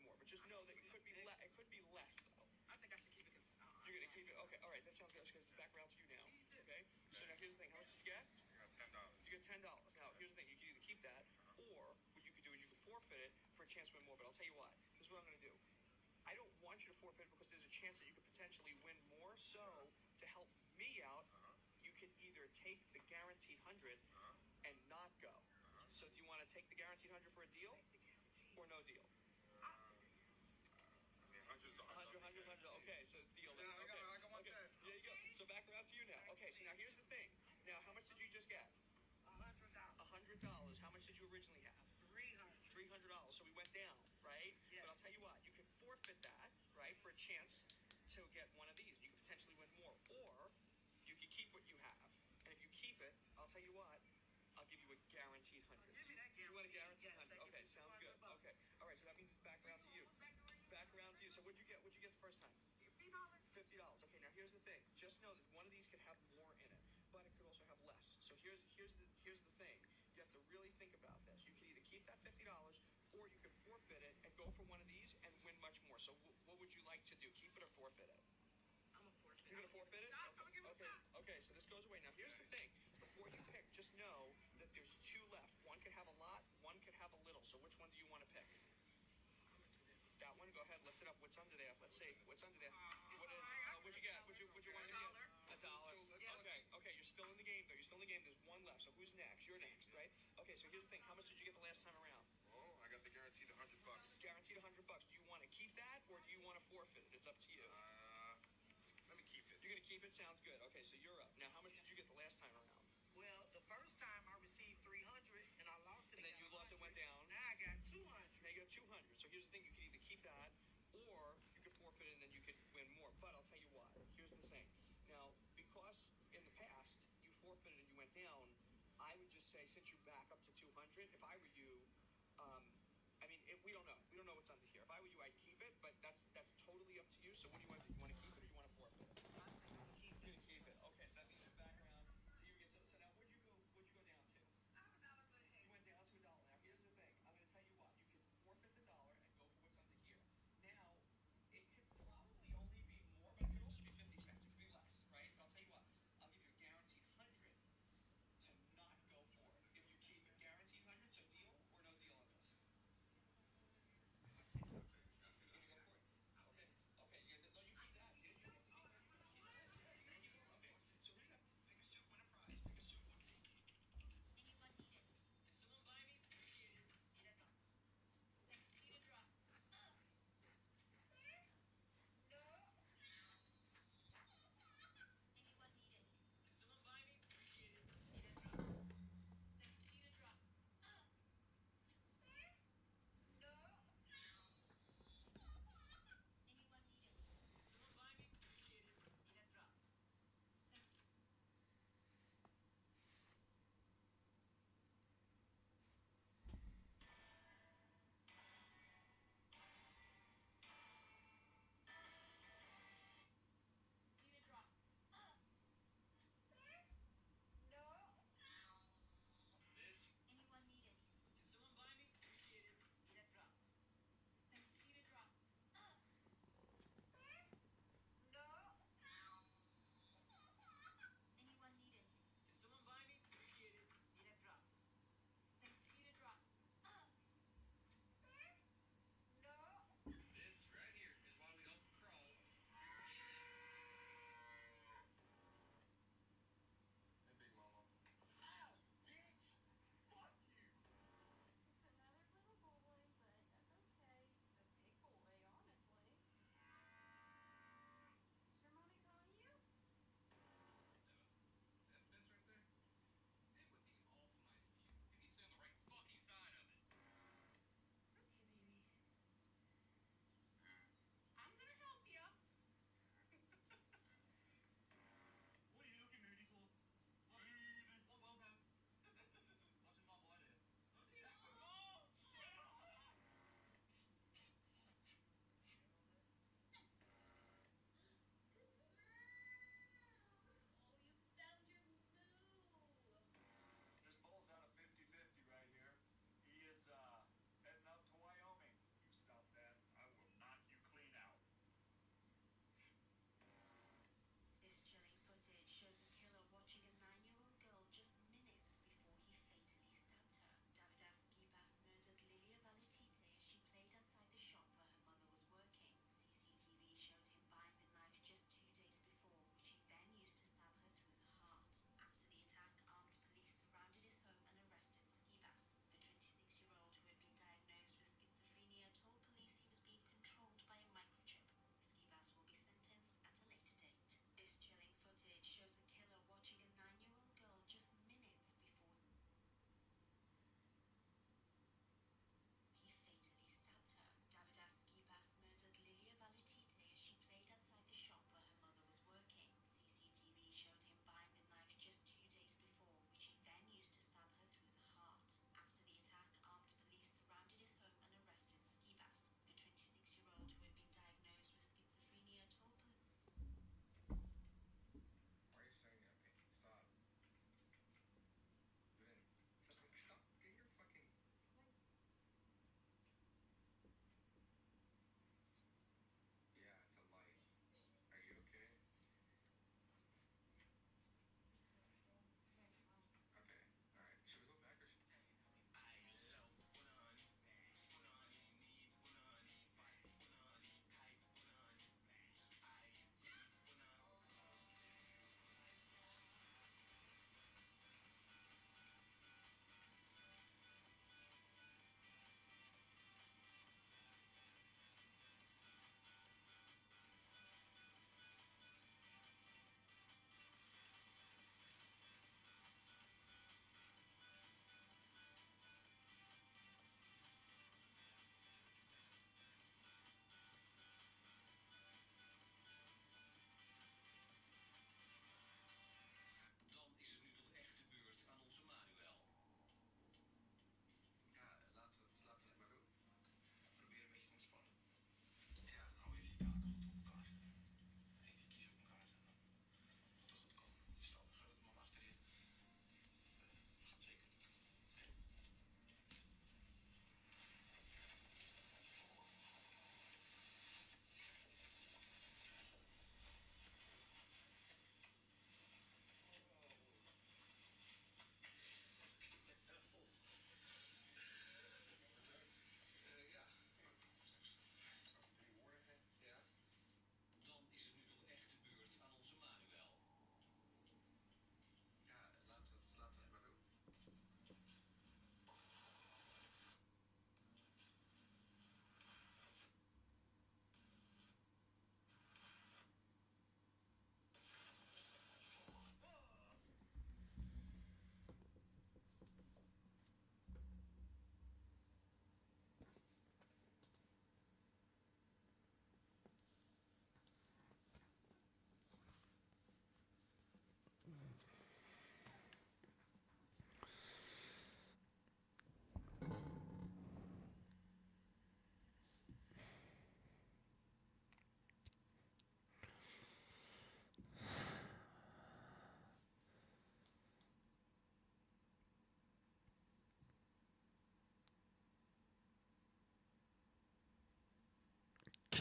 more. But just know that it could be less. It could be less though. I think I should keep it. You're gonna keep it. Okay. All right. That sounds good. It's back around to you now. Okay. So now here's the thing. How much did you get? I got $10. You get $10. Now here's the thing. You can either keep that, or what you could do is you could forfeit it for a chance to win more. But I'll tell you what. This is what I'm gonna do. I don't want you to forfeit because there's a chance that you could potentially win more. So to help me out, you can either take the guaranteed 100 and not go. So do you want to take the guaranteed 100 for a deal or no deal? I mean, 100's 100. Okay, so deal. Yeah, I got 110. Okay, there you go. So back around to you now. Okay, so now here's the thing. Now, how much did you just get? $100. How much did you originally have? $300. So we went down, right? Yeah. But I'll tell you what, you can forfeit that, right, for a chance to get one of these. You could potentially win more. Or you can keep what you have. And if you keep it, I'll tell you what, I'll give you a guaranteed 100. Give me that You want a guaranteed guarantee. 100? Okay, sounds good. Okay. All right, so that means it's back around to you. Back around to you. So what'd you get? What'd you get the first time? $50. Okay, now here's the thing. Just know that one of these could have more in it, but it could also have less. So here's the thing. You have to really think about this. You can either keep that $50 or you can forfeit it and go for one of these and win much more. So what would you like to do? Keep it or forfeit it? I'm gonna forfeit. You're gonna forfeit it? Okay, so this goes away. Now here's the thing. Before you pick, just know that there's two left. One could have a lot, one could have a little. So which one do you want to pick? That one, go ahead, lift it up. What's under there? Let's see. What's under there? What is? What'd you get? What'd you want to get? $1. Okay. You're still in the game though. You're still in the game. There's one left. So who's next? You're next, right? Okay. So here's the thing. How much did you get the last time around? Oh, I got the guaranteed $100. Guaranteed $100. Do you want to keep that or do you want to forfeit it? It's up to you. Let me keep it. You're gonna keep it. Sounds good. Okay. So you're up. Now, how much did you get the last time around? Well, the first time I received 300 and I lost it. And then you lost it, went down. Now I got 200. Now you got 200. So here's the thing. You can either keep that or you could forfeit it and then you could win more. But I'll tell you what. Here's the thing. Now, because in the past you forfeited and you went down, I would just say since you back up to 200, if I were you, I mean, we don't know. We don't know what's under here. If I were you, I'd keep it, but that's totally up to you. So what do you want to do? You want to keep it or you want to forfeit it? You're going to keep it. Okay, so that means you're back around. So you get so now what'd you go down to? You went down to $1. Now here's the thing. I'm going to tell you what. You can forfeit the dollar and go for what's under here. Now, it could probably only be more, but it could also be 50 cents. It could be less, right? But I'll tell you what. I'll give you a guaranteed 100 to not go for it. If you keep it, guaranteed 100. So deal or no deal on this? You're gonna go for it. Okay. Okay. No, you keep that. You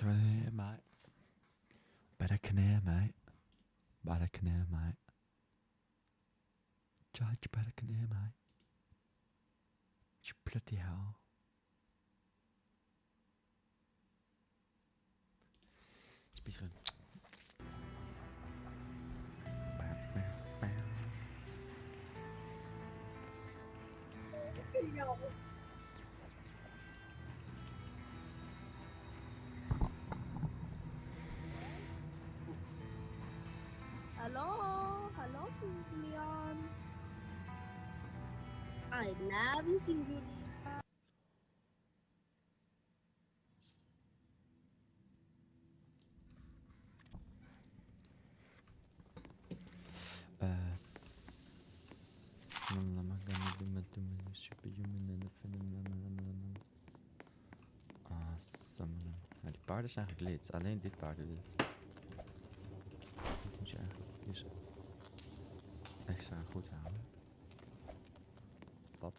clear, mate. Better clear, mate. Better clear, mate. Judge, you better clear, mate. You bloody hell. Speedrun. Hello, hello, King Julian. I love you, King Julian. Ja, die paarden zijn geglitst. Alleen dit paard doet het. Dat moet je eigenlijk dus extra goed houden. Wat?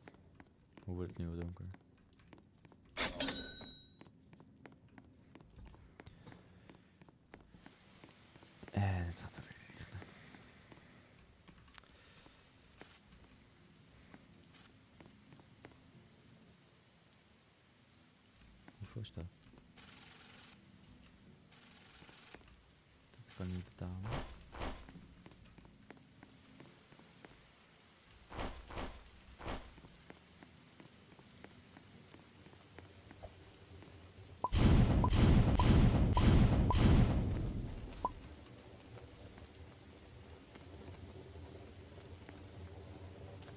Hoe wordt het nu al donker? En het gaat er weer regenen. Hoeveel is dat? Dat kan niet betalen.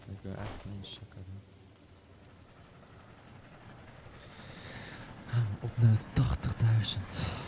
Ik wil echt een zak hebben. Gaan we op naar de 80.000.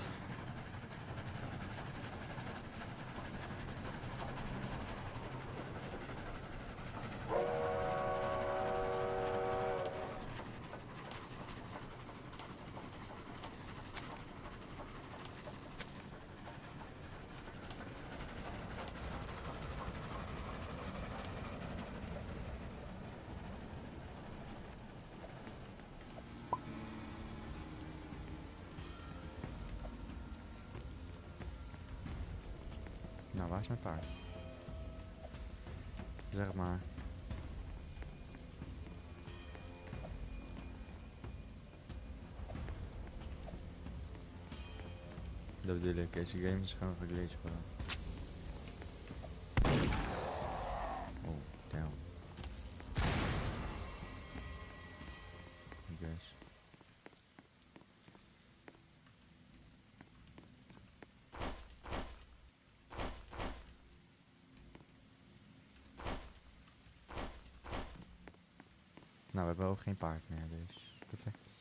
Nou, waar is mijn paard? Zeg maar. Dat bedoel ik, deze game is gewoon geglitcht worden. Oh, damn. Guys. Nou, we hebben ook geen paard meer, dus perfect.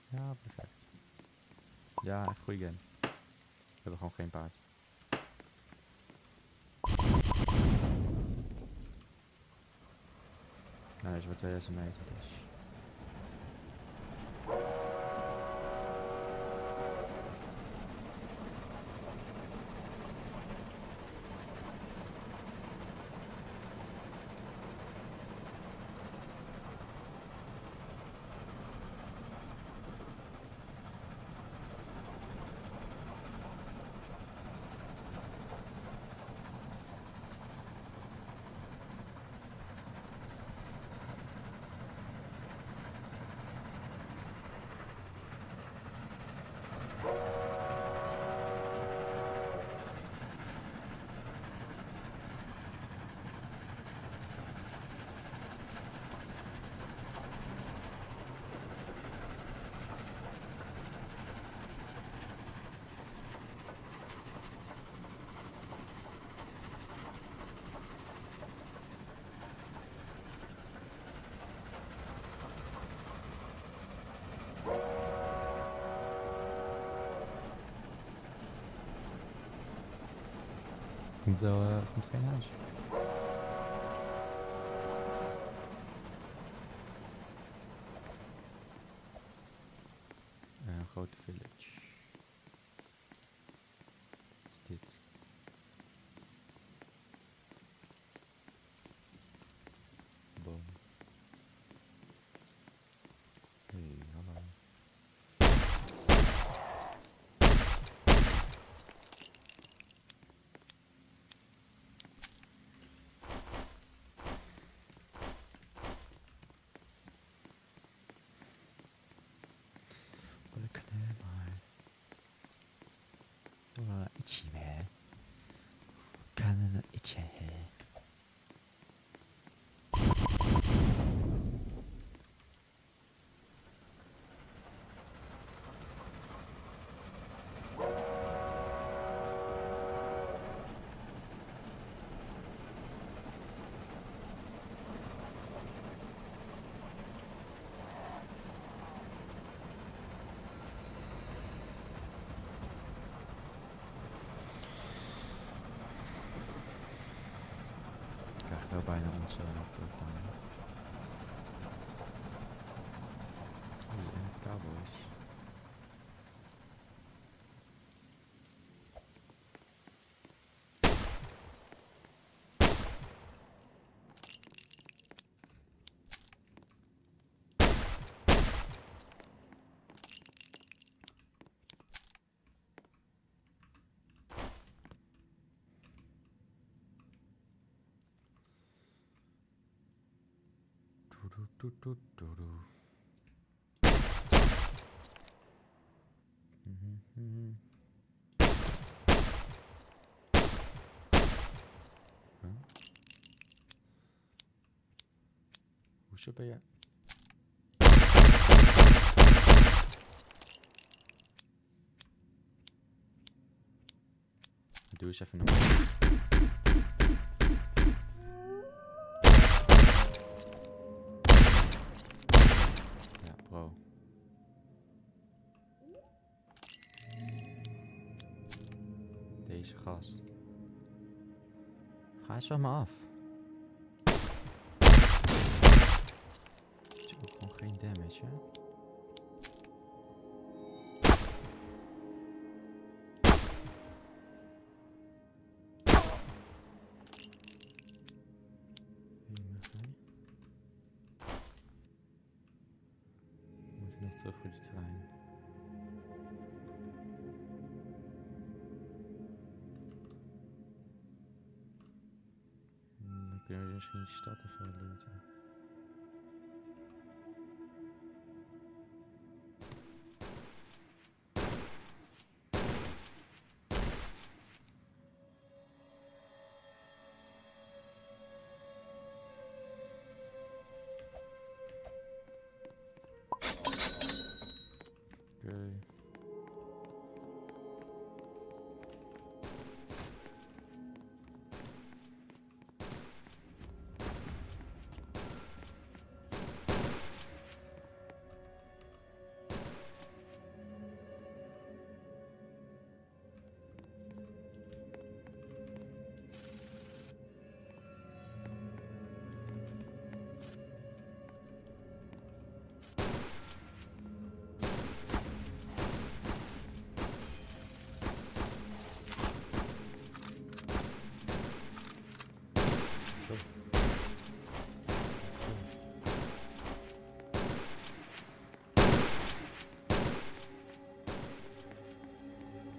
Ja, perfect. Ja, echt goede game. We hebben gewoon geen paard. Nou, dat is voor 2000 meter, dus. Komt geen huis. Een grote village. Wat is dit? Boom. Hey, hallo. zo portaal. En het Cowboys. Hoezo ben je? Doe eens even normaal. Ja, bro. Deze gast. Ga eens van me af. Ik heb gewoon geen damage, hè? We moeten nog terug voor die trein. Dan kunnen we misschien de stad even looten. Oké.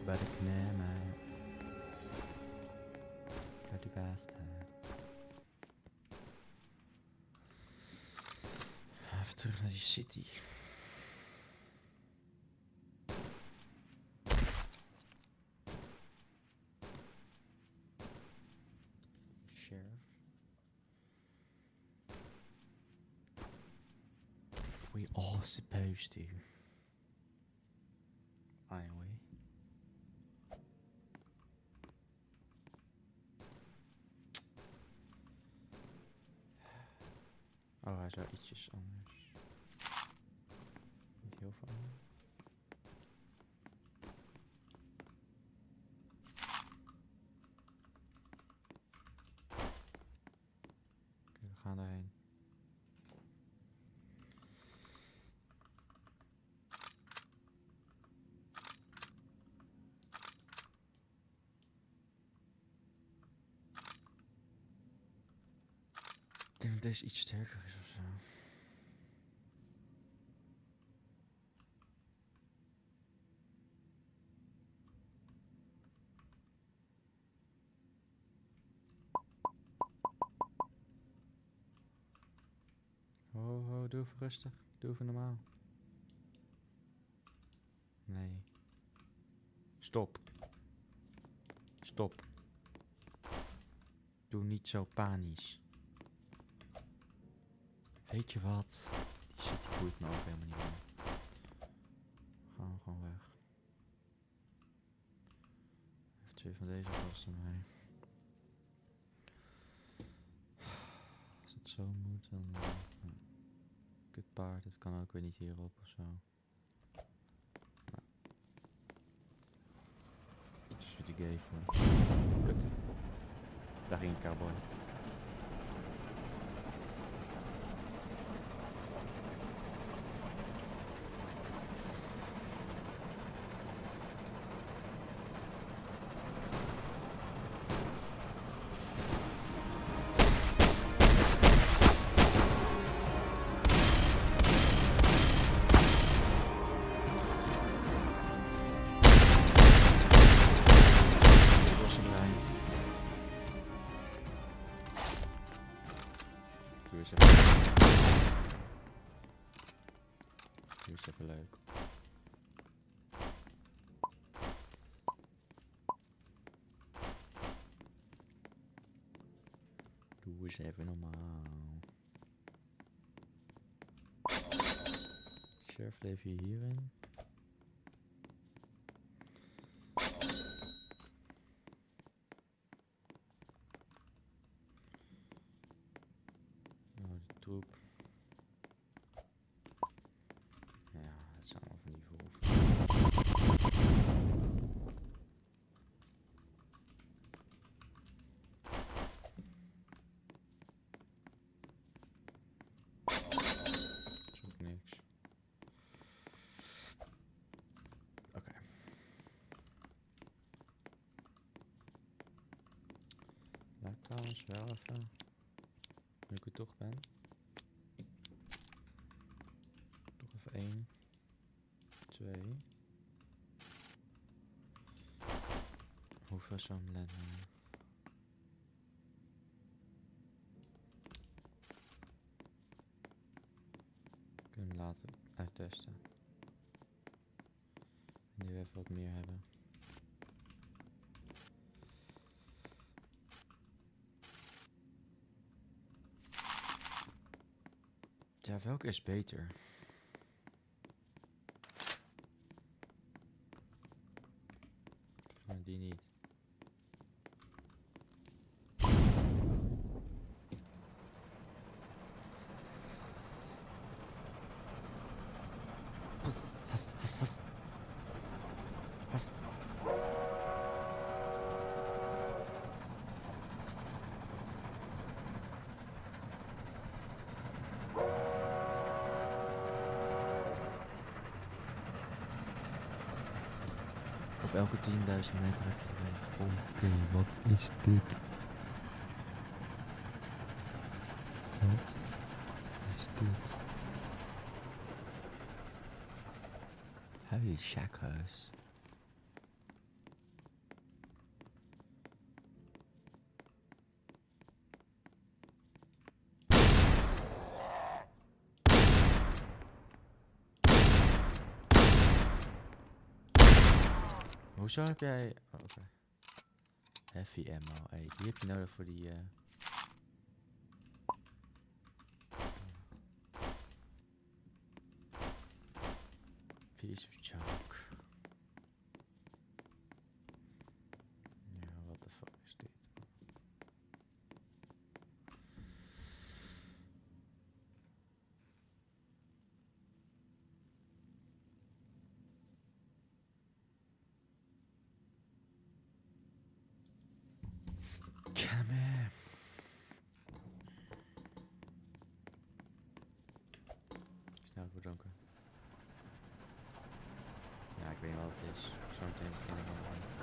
Bij de knemen. Dirty bastard. Even terug naar die city. Sheriff. We all supposed to. Anyway. Oh, hij is wel ietsjes anders. Niet heel veel. Oké, we gaan daarheen. Ik denk dat deze iets sterker is ofzo. Ho, ho, doe even rustig. Doe even normaal. Nee. Stop. Stop. Doe niet zo panisch. Weet je wat? Die shit boeit me ook helemaal niet meer. Gaan we gewoon weg. Even 2 van deze gasten mee. Als het zo moet, dan... Kut paard, het kan ook weer niet hierop ofzo. Nou. Dat is weer de gay voor. Kut. Daar ging een cowboy. even leuk. Doe eens even normaal. Sheriff leef je hierin. Oh, de troep. Ja, het zijn allemaal van die wolven. Is ook niks. Oké. Laat ik trouwens wel even, nu ik er toch ben, toch even 1, 2. Hoeveel zo'n blender? Kunnen we later uittesten. Nu we even wat meer hebben. Ja, welke is beter? Maar die niet. Has. Op elke 10.000 meter heb je er een. Oké, wat is dit? Wat is dit? Holy shackers. Hoezo heb jij... Oh, oké. Heavy ammo. Hey, die heb je nodig voor die... Piece of junk. Ja, what the fuck is dit? Come here. Snel, het wordt donker. Ja, ik weet niet wat het is. Zometeen is het een of ander.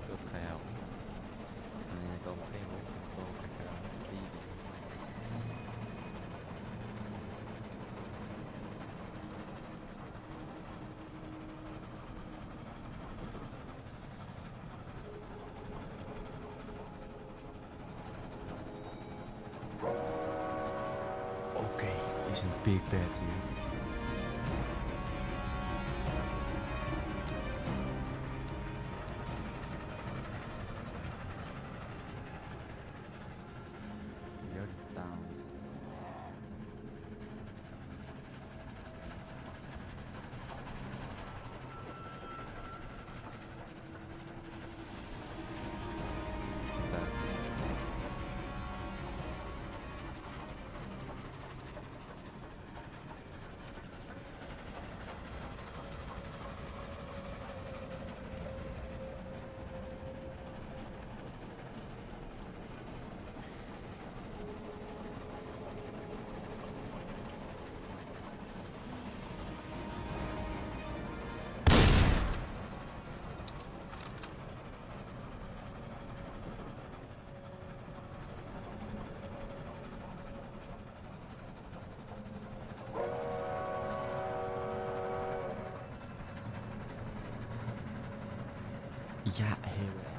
Dat ga je helpen. En ik kan geen op. Oké, is een big bad hier. Ja, heel erg.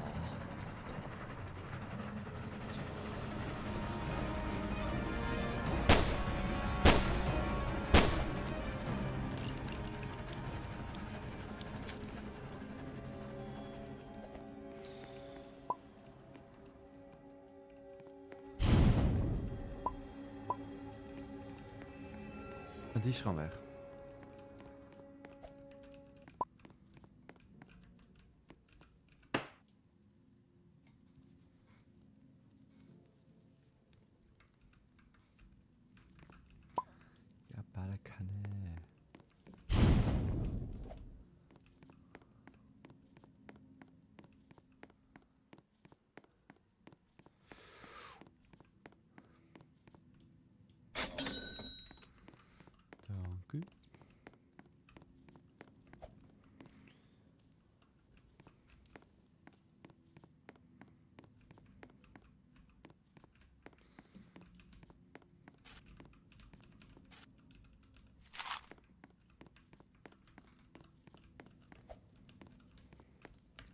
En die is gewoon weg. Ja, barakane. Dank u.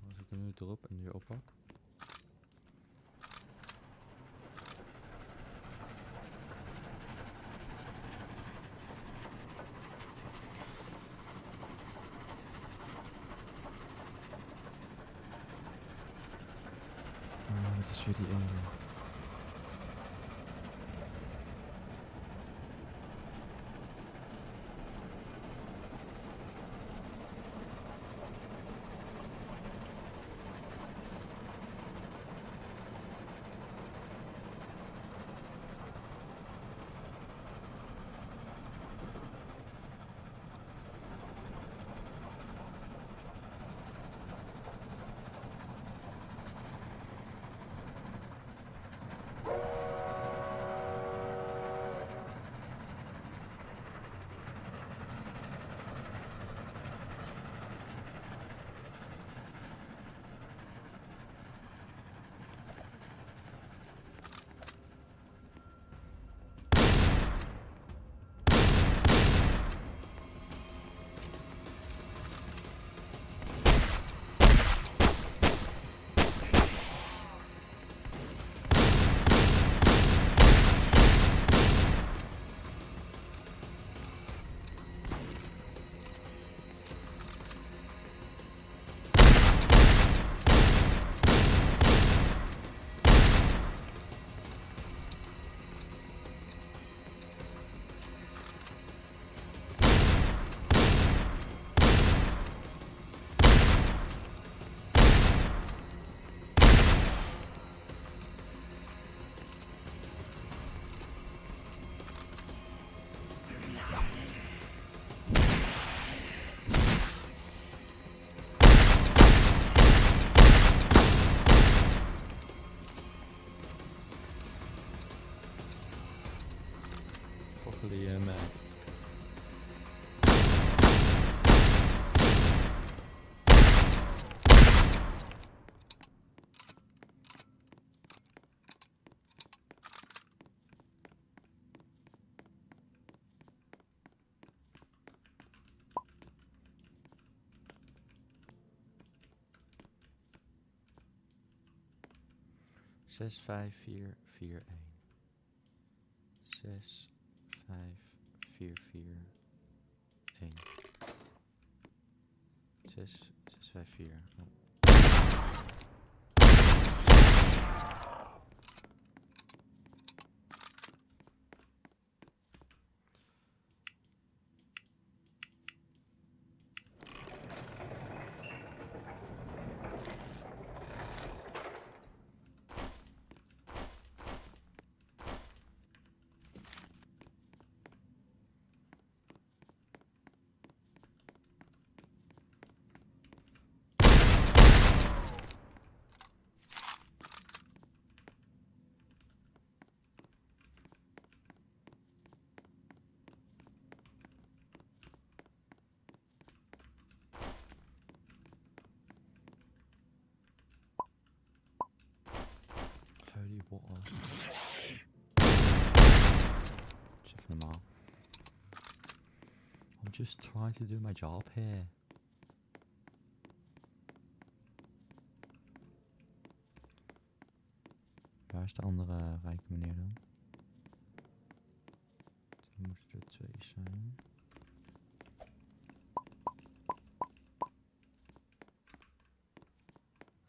Als ik hem nu erop en weer oppak. Oh, dat is weer die ene. Fokkelen mij. Zes, 5, 4, 4, 1. 6, 5, 4, 4, 1. 6, 6, 5, 4. Oh. Holy water. Just normal. I'm just trying to do my job here. Waar is de andere rijke meneer dan? Er moeten er 2 zijn.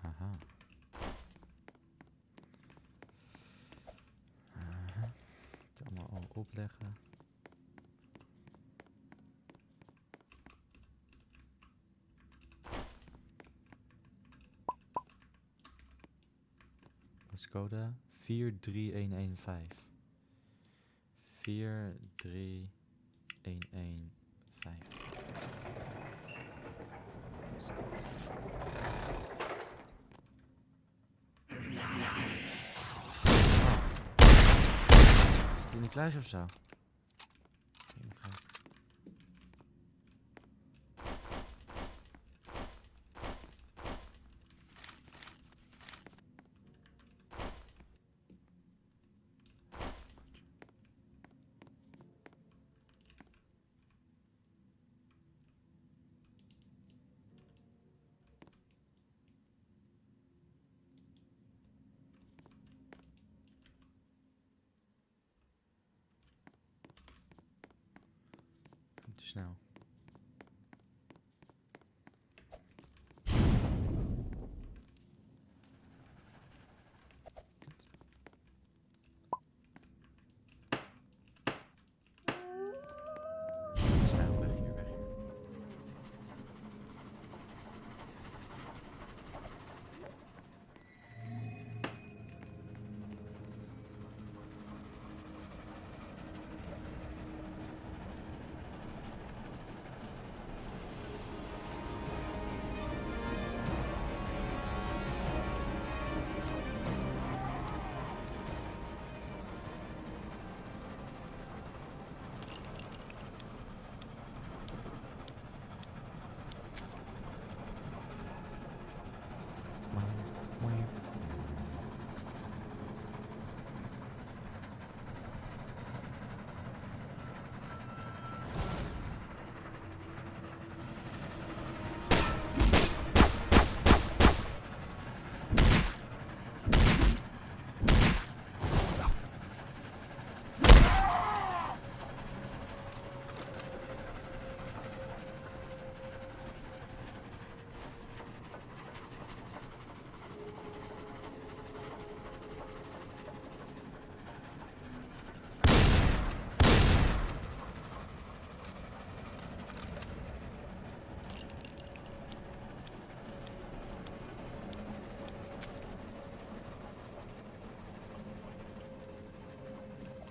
Aha. Aha. Het allemaal al opleggen. Wat is code? 43115. 43115. Zit in de kluis of zo? Geen begrijp. Te snel. Snel, weg hier, weg hier.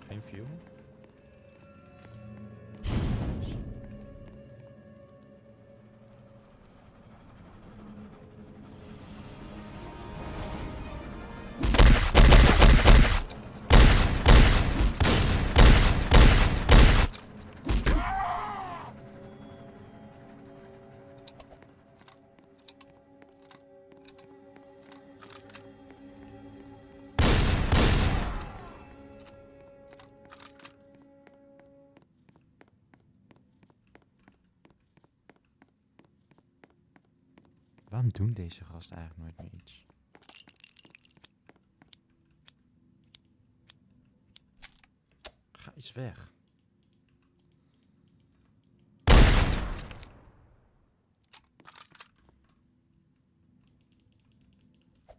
Geen view. Waarom doen deze gasten eigenlijk nooit meer iets? Ga eens weg.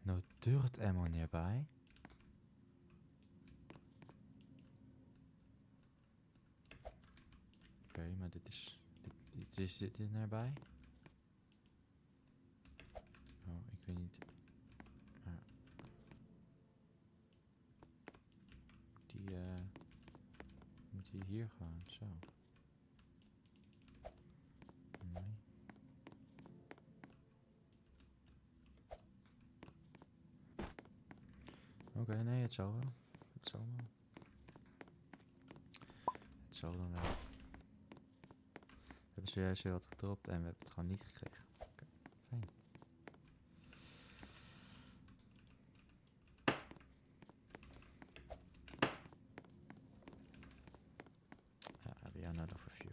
No dirt ammo nearby. Oké, maar dit is dit nabij? Oh, ik weet niet. Maar moet die hier gewoon zo. Nee. Oké, nee, het zal wel. Het zal wel. Het zal dan wel. We hebben zojuist weer wat gedropt en we hebben het gewoon niet gekregen. Oké, fijn. Ja, hebben jou nodig voor view.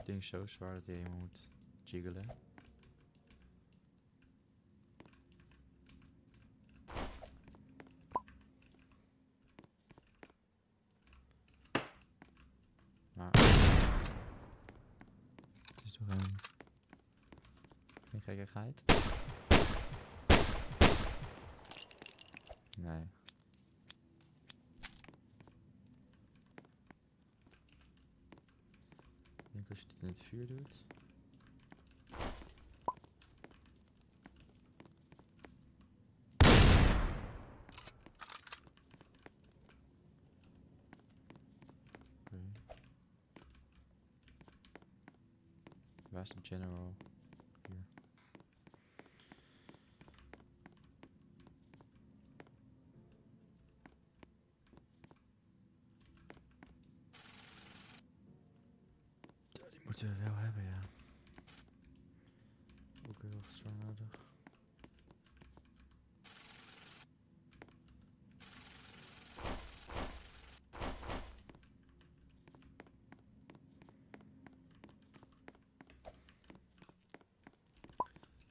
ding zo zwaar dat je helemaal moet jiggelen. Maar het is toch geen gekkigheid? Nee. Ik denk als je dit in het vuur doet. Waar is de general? Hier. Die moeten we wel hebben, ja. Ook heel zwaar nodig.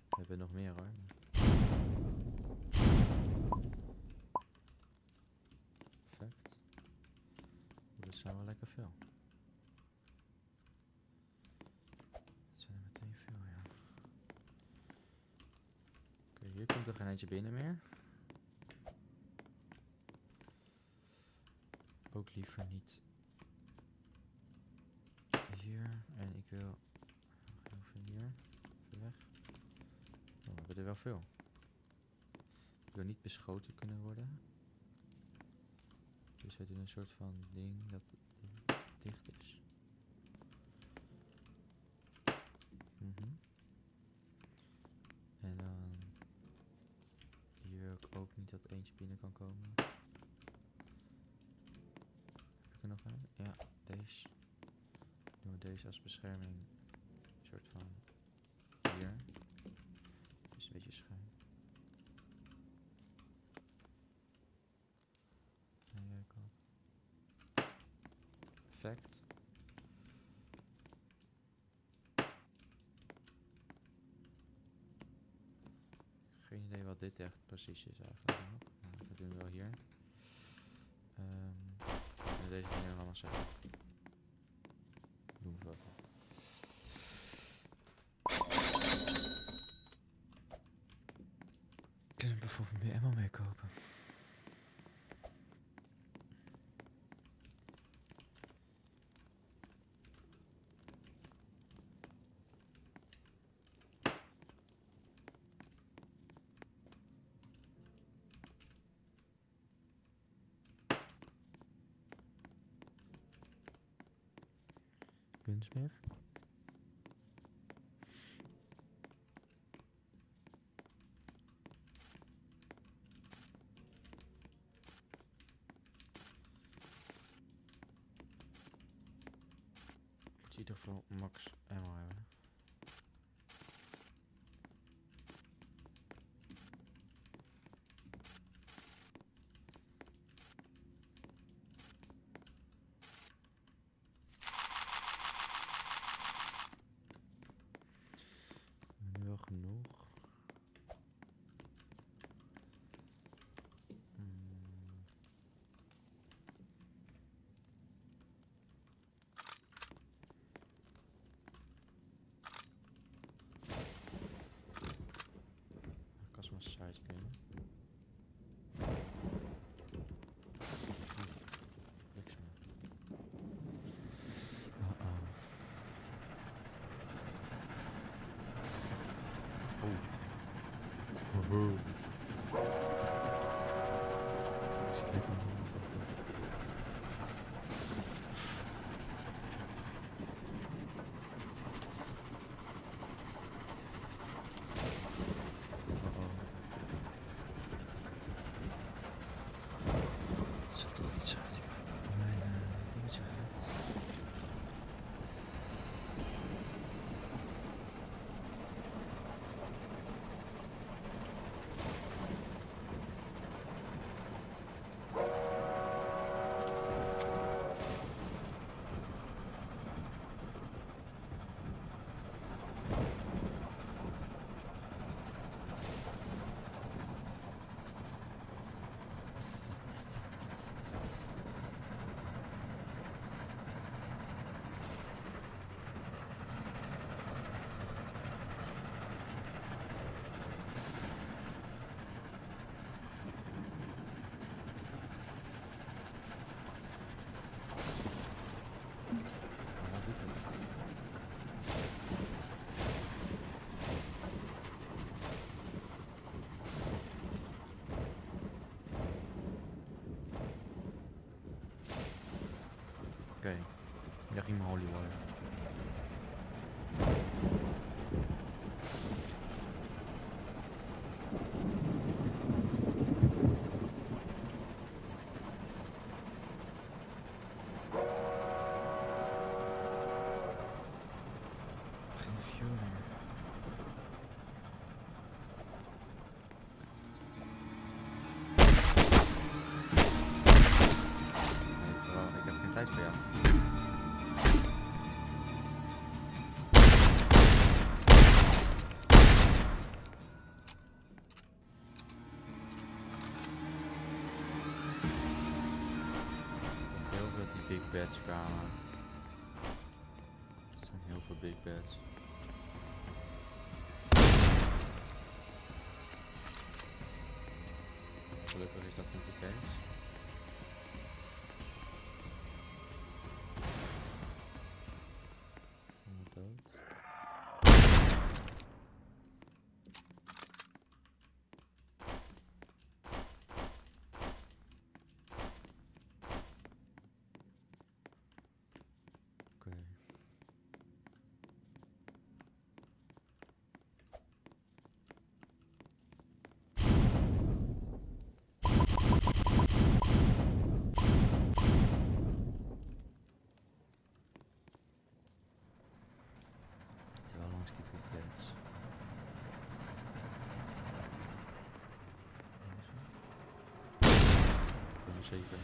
We hebben nog meer hoor. Perfect. Dat zijn wel lekker veel. Dat zijn er meteen veel, ja. Oké, hier komt er geen eentje binnen meer. Ook liever niet hier. En ik wil even hier. Even weg. Oh, we hebben er wel veel. Ik wil niet beschoten kunnen worden. Dus wij doen een soort van ding dat dicht is. En dan hier wil ik ook niet dat eentje binnen kan komen. Heb ik er nog een? Ja, deze. Doen we deze als bescherming. Een soort van hier. Dus een beetje schuin. En jij kant. Perfect. Geen idee wat dit echt precies is eigenlijk nog. Nou, dat doen we wel hier. En deze dingen allemaal zo. Doen we wat. Kunnen we bijvoorbeeld meer ammo mee kopen. Gunsmith. Moet in ieder geval max ammo hebben. Nu wel genoeg. Ik kan mijn site kunnen. Zit toch niet zo uit mijn dingetje geraakt. ging maar holy worden. Geen fuel meer. Nee, bro, ik heb geen tijd voor jou. Heel veel die big beds kwamen. Er zijn heel veel big beds. Gelukkig is dat niet de case. Allemaal dood. Oké. Wel langs die big beds. Kunnen zeker.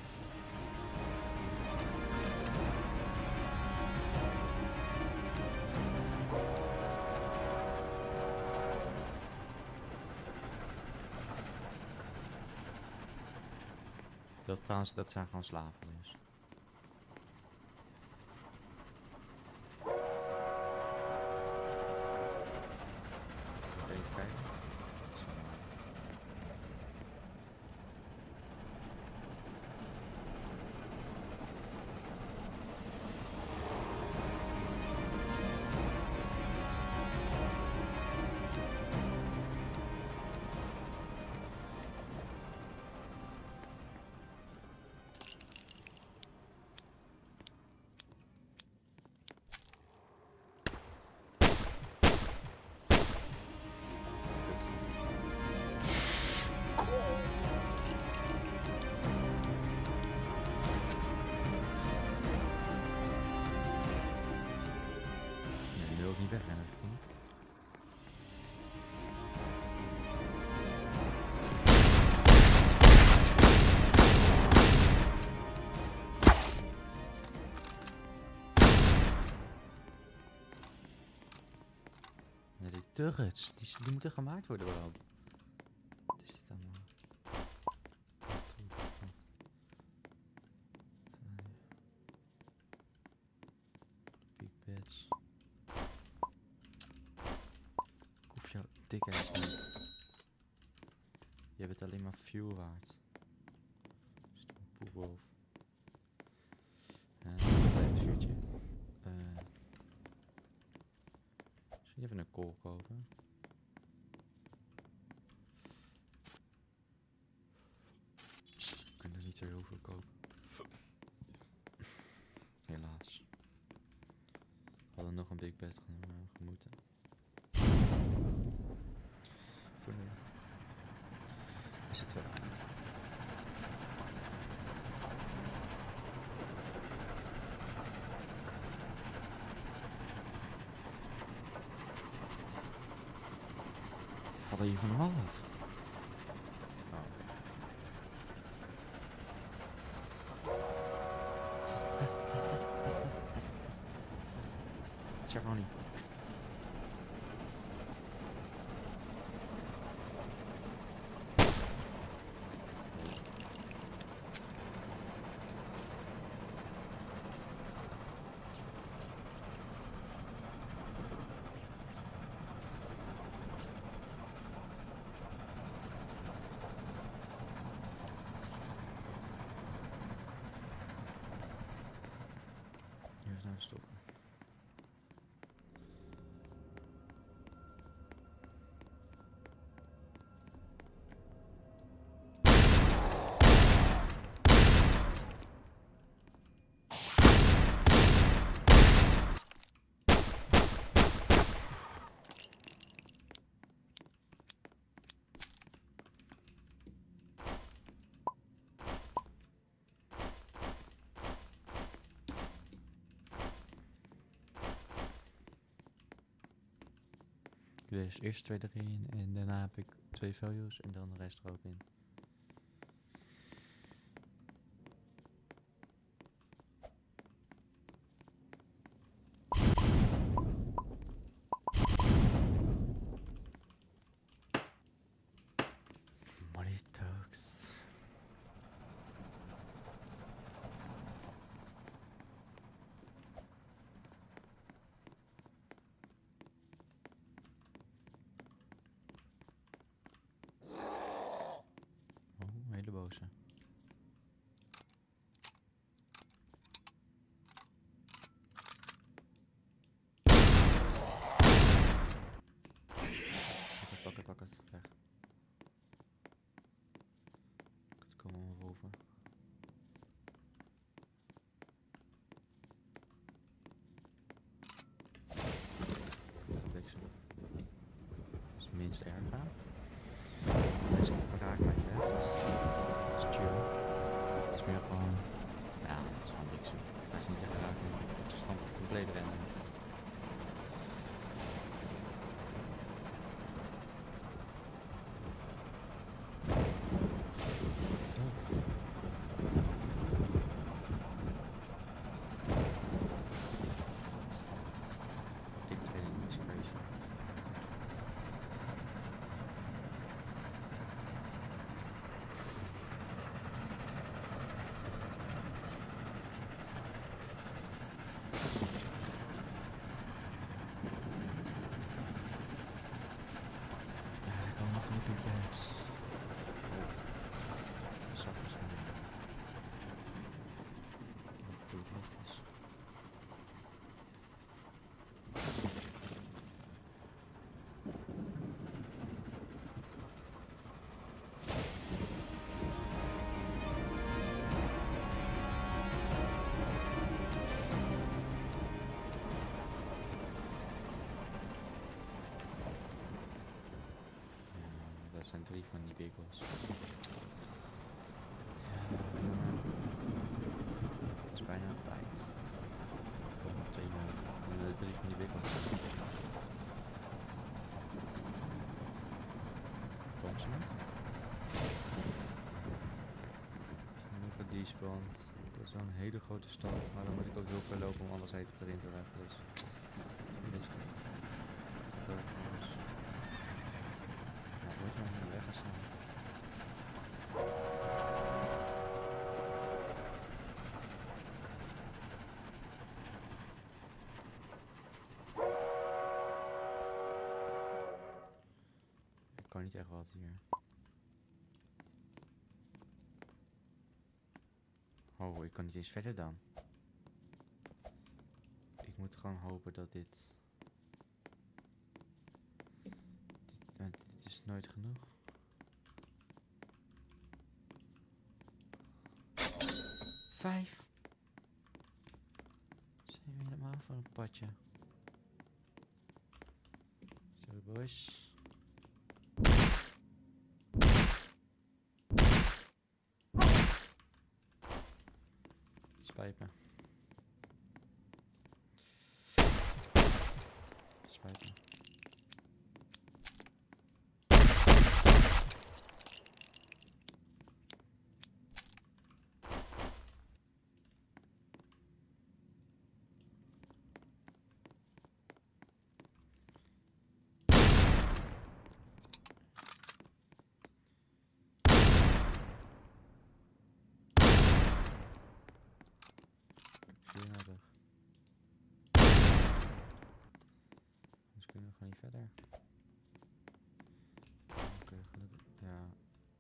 Dat trouwens, dat zijn gewoon slaven dus. Even kijken. Nee, je wil ook niet wegrennen, vriend. Nee, die turrets, die moeten gemaakt worden, bro. Wat is dit allemaal? Big beds. Ik hoef jouw dikheid niet. Je bent alleen maar fuel waard. Poepwolf. Het vuurtje. Misschien even een kool kopen. We kunnen er niet zo heel veel kopen. Helaas. We hadden nog een big bed gemoeten. Voor nu is het wel. Vallen hier van af? Giovanni. Hier zijn we stoppen. Dus eerst 2 erin en daarna heb ik 2 values en dan de rest er ook in. Money talks. Oh, hele boze. Pak het, weg. Het komen allemaal boven. Bliksem. Dat is het minst erg aan. Deze raak mij recht. Dat is chill. Het is meer gewoon... Ja, het is gewoon bliksem. Hij is niet echt raak. Het is gewoon compleet rennen. Dat zijn 3 van die big ones. Het is bijna tijd. Er komen 2 meer. 3 van die big ones. Komt ze nog? Nog die spant. Dat is wel een hele grote stad, maar dan moet ik ook heel ver lopen om alles erin te leggen. Dus dit is goed. Dat trouwens. Wordt maar niet weggestaan. Ik kan niet echt wat hier. Oh, ik kan niet eens verder dan. Ik moet gewoon hopen dat dit is nooit genoeg. 5. Zijn we helemaal voor een padje. Sorry boys. Spijt me. Spijt me. Anders kunnen we gewoon niet verder. Oké, gelukkig. Ja,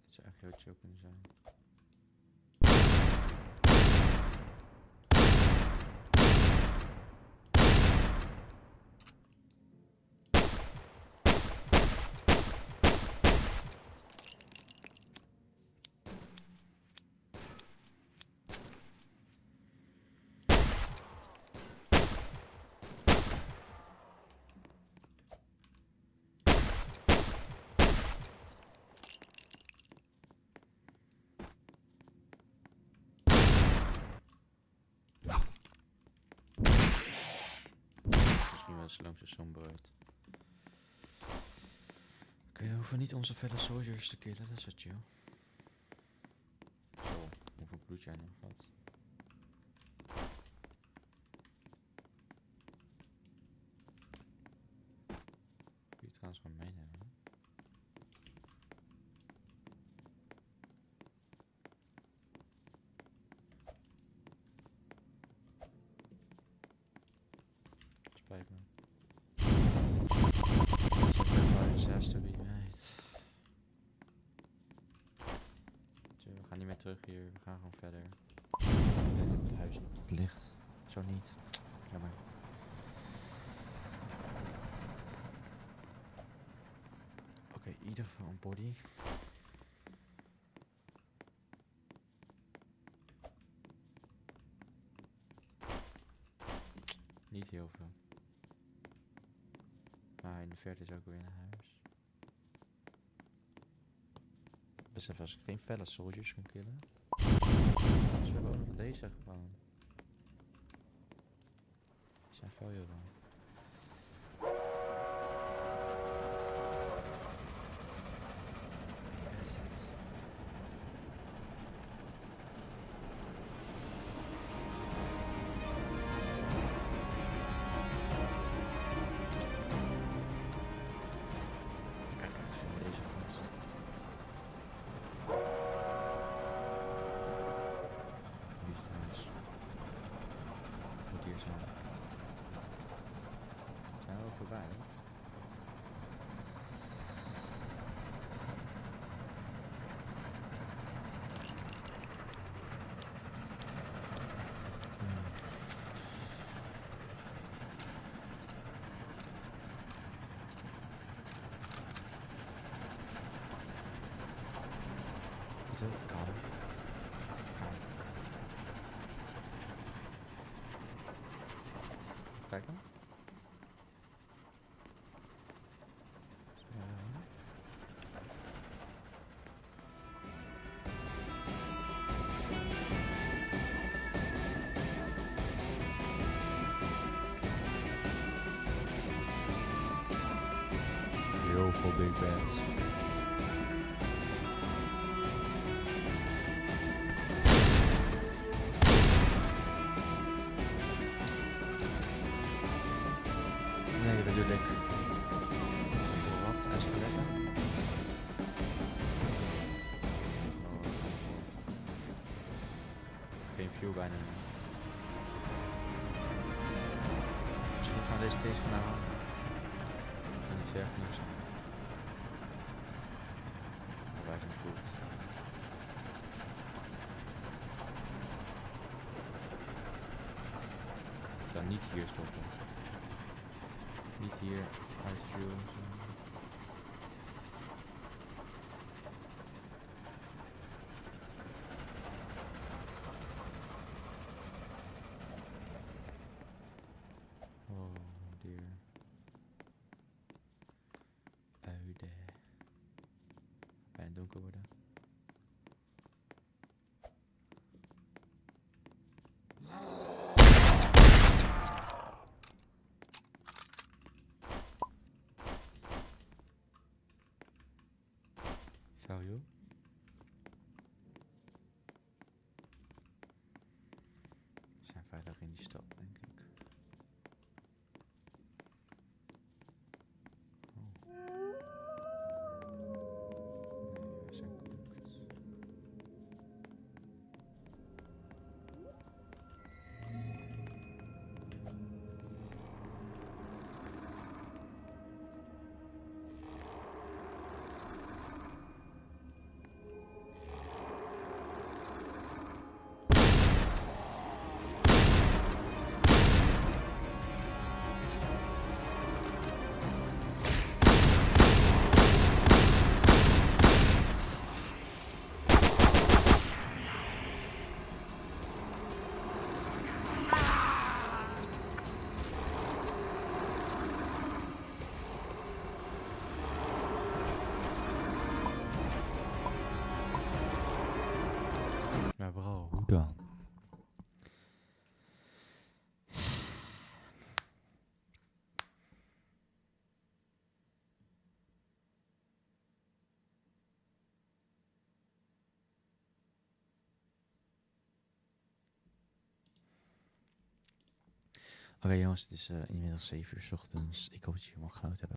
het zou echt heel chill kunnen zijn. Misschien wel een sloomse somber uit. Oké, we hoeven niet onze fellow soldiers te killen, dat is wat chill. Zo, hoeveel bloed jij nog had? Kun je trouwens gewoon meenemen. Spijt me. Disaster be made. We gaan niet meer terug hier, we gaan gewoon verder. Ik denk dat het huis nog ligt. Zo niet. Jammer. Oké, in ieder geval een body. Niet heel veel. Maar in de verte is ook weer een huis. Besef als ik geen felle soldiers kan killen. Dus we hebben ook nog deze gewoon. Die zijn veel heel lang. Is dat koud? Kijk dan. Heel veel big bands. Nee, bedoel ik. Wat? Hij is gelekker. Geen view bijna meer. Misschien gaan we deze kanaal halen. Dat is niet ver genoeg zijn. Maar wij zijn goed. Ik ga niet hier stoppen. Niet hier, uit view en zo. Oh dear. Uide. Bijna donker worden. Value. We zijn veilig in die stad, denk ik. Oh. Nee, we zijn cooked. Maar bro, hoe dan? Oké jongens, het is inmiddels 7 uur 's ochtends. Ik hoop dat jullie allemaal genoten hebben.